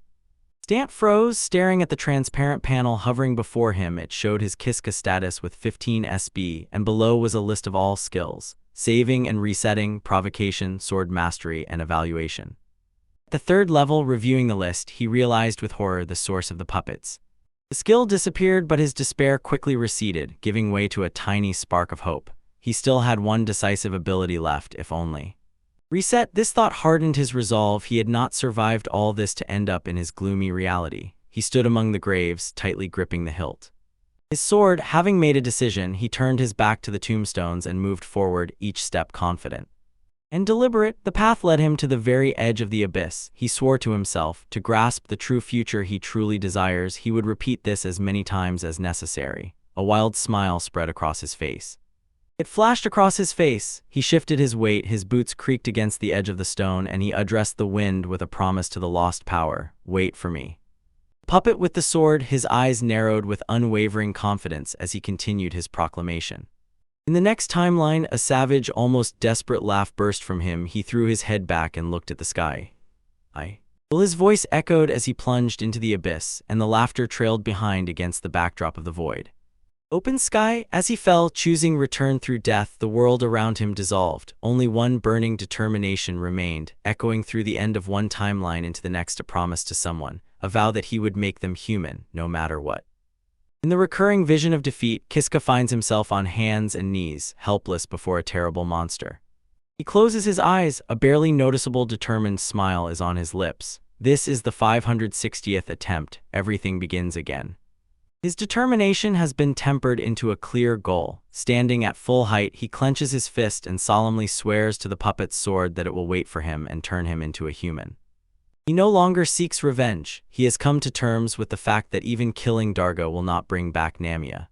froze, staring at the transparent panel hovering before him. It showed his Kiska status with 15 SB, and below was a list of all skills: saving and resetting, provocation, sword mastery, and evaluation. At the third level, reviewing the list, he realized with horror the source of the puppets. The skill disappeared, but his despair quickly receded, giving way to a tiny spark of hope. He still had one decisive ability left, if only. Reset. This thought hardened his resolve. He had not survived all this to end up in his gloomy reality. He stood among the graves, tightly gripping the hilt. His sword, having made a decision, he turned his back to the tombstones and moved forward, each step confident and deliberate. The path led him to the very edge of the abyss. He swore to himself, to grasp the true future he truly desires, he would repeat this as many times as necessary. A wild smile spread across his face. It flashed across his face. He shifted his weight, his boots creaked against the edge of the stone, and he addressed the wind with a promise to the lost power. Wait for me. Puppet with the sword, his eyes narrowed with unwavering confidence as he continued his proclamation. In the next timeline, a savage, almost desperate laugh burst from him. He threw his head back and looked at the sky. Well, his voice echoed as he plunged into the abyss, and the laughter trailed behind against the backdrop of the void. Open sky. As he fell, choosing return through death, the world around him dissolved. Only one burning determination remained, echoing through the end of one timeline into the next, a promise to someone, a vow that he would make them human, no matter what. In the recurring vision of defeat, Kiska finds himself on hands and knees, helpless before a terrible monster. He closes his eyes, a barely noticeable determined smile is on his lips. This is the 560th attempt. Everything begins again. His determination has been tempered into a clear goal. Standing at full height, he clenches his fist and solemnly swears to the puppet's sword that it will wait for him and turn him into a human. He no longer seeks revenge. He has come to terms with the fact that even killing Dargo will not bring back Namia.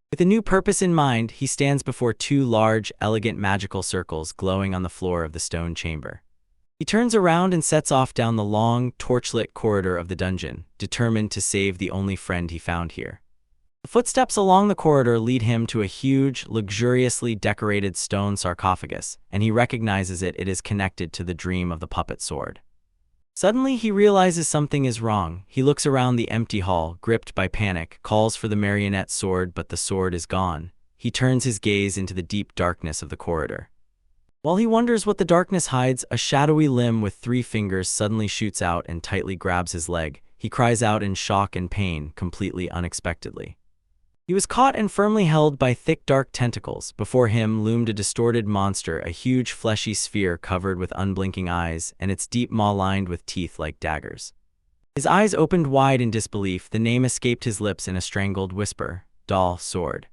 With a new purpose in mind, he stands before two large, elegant magical circles glowing on the floor of the stone chamber. He turns around and sets off down the long, torchlit corridor of the dungeon, determined to save the only friend he found here. The footsteps along the corridor lead him to a huge, luxuriously decorated stone sarcophagus, and he recognizes it is connected to the dream of the puppet sword. Suddenly, he realizes something is wrong. He looks around the empty hall, gripped by panic, calls for the marionette sword, but the sword is gone. He turns his gaze into the deep darkness of the corridor. While he wonders what the darkness hides, a shadowy limb with 3 fingers suddenly shoots out and tightly grabs his leg. He cries out in shock and pain, completely unexpectedly. He was caught and firmly held by thick dark tentacles. Before him loomed a distorted monster, a huge fleshy sphere covered with unblinking eyes, and its deep maw lined with teeth like daggers. His eyes opened wide in disbelief. The name escaped his lips in a strangled whisper: Doll Sword.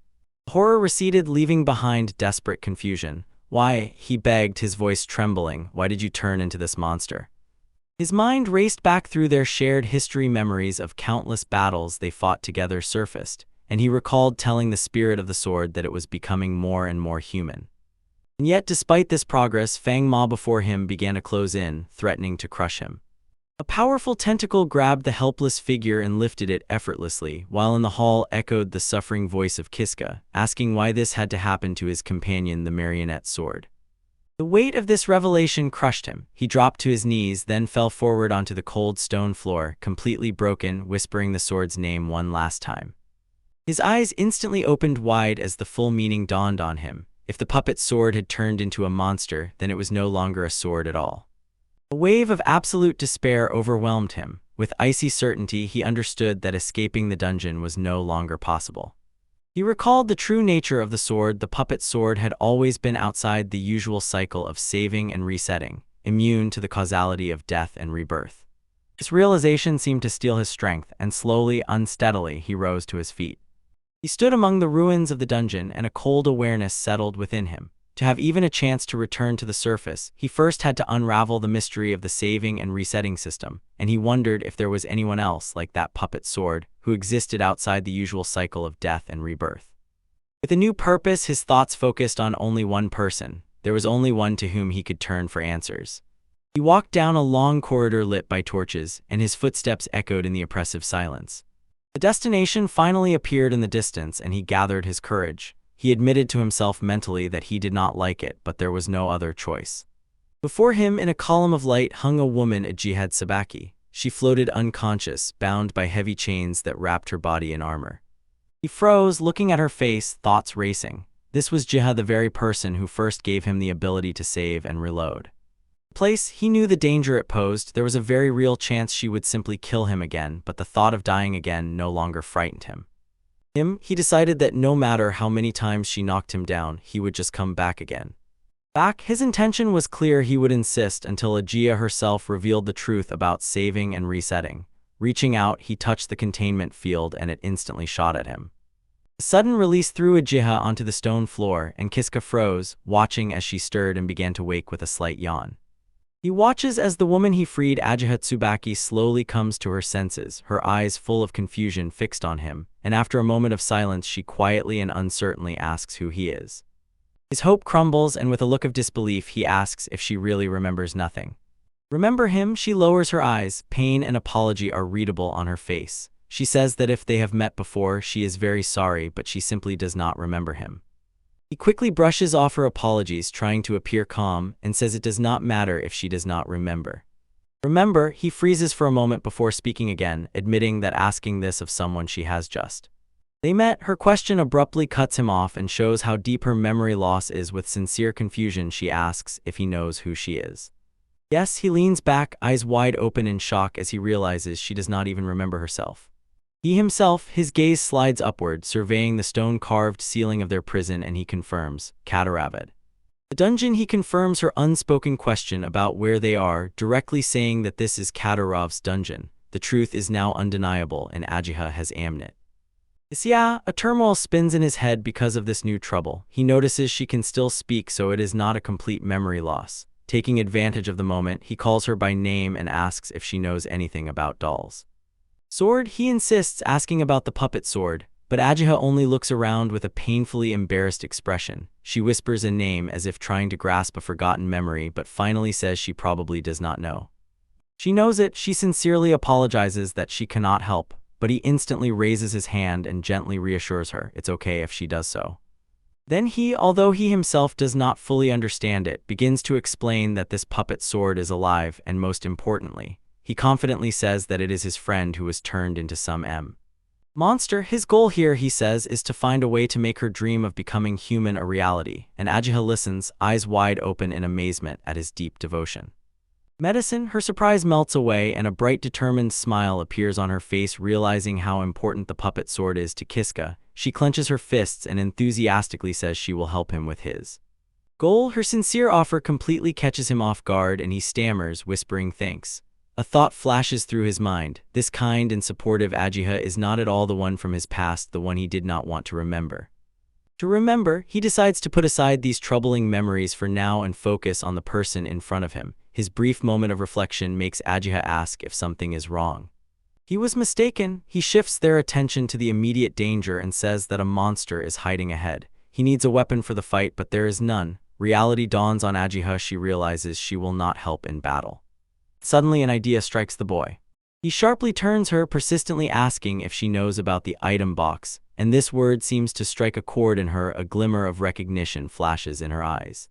Horror receded, leaving behind desperate confusion. Why, he begged, his voice trembling, why did you turn into this monster? His mind raced back through their shared history. Memories of countless battles they fought together surfaced, and he recalled telling the spirit of the sword that it was becoming more and more human. And yet, despite this progress, Fang Ma before him began to close in, threatening to crush him. A powerful tentacle grabbed the helpless figure and lifted it effortlessly, while in the hall echoed the suffering voice of Kiska, asking why this had to happen to his companion, the marionette sword. The weight of this revelation crushed him. He dropped to his knees, then fell forward onto the cold stone floor, completely broken, whispering the sword's name one last time. His eyes instantly opened wide as the full meaning dawned on him. If the puppet sword had turned into a monster, then it was no longer a sword at all. A wave of absolute despair overwhelmed him. With icy certainty, he understood that escaping the dungeon was no longer possible. He recalled the true nature of the sword. The puppet sword had always been outside the usual cycle of saving and resetting, immune to the causality of death and rebirth. This realization seemed to steal his strength, and slowly, unsteadily, he rose to his feet. He stood among the ruins of the dungeon, and a cold awareness settled within him. To have even a chance to return to the surface, he first had to unravel the mystery of the saving and resetting system, and he wondered if there was anyone else like that puppet sword who existed outside the usual cycle of death and rebirth. With a new purpose, his thoughts focused on only one person. There was only one to whom he could turn for answers. He walked down a long corridor lit by torches, and his footsteps echoed in the oppressive silence. The destination finally appeared in the distance, and he gathered his courage. He admitted to himself mentally that he did not like it, but there was no other choice. Before him, in a column of light, hung a woman, Judith Sabaki. She floated unconscious, bound by heavy chains that wrapped her body in armor. He froze, looking at her face, thoughts racing. This was Judith, the very person who first gave him the ability to save and reload. Place, he knew the danger it posed. There was a very real chance she would simply kill him again, but the thought of dying again no longer frightened him. He decided that no matter how many times she knocked him down, he would just come back again. His intention was clear. He would insist until Ajia herself revealed the truth about saving and resetting. Reaching out, he touched the containment field and it instantly shot at him. A sudden release threw Ajia onto the stone floor, and Kiska froze, watching as she stirred and began to wake with a slight yawn. He watches as the woman he freed, Ajia Tsubaki, slowly comes to her senses, her eyes full of confusion fixed on him, and after a moment of silence she quietly and uncertainly asks who he is. His hope crumbles, and with a look of disbelief he asks if she really remembers nothing. Remember him? She lowers her eyes. Pain and apology are readable on her face. She says that if they have met before, she is very sorry, but she simply does not remember him. He quickly brushes off her apologies, trying to appear calm, and says it does not matter if she does not remember. Remember, he freezes for a moment before speaking again, admitting that asking this of someone she has just. They met. Her question abruptly cuts him off and shows how deep her memory loss is. With sincere confusion, she asks if he knows who she is. Yes, he leans back, eyes wide open in shock as he realizes she does not even remember herself. He himself, his gaze slides upward, surveying the stone-carved ceiling of their prison, and he confirms, Katatera. The dungeon. He confirms her unspoken question about where they are, directly saying that this is Katatera's dungeon. The truth is now undeniable, and Ajia has amned. A turmoil spins in his head because of this new trouble. He notices she can still speak, so it is not a complete memory loss. Taking advantage of the moment, he calls her by name and asks if she knows anything about dolls. Sword, he insists, asking about the puppet sword, but Ajia only looks around with a painfully embarrassed expression. She whispers a name as if trying to grasp a forgotten memory, but finally says she probably does not know. She knows it. She sincerely apologizes that she cannot help, but he instantly raises his hand and gently reassures her it's okay if she does so. Then he, although he himself does not fully understand it, begins to explain that this puppet sword is alive, and most importantly, he confidently says that it is his friend who was turned into some monster. His goal here, he says, is to find a way to make her dream of becoming human a reality, and Ajia listens, eyes wide open in amazement at his deep devotion. Medicine, her surprise melts away, and a bright, determined smile appears on her face. Realizing how important the puppet sword is to Kiska, she clenches her fists and enthusiastically says she will help him with his goal. Her sincere offer completely catches him off guard, and he stammers, whispering thanks. A thought flashes through his mind. This kind and supportive Ajia is not at all the one from his past, the one he did not want to remember. He decides to put aside these troubling memories for now and focus on the person in front of him. His brief moment of reflection makes Ajia ask if something is wrong. He was mistaken. He shifts their attention to the immediate danger and says that a monster is hiding ahead. He needs a weapon for the fight, but there is none. Reality dawns on Ajia. She realizes she will not help in battle. Suddenly, an idea strikes the boy. He sharply turns her, persistently asking if she knows about the item box, and this word seems to strike a chord in her. A glimmer of recognition flashes in her eyes.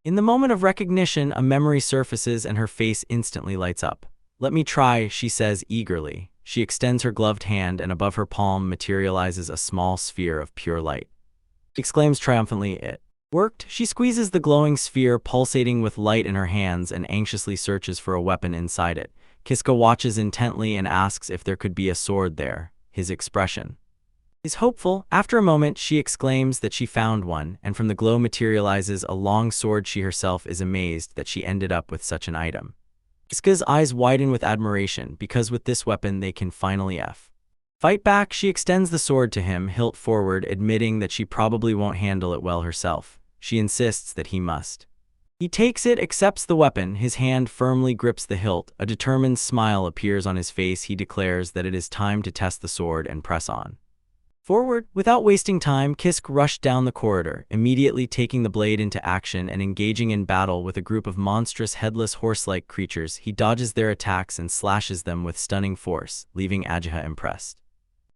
In the moment of recognition, a memory surfaces and her face instantly lights up. Let me try, she says eagerly. She extends her gloved hand, and above her palm materializes a small sphere of pure light. She exclaims triumphantly, it Worked, she squeezes the glowing sphere pulsating with light in her hands and anxiously searches for a weapon inside it. Kiska watches intently and asks if there could be a sword there. His expression is hopeful. After a moment, she exclaims that she found one, and from the glow materializes a long sword. She herself is amazed that she ended up with such an item. Kiska's eyes widen with admiration, because with this weapon they can finally fight back. She extends the sword to him, hilt forward, admitting that she probably won't handle it well herself. She insists that he must. He takes it, accepts the weapon, his hand firmly grips the hilt. A determined smile appears on his face. He declares that it is time to test the sword and press on forward. Without wasting time, Kisk rushed down the corridor, immediately taking the blade into action and engaging in battle with a group of monstrous headless horse-like creatures. He dodges their attacks and slashes them with stunning force, leaving Ajiha impressed.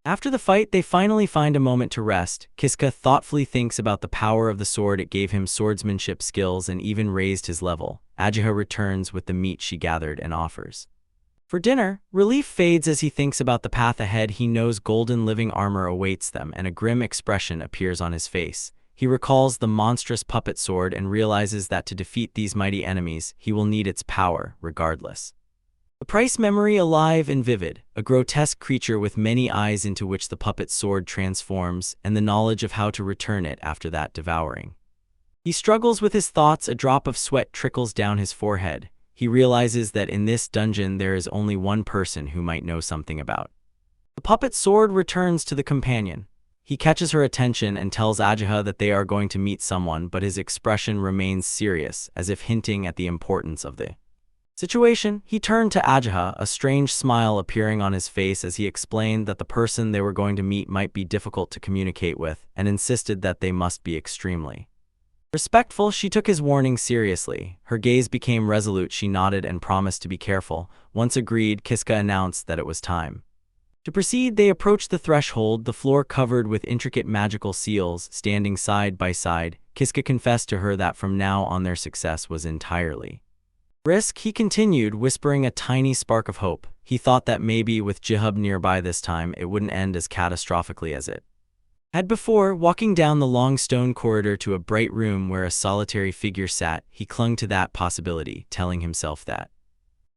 After the fight, they finally find a moment to rest. Kiska thoughtfully thinks about the power of the sword. It gave him swordsmanship skills and even raised his level. Ajiha returns with the meat she gathered and offers for dinner. Relief fades as he thinks about the path ahead. He knows golden living armor awaits them, and a grim expression appears on his face. He recalls the monstrous puppet sword and realizes that to defeat these mighty enemies, he will need its power regardless. The price memory alive and vivid, a grotesque creature with many eyes into which the puppet sword transforms, and the knowledge of how to return it after that devouring. He struggles with his thoughts. A drop of sweat trickles down his forehead. He realizes that in this dungeon there is only one person who might know something about the puppet sword. Returns to the companion. He catches her attention and tells Ajiha that they are going to meet someone, but his expression remains serious, as if hinting at the importance of the situation. He turned to Ajiha, a strange smile appearing on his face as he explained that the person they were going to meet might be difficult to communicate with, and insisted that they must be extremely respectful. She took his warning seriously. Her gaze became resolute. She nodded and promised to be careful. Once agreed, Kiska announced that it was time to proceed. They approached the threshold, the floor covered with intricate magical seals. Standing side by side, Kiska confessed to her that from now on their success was entirely risk. He continued, whispering a tiny spark of hope. He thought that maybe with Jihub nearby this time, it wouldn't end as catastrophically as it had before. Walking down the long stone corridor to a bright room where a solitary figure sat, he clung to that possibility, telling himself that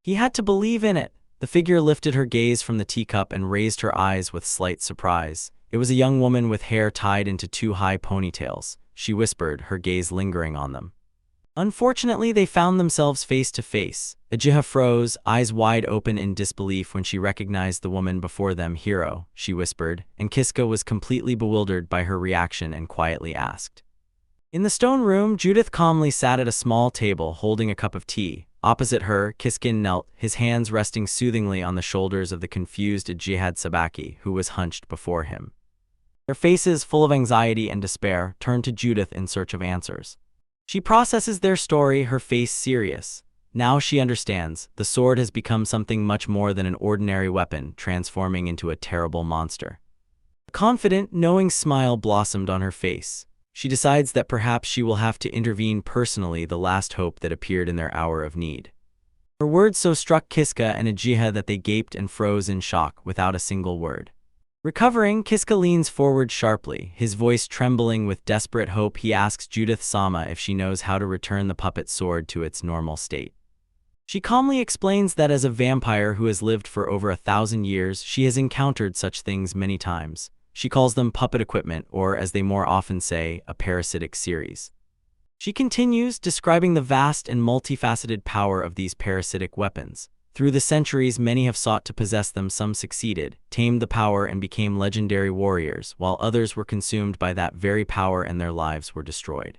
he had to believe in it. The figure lifted her gaze from the teacup and raised her eyes with slight surprise. It was a young woman with hair tied into two high ponytails. She whispered, her gaze lingering on them. Unfortunately, they found themselves face to face. Ajiha froze, eyes wide open in disbelief when she recognized the woman before them. Hero, she whispered, and Kiska was completely bewildered by her reaction and quietly asked. In the stone room, Judith calmly sat at a small table holding a cup of tea. Opposite her, Kiska knelt, his hands resting soothingly on the shoulders of the confused Jihad Sabaki, who was hunched before him. Their faces, full of anxiety and despair, turned to Judith in search of answers. She processes their story, her face serious. Now she understands. The sword has become something much more than an ordinary weapon, transforming into a terrible monster. A confident, knowing smile blossomed on her face. She decides that perhaps she will have to intervene personally, the last hope that appeared in their hour of need. Her words so struck Kiska and Ajiha that they gaped and froze in shock, without a single word. Recovering, Kiska leans forward sharply, his voice trembling with desperate hope. He asks Judith Sama if she knows how to return the puppet sword to its normal state. She calmly explains that as a vampire who has lived for over 1,000 years, she has encountered such things many times. She calls them puppet equipment, or as they more often say, a parasitic series. She continues, describing the vast and multifaceted power of these parasitic weapons. Through the centuries, many have sought to possess them. Some succeeded, tamed the power, and became legendary warriors, while others were consumed by that very power and their lives were destroyed.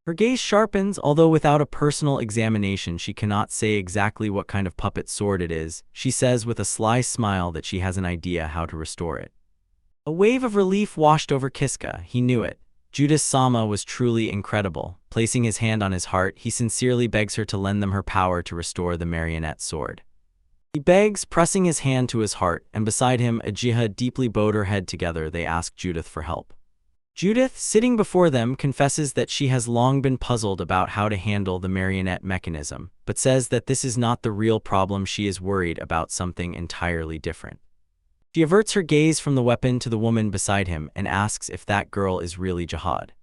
Her gaze sharpens, although without a personal examination she cannot say exactly what kind of puppet sword it is. She says with a sly smile that she has an idea how to restore it. A wave of relief washed over Kiska. He knew it. Judith Sama was truly incredible. Placing his hand on his heart, he sincerely begs her to lend them her power to restore the marionette sword. He begs, pressing his hand to his heart, and beside him, Ajiha deeply bowed her head. Together they ask Judith for help. Judith, sitting before them, confesses that she has long been puzzled about how to handle the marionette mechanism, but says that this is not the real problem. She is worried about something entirely different. She averts her gaze from the weapon to the woman beside him and asks if that girl is really Jihad.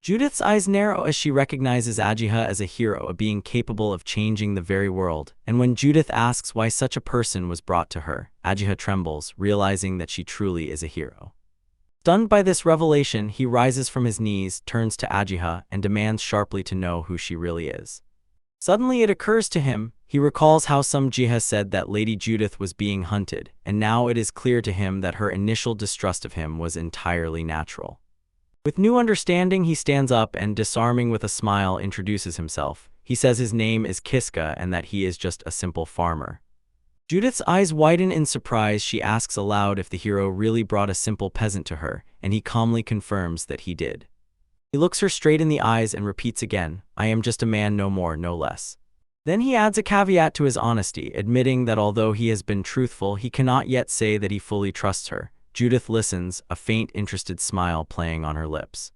Judith's eyes narrow as she recognizes Ajiha as a hero, a being capable of changing the very world, and when Judith asks why such a person was brought to her, Ajiha trembles, realizing that she truly is a hero. Stunned by this revelation, he rises from his knees, turns to Ajiha, and demands sharply to know who she really is. Suddenly it occurs to him, he recalls how some Jiha said that Lady Judith was being hunted, and now it is clear to him that her initial distrust of him was entirely natural. With new understanding, he stands up and, disarming with a smile, introduces himself. He says his name is Kiska and that he is just a simple farmer. Judith's eyes widen in surprise. She asks aloud if the hero really brought a simple peasant to her, and he calmly confirms that he did. He looks her straight in the eyes and repeats again, "I am just a man, no more, no less." Then he adds a caveat to his honesty, admitting that although he has been truthful, he cannot yet say that he fully trusts her. Judith listens, a faint, interested smile playing on her lips.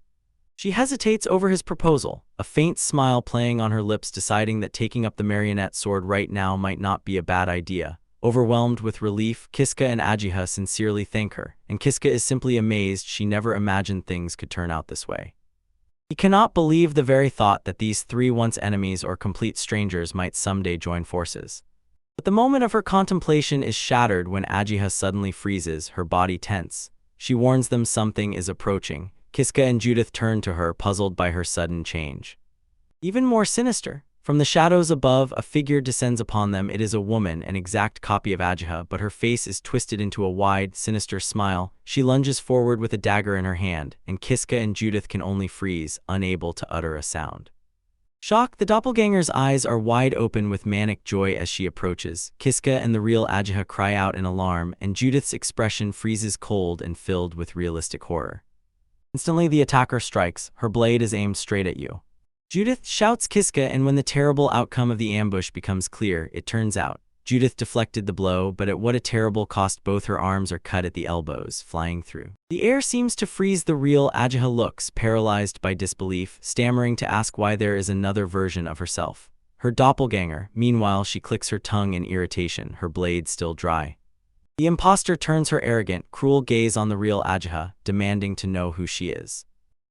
She hesitates over his proposal, a faint smile playing on her lips, deciding that taking up the marionette sword right now might not be a bad idea. Overwhelmed with relief, Kiska and Ajiha sincerely thank her, and Kiska is simply amazed. She never imagined things could turn out this way. He cannot believe the very thought that these three once enemies or complete strangers might someday join forces. But the moment of her contemplation is shattered when Ajiha suddenly freezes, her body tense. She warns them something is approaching. Kiska and Judith turn to her, puzzled by her sudden change. Even more sinister, from the shadows above, a figure descends upon them. It is a woman, an exact copy of Ajiha, but her face is twisted into a wide, sinister smile. She lunges forward with a dagger in her hand, and Kiska and Judith can only freeze, unable to utter a sound. Shocked, the doppelganger's eyes are wide open with manic joy as she approaches. Kiska and the real Ajiha cry out in alarm, and Judith's expression freezes cold and filled with realistic horror. Instantly, the attacker strikes. Her blade is aimed straight at you. Judith shouts Kiska, and when the terrible outcome of the ambush becomes clear, it turns out Judith deflected the blow, but at what a terrible cost. Both her arms are cut at the elbows, flying through. The air seems to freeze. The real Ajiha looks, paralyzed by disbelief, stammering to ask why there is another version of herself. Her doppelganger, meanwhile, she clicks her tongue in irritation, her blade still dry. The imposter turns her arrogant, cruel gaze on the real Ajiha, demanding to know who she is.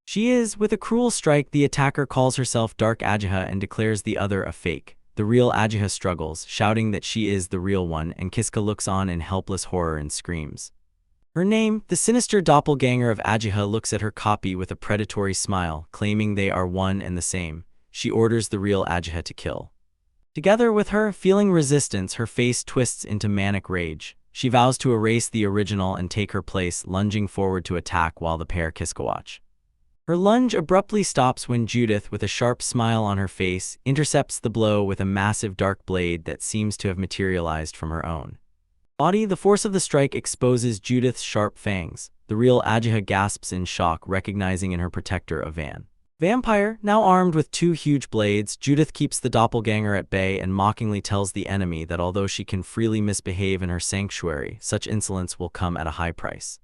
She is, with a cruel strike, the attacker calls herself Dark Ajiha and declares the other a fake. The real Ajiha struggles, shouting that she is the real one, and Kiska looks on in helpless horror and screams. Her name, the sinister doppelganger of Ajiha, looks at her copy with a predatory smile, claiming they are one and the same. She orders the real Ajiha to kill. Together with her, feeling resistance, her face twists into manic rage. She vows to erase the original and take her place, lunging forward to attack while the pair Kiska watch. Her lunge abruptly stops when Judith, with a sharp smile on her face, intercepts the blow with a massive dark blade that seems to have materialized from her own body. The force of the strike exposes Judith's sharp fangs. The real Ajiha gasps in shock, recognizing in her protector a vampire, now armed with two huge blades. Judith keeps the doppelganger at bay and mockingly tells the enemy that although she can freely misbehave in her sanctuary, such insolence will come at a high price.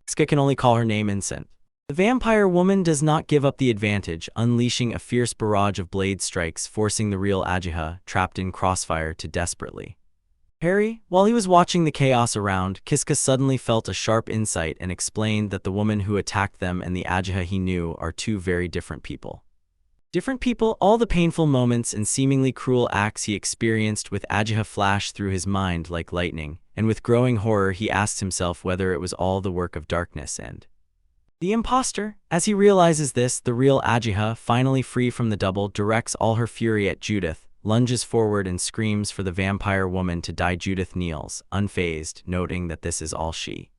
Kiska can only call her name Incent. The vampire woman does not give up the advantage, unleashing a fierce barrage of blade strikes, forcing the real Ajiha, trapped in crossfire, to desperately parry. While he was watching the chaos around, Kiska suddenly felt a sharp insight and explained that the woman who attacked them and the Ajiha he knew are two very different people. All the painful moments and seemingly cruel acts he experienced with Ajiha flash through his mind like lightning, and with growing horror he asked himself whether it was all the work of darkness and the imposter. As he realizes this, the real Ajiha, finally free from the double, directs all her fury at Judith, lunges forward and screams for the vampire woman to die. Judith kneels, unfazed, noting that this is all she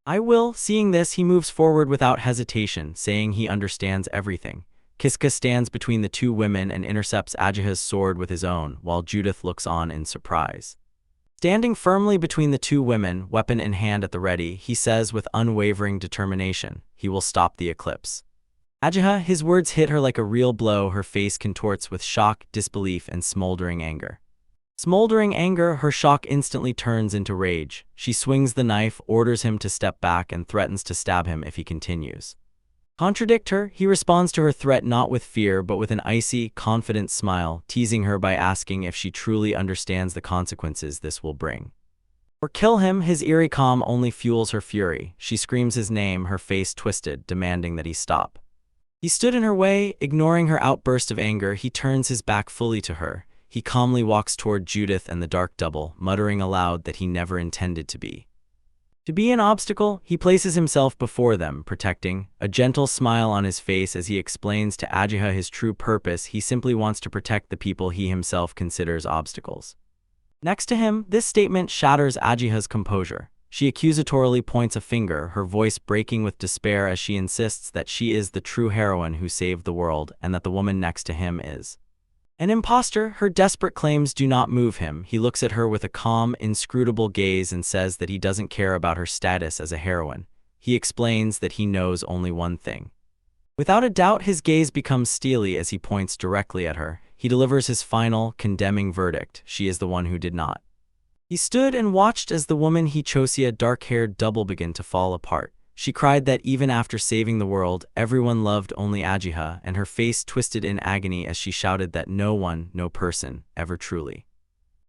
will. Seeing this, he moves forward without hesitation, saying he understands everything. Kiska stands between the two women and intercepts Ajiha's sword with his own, while Judith looks on in surprise. Standing firmly between the two women, weapon in hand at the ready, he says with unwavering determination, he will stop the eclipse. Ajiha, his words hit her like a real blow. Her face contorts with shock, disbelief, and smoldering anger. Her shock instantly turns into rage. She swings the knife, orders him to step back, and threatens to stab him if he continues. Contradict her, he responds to her threat not with fear but with an icy, confident smile, teasing her by asking if she truly understands the consequences this will bring. Or kill him. His eerie calm only fuels her fury. She screams his name, her face twisted, demanding that he stop. He stood in her way, ignoring her outburst of anger. He turns his back fully to her. He calmly walks toward Judith and the dark double, muttering aloud that he never intended to be. To be an obstacle, he places himself before them, protecting, a gentle smile on his face as he explains to Ajiha his true purpose. He simply wants to protect the people he himself considers obstacles. Next to him, this statement shatters Ajiha's composure. She accusatorily points a finger, her voice breaking with despair as she insists that she is the true heroine who saved the world and that the woman next to him is an imposter. Her desperate claims do not move him. He looks at her with a calm, inscrutable gaze and says that he doesn't care about her status as a heroine. He explains that he knows only one thing. Without a doubt, his gaze becomes steely as he points directly at her. He delivers his final, condemning verdict. She is the one who did not. He stood and watched as the woman he Chosia dark-haired double began to fall apart. She cried that even after saving the world, everyone loved only Ajiha, and her face twisted in agony as she shouted that no one, no person, ever truly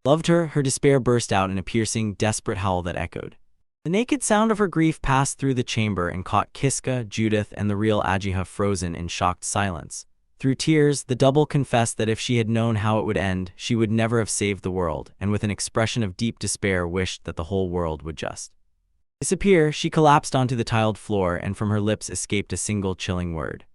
loved her. Her despair burst out in a piercing, desperate howl that echoed. The naked sound of her grief passed through the chamber and caught Kiska, Judith, and the real Ajiha frozen in shocked silence. Through tears, the double confessed that if she had known how it would end, she would never have saved the world, and with an expression of deep despair wished that the whole world would just disappear. She collapsed onto the tiled floor, and from her lips escaped a single chilling word.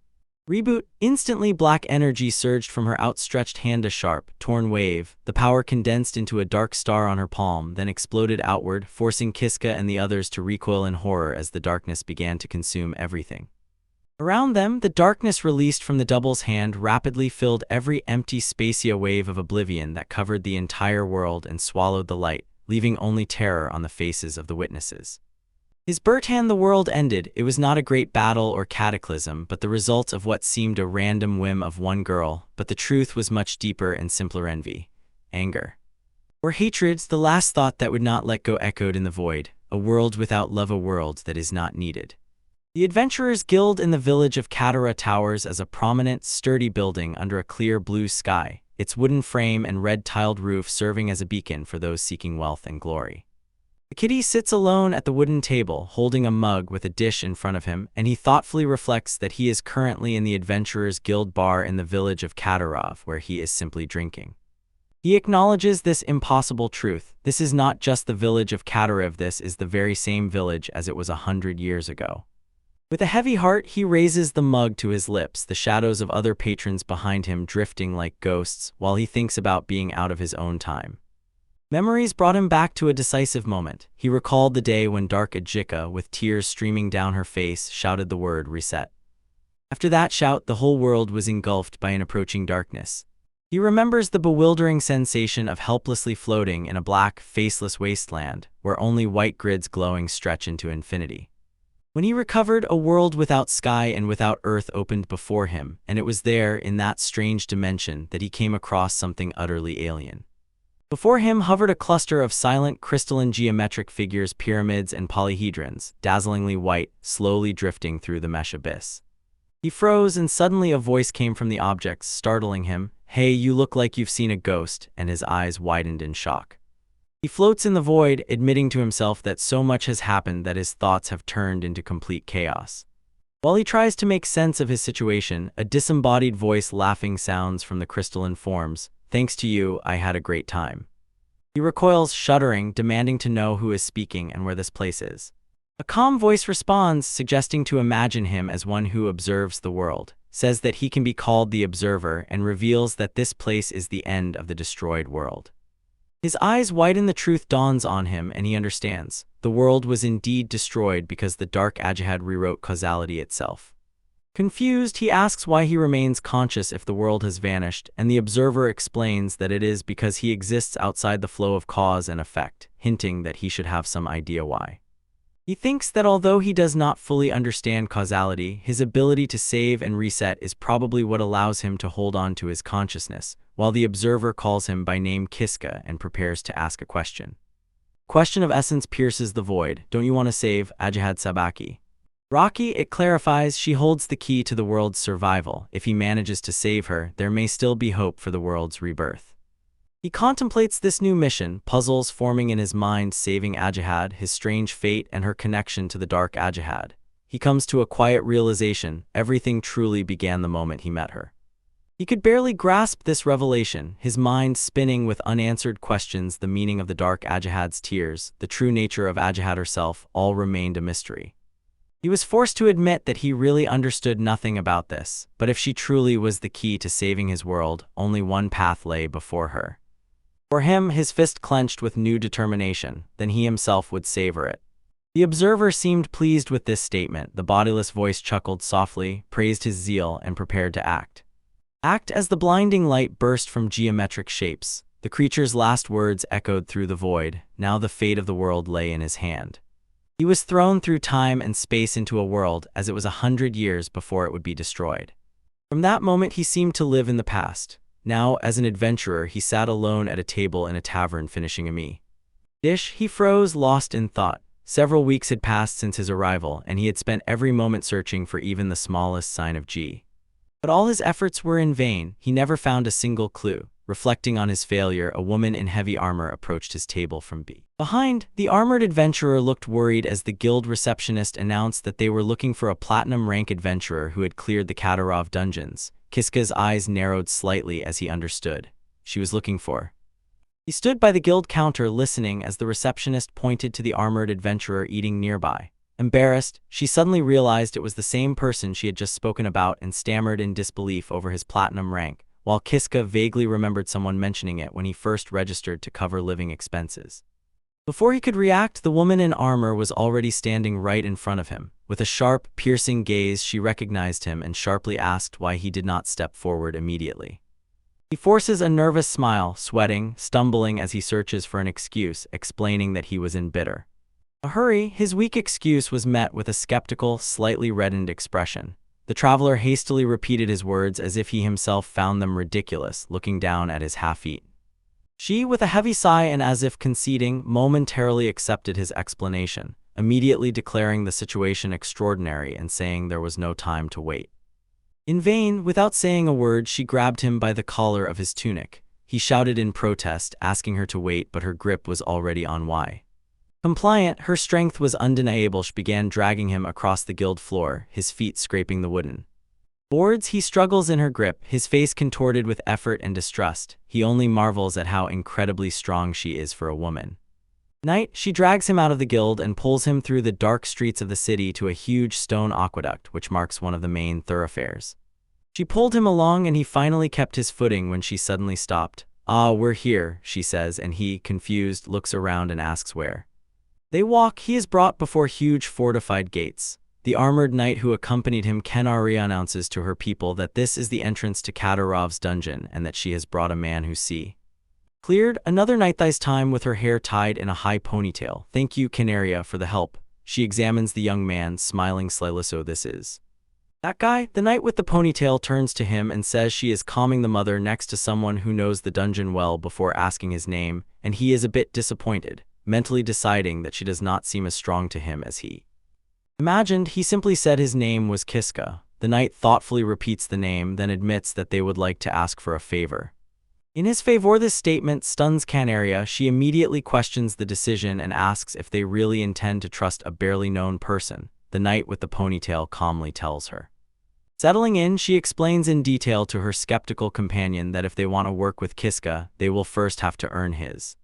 Reboot. Instantly, black energy surged from her outstretched hand, a sharp, torn wave. The power condensed into a dark star on her palm, then exploded outward, forcing Kiska and the others to recoil in horror as the darkness began to consume everything around them. The darkness released from the double's hand rapidly filled every empty space, a wave of oblivion that covered the entire world and swallowed the light, leaving only terror on the faces of the witnesses. His Bertan, the world ended. It was not a great battle or cataclysm, but the result of what seemed a random whim of one girl. But the truth was much deeper and simpler. Envy, anger, or hatred, the last thought that would not let go, echoed in the void. A world without love, a world that is not needed. The Adventurers Guild in the village of Katatera towers as a prominent, sturdy building under a clear blue sky, its wooden frame and red-tiled roof serving as a beacon for those seeking wealth and glory. The kitty sits alone at the wooden table, holding a mug with a dish in front of him, and he thoughtfully reflects that he is currently in the Adventurers Guild bar in the village of Katatera, where he is simply drinking. He acknowledges this impossible truth. This is not just the village of Katatera, this is the very same village as it was 100 years ago. With a heavy heart, he raises the mug to his lips, the shadows of other patrons behind him drifting like ghosts while he thinks about being out of his own time. Memories brought him back to a decisive moment. He recalled the day when Dark Ajika, with tears streaming down her face, shouted the word reset. After that shout, the whole world was engulfed by an approaching darkness. He remembers the bewildering sensation of helplessly floating in a black, faceless wasteland, where only white grids glowing stretch into infinity. When he recovered, a world without sky and without earth opened before him, and it was there, in that strange dimension, that he came across something utterly alien. Before him hovered a cluster of silent, crystalline geometric figures, pyramids and polyhedrons, dazzlingly white, slowly drifting through the mesh abyss. He froze, and suddenly a voice came from the objects, startling him. "Hey, you look like you've seen a ghost," and his eyes widened in shock. He floats in the void, admitting to himself that so much has happened that his thoughts have turned into complete chaos. While he tries to make sense of his situation, a disembodied voice laughing sounds from the crystalline forms. "Thanks to you, I had a great time." He recoils, shuddering, demanding to know who is speaking and where this place is. A calm voice responds, suggesting to imagine him as one who observes the world, says that he can be called the Observer, and reveals that this place is the end of the destroyed world. His eyes widen, the truth dawns on him, and he understands. The world was indeed destroyed because the Dark Ajihad rewrote causality itself. Confused, he asks why he remains conscious if the world has vanished, and the Observer explains that it is because he exists outside the flow of cause and effect, hinting that he should have some idea why. He thinks that although he does not fully understand causality, his ability to save and reset is probably what allows him to hold on to his consciousness, while the Observer calls him by name Kiska and prepares to ask a question. Question of essence pierces the void. "Don't you want to save Ajihad Sabaki?" Rocky, it clarifies, she holds the key to the world's survival. If he manages to save her, there may still be hope for the world's rebirth. He contemplates this new mission, puzzles forming in his mind, saving Ajihad, his strange fate, and her connection to the Dark Ajihad. he comes to a quiet realization: everything truly began the moment he met her. He could barely grasp this revelation, his mind spinning with unanswered questions. The meaning of the dark Ajahad's tears, the true nature of Ajahad herself, all remained a mystery. He was forced to admit that he really understood nothing about this, but if she truly was the key to saving his world, only one path lay before her. For him, his fist clenched with new determination, then he himself would savor it. The observer seemed pleased with this statement. The bodiless voice chuckled softly, praised his zeal, and prepared to act. Act. As the blinding light burst from geometric shapes, the creature's last words echoed through the void. Now the fate of the world lay in his hand. He was thrown through time and space into a world as it was 100 years before it would be destroyed. From that moment he seemed to live in the past. Now, as an adventurer, he sat alone at a table in a tavern finishing a dish. He froze, lost in thought. Several weeks had passed since his arrival, and he had spent every moment searching for even the smallest sign of G. But all his efforts were in vain. He never found a single clue. Reflecting on his failure, a woman in heavy armor approached his table from behind. The armored adventurer looked worried as the guild receptionist announced that they were looking for a platinum rank adventurer who had cleared the Katatera dungeons. Kiska's eyes narrowed slightly as he understood. She was looking for. He stood by the guild counter listening as the receptionist pointed to the armored adventurer eating nearby. Embarrassed, she suddenly realized it was the same person she had just spoken about and stammered in disbelief over his platinum rank, while Kiska vaguely remembered someone mentioning it when he first registered to cover living expenses. Before he could react, the woman in armor was already standing right in front of him. With a sharp, piercing gaze, she recognized him and sharply asked why he did not step forward immediately. He forces a nervous smile, sweating, stumbling as he searches for an excuse, explaining that he was in a hurry. His weak excuse was met with a skeptical, slightly reddened expression. The traveler hastily repeated his words as if he himself found them ridiculous, looking down at his half-eaten. She, with a heavy sigh and as if conceding, momentarily accepted his explanation, immediately declaring the situation extraordinary and saying there was no time to wait. In vain, without saying a word, she grabbed him by the collar of his tunic. He shouted in protest, asking her to wait, but her grip was already on Y. Compliant, her strength was undeniable. She began dragging him across the guild floor, his feet scraping the wooden boards. He struggles in her grip, his face contorted with effort and distrust. He only marvels at how incredibly strong she is for a woman. Night, she drags him out of the guild and pulls him through the dark streets of the city to a huge stone aqueduct which marks one of the main thoroughfares. She pulled him along and he finally kept his footing when she suddenly stopped. "Ah, we're here," she says, and he, confused, looks around and asks where. They walk. He is brought before huge fortified gates. The armored knight who accompanied him, Kenaria, announces to her people that this is the entrance to Katarov's dungeon and that she has brought a man who cleared. Another knight, this time with her hair tied in a high ponytail. "Thank you, Canaria, for the help." She examines the young man, smiling slyly. "So this is that guy?" The knight with the ponytail turns to him and says she is calming the mother next to someone who knows the dungeon well before asking his name, and he is a bit disappointed, mentally deciding that she does not seem as strong to him as he imagined. He simply said his name was Kiska. The knight thoughtfully repeats the name, then admits that they would like to ask for a favor. In his favor, this statement stuns Canaria. She immediately questions the decision and asks if they really intend to trust a barely known person. The knight with the ponytail calmly tells her. Settling in, she explains in detail to her skeptical companion that if they want to work with Kiska, they will first have to earn his.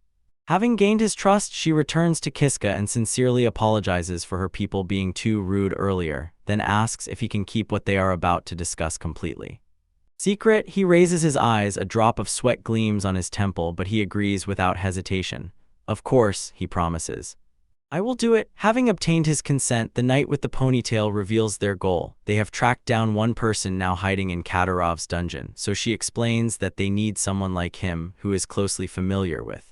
Having gained his trust, she returns to Kiska and sincerely apologizes for her people being too rude earlier, then asks if he can keep what they are about to discuss completely secret. He raises his eyes, a drop of sweat gleams on his temple, but he agrees without hesitation. "Of course," he promises. "I will do it." Having obtained his consent, the knight with the ponytail reveals their goal. They have tracked down one person now hiding in Katarov's dungeon, so she explains that they need someone like him who is closely familiar with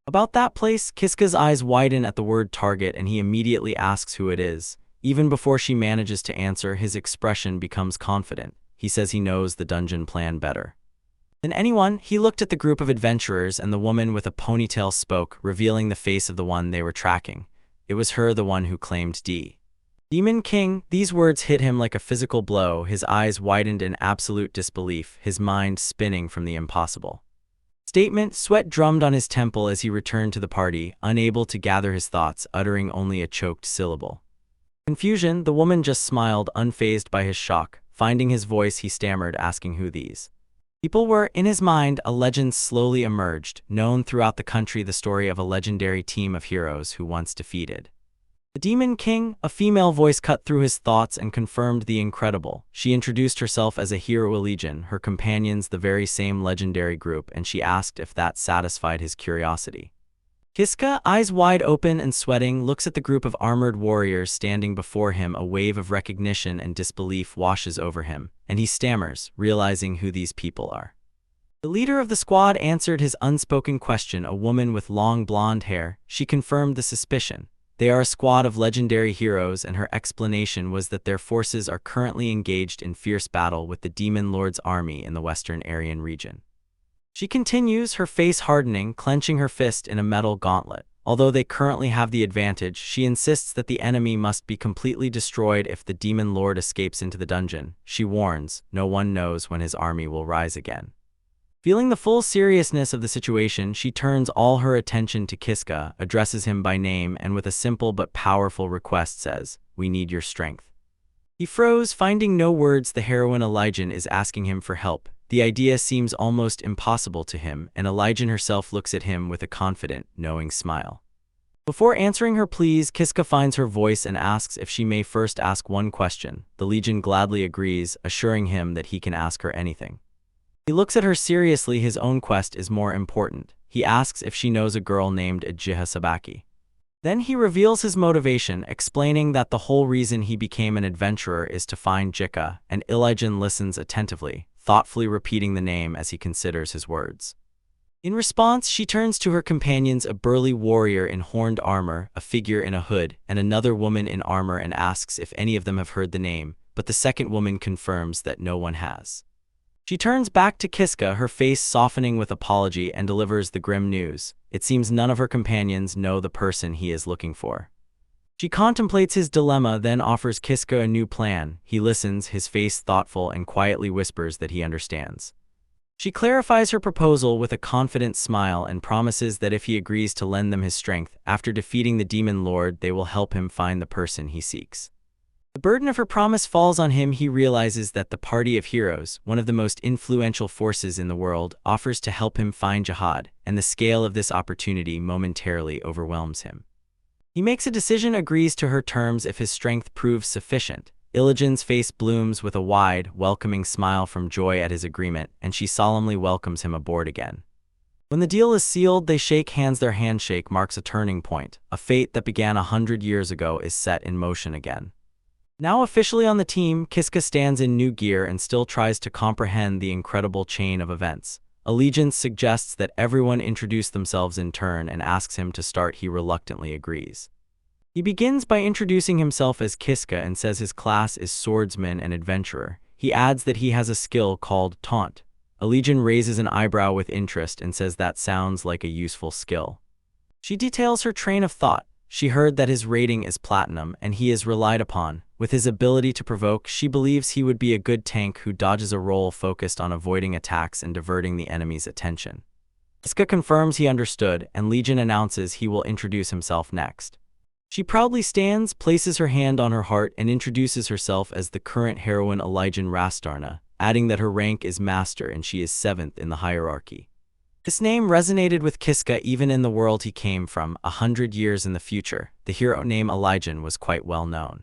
about that place. Kiska's eyes widen at the word target and he immediately asks who it is. Even before she manages to answer, his expression becomes confident. He says he knows the dungeon plan better than anyone. He looked at the group of adventurers and the woman with a ponytail spoke, revealing the face of the one they were tracking. It was her, the one who claimed Demon King. These words hit him like a physical blow. His eyes widened in absolute disbelief, his mind spinning from the impossible statement. Sweat drummed on his temple as he returned to the party, unable to gather his thoughts, uttering only a choked syllable. Confusion, the woman just smiled, unfazed by his shock. Finding his voice, he stammered, asking who these people were. In his mind, a legend slowly emerged, known throughout the country, the story of a legendary team of heroes who once defeated the Demon King. A female voice cut through his thoughts and confirmed the incredible. She introduced herself as a hero legion, her companions the very same legendary group, and she asked if that satisfied his curiosity. Kiska, eyes wide open and sweating, looks at the group of armored warriors standing before him. A wave of recognition and disbelief washes over him, and he stammers, realizing who these people are. The leader of the squad answered his unspoken question, a woman with long blonde hair. She confirmed the suspicion. They are a squad of legendary heroes, and her explanation was that their forces are currently engaged in fierce battle with the Demon Lord's army in the Western Aryan region. She continues, her face hardening, clenching her fist in a metal gauntlet. Although they currently have the advantage, she insists that the enemy must be completely destroyed if the Demon Lord escapes into the dungeon. She warns, no one knows when his army will rise again. Feeling the full seriousness of the situation, she turns all her attention to Kiska, addresses him by name, and with a simple but powerful request says, "We need your strength." He froze, finding no words. The heroine Elijah is asking him for help. The idea seems almost impossible to him, and Elijah herself looks at him with a confident, knowing smile. Before answering her pleas, Kiska finds her voice and asks if she may first ask one question. The Legion gladly agrees, assuring him that he can ask her anything. He looks at her seriously. His own quest is more important. He asks if she knows a girl named Ujiha Sabaki. Then he reveals his motivation, explaining that the whole reason he became an adventurer is to find Jika, and Elijah listens attentively, thoughtfully repeating the name as he considers his words. In response, she turns to her companions, a burly warrior in horned armor, a figure in a hood, and another woman in armor, and asks if any of them have heard the name, but the second woman confirms that no one has. She turns back to Kiska, her face softening with apology, and delivers the grim news. It seems none of her companions know the person he is looking for. She contemplates his dilemma, then offers Kiska a new plan. He listens, his face thoughtful, and quietly whispers that he understands. She clarifies her proposal with a confident smile and promises that if he agrees to lend them his strength, after defeating the Demon Lord, they will help him find the person he seeks. The burden of her promise falls on him. He realizes that the Party of Heroes, one of the most influential forces in the world, offers to help him find Jihad, and the scale of this opportunity momentarily overwhelms him. He makes a decision, agrees to her terms if his strength proves sufficient. Ilijan's face blooms with a wide, welcoming smile from joy at his agreement, and she solemnly welcomes him aboard again. When the deal is sealed, they shake hands. Their handshake marks a turning point. A fate that began 100 years ago is set in motion again. Now officially on the team, Kiska stands in new gear and still tries to comprehend the incredible chain of events. Allegiance suggests that everyone introduce themselves in turn and asks him to start. He reluctantly agrees. He begins by introducing himself as Kiska and says his class is swordsman and adventurer. He adds that he has a skill called taunt. Allegiance raises an eyebrow with interest and says that sounds like a useful skill. She details her train of thought. She heard that his rating is platinum and he is relied upon. With his ability to provoke, she believes he would be a good tank who dodges a role focused on avoiding attacks and diverting the enemy's attention. Kiska confirms he understood, and Legion announces he will introduce himself next. She proudly stands, places her hand on her heart, and introduces herself as the current heroine Elijah Rastarna, adding that her rank is master and she is 7th in the hierarchy. This name resonated with Kiska even in the world he came from. 100 years in the future, the hero name Elijah was quite well known.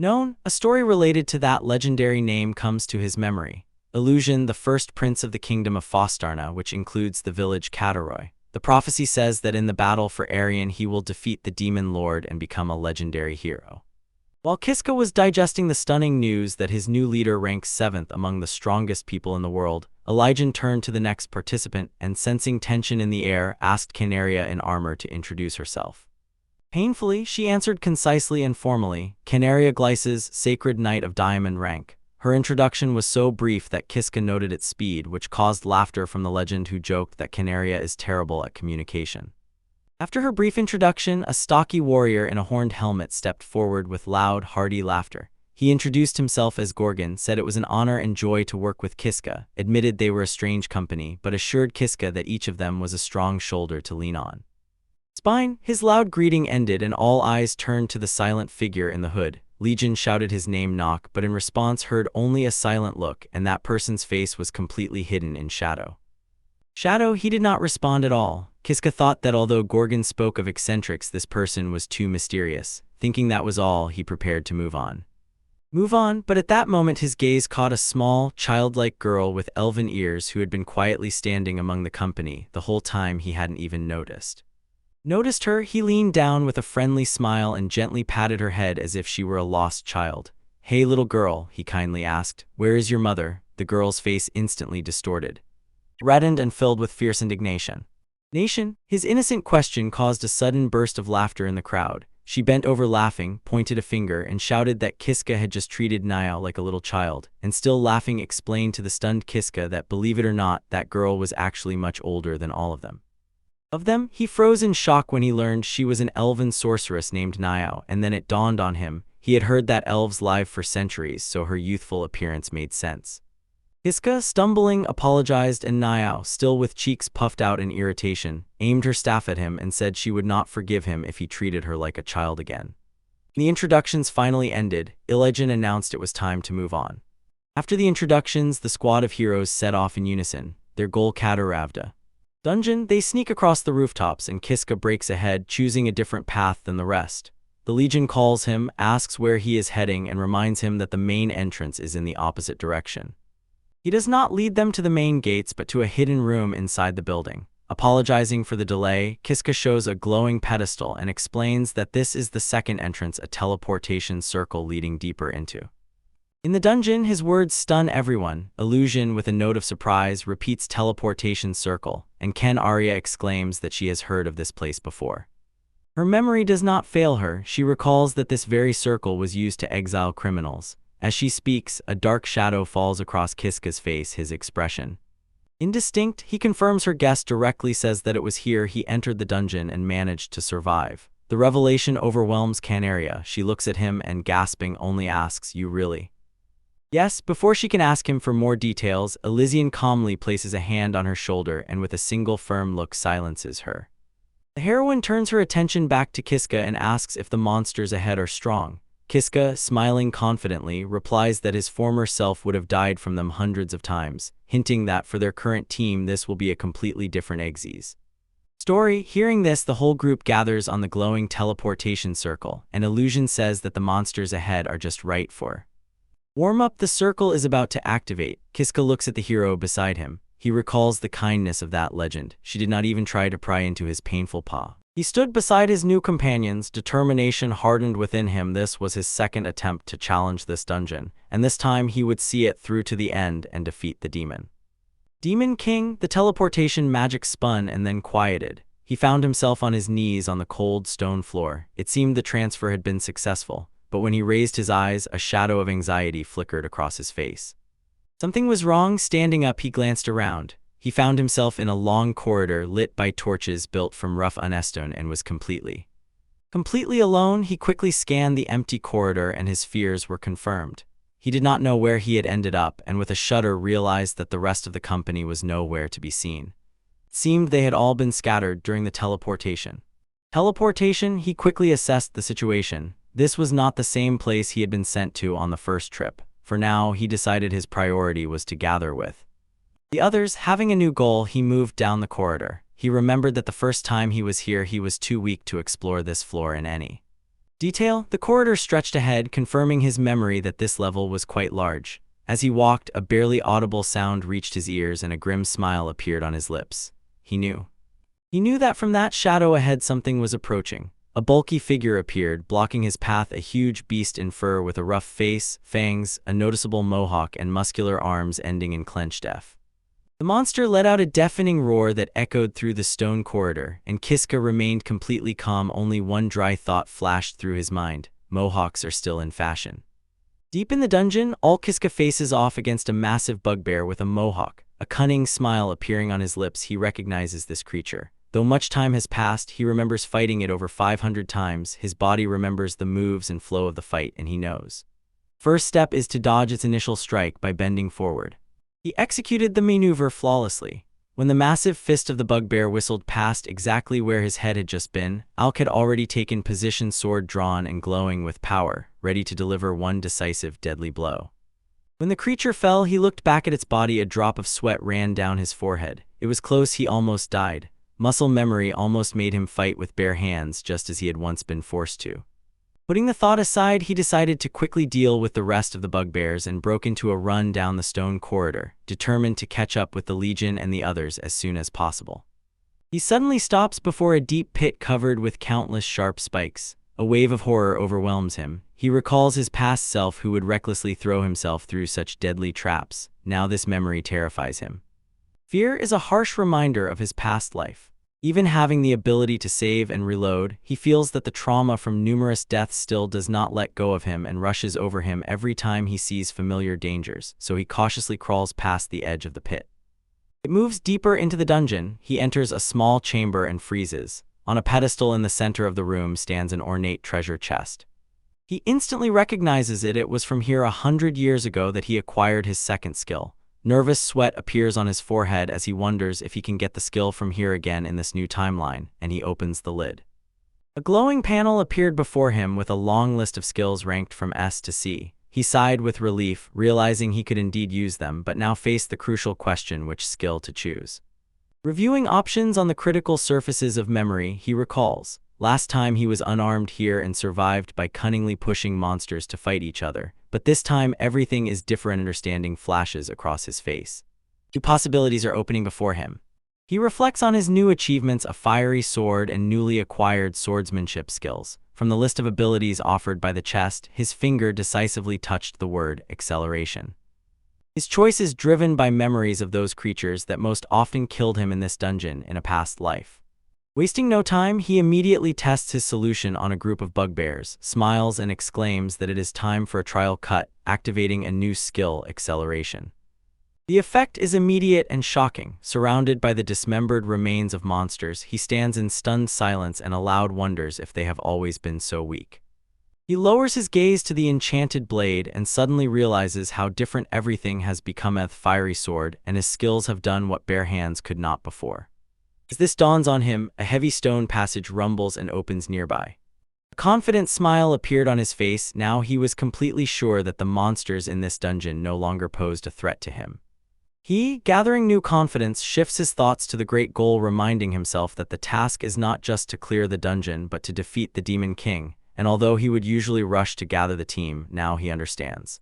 A story related to that legendary name comes to his memory. Illusion, the first prince of the kingdom of Fostarna, which includes the village Katatera. The prophecy says that in the battle for Aryan he will defeat the Demon Lord and become a legendary hero. While Kiska was digesting the stunning news that his new leader ranks 7th among the strongest people in the world, Elijah turned to the next participant and, sensing tension in the air, asked Canaria in armor to introduce herself. Painfully, she answered concisely and formally, "Canaria Glyces, Sacred Knight of Diamond rank." Her introduction was so brief that Kiska noted its speed, which caused laughter from the legend, who joked that Canaria is terrible at communication. After her brief introduction, a stocky warrior in a horned helmet stepped forward with loud, hearty laughter. He introduced himself as Gorgon, said it was an honor and joy to work with Kiska, admitted they were a strange company, but assured Kiska that each of them was a strong shoulder to lean on. Spine, his loud greeting ended and all eyes turned to the silent figure in the hood. Legion shouted his name knock, but in response heard only a silent look, and that person's face was completely hidden in shadow. He did not respond at all. Kiska thought that although Gorgon spoke of eccentrics, this person was too mysterious. Thinking that was all, he prepared to move on. But at that moment his gaze caught a small, childlike girl with elven ears who had been quietly standing among the company the whole time he hadn't even noticed. Her, he leaned down with a friendly smile and gently patted her head as if she were a lost child. "Hey little girl," he kindly asked, "where is your mother?" The girl's face instantly distorted, reddened and filled with fierce indignation. His innocent question caused a sudden burst of laughter in the crowd. She bent over laughing, pointed a finger, and shouted that Kiska had just treated Namia like a little child, and still laughing explained to the stunned Kiska that, believe it or not, that girl was actually much older than all of them. He froze in shock when he learned she was an elven sorceress named Namia, and then it dawned on him. He had heard that elves live for centuries, so her youthful appearance made sense. Kiska, stumbling, apologized, and Namia, still with cheeks puffed out in irritation, aimed her staff at him and said she would not forgive him if he treated her like a child again. The introductions finally ended. Illegion announced it was time to move on. After the introductions, the squad of heroes set off in unison, their goal Katatera dungeon. They sneak across the rooftops and Kiska breaks ahead, choosing a different path than the rest. The Legion calls him, asks where he is heading, and reminds him that the main entrance is in the opposite direction. He does not lead them to the main gates but to a hidden room inside the building. Apologizing for the delay, Kiska shows a glowing pedestal and explains that this is the second entrance, a teleportation circle leading deeper into. In the dungeon, his words stun everyone. Illusion, with a note of surprise, repeats teleportation circle, and Arya exclaims that she has heard of this place before. Her memory does not fail her. She recalls that this very circle was used to exile criminals. As she speaks, a dark shadow falls across Kiska's face, his expression indistinct. He confirms her guess directly, says that it was here he entered the dungeon and managed to survive. The revelation overwhelms Arya. She looks at him and, gasping, only asks, "You really?" "Yes." Before she can ask him for more details, Elysian calmly places a hand on her shoulder and with a single firm look silences her. The heroine turns her attention back to Kiska and asks if the monsters ahead are strong. Kiska, smiling confidently, replies that his former self would have died from them hundreds of times, hinting that for their current team this will be a completely different Exiled story. Hearing this, the whole group gathers on the glowing teleportation circle, and Illusion says that the monsters ahead are just right for warm up. The circle is about to activate. Kiska looks at the hero beside him. He recalls the kindness of that legend. She did not even try to pry into his painful paw. He stood beside his new companions, determination hardened within him. This was his second attempt to challenge this dungeon, and this time he would see it through to the end and defeat the demon. Demon King, the teleportation magic spun and then quieted. He found himself on his knees on the cold stone floor. It seemed the transfer had been successful, but when he raised his eyes, a shadow of anxiety flickered across his face. Something was wrong. Standing up, he glanced around. He found himself in a long corridor lit by torches built from rough unstone and was completely alone. He quickly scanned the empty corridor and his fears were confirmed. He did not know where he had ended up, and with a shudder realized that the rest of the company was nowhere to be seen. It seemed they had all been scattered during the teleportation. He quickly assessed the situation. This was not the same place he had been sent to on the first trip. For now, he decided his priority was to gather with the others. Having a new goal, he moved down the corridor. He remembered that the first time he was here, he was too weak to explore this floor in any detail. The corridor stretched ahead, confirming his memory that this level was quite large. As he walked, a barely audible sound reached his ears and a grim smile appeared on his lips. He knew that from that shadow ahead something was approaching. A bulky figure appeared, blocking his path, a huge beast in fur with a rough face, fangs, a noticeable mohawk, and muscular arms ending in clenched F. The monster let out a deafening roar that echoed through the stone corridor, and Kiska remained completely calm. Only one dry thought flashed through his mind: mohawks are still in fashion. Deep in the dungeon, Kiska faces off against a massive bugbear with a mohawk. A cunning smile appearing on his lips, he recognizes this creature. Though much time has passed, he remembers fighting it over 500 times. His body remembers the moves and flow of the fight, and he knows. First step is to dodge its initial strike by bending forward. He executed the maneuver flawlessly. When the massive fist of the bugbear whistled past exactly where his head had just been, Alk had already taken position, sword drawn and glowing with power, ready to deliver one decisive, deadly blow. When the creature fell, he looked back at its body. A drop of sweat ran down his forehead. It was close, he almost died. Muscle memory almost made him fight with bare hands, just as he had once been forced to. Putting the thought aside, he decided to quickly deal with the rest of the bugbears and broke into a run down the stone corridor, determined to catch up with the Legion and the others as soon as possible. He suddenly stops before a deep pit covered with countless sharp spikes. A wave of horror overwhelms him. He recalls his past self who would recklessly throw himself through such deadly traps. Now this memory terrifies him. Fear is a harsh reminder of his past life. Even having the ability to save and reload, he feels that the trauma from numerous deaths still does not let go of him and rushes over him every time he sees familiar dangers, so he cautiously crawls past the edge of the pit. It moves deeper into the dungeon. He enters a small chamber and freezes. On a pedestal in the center of the room stands an ornate treasure chest. He instantly recognizes it. It was from here 100 years ago that he acquired his second skill. Nervous sweat appears on his forehead as he wonders if he can get the skill from here again in this new timeline, and he opens the lid. A glowing panel appeared before him with a long list of skills ranked from S to C. He sighed with relief, realizing he could indeed use them, but now faced the crucial question which skill to choose. Reviewing options on the critical surfaces of memory, he recalls, last time he was unarmed here and survived by cunningly pushing monsters to fight each other. But this time, everything is different. Understanding flashes across his face. New possibilities are opening before him. He reflects on his new achievements, a fiery sword and newly acquired swordsmanship skills. From the list of abilities offered by the chest, his finger decisively touched the word acceleration. His choice is driven by memories of those creatures that most often killed him in this dungeon in a past life. Wasting no time, he immediately tests his solution on a group of bugbears, smiles and exclaims that it is time for a trial cut, activating a new skill, acceleration. The effect is immediate and shocking. Surrounded by the dismembered remains of monsters, he stands in stunned silence and aloud wonders if they have always been so weak. He lowers his gaze to the enchanted blade and suddenly realizes how different everything has become. A fiery sword, and his skills have done what bare hands could not before. As this dawns on him, a heavy stone passage rumbles and opens nearby. A confident smile appeared on his face. Now he was completely sure that the monsters in this dungeon no longer posed a threat to him. He, gathering new confidence, shifts his thoughts to the great goal, reminding himself that the task is not just to clear the dungeon but to defeat the Demon King, and although he would usually rush to gather the team, now he understands.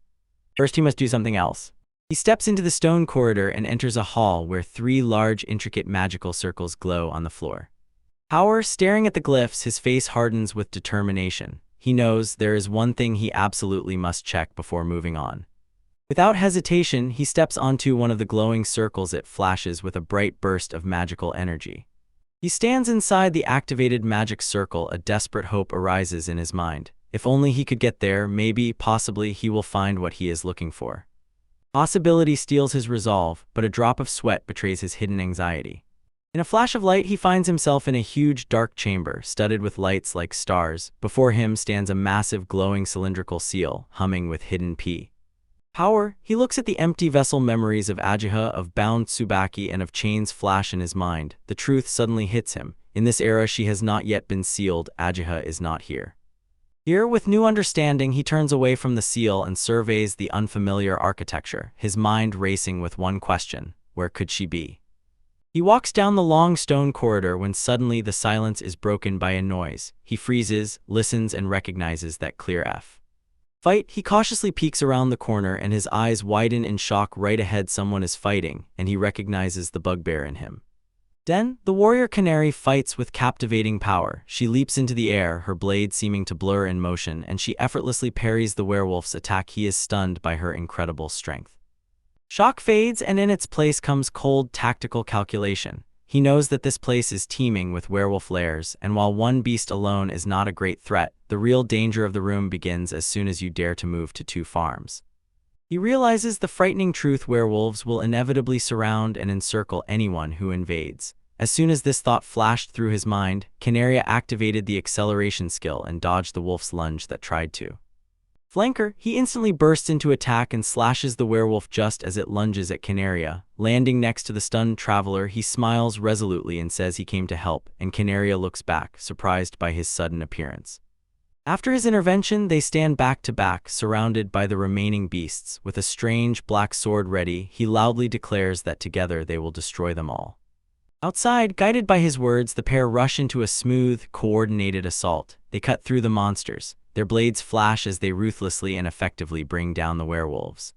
First he must do something else. He steps into the stone corridor and enters a hall where 3 large, intricate magical circles glow on the floor. Power, staring at the glyphs, his face hardens with determination. He knows there is one thing he absolutely must check before moving on. Without hesitation, he steps onto one of the glowing circles. It flashes with a bright burst of magical energy. He stands inside the activated magic circle. A desperate hope arises in his mind. If only he could get there, maybe, possibly, he will find what he is looking for. Possibility steals his resolve, but a drop of sweat betrays his hidden anxiety. In a flash of light, he finds himself in a huge dark chamber, studded with lights like stars. Before him stands a massive glowing cylindrical seal, humming with hidden power. He looks at the empty vessel. Memories of Ajiha, of bound Tsubaki, and of chains flash in his mind. The truth suddenly hits him. In this era, she has not yet been sealed. Ajiha is not here. Here, with new understanding, he turns away from the seal and surveys the unfamiliar architecture, his mind racing with one question: where could she be? He walks down the long stone corridor when suddenly the silence is broken by a noise. He freezes, listens, and recognizes that clear fight. He cautiously peeks around the corner and his eyes widen in shock. Right ahead, someone is fighting, and he recognizes the bugbear in him. Then, the warrior canary fights with captivating power. She leaps into the air, her blade seeming to blur in motion, and she effortlessly parries the werewolf's attack. He is stunned by her incredible strength. Shock fades, and in its place comes cold, tactical calculation. He knows that this place is teeming with werewolf lairs, and while one beast alone is not a great threat, the real danger of the room begins as soon as you dare to move to 2 farms. He realizes the frightening truth: werewolves will inevitably surround and encircle anyone who invades. As soon as this thought flashed through his mind, Canaria activated the acceleration skill and dodged the wolf's lunge that tried to Flanker, he instantly bursts into attack and slashes the werewolf just as it lunges at Canaria. Landing next to the stunned traveler, he smiles resolutely and says he came to help, and Canaria looks back, surprised by his sudden appearance. After his intervention, they stand back to back, surrounded by the remaining beasts. With a strange black sword ready, he loudly declares that together they will destroy them all. Outside, guided by his words, the pair rush into a smooth, coordinated assault. They cut through the monsters. Their blades flash as they ruthlessly and effectively bring down the werewolves.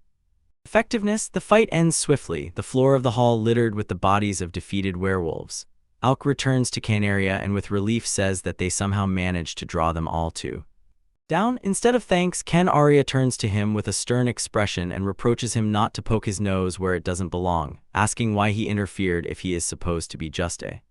Effectiveness, the fight ends swiftly, the floor of the hall littered with the bodies of defeated werewolves. Alk returns to Canaria and with relief says that they somehow managed to draw them all to down. Instead of thanks, Canaria turns to him with a stern expression and reproaches him not to poke his nose where it doesn't belong, asking why he interfered if he is supposed to be just a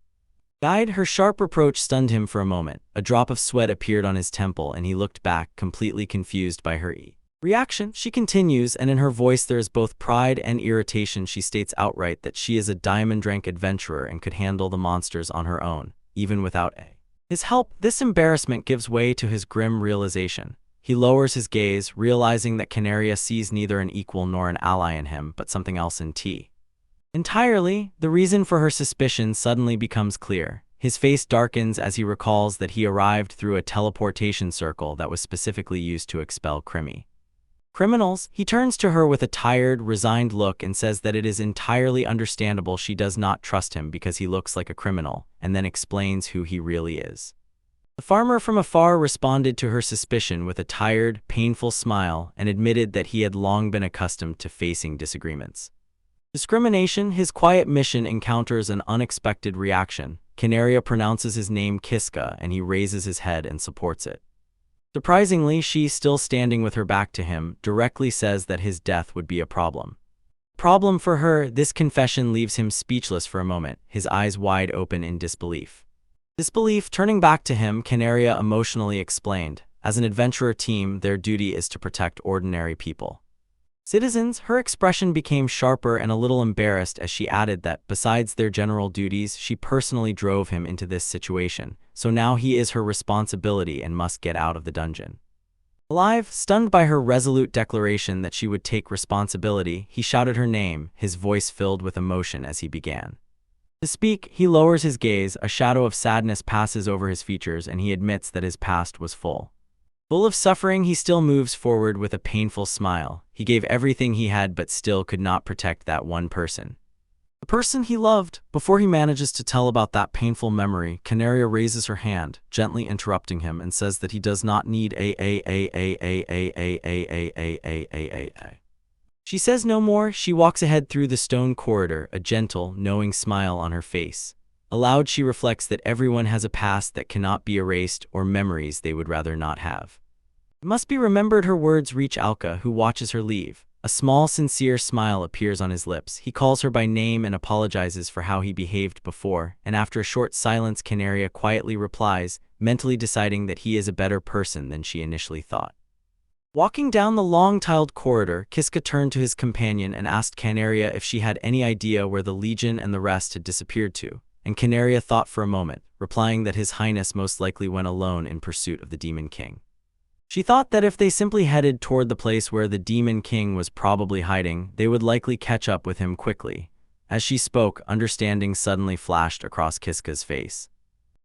guide. Her sharp reproach stunned him for a moment. A drop of sweat appeared on his temple and he looked back, completely confused by her reaction. She continues, and in her voice there is both pride and irritation. She states outright that she is a diamond-rank adventurer and could handle the monsters on her own, even without his help. This embarrassment gives way to his grim realization. He lowers his gaze, realizing that Canaria sees neither an equal nor an ally in him, but something else entirely. The reason for her suspicion suddenly becomes clear. His face darkens as he recalls that he arrived through a teleportation circle that was specifically used to expel criminals. He turns to her with a tired, resigned look and says that it is entirely understandable she does not trust him because he looks like a criminal, and then explains who he really is. The farmer from afar responded to her suspicion with a tired, painful smile and admitted that he had long been accustomed to facing disagreements. Discrimination, his quiet mission encounters an unexpected reaction. Canaria pronounces his name Kiska and he raises his head and supports it. Surprisingly, she, still standing with her back to him, directly says that his death would be a problem. For her, this confession leaves him speechless for a moment, his eyes wide open in disbelief. Turning back to him, Canaria emotionally explained, as an adventurer team, their duty is to protect ordinary people. Citizens, her expression became sharper and a little embarrassed as she added that, besides their general duties, she personally drove him into this situation, so now he is her responsibility and must get out of the dungeon alive. Stunned by her resolute declaration that she would take responsibility, he shouted her name, his voice filled with emotion as he began to speak. He lowers his gaze, a shadow of sadness passes over his features, and he admits that his past was full of suffering. He still moves forward with a painful smile. He gave everything he had but still could not protect that one person. The person he loved. Before he manages to tell about that painful memory, Canaria raises her hand, gently interrupting him, and says that he does not need She says no more. She walks ahead through the stone corridor, a gentle, knowing smile on her face. Aloud, she reflects that everyone has a past that cannot be erased or memories they would rather not have. It must be remembered. Her words reach Alka, who watches her leave. A small, sincere smile appears on his lips. He calls her by name and apologizes for how he behaved before, and after a short silence, Canaria quietly replies, mentally deciding that he is a better person than she initially thought. Walking down the long tiled corridor, Kiska turned to his companion and asked Canaria if she had any idea where the Legion and the rest had disappeared to, and Canaria thought for a moment, replying that His Highness most likely went alone in pursuit of the Demon King. She thought that if they simply headed toward the place where the Demon King was probably hiding, they would likely catch up with him quickly. As she spoke, understanding suddenly flashed across Kiska's face.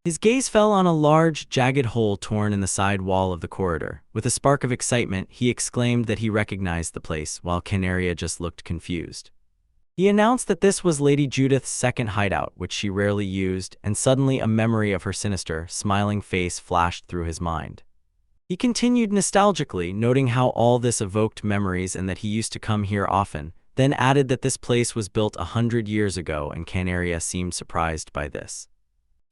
His gaze fell on a large, jagged hole torn in the side wall of the corridor. With a spark of excitement, he exclaimed that he recognized the place, while Canaria just looked confused. He announced that this was Lady Judith's second hideout, which she rarely used, and suddenly a memory of her sinister, smiling face flashed through his mind. He continued nostalgically, noting how all this evoked memories and that he used to come here often, then added that this place was built 100 years ago, and Canaria seemed surprised by this.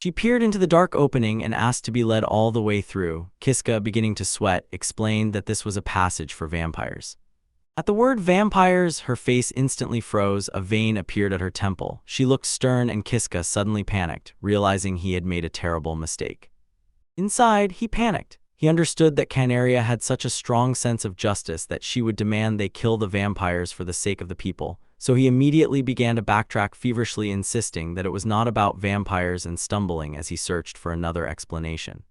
She peered into the dark opening and asked to be led all the way through. Kiska, beginning to sweat, explained that this was a passage for vampires. At the word vampires, her face instantly froze. A vein appeared at her temple. She looked stern, and Kiska suddenly panicked, realizing he had made a terrible mistake. Inside, he panicked. He understood that Canaria had such a strong sense of justice that she would demand they kill the vampires for the sake of the people, so he immediately began to backtrack, feverishly insisting that it was not about vampires and stumbling as he searched for another explanation.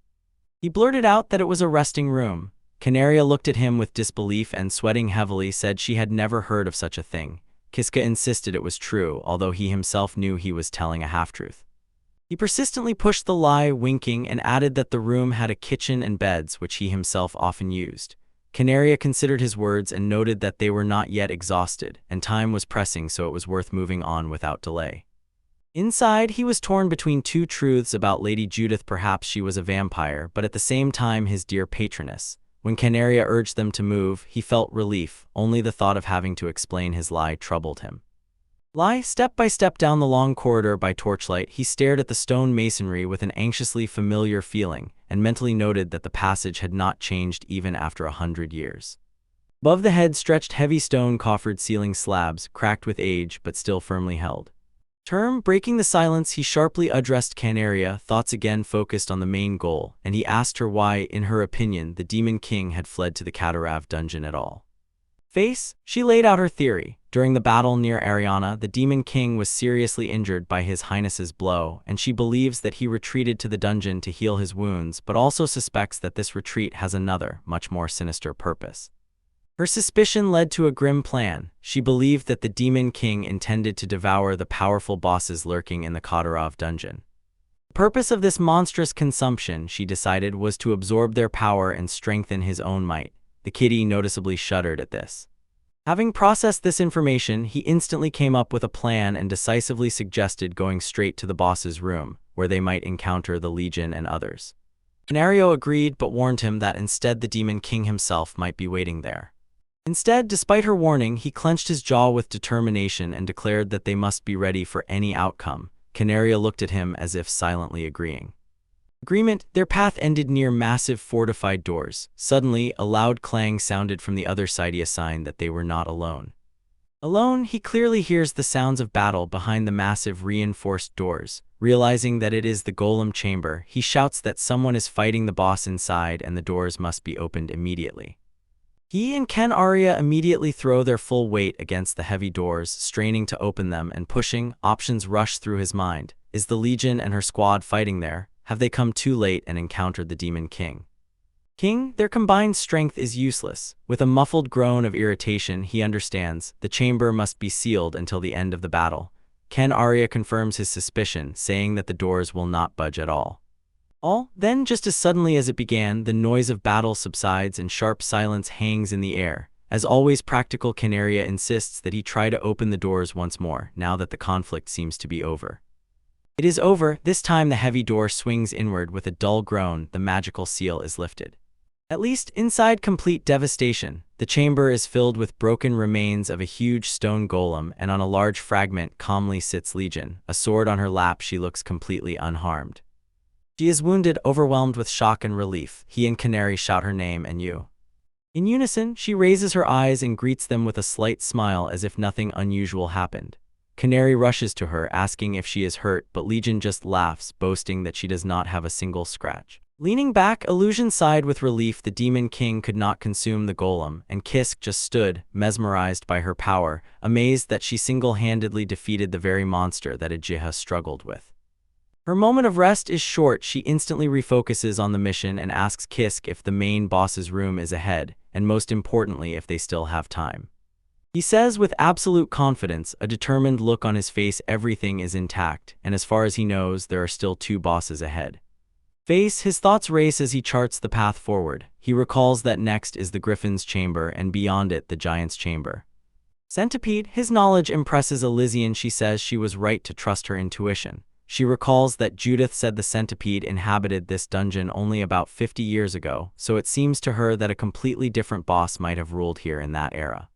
He blurted out that it was a resting room. Canaria looked at him with disbelief and, sweating heavily, said she had never heard of such a thing. Kiska insisted it was true, although he himself knew he was telling a half-truth. He persistently pushed the lie, winking, and added that the room had a kitchen and beds, which he himself often used. Canaria considered his words and noted that they were not yet exhausted, and time was pressing, so it was worth moving on without delay. Inside, he was torn between two truths about Lady Judith. Perhaps she was a vampire, but at the same time his dear patroness. When Canaria urged them to move, he felt relief. Only the thought of having to explain his lie troubled him. Step by step down the long corridor by torchlight, he stared at the stone masonry with an anxiously familiar feeling, and mentally noted that the passage had not changed even after 100 years. Above the head stretched heavy stone coffered ceiling slabs, cracked with age but still firmly held. Breaking the silence, he sharply addressed Canaria, thoughts again focused on the main goal, and he asked her why, in her opinion, the Demon King had fled to the Katatera dungeon at all. She laid out her theory. During the battle near Ariana, the Demon King was seriously injured by His Highness's blow, and she believes that he retreated to the dungeon to heal his wounds, but also suspects that this retreat has another, much more sinister purpose. Her suspicion led to a grim plan. She believed that the Demon King intended to devour the powerful bosses lurking in the Katatera dungeon. The purpose of this monstrous consumption, she decided, was to absorb their power and strengthen his own might. The kitty noticeably shuddered at this. Having processed this information, he instantly came up with a plan and decisively suggested going straight to the boss's room, where they might encounter the Legion and others. Canario agreed but warned him that instead the Demon King himself might be waiting there. Instead, despite her warning, he clenched his jaw with determination and declared that they must be ready for any outcome. Canaria looked at him as if silently agreeing. Their path ended near massive fortified doors. Suddenly, a loud clang sounded from the other side, a sign that they were not alone. He clearly hears the sounds of battle behind the massive reinforced doors. Realizing that it is the golem chamber, he shouts that someone is fighting the boss inside and the doors must be opened immediately. He and Canaria immediately throw their full weight against the heavy doors, straining to open them and pushing. Options rush through his mind. Is the Legion and her squad fighting there? Have they come too late and encountered the Demon King? Their combined strength is useless. With a muffled groan of irritation, he understands. The chamber must be sealed until the end of the battle. Canaria confirms his suspicion, saying that the doors will not budge at all. Then, just as suddenly as it began, the noise of battle subsides and sharp silence hangs in the air. As always, practical Canaria insists that he try to open the doors once more, now that the conflict seems to be over. It is over. This time the heavy door swings inward with a dull groan. The magical seal is lifted. At least inside complete devastation, the chamber is filled with broken remains of a huge stone golem, and on a large fragment calmly sits Legion. A sword on her lap, she looks completely unharmed. She is wounded, overwhelmed with shock and relief. He and Canary shout her name and you. In unison, she raises her eyes and greets them with a slight smile as if nothing unusual happened. Canary rushes to her, asking if she is hurt, but Legion just laughs, boasting that she does not have a single scratch. Leaning back, Illusion sighed with relief. The Demon King could not consume the golem, and Kiska just stood, mesmerized by her power, amazed that she single-handedly defeated the very monster that Judith struggled with. Her moment of rest is short. She instantly refocuses on the mission and asks Kiska if the main boss's room is ahead, and most importantly, if they still have time. He says with absolute confidence, a determined look on his face, everything is intact, and as far as he knows, there are still 2 bosses ahead. His thoughts race as he charts the path forward. He recalls that next is the griffin's chamber, and beyond it, the giant's chamber. Centipede, his knowledge impresses Elysian. She says she was right to trust her intuition. She recalls that Judith said the centipede inhabited this dungeon only about 50 years ago, so it seems to her that a completely different boss might have ruled here in that era.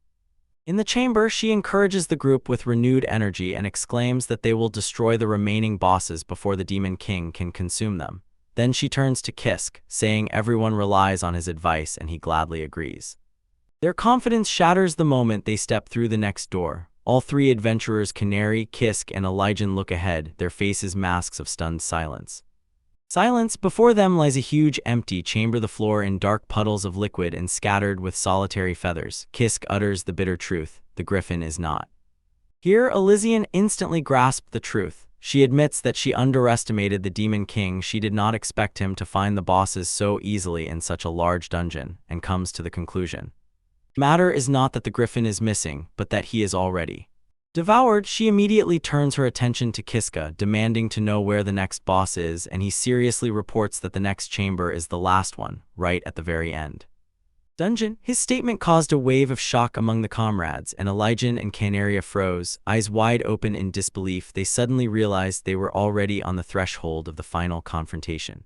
In the chamber, she encourages the group with renewed energy and exclaims that they will destroy the remaining bosses before the Demon King can consume them. Then she turns to Kiska, saying everyone relies on his advice and he gladly agrees. Their confidence shatters the moment they step through the next door. All 3 adventurers, Canary, Kiska, and Elysian, look ahead, their faces masks of stunned silence. Before them lies a huge empty chamber, the floor in dark puddles of liquid and scattered with solitary feathers. Kiska utters the bitter truth, the griffin is not here. Elysian instantly grasped the truth. She admits that she underestimated the Demon King. She did not expect him to find the bosses so easily in such a large dungeon, and comes to the conclusion. The matter is not that the griffin is missing, but that he is already devoured. She immediately turns her attention to Kiska, demanding to know where the next boss is, and he seriously reports that the next chamber is the last one, right at the very end. Dungeon. His statement caused a wave of shock among the comrades, and Elijah and Canaria froze, eyes wide open in disbelief. They suddenly realized they were already on the threshold of the final confrontation.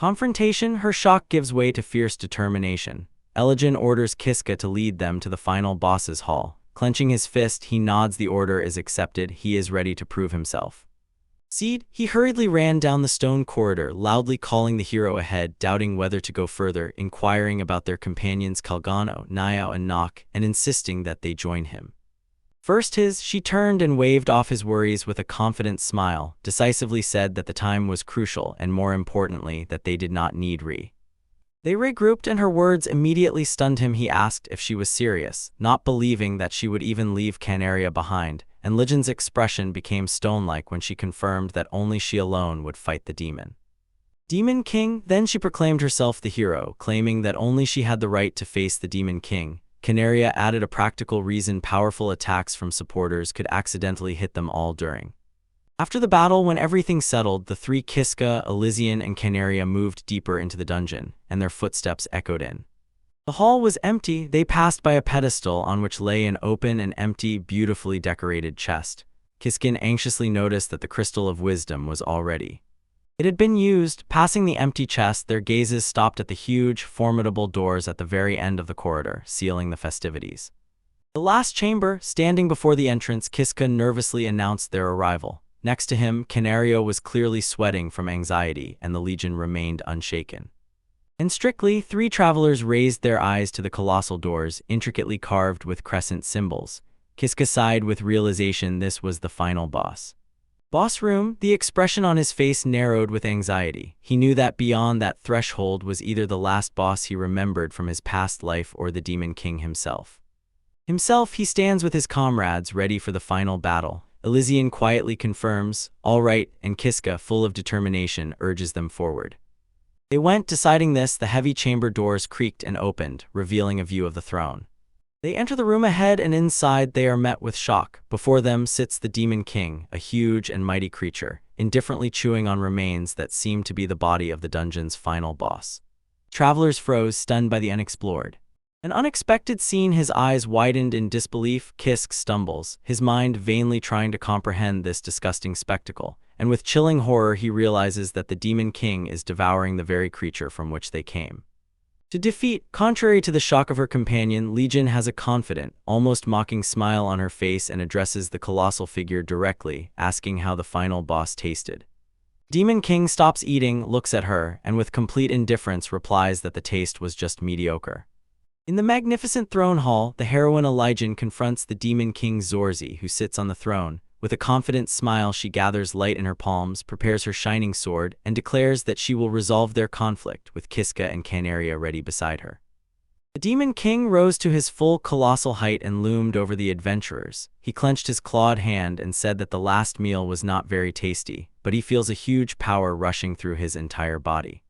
Confrontation. Her shock gives way to fierce determination. Elijah orders Kiska to lead them to the final boss's hall. Clenching his fist, he nods. The order is accepted. He is ready to prove himself. Seed. He hurriedly ran down the stone corridor, loudly calling the hero ahead, doubting whether to go further, inquiring about their companions Kalgano, Niao and Nok, and insisting that they join him. First she turned and waved off his worries with a confident smile, decisively said that the time was crucial and, more importantly, that they did not need They regrouped, and her words immediately stunned him. He asked if she was serious, not believing that she would even leave Canaria behind, and Legion's expression became stone-like when she confirmed that only she alone would fight the Demon King. Then she proclaimed herself the hero, claiming that only she had the right to face the Demon King. Canaria added a practical reason: powerful attacks from supporters could accidentally hit them all during. After the battle, when everything settled, the three Kiska, Elysian, and Canaria moved deeper into the dungeon, and their footsteps echoed in. The hall was empty. They passed by a pedestal on which lay an open and empty, beautifully decorated chest. Kiskin anxiously noticed that the crystal of wisdom was already. It had been used. Passing the empty chest, their gazes stopped at the huge, formidable doors at the very end of the corridor, sealing the festivities. The last chamber. Standing before the entrance, Kiska nervously announced their arrival. Next to him, Canario was clearly sweating from anxiety, and the Legion remained unshaken. And strictly, three travelers raised their eyes to the colossal doors, intricately carved with crescent symbols. Kiska sighed with realization this was the final boss. Boss room. The expression on his face narrowed with anxiety. He knew that beyond that threshold was either the last boss he remembered from his past life or the Demon King himself. He stands with his comrades, ready for the final battle. Elysian quietly confirms, "All right," and Kiska, full of determination, urges them forward. They went. Deciding this, the heavy chamber doors creaked and opened, revealing a view of the throne. They enter the room ahead, and inside they are met with shock. Before them sits the Demon King, a huge and mighty creature, indifferently chewing on remains that seemed to be the body of the dungeon's final boss. Travelers froze, stunned by the unexplored. An unexpected scene. His eyes widened in disbelief. Kisk stumbles, his mind vainly trying to comprehend this disgusting spectacle, and with chilling horror he realizes that the Demon King is devouring the very creature from which they came to defeat. Contrary to the shock of her companion, Legion has a confident, almost mocking smile on her face and addresses the colossal figure directly, asking how the final boss tasted. Demon King stops eating, looks at her, and with complete indifference replies that the taste was just mediocre. In the magnificent throne hall, the heroine Elijah confronts the Demon King Zorzi, who sits on the throne. With a confident smile, she gathers light in her palms, prepares her shining sword, and declares that she will resolve their conflict, with Kiska and Canaria ready beside her. The Demon King rose to his full colossal height and loomed over the adventurers. He clenched his clawed hand and said that the last meal was not very tasty, but he feels a huge power rushing through his entire body.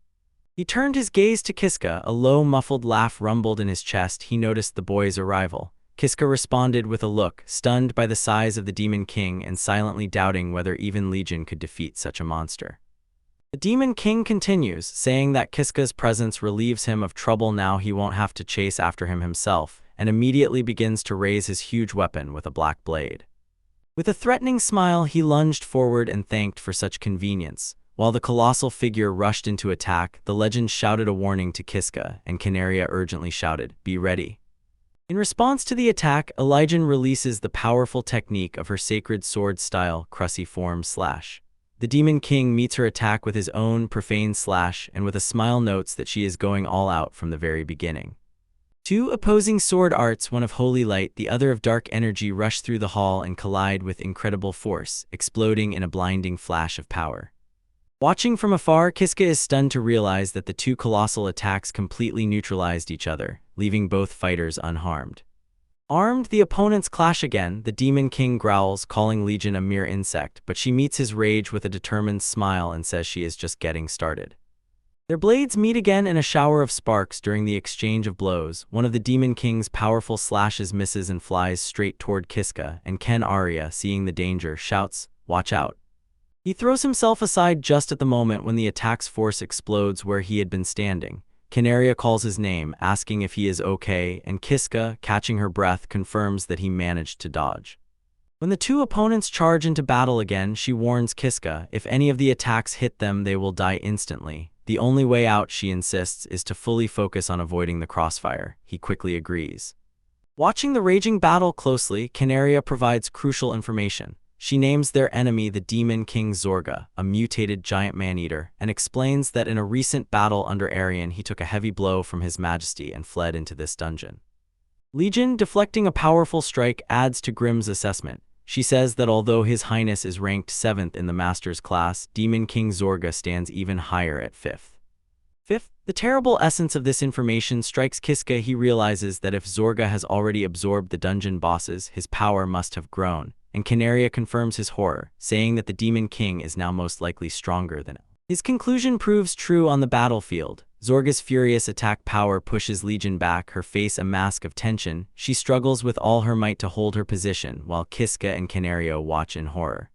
He turned his gaze to Kiska. A low, muffled laugh rumbled in his chest. He noticed the boy's arrival. Kiska responded with a look, stunned by the size of the Demon King and silently doubting whether even Legion could defeat such a monster. The Demon King continues, saying that Kiska's presence relieves him of trouble. Now he won't have to chase after him himself, and immediately begins to raise his huge weapon with a black blade. With a threatening smile, he lunged forward and thanked for such convenience. While the colossal figure rushed into attack, the legend shouted a warning to Kiska, and Canaria urgently shouted, "Be ready." In response to the attack, Elijah releases the powerful technique of her sacred sword style, cruciform slash. The Demon King meets her attack with his own profane slash, and with a smile notes that she is going all out from the very beginning. Two opposing sword arts, one of holy light, the other of dark energy, rush through the hall and collide with incredible force, exploding in a blinding flash of power. Watching from afar, Kiska is stunned to realize that the two colossal attacks completely neutralized each other, leaving both fighters unharmed. Armed, the opponents clash again. The Demon King growls, calling Legion a mere insect, but she meets his rage with a determined smile and says she is just getting started. Their blades meet again in a shower of sparks. During the exchange of blows, one of the Demon King's powerful slashes misses and flies straight toward Kiska, and Ken Arya, seeing the danger, shouts, "Watch out." He throws himself aside just at the moment when the attack's force explodes where he had been standing. Canaria calls his name, asking if he is okay, and Kiska, catching her breath, confirms that he managed to dodge. When the two opponents charge into battle again, she warns Kiska, if any of the attacks hit them, they will die instantly. The only way out, she insists, is to fully focus on avoiding the crossfire. He quickly agrees. Watching the raging battle closely, Canaria provides crucial information. She names their enemy the Demon King Zorga, a mutated giant man-eater, and explains that in a recent battle under Arian he took a heavy blow from His Majesty and fled into this dungeon. Legion, deflecting a powerful strike, adds to Grimm's assessment. She says that although His Highness is ranked 7th in the Master's class, Demon King Zorga stands even higher at 5th. The terrible essence of this information strikes Kiska. He realizes that if Zorga has already absorbed the dungeon bosses, his power must have grown, and Canaria confirms his horror, saying that the Demon King is now most likely stronger than him. His conclusion proves true on the battlefield. Zorga's furious attack power pushes Legion back, her face a mask of tension. She struggles with all her might to hold her position, while Kiska and Canario watch in horror.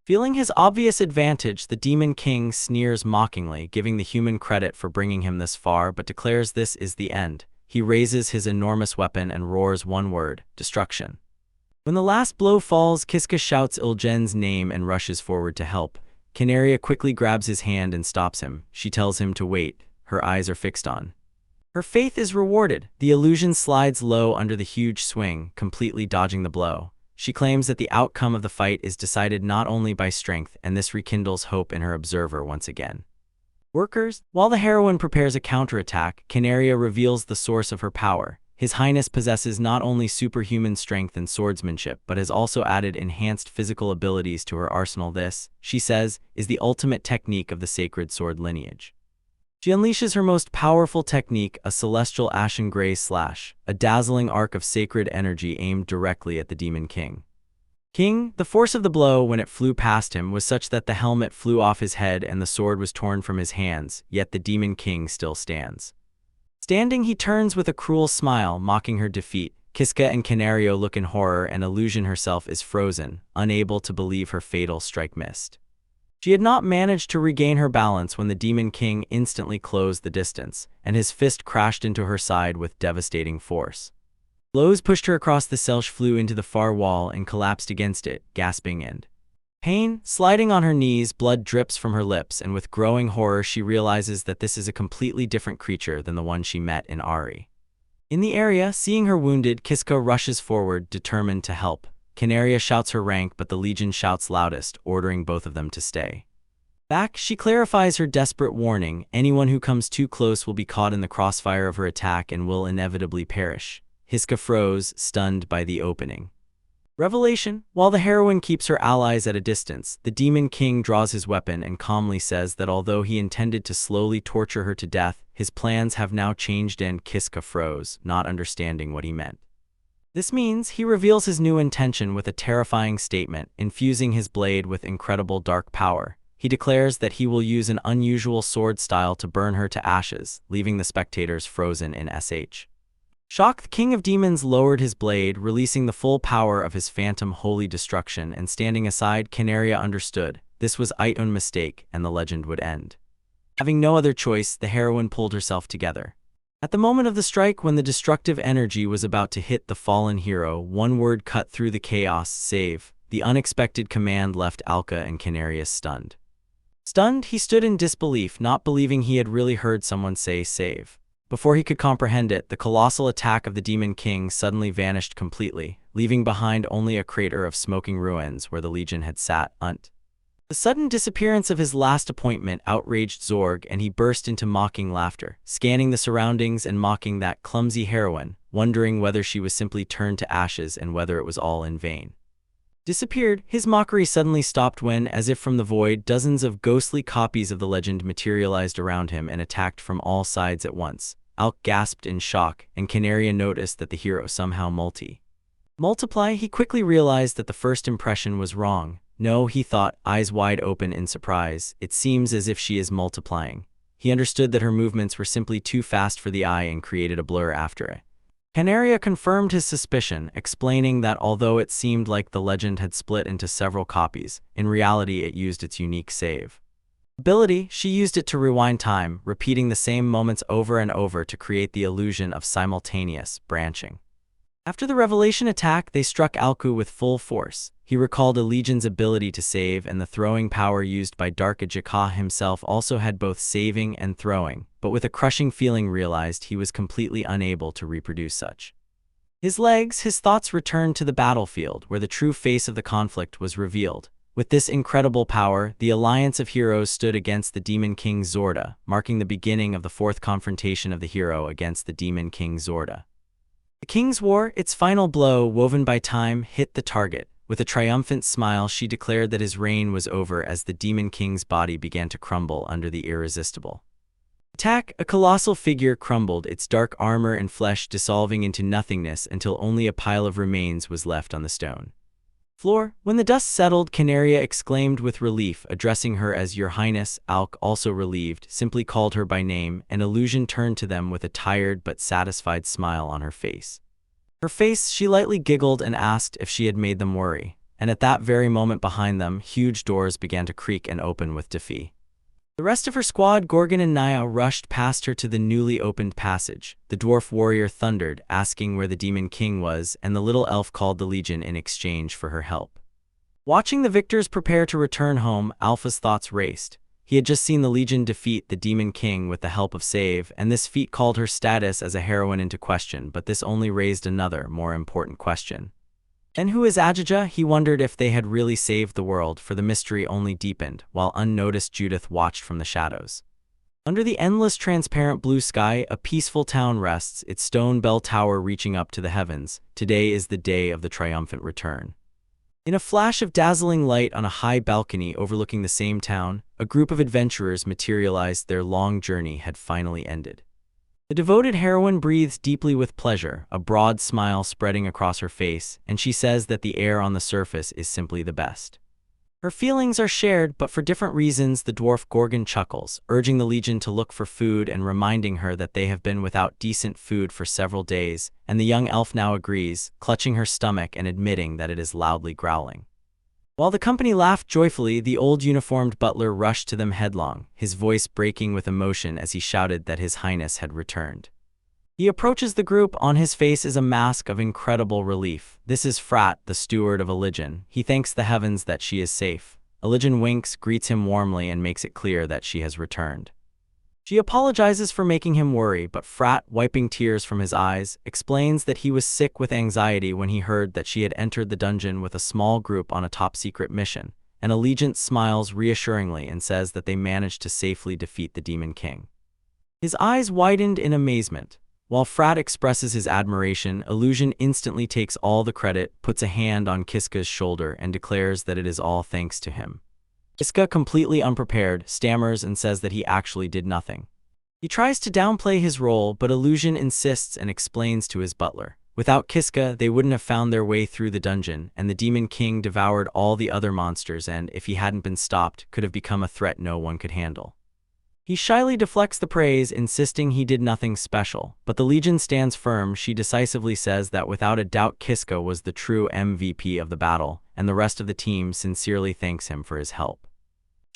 Feeling his obvious advantage, the Demon King sneers mockingly, giving the human credit for bringing him this far, but declares this is the end. He raises his enormous weapon and roars one word: destruction. When the last blow falls, Kiska shouts Ilgen's name and rushes forward to help. Canaria quickly grabs his hand and stops him. She tells him to wait. Her eyes are fixed on. Her faith is rewarded. The illusion slides low under the huge swing, completely dodging the blow. She claims that the outcome of the fight is decided not only by strength, and this rekindles hope in her observer once again. Workers, while the heroine prepares a counterattack, Canaria reveals the source of her power. His Highness possesses not only superhuman strength and swordsmanship, but has also added enhanced physical abilities to her arsenal. This, she says, is the ultimate technique of the sacred sword lineage. She unleashes her most powerful technique, a celestial ashen gray slash, a dazzling arc of sacred energy aimed directly at the Demon King. The force of the blow when it flew past him was such that the helmet flew off his head and the sword was torn from his hands, yet the Demon King still stands. Standing, he turns with a cruel smile, mocking her defeat. Kiska and Canario look in horror, and Illusion herself is frozen, unable to believe her fatal strike missed. She had not managed to regain her balance when the Demon King instantly closed the distance, and his fist crashed into her side with devastating force. Blows pushed her across the cell. She flew into the far wall and collapsed against it, gasping in pain. Sliding on her knees, blood drips from her lips, and with growing horror she realizes that this is a completely different creature than the one she met in Ari. In the area, seeing her wounded, Kiska rushes forward, determined to help. Canaria shouts her rank, but the Legion shouts loudest, ordering both of them to stay back. She clarifies her desperate warning: anyone who comes too close will be caught in the crossfire of her attack and will inevitably perish. Kiska froze, stunned by the opening revelation. While the heroine keeps her allies at a distance, the Demon King draws his weapon and calmly says that although he intended to slowly torture her to death, his plans have now changed, and Kiska froze, not understanding what he meant. This means he reveals his new intention with a terrifying statement, infusing his blade with incredible dark power. He declares that he will use an unusual sword style to burn her to ashes, leaving the spectators frozen in shock. The King of Demons lowered his blade, releasing the full power of his phantom holy destruction, and standing aside. Canaria understood this was its own mistake, and the legend would end. Having no other choice, the heroine pulled herself together. At the moment of the strike, when the destructive energy was about to hit the fallen hero, one word cut through the chaos: save. The unexpected command left Alka and Canarius stunned. He stood in disbelief, not believing he had really heard someone say save. Before he could comprehend it, the colossal attack of the Demon King suddenly vanished completely, leaving behind only a crater of smoking ruins where the Legion had sat. The sudden disappearance of his last appointment outraged Zorg, and he burst into mocking laughter, scanning the surroundings and mocking that clumsy heroine, wondering whether she was simply turned to ashes and whether it was all in vain. Disappeared. His mockery suddenly stopped when, as if from the void, dozens of ghostly copies of the legend materialized around him and attacked from all sides at once. Alk gasped in shock, and Canaria noticed that the hero somehow Multiply, he quickly realized that the first impression was wrong. No, he thought, eyes wide open in surprise, it seems as if she is multiplying. He understood that her movements were simply too fast for the eye and created a blur after it. Canaria confirmed his suspicion, explaining that although it seemed like the legend had split into several copies, in reality it used its unique save ability. She used it to rewind time, repeating the same moments over and over to create the illusion of simultaneous branching. After the revelation attack, they struck Alku with full force. He recalled a legion's ability to save, and the throwing power used by Dark Ajika himself also had both saving and throwing, but with a crushing feeling realized he was completely unable to reproduce such. His thoughts returned to the battlefield, where the true face of the conflict was revealed. With this incredible power, the alliance of heroes stood against the Demon King Zorda, marking the beginning of the fourth confrontation of the hero against the Demon King Zorda. The King's War, its final blow, woven by time, hit the target. With a triumphant smile, she declared that his reign was over as the Demon King's body began to crumble under the irresistible attack. A colossal figure crumbled, its dark armor and flesh dissolving into nothingness until only a pile of remains was left on the stone floor. When the dust settled, Canaria exclaimed with relief, addressing her as Your Highness. Alk, also relieved, simply called her by name. An illusion turned to them with a tired but satisfied smile on her face. She lightly giggled and asked if she had made them worry. And at that very moment behind them, huge doors began to creak and open with defeat. The rest of her squad, Gorgon and Naya, rushed past her to the newly opened passage. The dwarf warrior thundered, asking where the Demon King was, and the little elf called the Legion in exchange for her help. Watching the victors prepare to return home, Alpha's thoughts raced. He had just seen the Legion defeat the Demon King with the help of Save, and this feat called her status as a heroine into question, but this only raised another, more important question. And who is Ajija? He wondered if they had really saved the world, for the mystery only deepened, while unnoticed Judith watched from the shadows. Under the endless transparent blue sky, a peaceful town rests, its stone bell tower reaching up to the heavens. Today is the day of the triumphant return. In a flash of dazzling light on a high balcony overlooking the same town, a group of adventurers materialized. Their long journey had finally ended. The devoted heroine breathes deeply with pleasure, a broad smile spreading across her face, and she says that the air on the surface is simply the best. Her feelings are shared, but for different reasons. The dwarf Gorgon chuckles, urging the Legion to look for food and reminding her that they have been without decent food for several days, and the young elf now agrees, clutching her stomach and admitting that it is loudly growling. While the company laughed joyfully, the old uniformed butler rushed to them headlong, his voice breaking with emotion as he shouted that His Highness had returned. He approaches the group. On his face is a mask of incredible relief. This is Frat, the steward of Elygian. He thanks the heavens that she is safe. Elygian winks, greets him warmly, and makes it clear that she has returned. She apologizes for making him worry, but Frat, wiping tears from his eyes, explains that he was sick with anxiety when he heard that she had entered the dungeon with a small group on a top-secret mission, and Allegiant smiles reassuringly and says that they managed to safely defeat the Demon King. His eyes widened in amazement. While Frat expresses his admiration, Illusion instantly takes all the credit, puts a hand on Kiska's shoulder, and declares that it is all thanks to him. Kiska, completely unprepared, stammers and says that he actually did nothing. He tries to downplay his role, but Illusion insists and explains to his butler. Without Kiska, they wouldn't have found their way through the dungeon, and the Demon King devoured all the other monsters and, if he hadn't been stopped, could have become a threat no one could handle. He shyly deflects the praise, insisting he did nothing special, but the Legion stands firm. She decisively says that without a doubt Kiska was the true MVP of the battle, and the rest of the team sincerely thanks him for his help.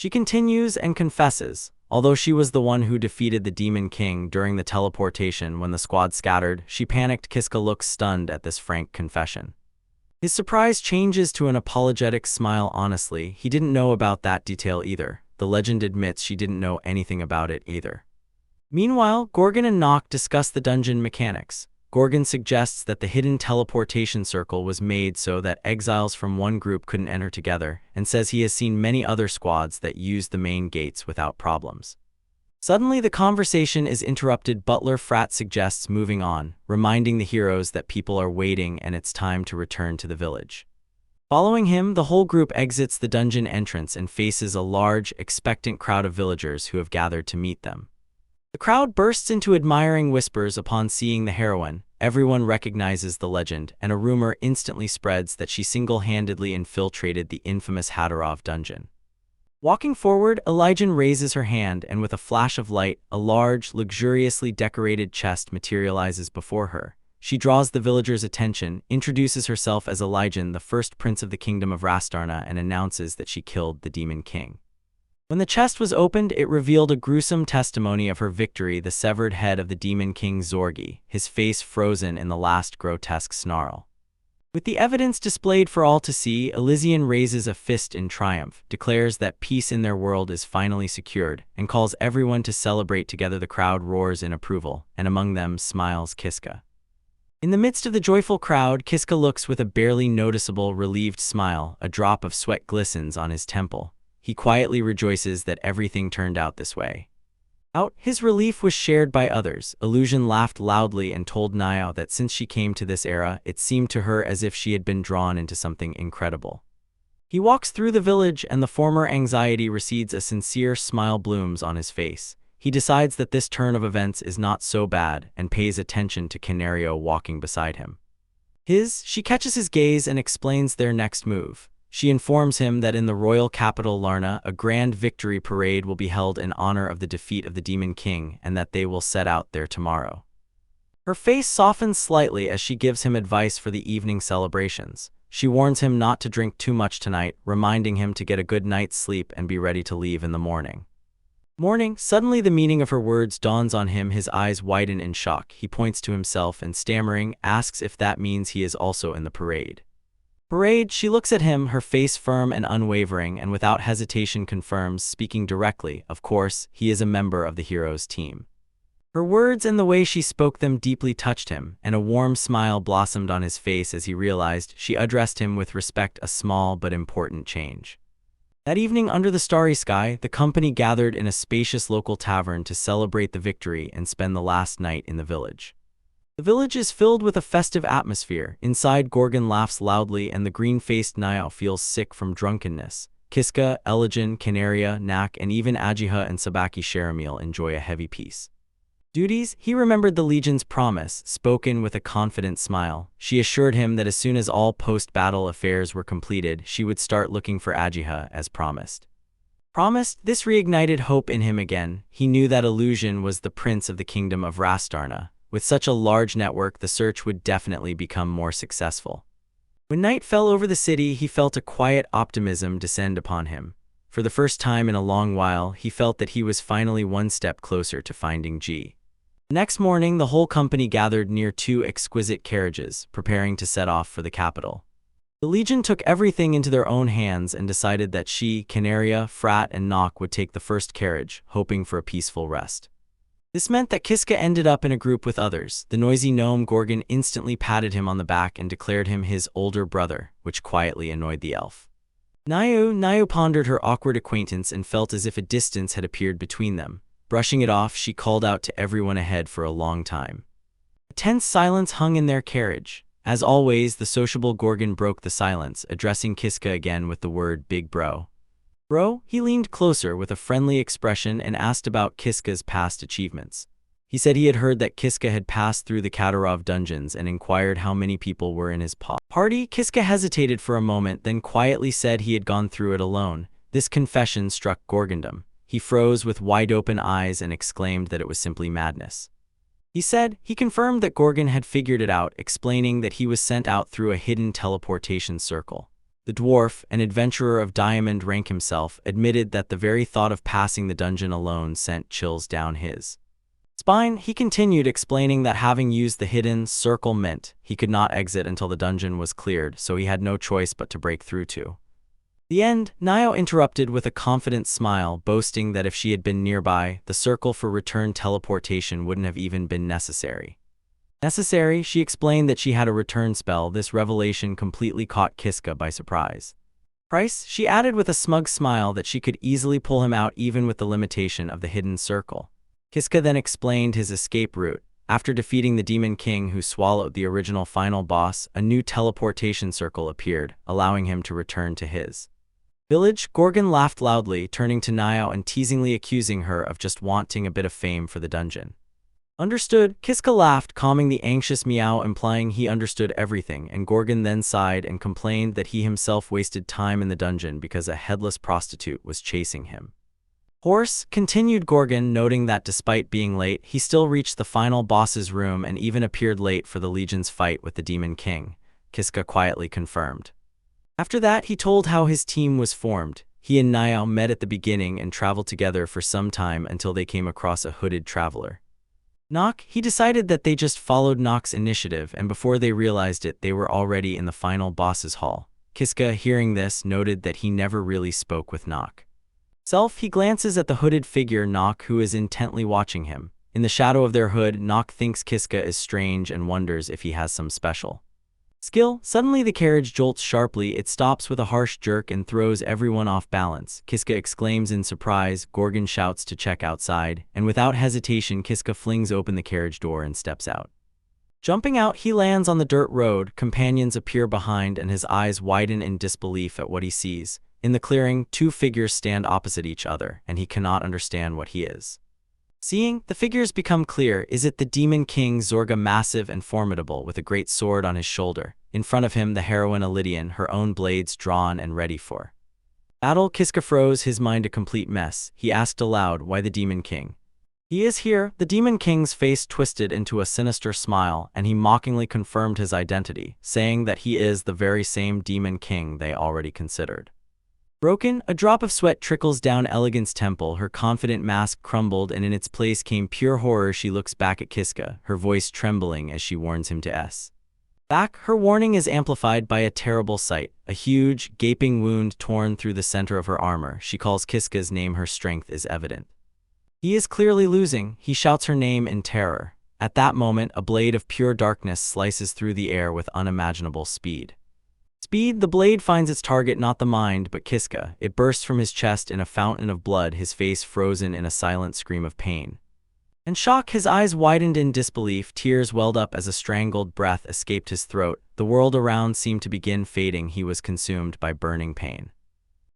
She continues and confesses, although she was the one who defeated the Demon King during the teleportation when the squad scattered, she panicked. Kiska looks stunned at this frank confession. His surprise changes to an apologetic smile. Honestly, he didn't know about that detail either. The legend admits she didn't know anything about it either. Meanwhile, Gorgon and Nock discuss the dungeon mechanics. Gorgon suggests that the hidden teleportation circle was made so that exiles from one group couldn't enter together, and says he has seen many other squads that used the main gates without problems. Suddenly, the conversation is interrupted. Butler Frat suggests moving on, reminding the heroes that people are waiting and it's time to return to the village. Following him, the whole group exits the dungeon entrance and faces a large, expectant crowd of villagers who have gathered to meet them. The crowd bursts into admiring whispers upon seeing the heroine, everyone recognizes the legend, and a rumor instantly spreads that she single-handedly infiltrated the infamous Hadorov dungeon. Walking forward, Elijah raises her hand, and with a flash of light, a large, luxuriously decorated chest materializes before her. She draws the villagers' attention, introduces herself as Elijah, the first prince of the kingdom of Rastarna, and announces that she killed the demon king. When the chest was opened, it revealed a gruesome testimony of her victory: the severed head of the demon king Zorgi, his face frozen in the last grotesque snarl. With the evidence displayed for all to see, Elysian raises a fist in triumph, declares that peace in their world is finally secured, and calls everyone to celebrate together. The crowd roars in approval, and among them smiles Kiska. In the midst of the joyful crowd, Kiska looks with a barely noticeable, relieved smile. A drop of sweat glistens on his temple. He quietly rejoices that everything turned out this way. His relief was shared by others. Illusion laughed loudly and told Namia that since she came to this era, it seemed to her as if she had been drawn into something incredible. He walks through the village, and the former anxiety recedes. A sincere smile blooms on his face. He decides that this turn of events is not so bad, and pays attention to Canario walking beside him. She catches his gaze and explains their next move. She informs him that in the royal capital Larna, a grand victory parade will be held in honor of the defeat of the Demon King, and that they will set out there tomorrow. Her face softens slightly as she gives him advice for the evening celebrations. She warns him not to drink too much tonight, reminding him to get a good night's sleep and be ready to leave in the morning. Suddenly the meaning of her words dawns on him. His eyes widen in shock. He points to himself and, stammering, asks if that means he is also in the parade. She looks at him, her face firm and unwavering, and without hesitation confirms, speaking directly, of course, he is a member of the hero's team. Her words and the way she spoke them deeply touched him, and a warm smile blossomed on his face as he realized she addressed him with respect, a small but important change. That evening, under the starry sky, the company gathered in a spacious local tavern to celebrate the victory and spend the last night in the village. The village is filled with a festive atmosphere. Inside, Gorgon laughs loudly, and the green-faced Namia feels sick from drunkenness. Kiska, Elijah, Canaria, Nak, and even Ajiha and Sabaki Sharamil enjoy a heavy peace. Duties? He remembered the Legion's promise, spoken with a confident smile. She assured him that as soon as all post-battle affairs were completed, she would start looking for Ajiha, as promised. This reignited hope in him again. He knew that Illusion was the prince of the kingdom of Rastarna. With such a large network, the search would definitely become more successful. When night fell over the city, he felt a quiet optimism descend upon him. For the first time in a long while, he felt that he was finally one step closer to finding G. The next morning, the whole company gathered near two exquisite carriages, preparing to set off for the capital. The Legion took everything into their own hands and decided that she, Canaria, Frat, and Nock would take the first carriage, hoping for a peaceful rest. This meant that Kiska ended up in a group with others. The noisy gnome Gorgon instantly patted him on the back and declared him his older brother, which quietly annoyed the elf. Namia pondered her awkward acquaintance and felt as if a distance had appeared between them. Brushing it off, she called out to everyone ahead for a long time. A tense silence hung in their carriage. As always, the sociable Gorgon broke the silence, addressing Kiska again with the word "Big Bro." "Bro?" He leaned closer with a friendly expression and asked about Kiska's past achievements. He said he had heard that Kiska had passed through the Katarov dungeons and inquired how many people were in his party. Kiska hesitated for a moment, then quietly said he had gone through it alone. This confession struck Gorgondom. He froze with wide-open eyes and exclaimed that it was simply madness. He confirmed that Gorgon had figured it out, explaining that he was sent out through a hidden teleportation circle. The dwarf, an adventurer of diamond rank himself, admitted that the very thought of passing the dungeon alone sent chills down his spine. He continued, explaining that having used the hidden circle meant he could not exit until the dungeon was cleared, so he had no choice but to break through to the end. Namia interrupted with a confident smile, boasting that if she had been nearby, the circle for return teleportation wouldn't have even been necessary. She explained that she had a return spell. This revelation completely caught Kiska by surprise. She added with a smug smile that she could easily pull him out even with the limitation of the hidden circle. Kiska then explained his escape route. After defeating the Demon King who swallowed the original final boss, a new teleportation circle appeared, allowing him to return to his village. Gorgon laughed loudly, turning to Namia and teasingly accusing her of just wanting a bit of fame for the dungeon. Understood. Kiska laughed, calming the anxious meow, implying he understood everything, and Gorgon then sighed and complained that he himself wasted time in the dungeon because a headless prostitute was chasing him. Horse, continued Gorgon, noting that despite being late, he still reached the final boss's room and even appeared late for the Legion's fight with the Demon King, Kiska quietly confirmed. After that, he told how his team was formed. He and Namia met at the beginning and traveled together for some time until they came across a hooded traveler. He decided that they just followed Nock's initiative, and before they realized it, they were already in the final boss's hall. Kiska, hearing this, noted that he never really spoke with Nock. He glances at the hooded figure Nock, who is intently watching him. In the shadow of their hood, Nock thinks Kiska is strange and wonders if he has some special skill. Suddenly the carriage jolts sharply, it stops with a harsh jerk and throws everyone off balance. Kiska exclaims in surprise, Gorgon shouts to check outside, and without hesitation Kiska flings open the carriage door and steps out. Jumping out, he lands on the dirt road, companions appear behind and his eyes widen in disbelief at what he sees. In the clearing, two figures stand opposite each other, and he cannot understand what he is seeing. The figures become clear. Is it the Demon King Zorga, massive and formidable, with a great sword on his shoulder? In front of him, the heroine Lydian, her own blades drawn and ready for battle. Kiska froze, his mind a complete mess. He asked aloud, why the Demon King? He is here. The Demon King's face twisted into a sinister smile, and he mockingly confirmed his identity, saying that he is the very same Demon King they already considered broken. A drop of sweat trickles down Elegant's temple, her confident mask crumbled and in its place came pure horror. She looks back at Kiska, her voice trembling as she warns him to back. Her warning is amplified by a terrible sight, a huge, gaping wound torn through the center of her armor. She calls Kiska's name, her strength is evident. He is clearly losing. He shouts her name in terror. At that moment, a blade of pure darkness slices through the air with unimaginable speed. The blade finds its target, not the mind, but Kiska. It bursts from his chest in a fountain of blood, his face frozen in a silent scream of pain and shock. His eyes widened in disbelief, tears welled up as a strangled breath escaped his throat. The world around seemed to begin fading. He was consumed by burning pain.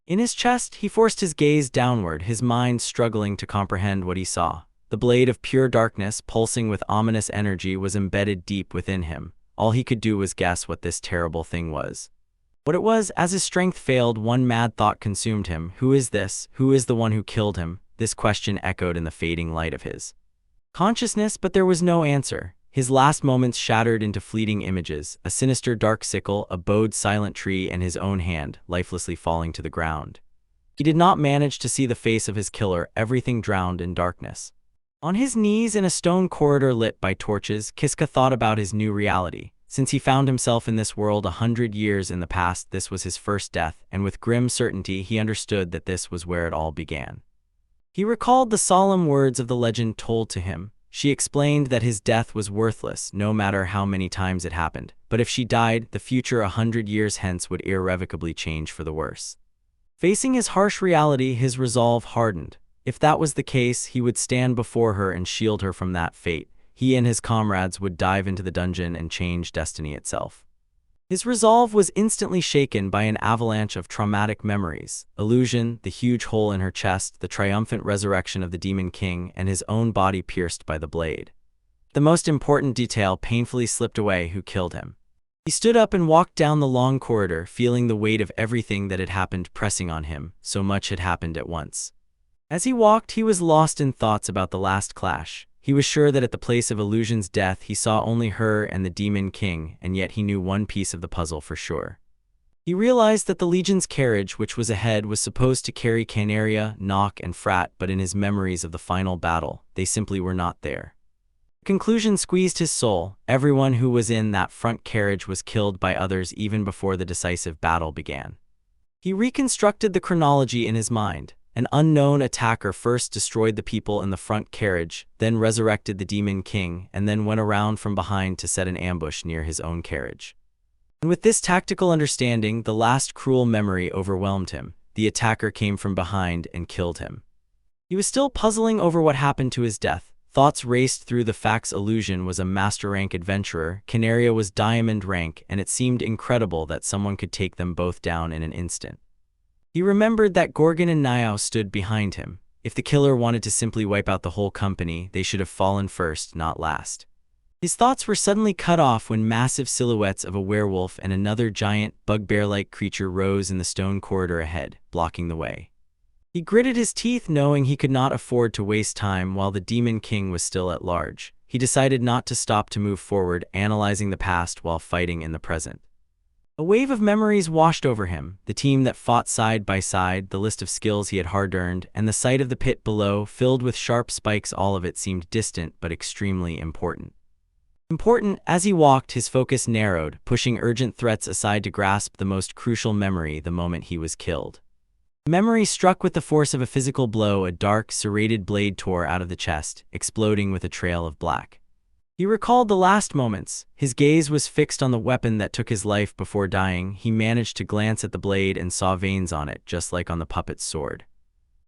In his chest, he forced his gaze downward, his mind struggling to comprehend what he saw. The blade of pure darkness, pulsing with ominous energy, was embedded deep within him. All he could do was guess what this terrible thing was. What it was. As his strength failed, one mad thought consumed him. Who is this? Who is the one who killed him? This question echoed in the fading light of his consciousness, but there was no answer. His last moments shattered into fleeting images, a sinister dark sickle, a bowed silent tree, and his own hand, lifelessly falling to the ground. He did not manage to see the face of his killer, everything drowned in darkness. On his knees in a stone corridor lit by torches, Kiska thought about his new reality. Since he found himself in this world 100 years in the past, this was his first death, and with grim certainty he understood that this was where it all began. He recalled the solemn words of the legend told to him. She explained that his death was worthless, no matter how many times it happened, but if she died, the future 100 years hence would irrevocably change for the worse. Facing his harsh reality, his resolve hardened. If that was the case, he would stand before her and shield her from that fate. He and his comrades would dive into the dungeon and change destiny itself. His resolve was instantly shaken by an avalanche of traumatic memories. Illusion, the huge hole in her chest, the triumphant resurrection of the Demon King, and his own body pierced by the blade. The most important detail painfully slipped away: who killed him. He stood up and walked down the long corridor, feeling the weight of everything that had happened pressing on him. So much had happened at once. As he walked, he was lost in thoughts about the last clash. He was sure that at the place of Illusion's death, he saw only her and the Demon King, and yet he knew one piece of the puzzle for sure. He realized that the Legion's carriage, which was ahead, was supposed to carry Canaria, Nock, and Frat, but in his memories of the final battle, they simply were not there. The conclusion squeezed his soul. Everyone who was in that front carriage was killed by others even before the decisive battle began. He reconstructed the chronology in his mind. An unknown attacker first destroyed the people in the front carriage, then resurrected the Demon King, and then went around from behind to set an ambush near his own carriage. And with this tactical understanding, the last cruel memory overwhelmed him. The attacker came from behind and killed him. He was still puzzling over what happened to his death. Thoughts raced through the facts. Illusion was a master rank adventurer, Canaria was diamond rank, and it seemed incredible that someone could take them both down in an instant. He remembered that Gorgon and Namia stood behind him. If the killer wanted to simply wipe out the whole company, they should have fallen first, not last. His thoughts were suddenly cut off when massive silhouettes of a werewolf and another giant, bugbear-like creature rose in the stone corridor ahead, blocking the way. He gritted his teeth, knowing he could not afford to waste time while the Demon King was still at large. He decided not to stop to move forward, analyzing the past while fighting in the present. A wave of memories washed over him, the team that fought side by side, the list of skills he had hard-earned, and the sight of the pit below, filled with sharp spikes. All of it seemed distant but extremely important. As he walked, his focus narrowed, pushing urgent threats aside to grasp the most crucial memory: the moment he was killed. The memory struck with the force of a physical blow. A dark, serrated blade tore out of the chest, exploding with a trail of black. He recalled the last moments. His gaze was fixed on the weapon that took his life. Before dying, he managed to glance at the blade and saw veins on it, just like on the puppet's sword.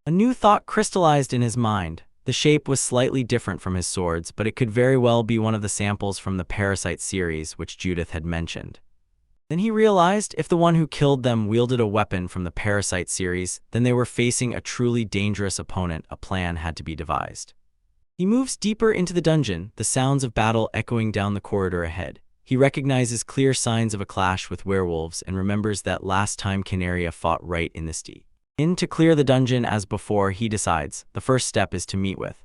A new thought crystallized in his mind. The shape was slightly different from his swords, but it could very well be one of the samples from the Parasite series which Judith had mentioned. Then he realized if the one who killed them wielded a weapon from the Parasite series, then they were facing a truly dangerous opponent. A plan had to be devised. He moves deeper into the dungeon, the sounds of battle echoing down the corridor ahead. He recognizes clear signs of a clash with werewolves and remembers that last time Canaria fought right in this to clear the dungeon as before. He decides the first step is to meet with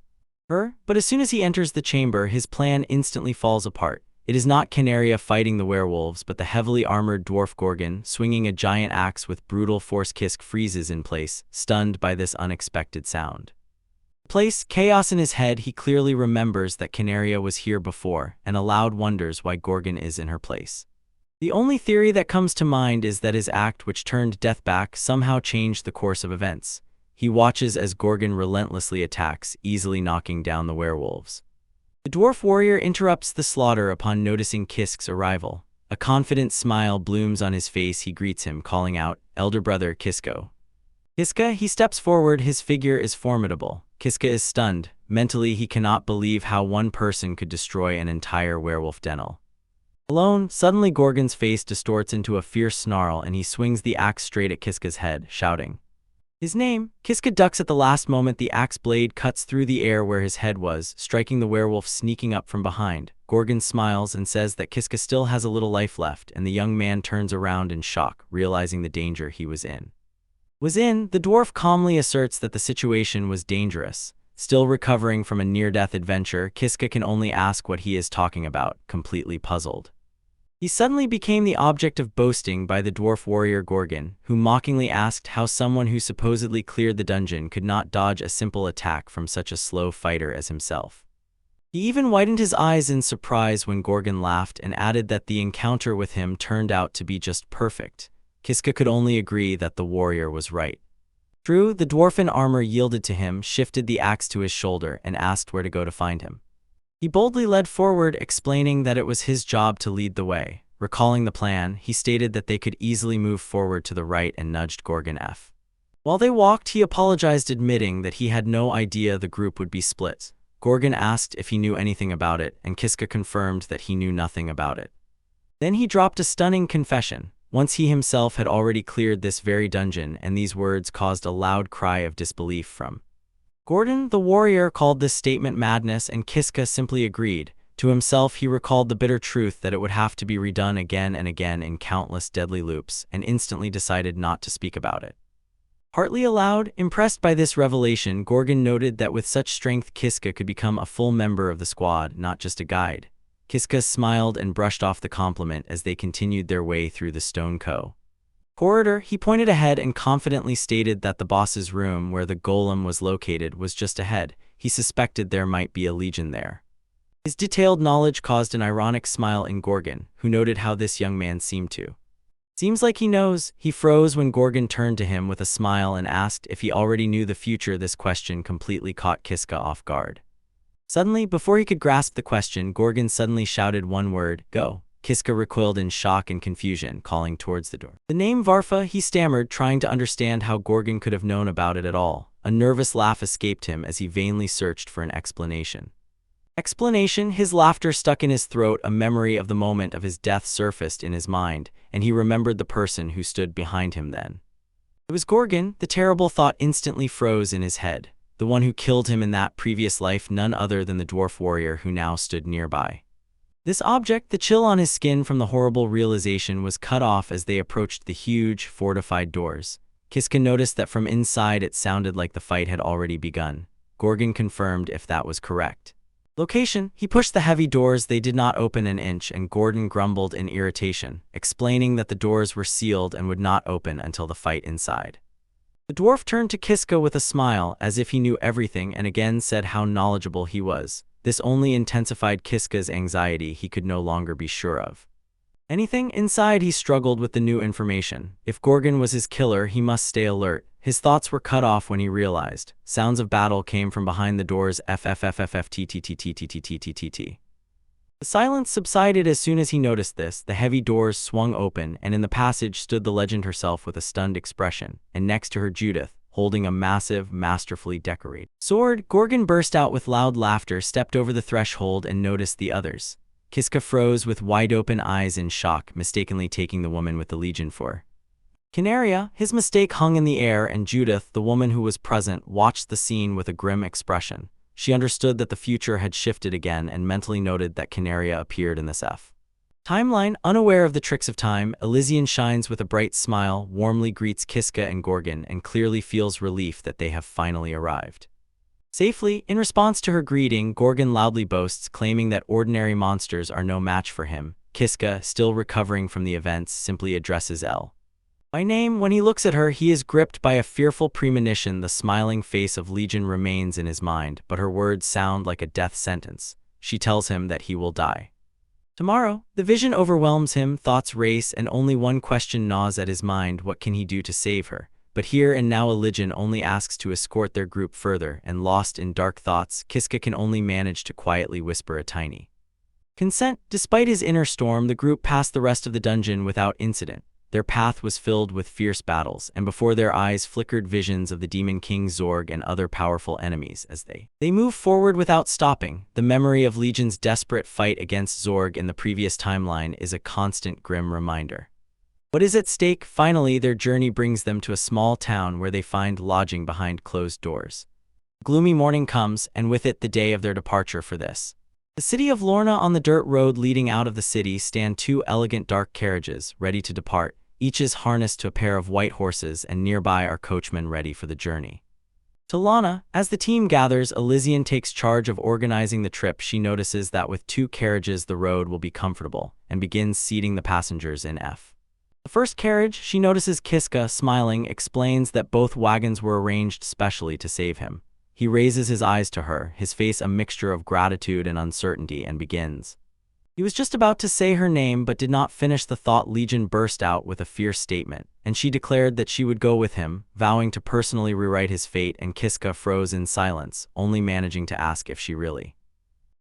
her, but as soon as he enters the chamber, his plan instantly falls apart. It is not Canaria fighting the werewolves, but the heavily armored dwarf Gorgon, swinging a giant axe with brutal force. Kiska freezes in place, stunned by this unexpected sound. Chaos in his head. He clearly remembers that Canaria was here before, and aloud wonders why Gorgon is in her place. The only theory that comes to mind is that his act, which turned death back, somehow changed the course of events. He watches as Gorgon relentlessly attacks, easily knocking down the werewolves. The dwarf warrior interrupts the slaughter upon noticing Kiska's arrival. A confident smile blooms on his face. He greets him, calling out, "Elder brother Kiska." Kiska, he steps forward. His figure is formidable. Kiska is stunned. Mentally, he cannot believe how one person could destroy an entire werewolf denel alone. Suddenly, Gorgon's face distorts into a fierce snarl, and he swings the axe straight at Kiska's head, shouting his name. Kiska ducks at the last moment. The axe blade cuts through the air where his head was, striking the werewolf sneaking up from behind. Gorgon smiles and says that Kiska still has a little life left, and the young man turns around in shock, realizing the danger he was in. The dwarf calmly asserts that the situation was dangerous. Still recovering from a near-death adventure, Kiska can only ask what he is talking about, completely puzzled. He suddenly became the object of boasting by the dwarf warrior Gorgon, who mockingly asked how someone who supposedly cleared the dungeon could not dodge a simple attack from such a slow fighter as himself. He even widened his eyes in surprise when Gorgon laughed and added that the encounter with him turned out to be just perfect. Kiska could only agree that the warrior was right. True, the dwarf in armor yielded to him, shifted the axe to his shoulder, and asked where to go to find him. He boldly led forward, explaining that it was his job to lead the way. Recalling the plan, he stated that they could easily move forward to the right and nudged Gorgon F. While they walked, he apologized, admitting that he had no idea the group would be split. Gorgon asked if he knew anything about it, and Kiska confirmed that he knew nothing about it. Then he dropped a stunning confession. Once he himself had already cleared this very dungeon, and these words caused a loud cry of disbelief from Gorgon. The warrior called this statement madness, and Kiska simply agreed. To himself, he recalled the bitter truth that it would have to be redone again and again in countless deadly loops, and instantly decided not to speak about it. Partly aloud, impressed by this revelation, Gorgon noted that with such strength, Kiska could become a full member of the squad, not just a guide. Kiska smiled and brushed off the compliment as they continued their way through the stone corridor. He pointed ahead and confidently stated that the boss's room, where the golem was located, was just ahead. He suspected there might be a legion there. His detailed knowledge caused an ironic smile in Gorgon, who noted how this young man seemed to. "Seems like he knows." He froze when Gorgon turned to him with a smile and asked if he already knew the future. This question completely caught Kiska off guard. Suddenly, before he could grasp the question, Gorgon suddenly shouted one word, "Go." Kiska recoiled in shock and confusion, calling towards the door. "The name Varfa," he stammered, trying to understand how Gorgon could have known about it at all. A nervous laugh escaped him as he vainly searched for an explanation. His laughter stuck in his throat. A memory of the moment of his death surfaced in his mind, and he remembered the person who stood behind him then. It was Gorgon. The terrible thought instantly froze in his head. the one who killed him in that previous life, none other than the dwarf warrior who now stood nearby. This object, the chill on his skin from the horrible realization, was cut off as they approached the huge, fortified doors. Kiska noticed that from inside it sounded like the fight had already begun. Gorgon confirmed if that was correct. Location: he pushed the heavy doors. They did not open an inch, and Gordon grumbled in irritation, explaining that the doors were sealed and would not open until the fight inside. The dwarf turned to Kiska with a smile, as if he knew everything, and again said how knowledgeable he was. This only intensified Kiska's anxiety. He could no longer be sure of anything. Inside, he struggled with the new information. If Gorgon was his killer, he must stay alert. His thoughts were cut off when he realized. Sounds of battle came from behind the doors. FFFFFTTTTTTTTTT. The silence subsided as soon as he noticed this. The heavy doors swung open, and in the passage stood the legend herself with a stunned expression, and next to her Judith, holding a massive, masterfully decorated sword. Gorgon burst out with loud laughter, stepped over the threshold, and noticed the others. Kiska froze with wide-open eyes in shock, mistakenly taking the woman with the legion for Canaria. His mistake hung in the air, and Judith, the woman who was present, watched the scene with a grim expression. She understood that the future had shifted again and mentally noted that Canaria appeared in this timeline. Unaware of the tricks of time, Elysian shines with a bright smile, warmly greets Kiska and Gorgon, and clearly feels relief that they have finally arrived safely. In response to her greeting, Gorgon loudly boasts, claiming that ordinary monsters are no match for him. Kiska, still recovering from the events, simply addresses Elle by name. When he looks at her, he is gripped by a fearful premonition. The smiling face of Legion remains in his mind, but her words sound like a death sentence. She tells him that he will die tomorrow. The vision overwhelms him, thoughts race, and only one question gnaws at his mind: what can he do to save her? But here and now Legion only asks to escort their group further, and lost in dark thoughts, Kiska can only manage to quietly whisper a tiny consent. Despite his inner storm, the group passed the rest of the dungeon without incident. Their path was filled with fierce battles, and before their eyes flickered visions of the Demon King Zorg and other powerful enemies as they move forward without stopping. The memory of Legion's desperate fight against Zorg in the previous timeline is a constant grim reminder. What is at stake? Finally, their journey brings them to a small town where they find lodging behind closed doors. Gloomy morning comes, and with it the day of their departure for this. The city of Lorna. On the dirt road leading out of the city stand two elegant dark carriages, ready to depart. Each is harnessed to a pair of white horses, and nearby are coachmen ready for the journey to Lana. As the team gathers, Elysian takes charge of organizing the trip. She notices that with two carriages the road will be comfortable, and begins seating the passengers in the first carriage. She notices Kiska, smiling, explains that both wagons were arranged specially to save him. He raises his eyes to her, his face a mixture of gratitude and uncertainty, and begins. He was just about to say her name but did not finish the thought. Legion burst out with a fierce statement, and she declared that she would go with him, vowing to personally rewrite his fate, and Kiska froze in silence, only managing to ask if she really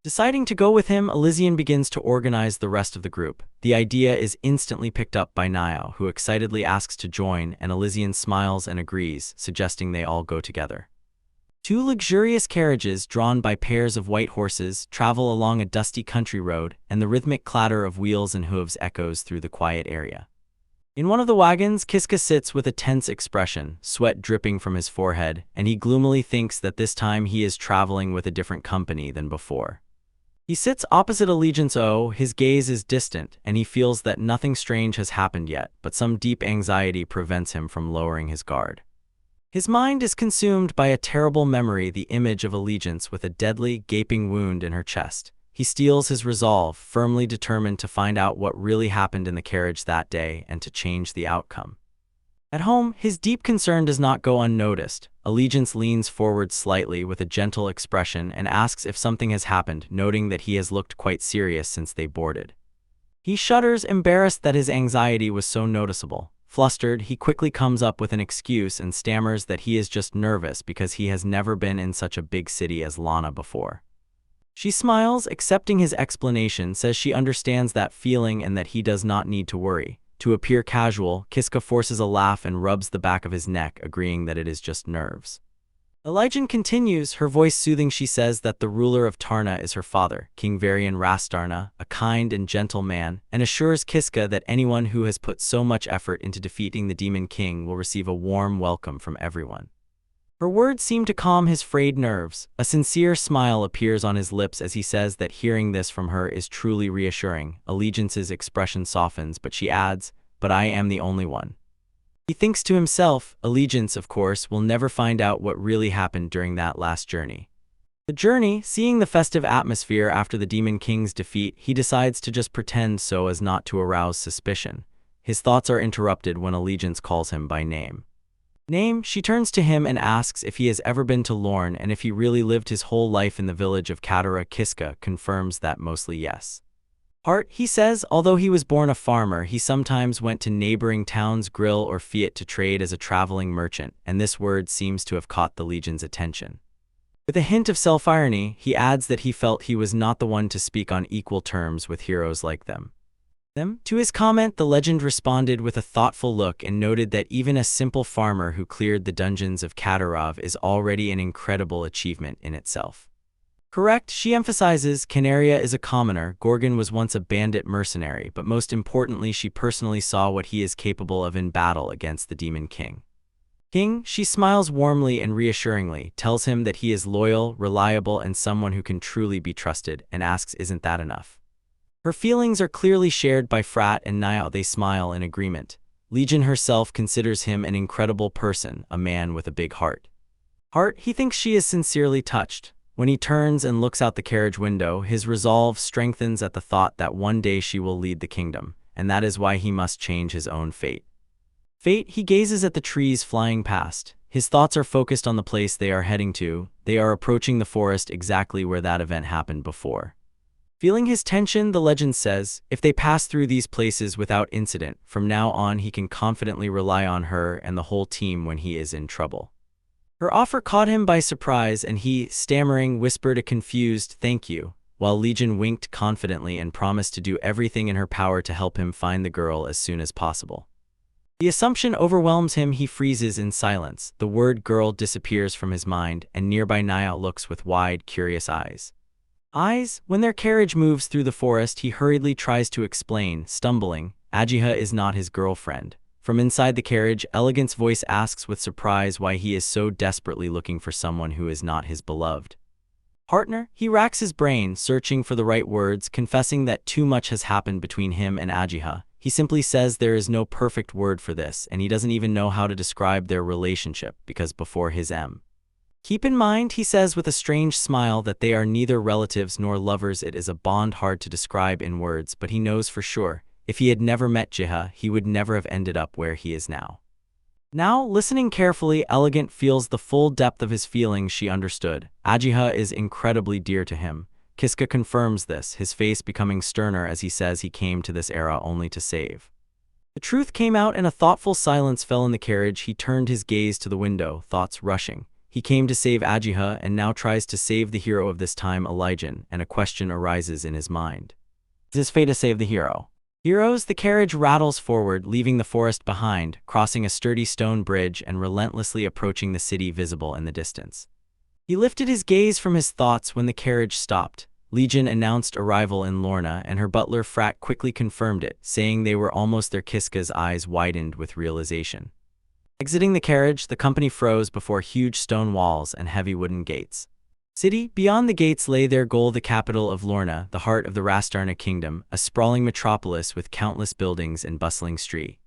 deciding to go with him. Elysian begins to organize the rest of the group. The idea is instantly picked up by Namia, who excitedly asks to join, and Elysian smiles and agrees, suggesting they all go together. Two luxurious carriages, drawn by pairs of white horses, travel along a dusty country road, and the rhythmic clatter of wheels and hooves echoes through the quiet area. In one of the wagons, Kiska sits with a tense expression, sweat dripping from his forehead, and he gloomily thinks that this time he is traveling with a different company than before. He sits opposite Allegiance O, his gaze is distant, and he feels that nothing strange has happened yet, but some deep anxiety prevents him from lowering his guard. His mind is consumed by a terrible memory, the image of Allegiance with a deadly, gaping wound in her chest. He steels his resolve, firmly determined to find out what really happened in the carriage that day and to change the outcome. At home, his deep concern does not go unnoticed. Allegiance leans forward slightly with a gentle expression and asks if something has happened, noting that he has looked quite serious since they boarded. He shudders, embarrassed that his anxiety was so noticeable. Flustered, he quickly comes up with an excuse and stammers that he is just nervous because he has never been in such a big city as Lana before. She smiles, accepting his explanation, says she understands that feeling and that he does not need to worry. To appear casual, Kiska forces a laugh and rubs the back of his neck, agreeing that it is just nerves. Elysian continues, her voice soothing. She says that the ruler of Tarna is her father, King Varian Rastarna, a kind and gentle man, and assures Kiska that anyone who has put so much effort into defeating the Demon King will receive a warm welcome from everyone. Her words seem to calm his frayed nerves. A sincere smile appears on his lips as he says that hearing this from her is truly reassuring. Allegiance's expression softens, but she adds, "But I am the only one." He thinks to himself, Allegiance, of course, will never find out what really happened during that last journey. The journey, seeing the festive atmosphere after the Demon King's defeat, he decides to just pretend so as not to arouse suspicion. His thoughts are interrupted when Allegiance calls him by name. Name, she turns to him and asks if he has ever been to Lorne and if he really lived his whole life in the village of Katatera. Kiska confirms that mostly yes. Heart, he says, although he was born a farmer, he sometimes went to neighboring towns Grill or Fiat to trade as a traveling merchant, and this word seems to have caught the Legion's attention. With a hint of self-irony, he adds that he felt he was not the one to speak on equal terms with heroes like them. To his comment, the legend responded with a thoughtful look and noted that even a simple farmer who cleared the dungeons of Katatera is already an incredible achievement in itself. Correct, she emphasizes, Canaria is a commoner, Gorgon was once a bandit mercenary, but most importantly she personally saw what he is capable of in battle against the Demon King. King, she smiles warmly and reassuringly, tells him that he is loyal, reliable, and someone who can truly be trusted, and asks isn't that enough. Her feelings are clearly shared by Frat and Namia. They smile in agreement. Legion herself considers him an incredible person, a man with a big heart. He thinks she is sincerely touched. When he turns and looks out the carriage window, his resolve strengthens at the thought that one day she will lead the kingdom, and that is why he must change his own fate. He gazes at the trees flying past. His thoughts are focused on the place they are heading to. They are approaching the forest exactly where that event happened before. Feeling his tension, the legend says, if they pass through these places without incident, from now on he can confidently rely on her and the whole team when he is in trouble. Her offer caught him by surprise and he, stammering, whispered a confused "thank you," while Legion winked confidently and promised to do everything in her power to help him find the girl as soon as possible. The assumption overwhelms him. He freezes in silence. The word girl disappears from his mind, and nearby Namia looks with wide, curious eyes. When their carriage moves through the forest, he hurriedly tries to explain, stumbling, Ajiha is not his girlfriend. From inside the carriage, Elegant's voice asks with surprise why he is so desperately looking for someone who is not his beloved partner. He racks his brain, searching for the right words, confessing that too much has happened between him and Ajiha. He simply says there is no perfect word for this, and he doesn't even know how to describe their relationship, because before his Keep in mind, he says with a strange smile, that they are neither relatives nor lovers. It is a bond hard to describe in words, but he knows for sure, if he had never met Jiha, he would never have ended up where he is now. Now, listening carefully, Elegant feels the full depth of his feelings. She understood. Ajiha is incredibly dear to him. Kiska confirms this, his face becoming sterner as he says he came to this era only to save. The truth came out and a thoughtful silence fell in the carriage. He turned his gaze to the window, thoughts rushing. He came to save Ajiha and now tries to save the hero of this time, Elijah, and a question arises in his mind. Is his fate to save the hero? Heroes, the carriage rattles forward, leaving the forest behind, crossing a sturdy stone bridge and relentlessly approaching the city visible in the distance. He lifted his gaze from his thoughts when the carriage stopped. Legion announced arrival in Lorna, and her butler Frat quickly confirmed it, saying they were almost there. Kiska's eyes widened with realization. Exiting the carriage, the company froze before huge stone walls and heavy wooden gates. Beyond the gates lay their goal, the capital of Lorna, the heart of the Rastarna kingdom, a sprawling metropolis with countless buildings and bustling streets.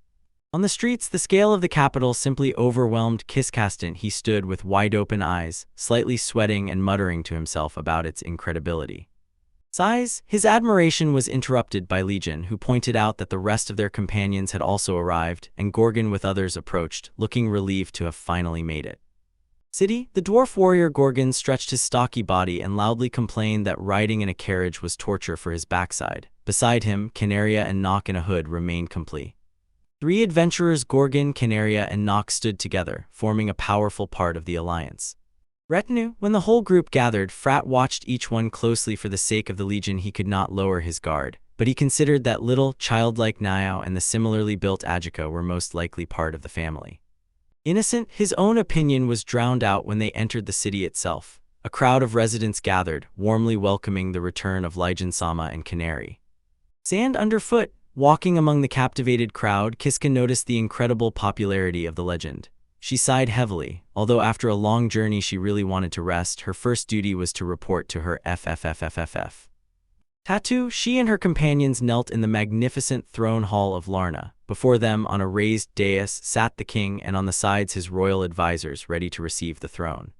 On the streets, the scale of the capital simply overwhelmed Kiska. He stood with wide-open eyes, slightly sweating and muttering to himself about its incredibility. His admiration was interrupted by Legion, who pointed out that the rest of their companions had also arrived, and Gorgon with others approached, looking relieved to have finally made it. The dwarf warrior Gorgon stretched his stocky body and loudly complained that riding in a carriage was torture for his backside. Beside him, Canaria and Nock in a hood remained complete. Three adventurers, Gorgon, Canaria, and Nock, stood together, forming a powerful part of the alliance. Retinue. When the whole group gathered, Frat watched each one closely. For the sake of the Legion, he could not lower his guard, but he considered that little, childlike Namia and the similarly built Ajika were most likely part of the family. Innocent, his own opinion was drowned out when they entered the city itself. A crowd of residents gathered, warmly welcoming the return of Legion Sama and Canary. Sand underfoot. Walking among the captivated crowd, Kiska noticed the incredible popularity of the legend. She sighed heavily. Although after a long journey she really wanted to rest, her first duty was to report to her FFFFFF. Tattoo. She and her companions knelt in the magnificent throne hall of Larna. Before them, on a raised dais, sat the king, and on the sides his royal advisors ready to receive the throne.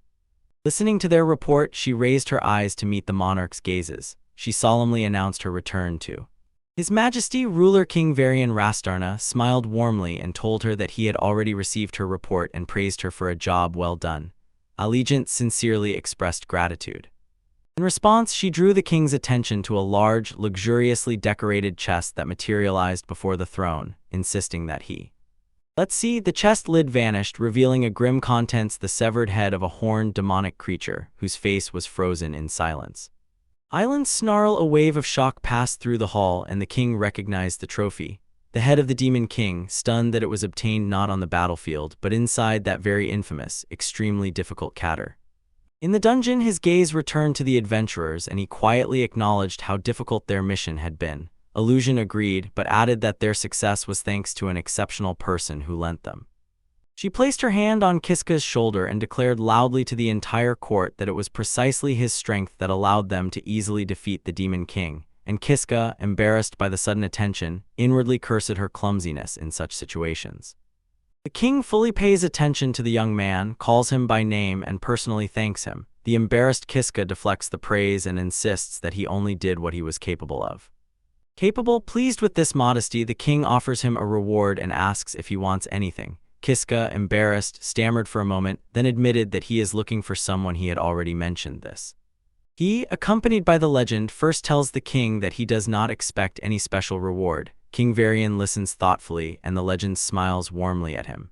Listening to their report, she raised her eyes to meet the monarch's gazes. She solemnly announced her return to His Majesty ruler King Varian Rastarna smiled warmly and told her that he had already received her report and praised her for a job well done. Allegiance sincerely expressed gratitude. In response, she drew the king's attention to a large, luxuriously decorated chest that materialized before the throne, insisting that he Let's see. The chest lid vanished, revealing a grim contents, the severed head of a horned demonic creature, whose face was frozen in silence. Island snarl. A wave of shock passed through the hall, and the king recognized the trophy. The head of the demon king, stunned that it was obtained not on the battlefield, but inside that very infamous, extremely difficult catter. In the dungeon, his gaze returned to the adventurers, and he quietly acknowledged how difficult their mission had been. Illusion agreed, but added that their success was thanks to an exceptional person who lent them. She placed her hand on Kiska's shoulder and declared loudly to the entire court that it was precisely his strength that allowed them to easily defeat the Demon King, and Kiska, embarrassed by the sudden attention, inwardly cursed her clumsiness in such situations. The king fully pays attention to the young man, calls him by name, and personally thanks him. The embarrassed Kiska deflects the praise and insists that he only did what he was capable of. Pleased with this modesty, the king offers him a reward and asks if he wants anything. Kiska, embarrassed, stammered for a moment, then admitted that he is looking for someone. He had already mentioned this. He, accompanied by the legend, first tells the king that he does not expect any special reward. King Varian listens thoughtfully, and the legend smiles warmly at him.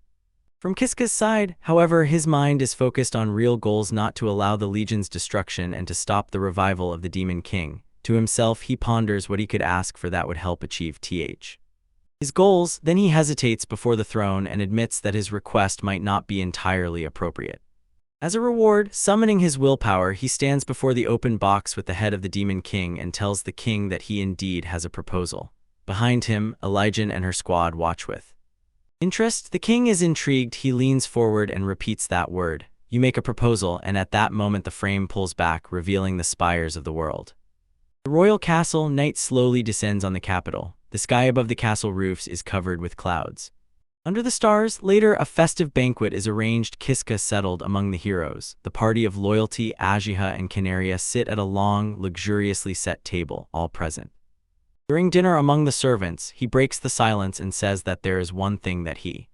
From Kiska's side, however, his mind is focused on real goals: not to allow the legion's destruction and to stop the revival of the Demon King. To himself, he ponders what he could ask for that would help achieve his goals. Then he hesitates before the throne and admits that his request might not be entirely appropriate. As a reward, summoning his willpower, he stands before the open box with the head of the Demon King and tells the king that he indeed has a proposal. Behind him, Elijah and her squad watch with interest. The king is intrigued. He leans forward and repeats that word. You make a proposal, and at that moment the frame pulls back, revealing the spires of the world. The royal castle. Night slowly descends on the capital. The sky above the castle roofs is covered with clouds. Under the stars, later, a festive banquet is arranged. Kiska settled among the heroes. The party of Loyalty, Ajiha, and Canaria sit at a long, luxuriously set table, all present. During dinner among the servants, he breaks the silence and says that there is one thing that he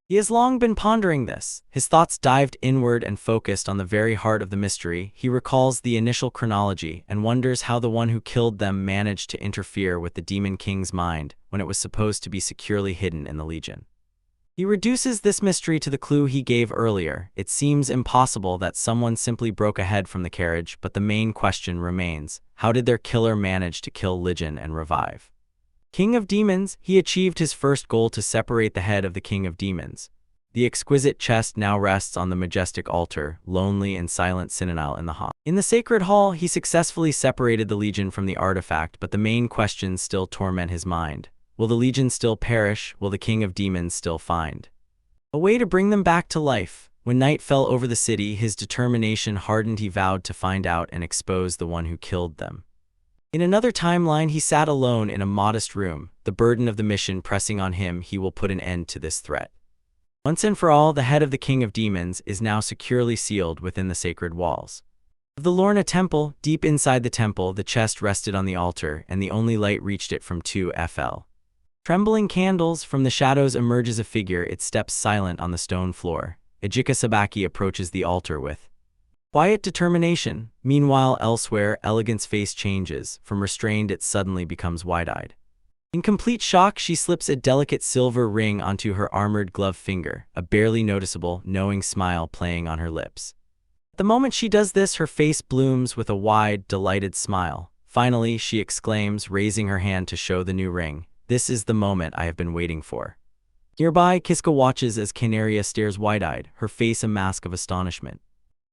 has long been pondering this. His thoughts dived inward and focused on the very heart of the mystery. He recalls the initial chronology and wonders how the one who killed them managed to interfere with the Demon King's mind when it was supposed to be securely hidden in the Legion. He reduces this mystery to the clue he gave earlier. It seems impossible that someone simply broke ahead from the carriage, but the main question remains: how did their killer manage to kill Legion and revive King of Demons? He achieved his first goal to separate the head of the King of Demons. The exquisite chest now rests on the majestic altar, lonely and silent sentinel in the hall. In the sacred hall, he successfully separated the Legion from the artifact, but the main questions still torment his mind. Will the Legion still perish? Will the King of Demons still find a way to bring them back to life? When night fell over the city, his determination hardened. He vowed to find out and expose the one who killed them. In another timeline, he sat alone in a modest room, the burden of the mission pressing on him. He will put an end to this threat. Once and for all, the head of the King of Demons is now securely sealed within the sacred walls of the Lorna Temple. Deep inside the temple, the chest rested on the altar, and the only light reached it from 2 trembling candles. From the shadows emerges a figure. It steps silent on the stone floor. Ejika Sabaki approaches the altar with quiet determination. Meanwhile, elsewhere, Elegant's face changes. From restrained, it suddenly becomes wide-eyed. In complete shock, she slips a delicate silver ring onto her armored gloved finger, a barely noticeable, knowing smile playing on her lips. The moment she does this, her face blooms with a wide, delighted smile. Finally, she exclaims, raising her hand to show the new ring, "This is the moment I have been waiting for." Nearby, Kiska watches as Canaria stares wide-eyed, her face a mask of astonishment.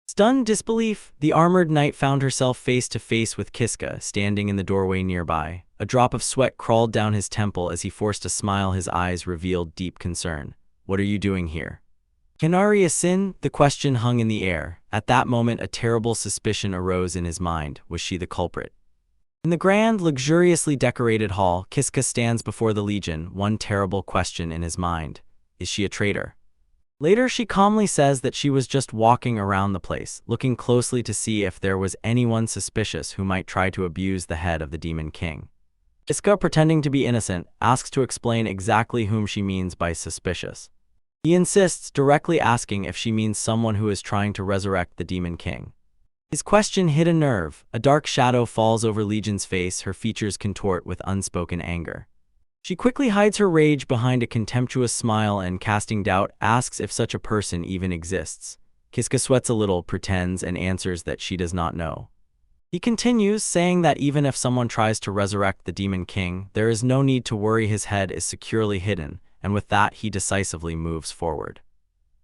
Stunned disbelief, the armored knight found herself face to face with Kiska, standing in the doorway nearby. A drop of sweat crawled down his temple as he forced a smile. His eyes revealed deep concern. "What are you doing here?" Canary a sin? The question hung in the air. At that moment a terrible suspicion arose in his mind. Was she the culprit? In the grand, luxuriously decorated hall, Kiska stands before the Legion, one terrible question in his mind. Is she a traitor? Later she calmly says that she was just walking around the place, looking closely to see if there was anyone suspicious who might try to abuse the head of the Demon King. Kiska, pretending to be innocent, asks to explain exactly whom she means by suspicious. He insists, directly asking if she means someone who is trying to resurrect the Demon King. His question hit a nerve. A dark shadow falls over Legion's face, her features contort with unspoken anger. She quickly hides her rage behind a contemptuous smile and, casting doubt, asks if such a person even exists. Kiska sweats a little, pretends, and answers that she does not know. He continues, saying that even if someone tries to resurrect the Demon King, there is no need to worry, his head is securely hidden, and with that he decisively moves forward.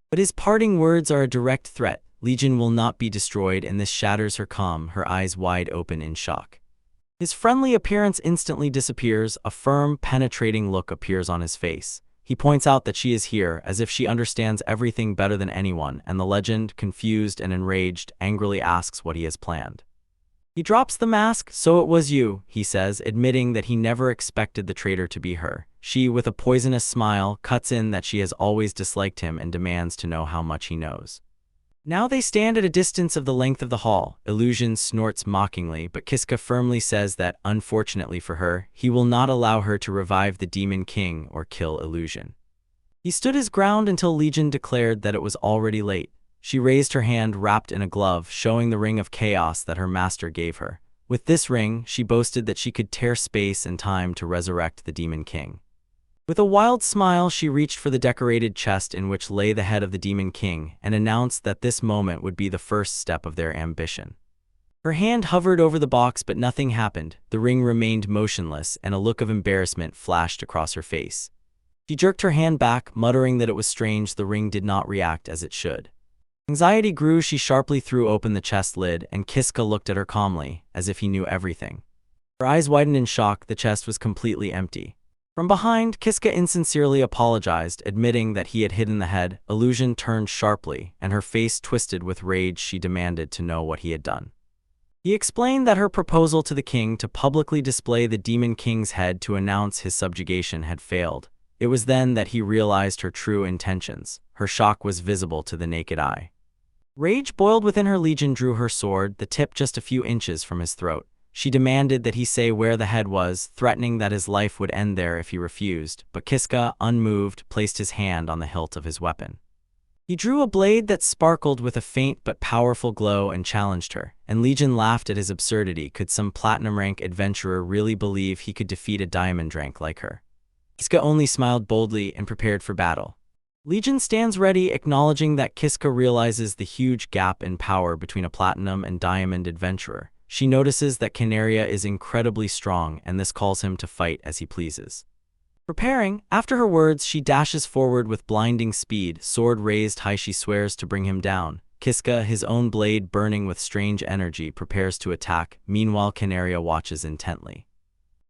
But his parting words are a direct threat. Legion will not be destroyed, and this shatters her calm, her eyes wide open in shock. His friendly appearance instantly disappears, a firm, penetrating look appears on his face. He points out that she is here, as if she understands everything better than anyone, and the legend, confused and enraged, angrily asks what he has planned. He drops the mask. So it was you, he says, admitting that he never expected the traitor to be her. She, with a poisonous smile, cuts in that she has always disliked him and demands to know how much he knows. Now they stand at a distance of the length of the hall. Illusion snorts mockingly, but Kiska firmly says that, unfortunately for her, he will not allow her to revive the Demon King or kill Illusion. He stood his ground until Legion declared that it was already late. She raised her hand wrapped in a glove, showing the ring of chaos that her master gave her. With this ring, she boasted that she could tear space and time to resurrect the Demon King. With a wild smile, she reached for the decorated chest in which lay the head of the Demon King and announced that this moment would be the first step of their ambition. Her hand hovered over the box, but nothing happened. The ring remained motionless, and a look of embarrassment flashed across her face. She jerked her hand back, muttering that it was strange the ring did not react as it should. Anxiety grew. She sharply threw open the chest lid, and Kiska looked at her calmly, as if he knew everything. Her eyes widened in shock. The chest was completely empty. From behind, Kiska insincerely apologized, admitting that he had hidden the head. Illusion turned sharply, and her face twisted with rage. She demanded to know what he had done. He explained that her proposal to the king to publicly display the Demon King's head to announce his subjugation had failed. It was then that he realized her true intentions. Her shock was visible to the naked eye. Rage boiled within her. Legion drew her sword, the tip just a few inches from his throat. She demanded that he say where the head was, threatening that his life would end there if he refused, but Kiska, unmoved, placed his hand on the hilt of his weapon. He drew a blade that sparkled with a faint but powerful glow and challenged her, and Legion laughed at his absurdity. Could some platinum-rank adventurer really believe he could defeat a diamond rank like her? Kiska only smiled boldly and prepared for battle. Legion stands ready, acknowledging that Kiska realizes the huge gap in power between a platinum and diamond adventurer. She notices that Canaria is incredibly strong, and this calls him to fight as he pleases. Preparing, after her words, she dashes forward with blinding speed, sword raised high. She swears to bring him down. Kiska, his own blade burning with strange energy, prepares to attack. Meanwhile, Canaria watches intently.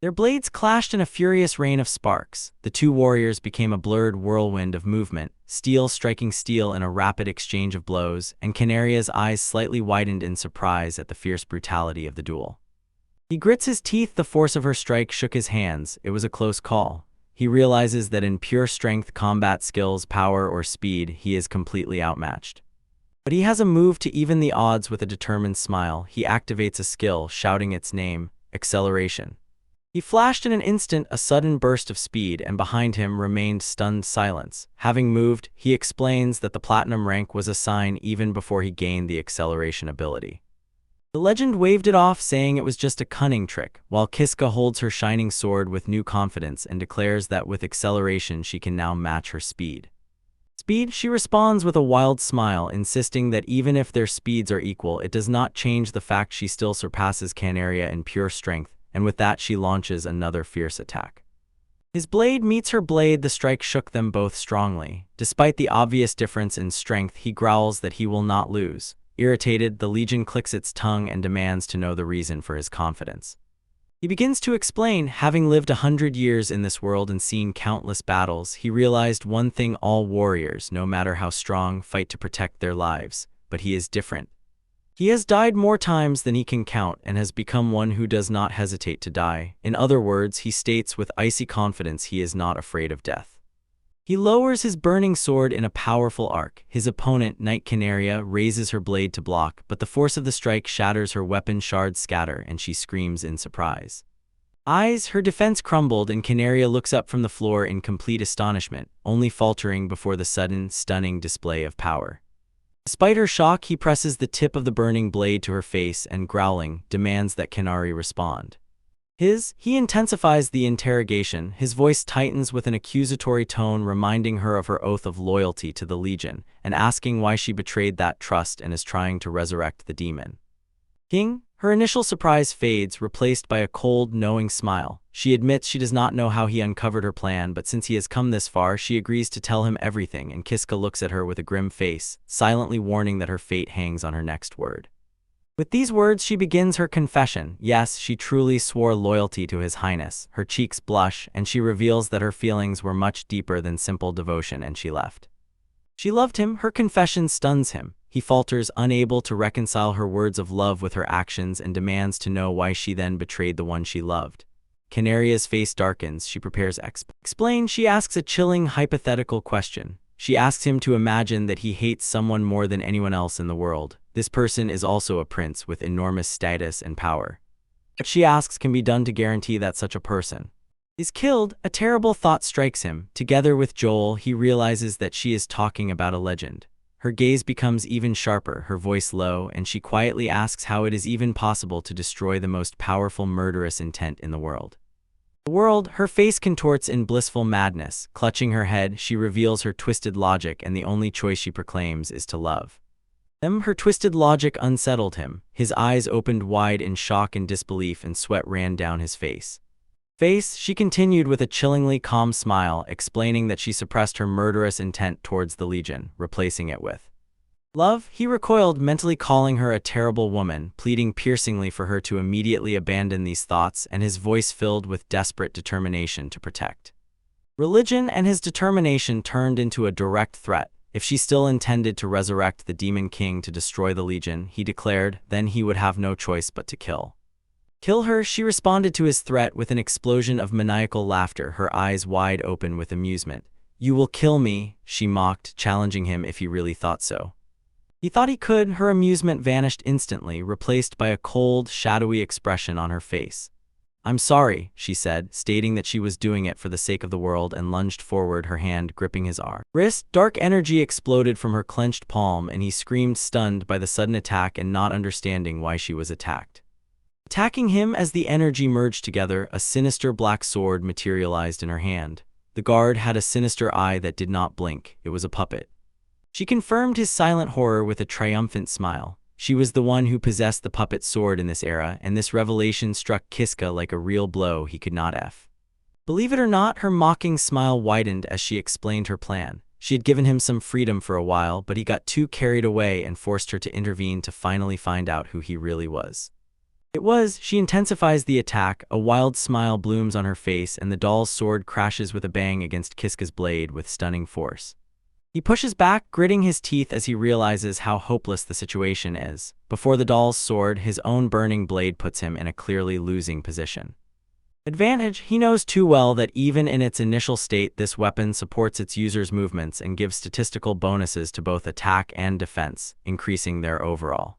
Their blades clashed in a furious rain of sparks. The two warriors became a blurred whirlwind of movement, steel striking steel in a rapid exchange of blows, and Canaria's eyes slightly widened in surprise at the fierce brutality of the duel. He grits his teeth. The force of her strike shook his hands. It was a close call. He realizes that in pure strength, combat skills, power, or speed, he is completely outmatched. But he has a move to even the odds. With a determined smile, he activates a skill, shouting its name, Acceleration. He flashed in an instant, a sudden burst of speed, and behind him remained stunned silence. Having moved, he explains that the platinum rank was a sign even before he gained the acceleration ability. The legend waved it off, saying it was just a cunning trick, while Kiska holds her shining sword with new confidence and declares that with acceleration she can now match her speed. Speed? She responds with a wild smile, insisting that even if their speeds are equal, it does not change the fact she still surpasses Canaria in pure strength. And with that she launches another fierce attack. His blade meets her blade. The strike shook them both strongly. Despite the obvious difference in strength, he growls that he will not lose. Irritated, the Legion clicks its tongue and demands to know the reason for his confidence. He begins to explain, having lived 100 years in this world and seen countless battles, he realized one thing: all warriors, no matter how strong, fight to protect their lives, but he is different. He has died more times than he can count and has become one who does not hesitate to die. In other words, he states with icy confidence he is not afraid of death. He lowers his burning sword in a powerful arc. His opponent, Night Canaria, raises her blade to block, but the force of the strike shatters her weapon, shards scatter, and she screams in surprise. Her defense crumbled, and Canaria looks up from the floor in complete astonishment, only faltering before the sudden, stunning display of power. Despite her shock, he presses the tip of the burning blade to her face and, growling, demands that Canaria respond. He intensifies the interrogation. His voice tightens with an accusatory tone, reminding her of her oath of loyalty to the Legion, and asking why she betrayed that trust and is trying to resurrect the demon king. Her initial surprise fades, replaced by a cold, knowing smile. She admits she does not know how he uncovered her plan, but since he has come this far, she agrees to tell him everything, and Kiska looks at her with a grim face, silently warning that her fate hangs on her next word. With these words, she begins her confession. Yes, she truly swore loyalty to His Highness. Her cheeks blush, and she reveals that her feelings were much deeper than simple devotion, and she left. She loved him. Her confession stuns him. He falters, unable to reconcile her words of love with her actions, and demands to know why she then betrayed the one she loved. Canaria's face darkens. She prepares explain. She asks a chilling, hypothetical question. She asks him to imagine that he hates someone more than anyone else in the world. This person is also a prince with enormous status and power. What she asks can be done to guarantee that such a person is killed. A terrible thought strikes him. Together with Joel, he realizes that she is talking about a legend. Her gaze becomes even sharper, her voice low, and she quietly asks how it is even possible to destroy the most powerful murderous intent in the world. Her face contorts in blissful madness. Clutching her head, she reveals her twisted logic, and the only choice she proclaims is to love. Her twisted logic unsettled him. His eyes opened wide in shock and disbelief, and sweat ran down his face. She continued with a chillingly calm smile, explaining that she suppressed her murderous intent towards the Legion, replacing it with love. He recoiled, mentally calling her a terrible woman, pleading piercingly for her to immediately abandon these thoughts, and his voice filled with desperate determination to protect religion, and his determination turned into a direct threat. If she still intended to resurrect the Demon King to destroy the Legion, he declared, then he would have no choice but to kill her. She responded to his threat with an explosion of maniacal laughter, her eyes wide open with amusement. You will kill me, she mocked, challenging him if he really thought so. He thought he could. Her amusement vanished instantly, replaced by a cold, shadowy expression on her face. I'm sorry, she said, stating that she was doing it for the sake of the world, and lunged forward, her hand gripping his arm. Dark energy exploded from her clenched palm, and he screamed, stunned by the sudden attack and not understanding why she was attacked. Attacking him. As the energy merged together, a sinister black sword materialized in her hand. The guard had a sinister eye that did not blink. It was a puppet. She confirmed his silent horror with a triumphant smile. She was the one who possessed the puppet sword in this era, and this revelation struck Kiska like a real blow he could not believe it or not. Her mocking smile widened as she explained her plan. She had given him some freedom for a while, but he got too carried away and forced her to intervene to finally find out who he really was. She intensifies the attack. A wild smile blooms on her face, and the doll's sword crashes with a bang against Kiska's blade with stunning force. He pushes back, gritting his teeth as he realizes how hopeless the situation is. Before the doll's sword, his own burning blade puts him in a clearly losing position. He knows too well that even in its initial state, this weapon supports its user's movements and gives statistical bonuses to both attack and defense, increasing their overall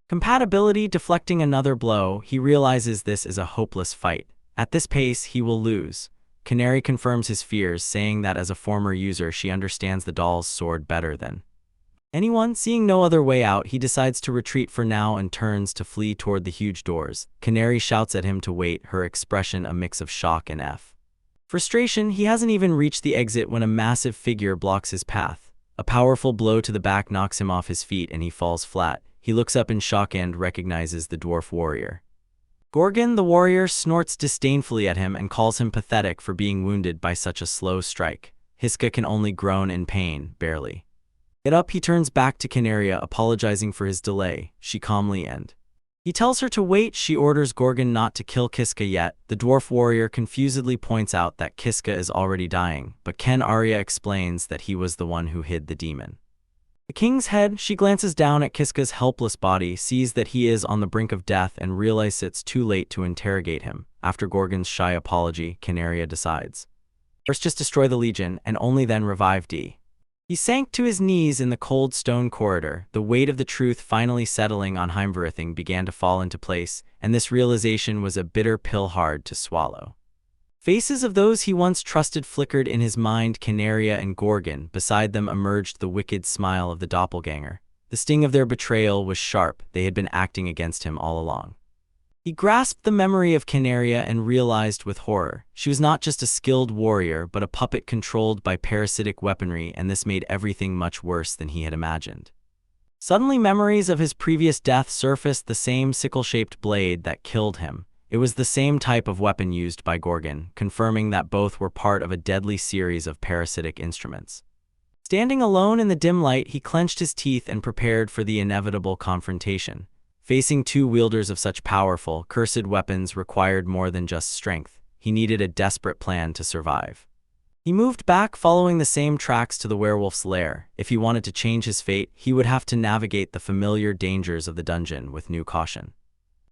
compatibility. Deflecting another blow, he realizes this is a hopeless fight. At this pace, he will lose. Canary confirms his fears, saying that as a former user, she understands the doll's sword better than anyone. Seeing no other way out, he decides to retreat for now and turns to flee toward the huge doors. Canary shouts at him to wait, her expression a mix of shock and frustration. He hasn't even reached the exit when a massive figure blocks his path. A powerful blow to the back knocks him off his feet, and he falls flat. He looks up in shock and recognizes the dwarf warrior. Gorgon, the warrior, snorts disdainfully at him and calls him pathetic for being wounded by such a slow strike. Kiska can only groan in pain, barely get up. He turns back to Canaria, apologizing for his delay. She calmly and He tells her to wait. She orders Gorgon not to kill Kiska yet. The dwarf warrior confusedly points out that Kiska is already dying, but Ken Arya explains that he was the one who hid the demon. The king's head, she glances down at Kiska's helpless body, sees that he is on the brink of death, and realizes it's too late to interrogate him. After Gorgon's shy apology, Canaria decides. First just destroy the Legion, and only then revive D. He sank to his knees in the cold stone corridor. The weight of the truth finally settling on Heimverithing began to fall into place, and this realization was a bitter pill hard to swallow. Faces of those he once trusted flickered in his mind, Canaria and Gorgon. Beside them emerged the wicked smile of the doppelganger. The sting of their betrayal was sharp. They had been acting against him all along. He grasped the memory of Canaria and realized with horror. She was not just a skilled warrior, but a puppet controlled by parasitic weaponry, and this made everything much worse than he had imagined. Suddenly memories of his previous death surfaced, the same sickle-shaped blade that killed him. It was the same type of weapon used by Gorgon, confirming that both were part of a deadly series of parasitic instruments. Standing alone in the dim light, he clenched his teeth and prepared for the inevitable confrontation. Facing two wielders of such powerful, cursed weapons required more than just strength. He needed a desperate plan to survive. He moved back, following the same tracks to the werewolf's lair. If he wanted to change his fate, he would have to navigate the familiar dangers of the dungeon with new caution.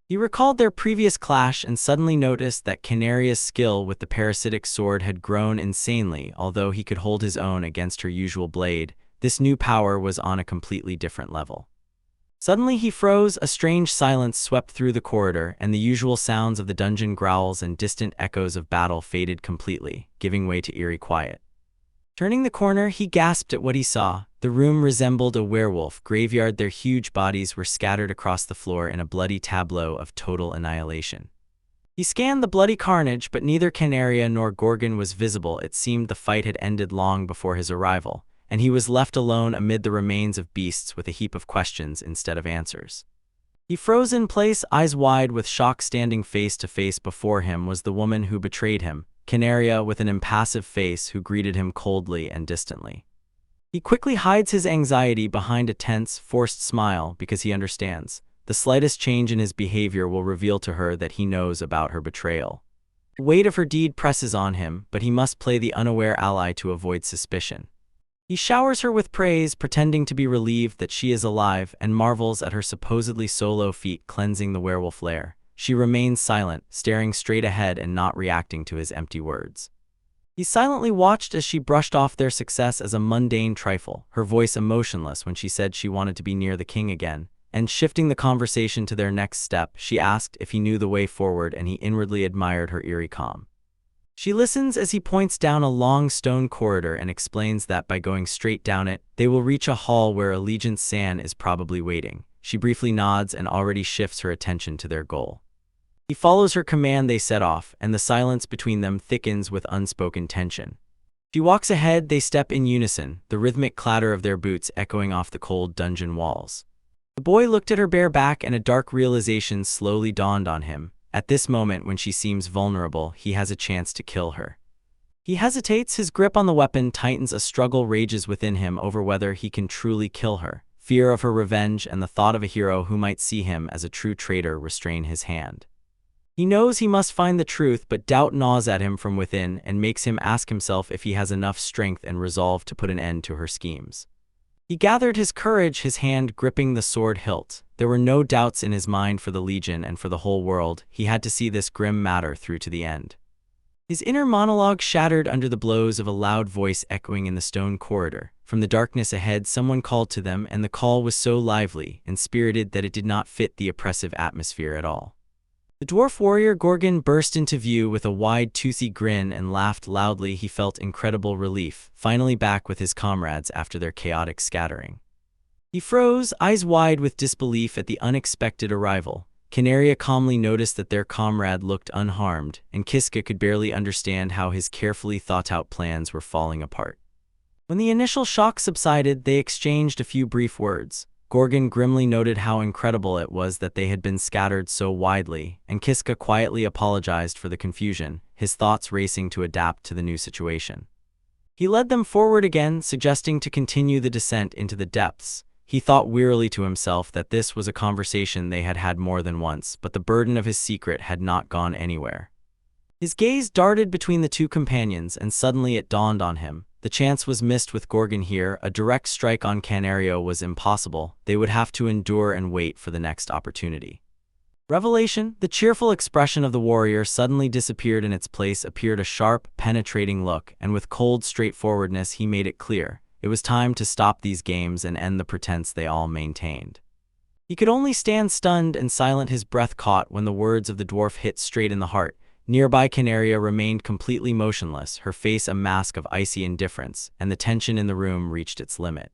He recalled their previous clash and suddenly noticed that Canaria's skill with the parasitic sword had grown insanely. Although he could hold his own against her usual blade, this new power was on a completely different level. Suddenly he froze. A strange silence swept through the corridor, and the usual sounds of the dungeon growls and distant echoes of battle faded completely, giving way to eerie quiet. Turning the corner, he gasped at what he saw. The room resembled a werewolf graveyard. Their huge bodies were scattered across the floor in a bloody tableau of total annihilation. He scanned the bloody carnage, but neither Canaria nor Gorgon was visible. It seemed the fight had ended long before his arrival, and he was left alone amid the remains of beasts with a heap of questions instead of answers. He froze in place, eyes wide with shock. Standing face to face before him was the woman who betrayed him, Canaria, with an impassive face, who greeted him coldly and distantly. He quickly hides his anxiety behind a tense, forced smile because he understands. The slightest change in his behavior will reveal to her that he knows about her betrayal. The weight of her deed presses on him, but he must play the unaware ally to avoid suspicion. He showers her with praise, pretending to be relieved that she is alive, and marvels at her supposedly solo feat cleansing the werewolf lair. She remains silent, staring straight ahead and not reacting to his empty words. He silently watched as she brushed off their success as a mundane trifle, her voice emotionless when she said she wanted to be near the king again, and shifting the conversation to their next step, she asked if he knew the way forward, and he inwardly admired her eerie calm. She listens as he points down a long stone corridor and explains that by going straight down it, they will reach a hall where Allegiance San is probably waiting. She briefly nods and already shifts her attention to their goal. He follows her command. They set off, and the silence between them thickens with unspoken tension. She walks ahead, they step in unison, the rhythmic clatter of their boots echoing off the cold dungeon walls. The boy looked at her bare back, and a dark realization slowly dawned on him. At this moment, when she seems vulnerable, he has a chance to kill her. He hesitates, his grip on the weapon tightens. A struggle rages within him over whether he can truly kill her. Fear of her revenge and the thought of a hero who might see him as a true traitor restrain his hand. He knows he must find the truth, but doubt gnaws at him from within and makes him ask himself if he has enough strength and resolve to put an end to her schemes. He gathered his courage, his hand gripping the sword hilt. There were no doubts in his mind for the Legion and for the whole world. He had to see this grim matter through to the end. His inner monologue shattered under the blows of a loud voice echoing in the stone corridor. From the darkness ahead, someone called to them, and the call was so lively and spirited that it did not fit the oppressive atmosphere at all. The dwarf warrior Gorgon burst into view with a wide, toothy grin and laughed loudly. He felt incredible relief, finally back with his comrades after their chaotic scattering. He froze, eyes wide with disbelief at the unexpected arrival. Canaria calmly noticed that their comrade looked unharmed, and Kiska could barely understand how his carefully thought-out plans were falling apart. When the initial shock subsided, they exchanged a few brief words. Gorgon grimly noted how incredible it was that they had been scattered so widely, and Kiska quietly apologized for the confusion, his thoughts racing to adapt to the new situation. He led them forward again, suggesting to continue the descent into the depths. He thought wearily to himself that this was a conversation they had had more than once, but the burden of his secret had not gone anywhere. His gaze darted between the two companions, and suddenly it dawned on him. The chance was missed with Gorgon here. A direct strike on Canario was impossible. They would have to endure and wait for the next opportunity. Revelation. The cheerful expression of the warrior suddenly disappeared. In its place appeared a sharp, penetrating look, and with cold straightforwardness he made it clear. It was time to stop these games and end the pretense they all maintained. He could only stand stunned and silent, his breath caught when the words of the dwarf hit straight in the heart. Nearby Canaria remained completely motionless, her face a mask of icy indifference, and the tension in the room reached its limit.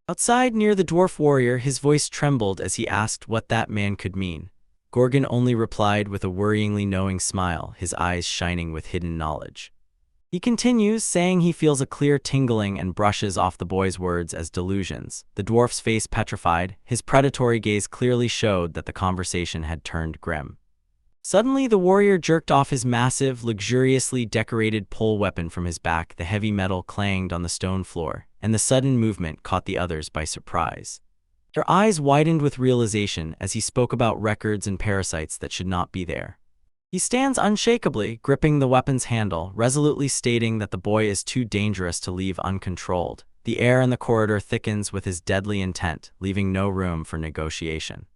Outside, near the dwarf warrior, his voice trembled as he asked what that man could mean. Gorgon only replied with a worryingly knowing smile, his eyes shining with hidden knowledge. He continues, saying he feels a clear tingling, and brushes off the boy's words as delusions. The dwarf's face petrified, his predatory gaze clearly showed that the conversation had turned grim. Suddenly, the warrior jerked off his massive, luxuriously decorated pole weapon from his back. The heavy metal clanged on the stone floor, and the sudden movement caught the others by surprise. Their eyes widened with realization as he spoke about records and parasites that should not be there. He stands unshakably, gripping the weapon's handle, resolutely stating that the boy is too dangerous to leave uncontrolled. The air in the corridor thickens with his deadly intent, leaving no room for negotiation.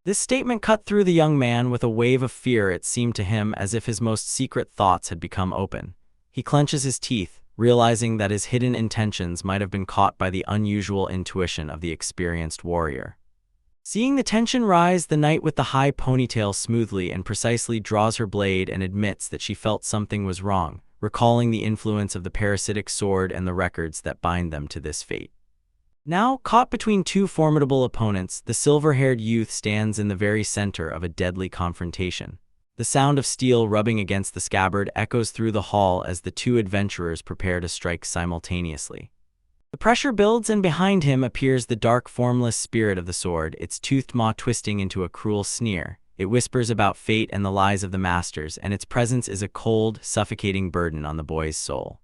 This statement cut through the young man with a wave of fear. It seemed to him as if his most secret thoughts had become open. He clenches his teeth, realizing that his hidden intentions might have been caught by the unusual intuition of the experienced warrior. Seeing the tension rise, the knight with the high ponytail smoothly and precisely draws her blade and admits that she felt something was wrong, recalling the influence of the parasitic sword and the records that bind them to this fate. Now, caught between two formidable opponents, the silver-haired youth stands in the very center of a deadly confrontation. The sound of steel rubbing against the scabbard echoes through the hall as the two adventurers prepare to strike simultaneously. The pressure builds, and behind him appears the dark, formless spirit of the sword, its toothed maw twisting into a cruel sneer. It whispers about fate and the lies of the masters, and its presence is a cold, suffocating burden on the boy's soul.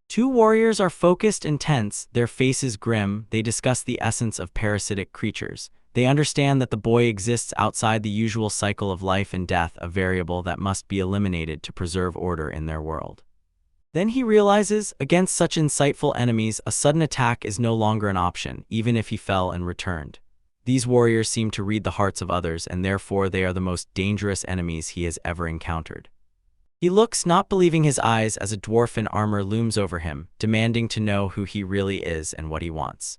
Two warriors are focused and tense, their faces grim. They discuss the essence of parasitic creatures. They understand that the boy exists outside the usual cycle of life and death, a variable that must be eliminated to preserve order in their world. Then he realizes, against such insightful enemies, a sudden attack is no longer an option, even if he fell and returned. These warriors seem to read the hearts of others, and therefore they are the most dangerous enemies he has ever encountered. He looks, not believing his eyes, as a dwarf in armor looms over him, demanding to know who he really is and what he wants.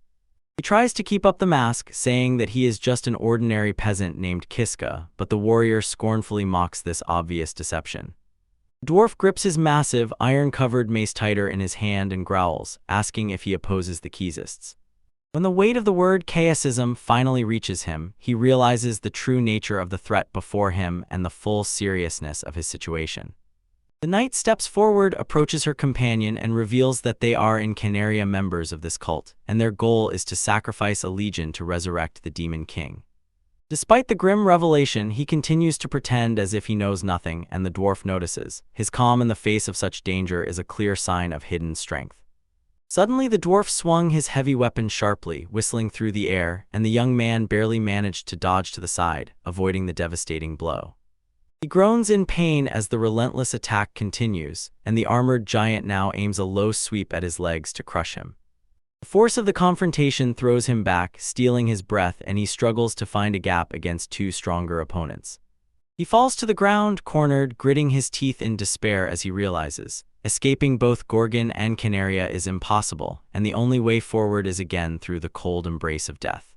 He tries to keep up the mask, saying that he is just an ordinary peasant named Kiska, but the warrior scornfully mocks this obvious deception. The dwarf grips his massive, iron-covered mace tighter in his hand and growls, asking if he opposes the Kizists. When the weight of the word chaosism finally reaches him, he realizes the true nature of the threat before him and the full seriousness of his situation. The knight steps forward, approaches her companion, and reveals that they are in Canaria members of this cult, and their goal is to sacrifice a legion to resurrect the Demon King. Despite the grim revelation, he continues to pretend as if he knows nothing, and the dwarf notices. His calm in the face of such danger is a clear sign of hidden strength. Suddenly, the dwarf swung his heavy weapon sharply, whistling through the air, and the young man barely managed to dodge to the side, avoiding the devastating blow. He groans in pain as the relentless attack continues, and the armored giant now aims a low sweep at his legs to crush him. The force of the confrontation throws him back, stealing his breath, and he struggles to find a gap against two stronger opponents. He falls to the ground, cornered, gritting his teeth in despair as he realizes escaping both Gorgon and Canaria is impossible, and the only way forward is again through the cold embrace of death.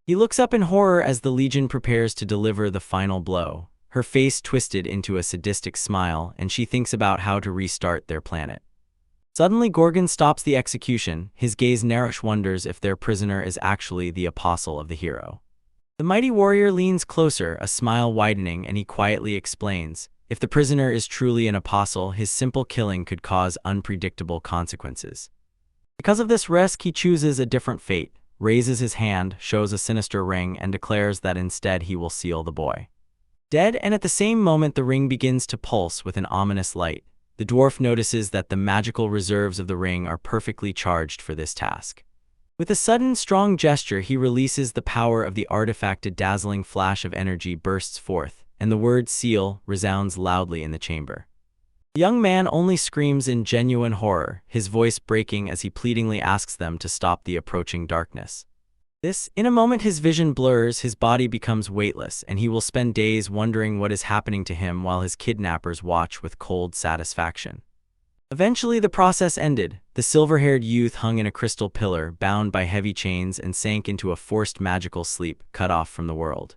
He looks up in horror as the Legion prepares to deliver the final blow, her face twisted into a sadistic smile, and she thinks about how to restart their planet. Suddenly, Gorgon stops the execution, his gaze narrows, wonders if their prisoner is actually the apostle of the hero. The mighty warrior leans closer, a smile widening, and he quietly explains, if the prisoner is truly an apostle, his simple killing could cause unpredictable consequences. Because of this risk, he chooses a different fate, raises his hand, shows a sinister ring, and declares that instead he will seal the boy dead, and at the same moment the ring begins to pulse with an ominous light. The dwarf notices that the magical reserves of the ring are perfectly charged for this task. With a sudden, strong gesture, he releases the power of the artifact. A dazzling flash of energy bursts forth, and the word seal resounds loudly in the chamber. The young man only screams in genuine horror, his voice breaking as he pleadingly asks them to stop the approaching darkness. In a moment his vision blurs, his body becomes weightless, and he will spend days wondering what is happening to him while his kidnappers watch with cold satisfaction. Eventually the process ended. The silver-haired youth hung in a crystal pillar, bound by heavy chains, and sank into a forced magical sleep, cut off from the world.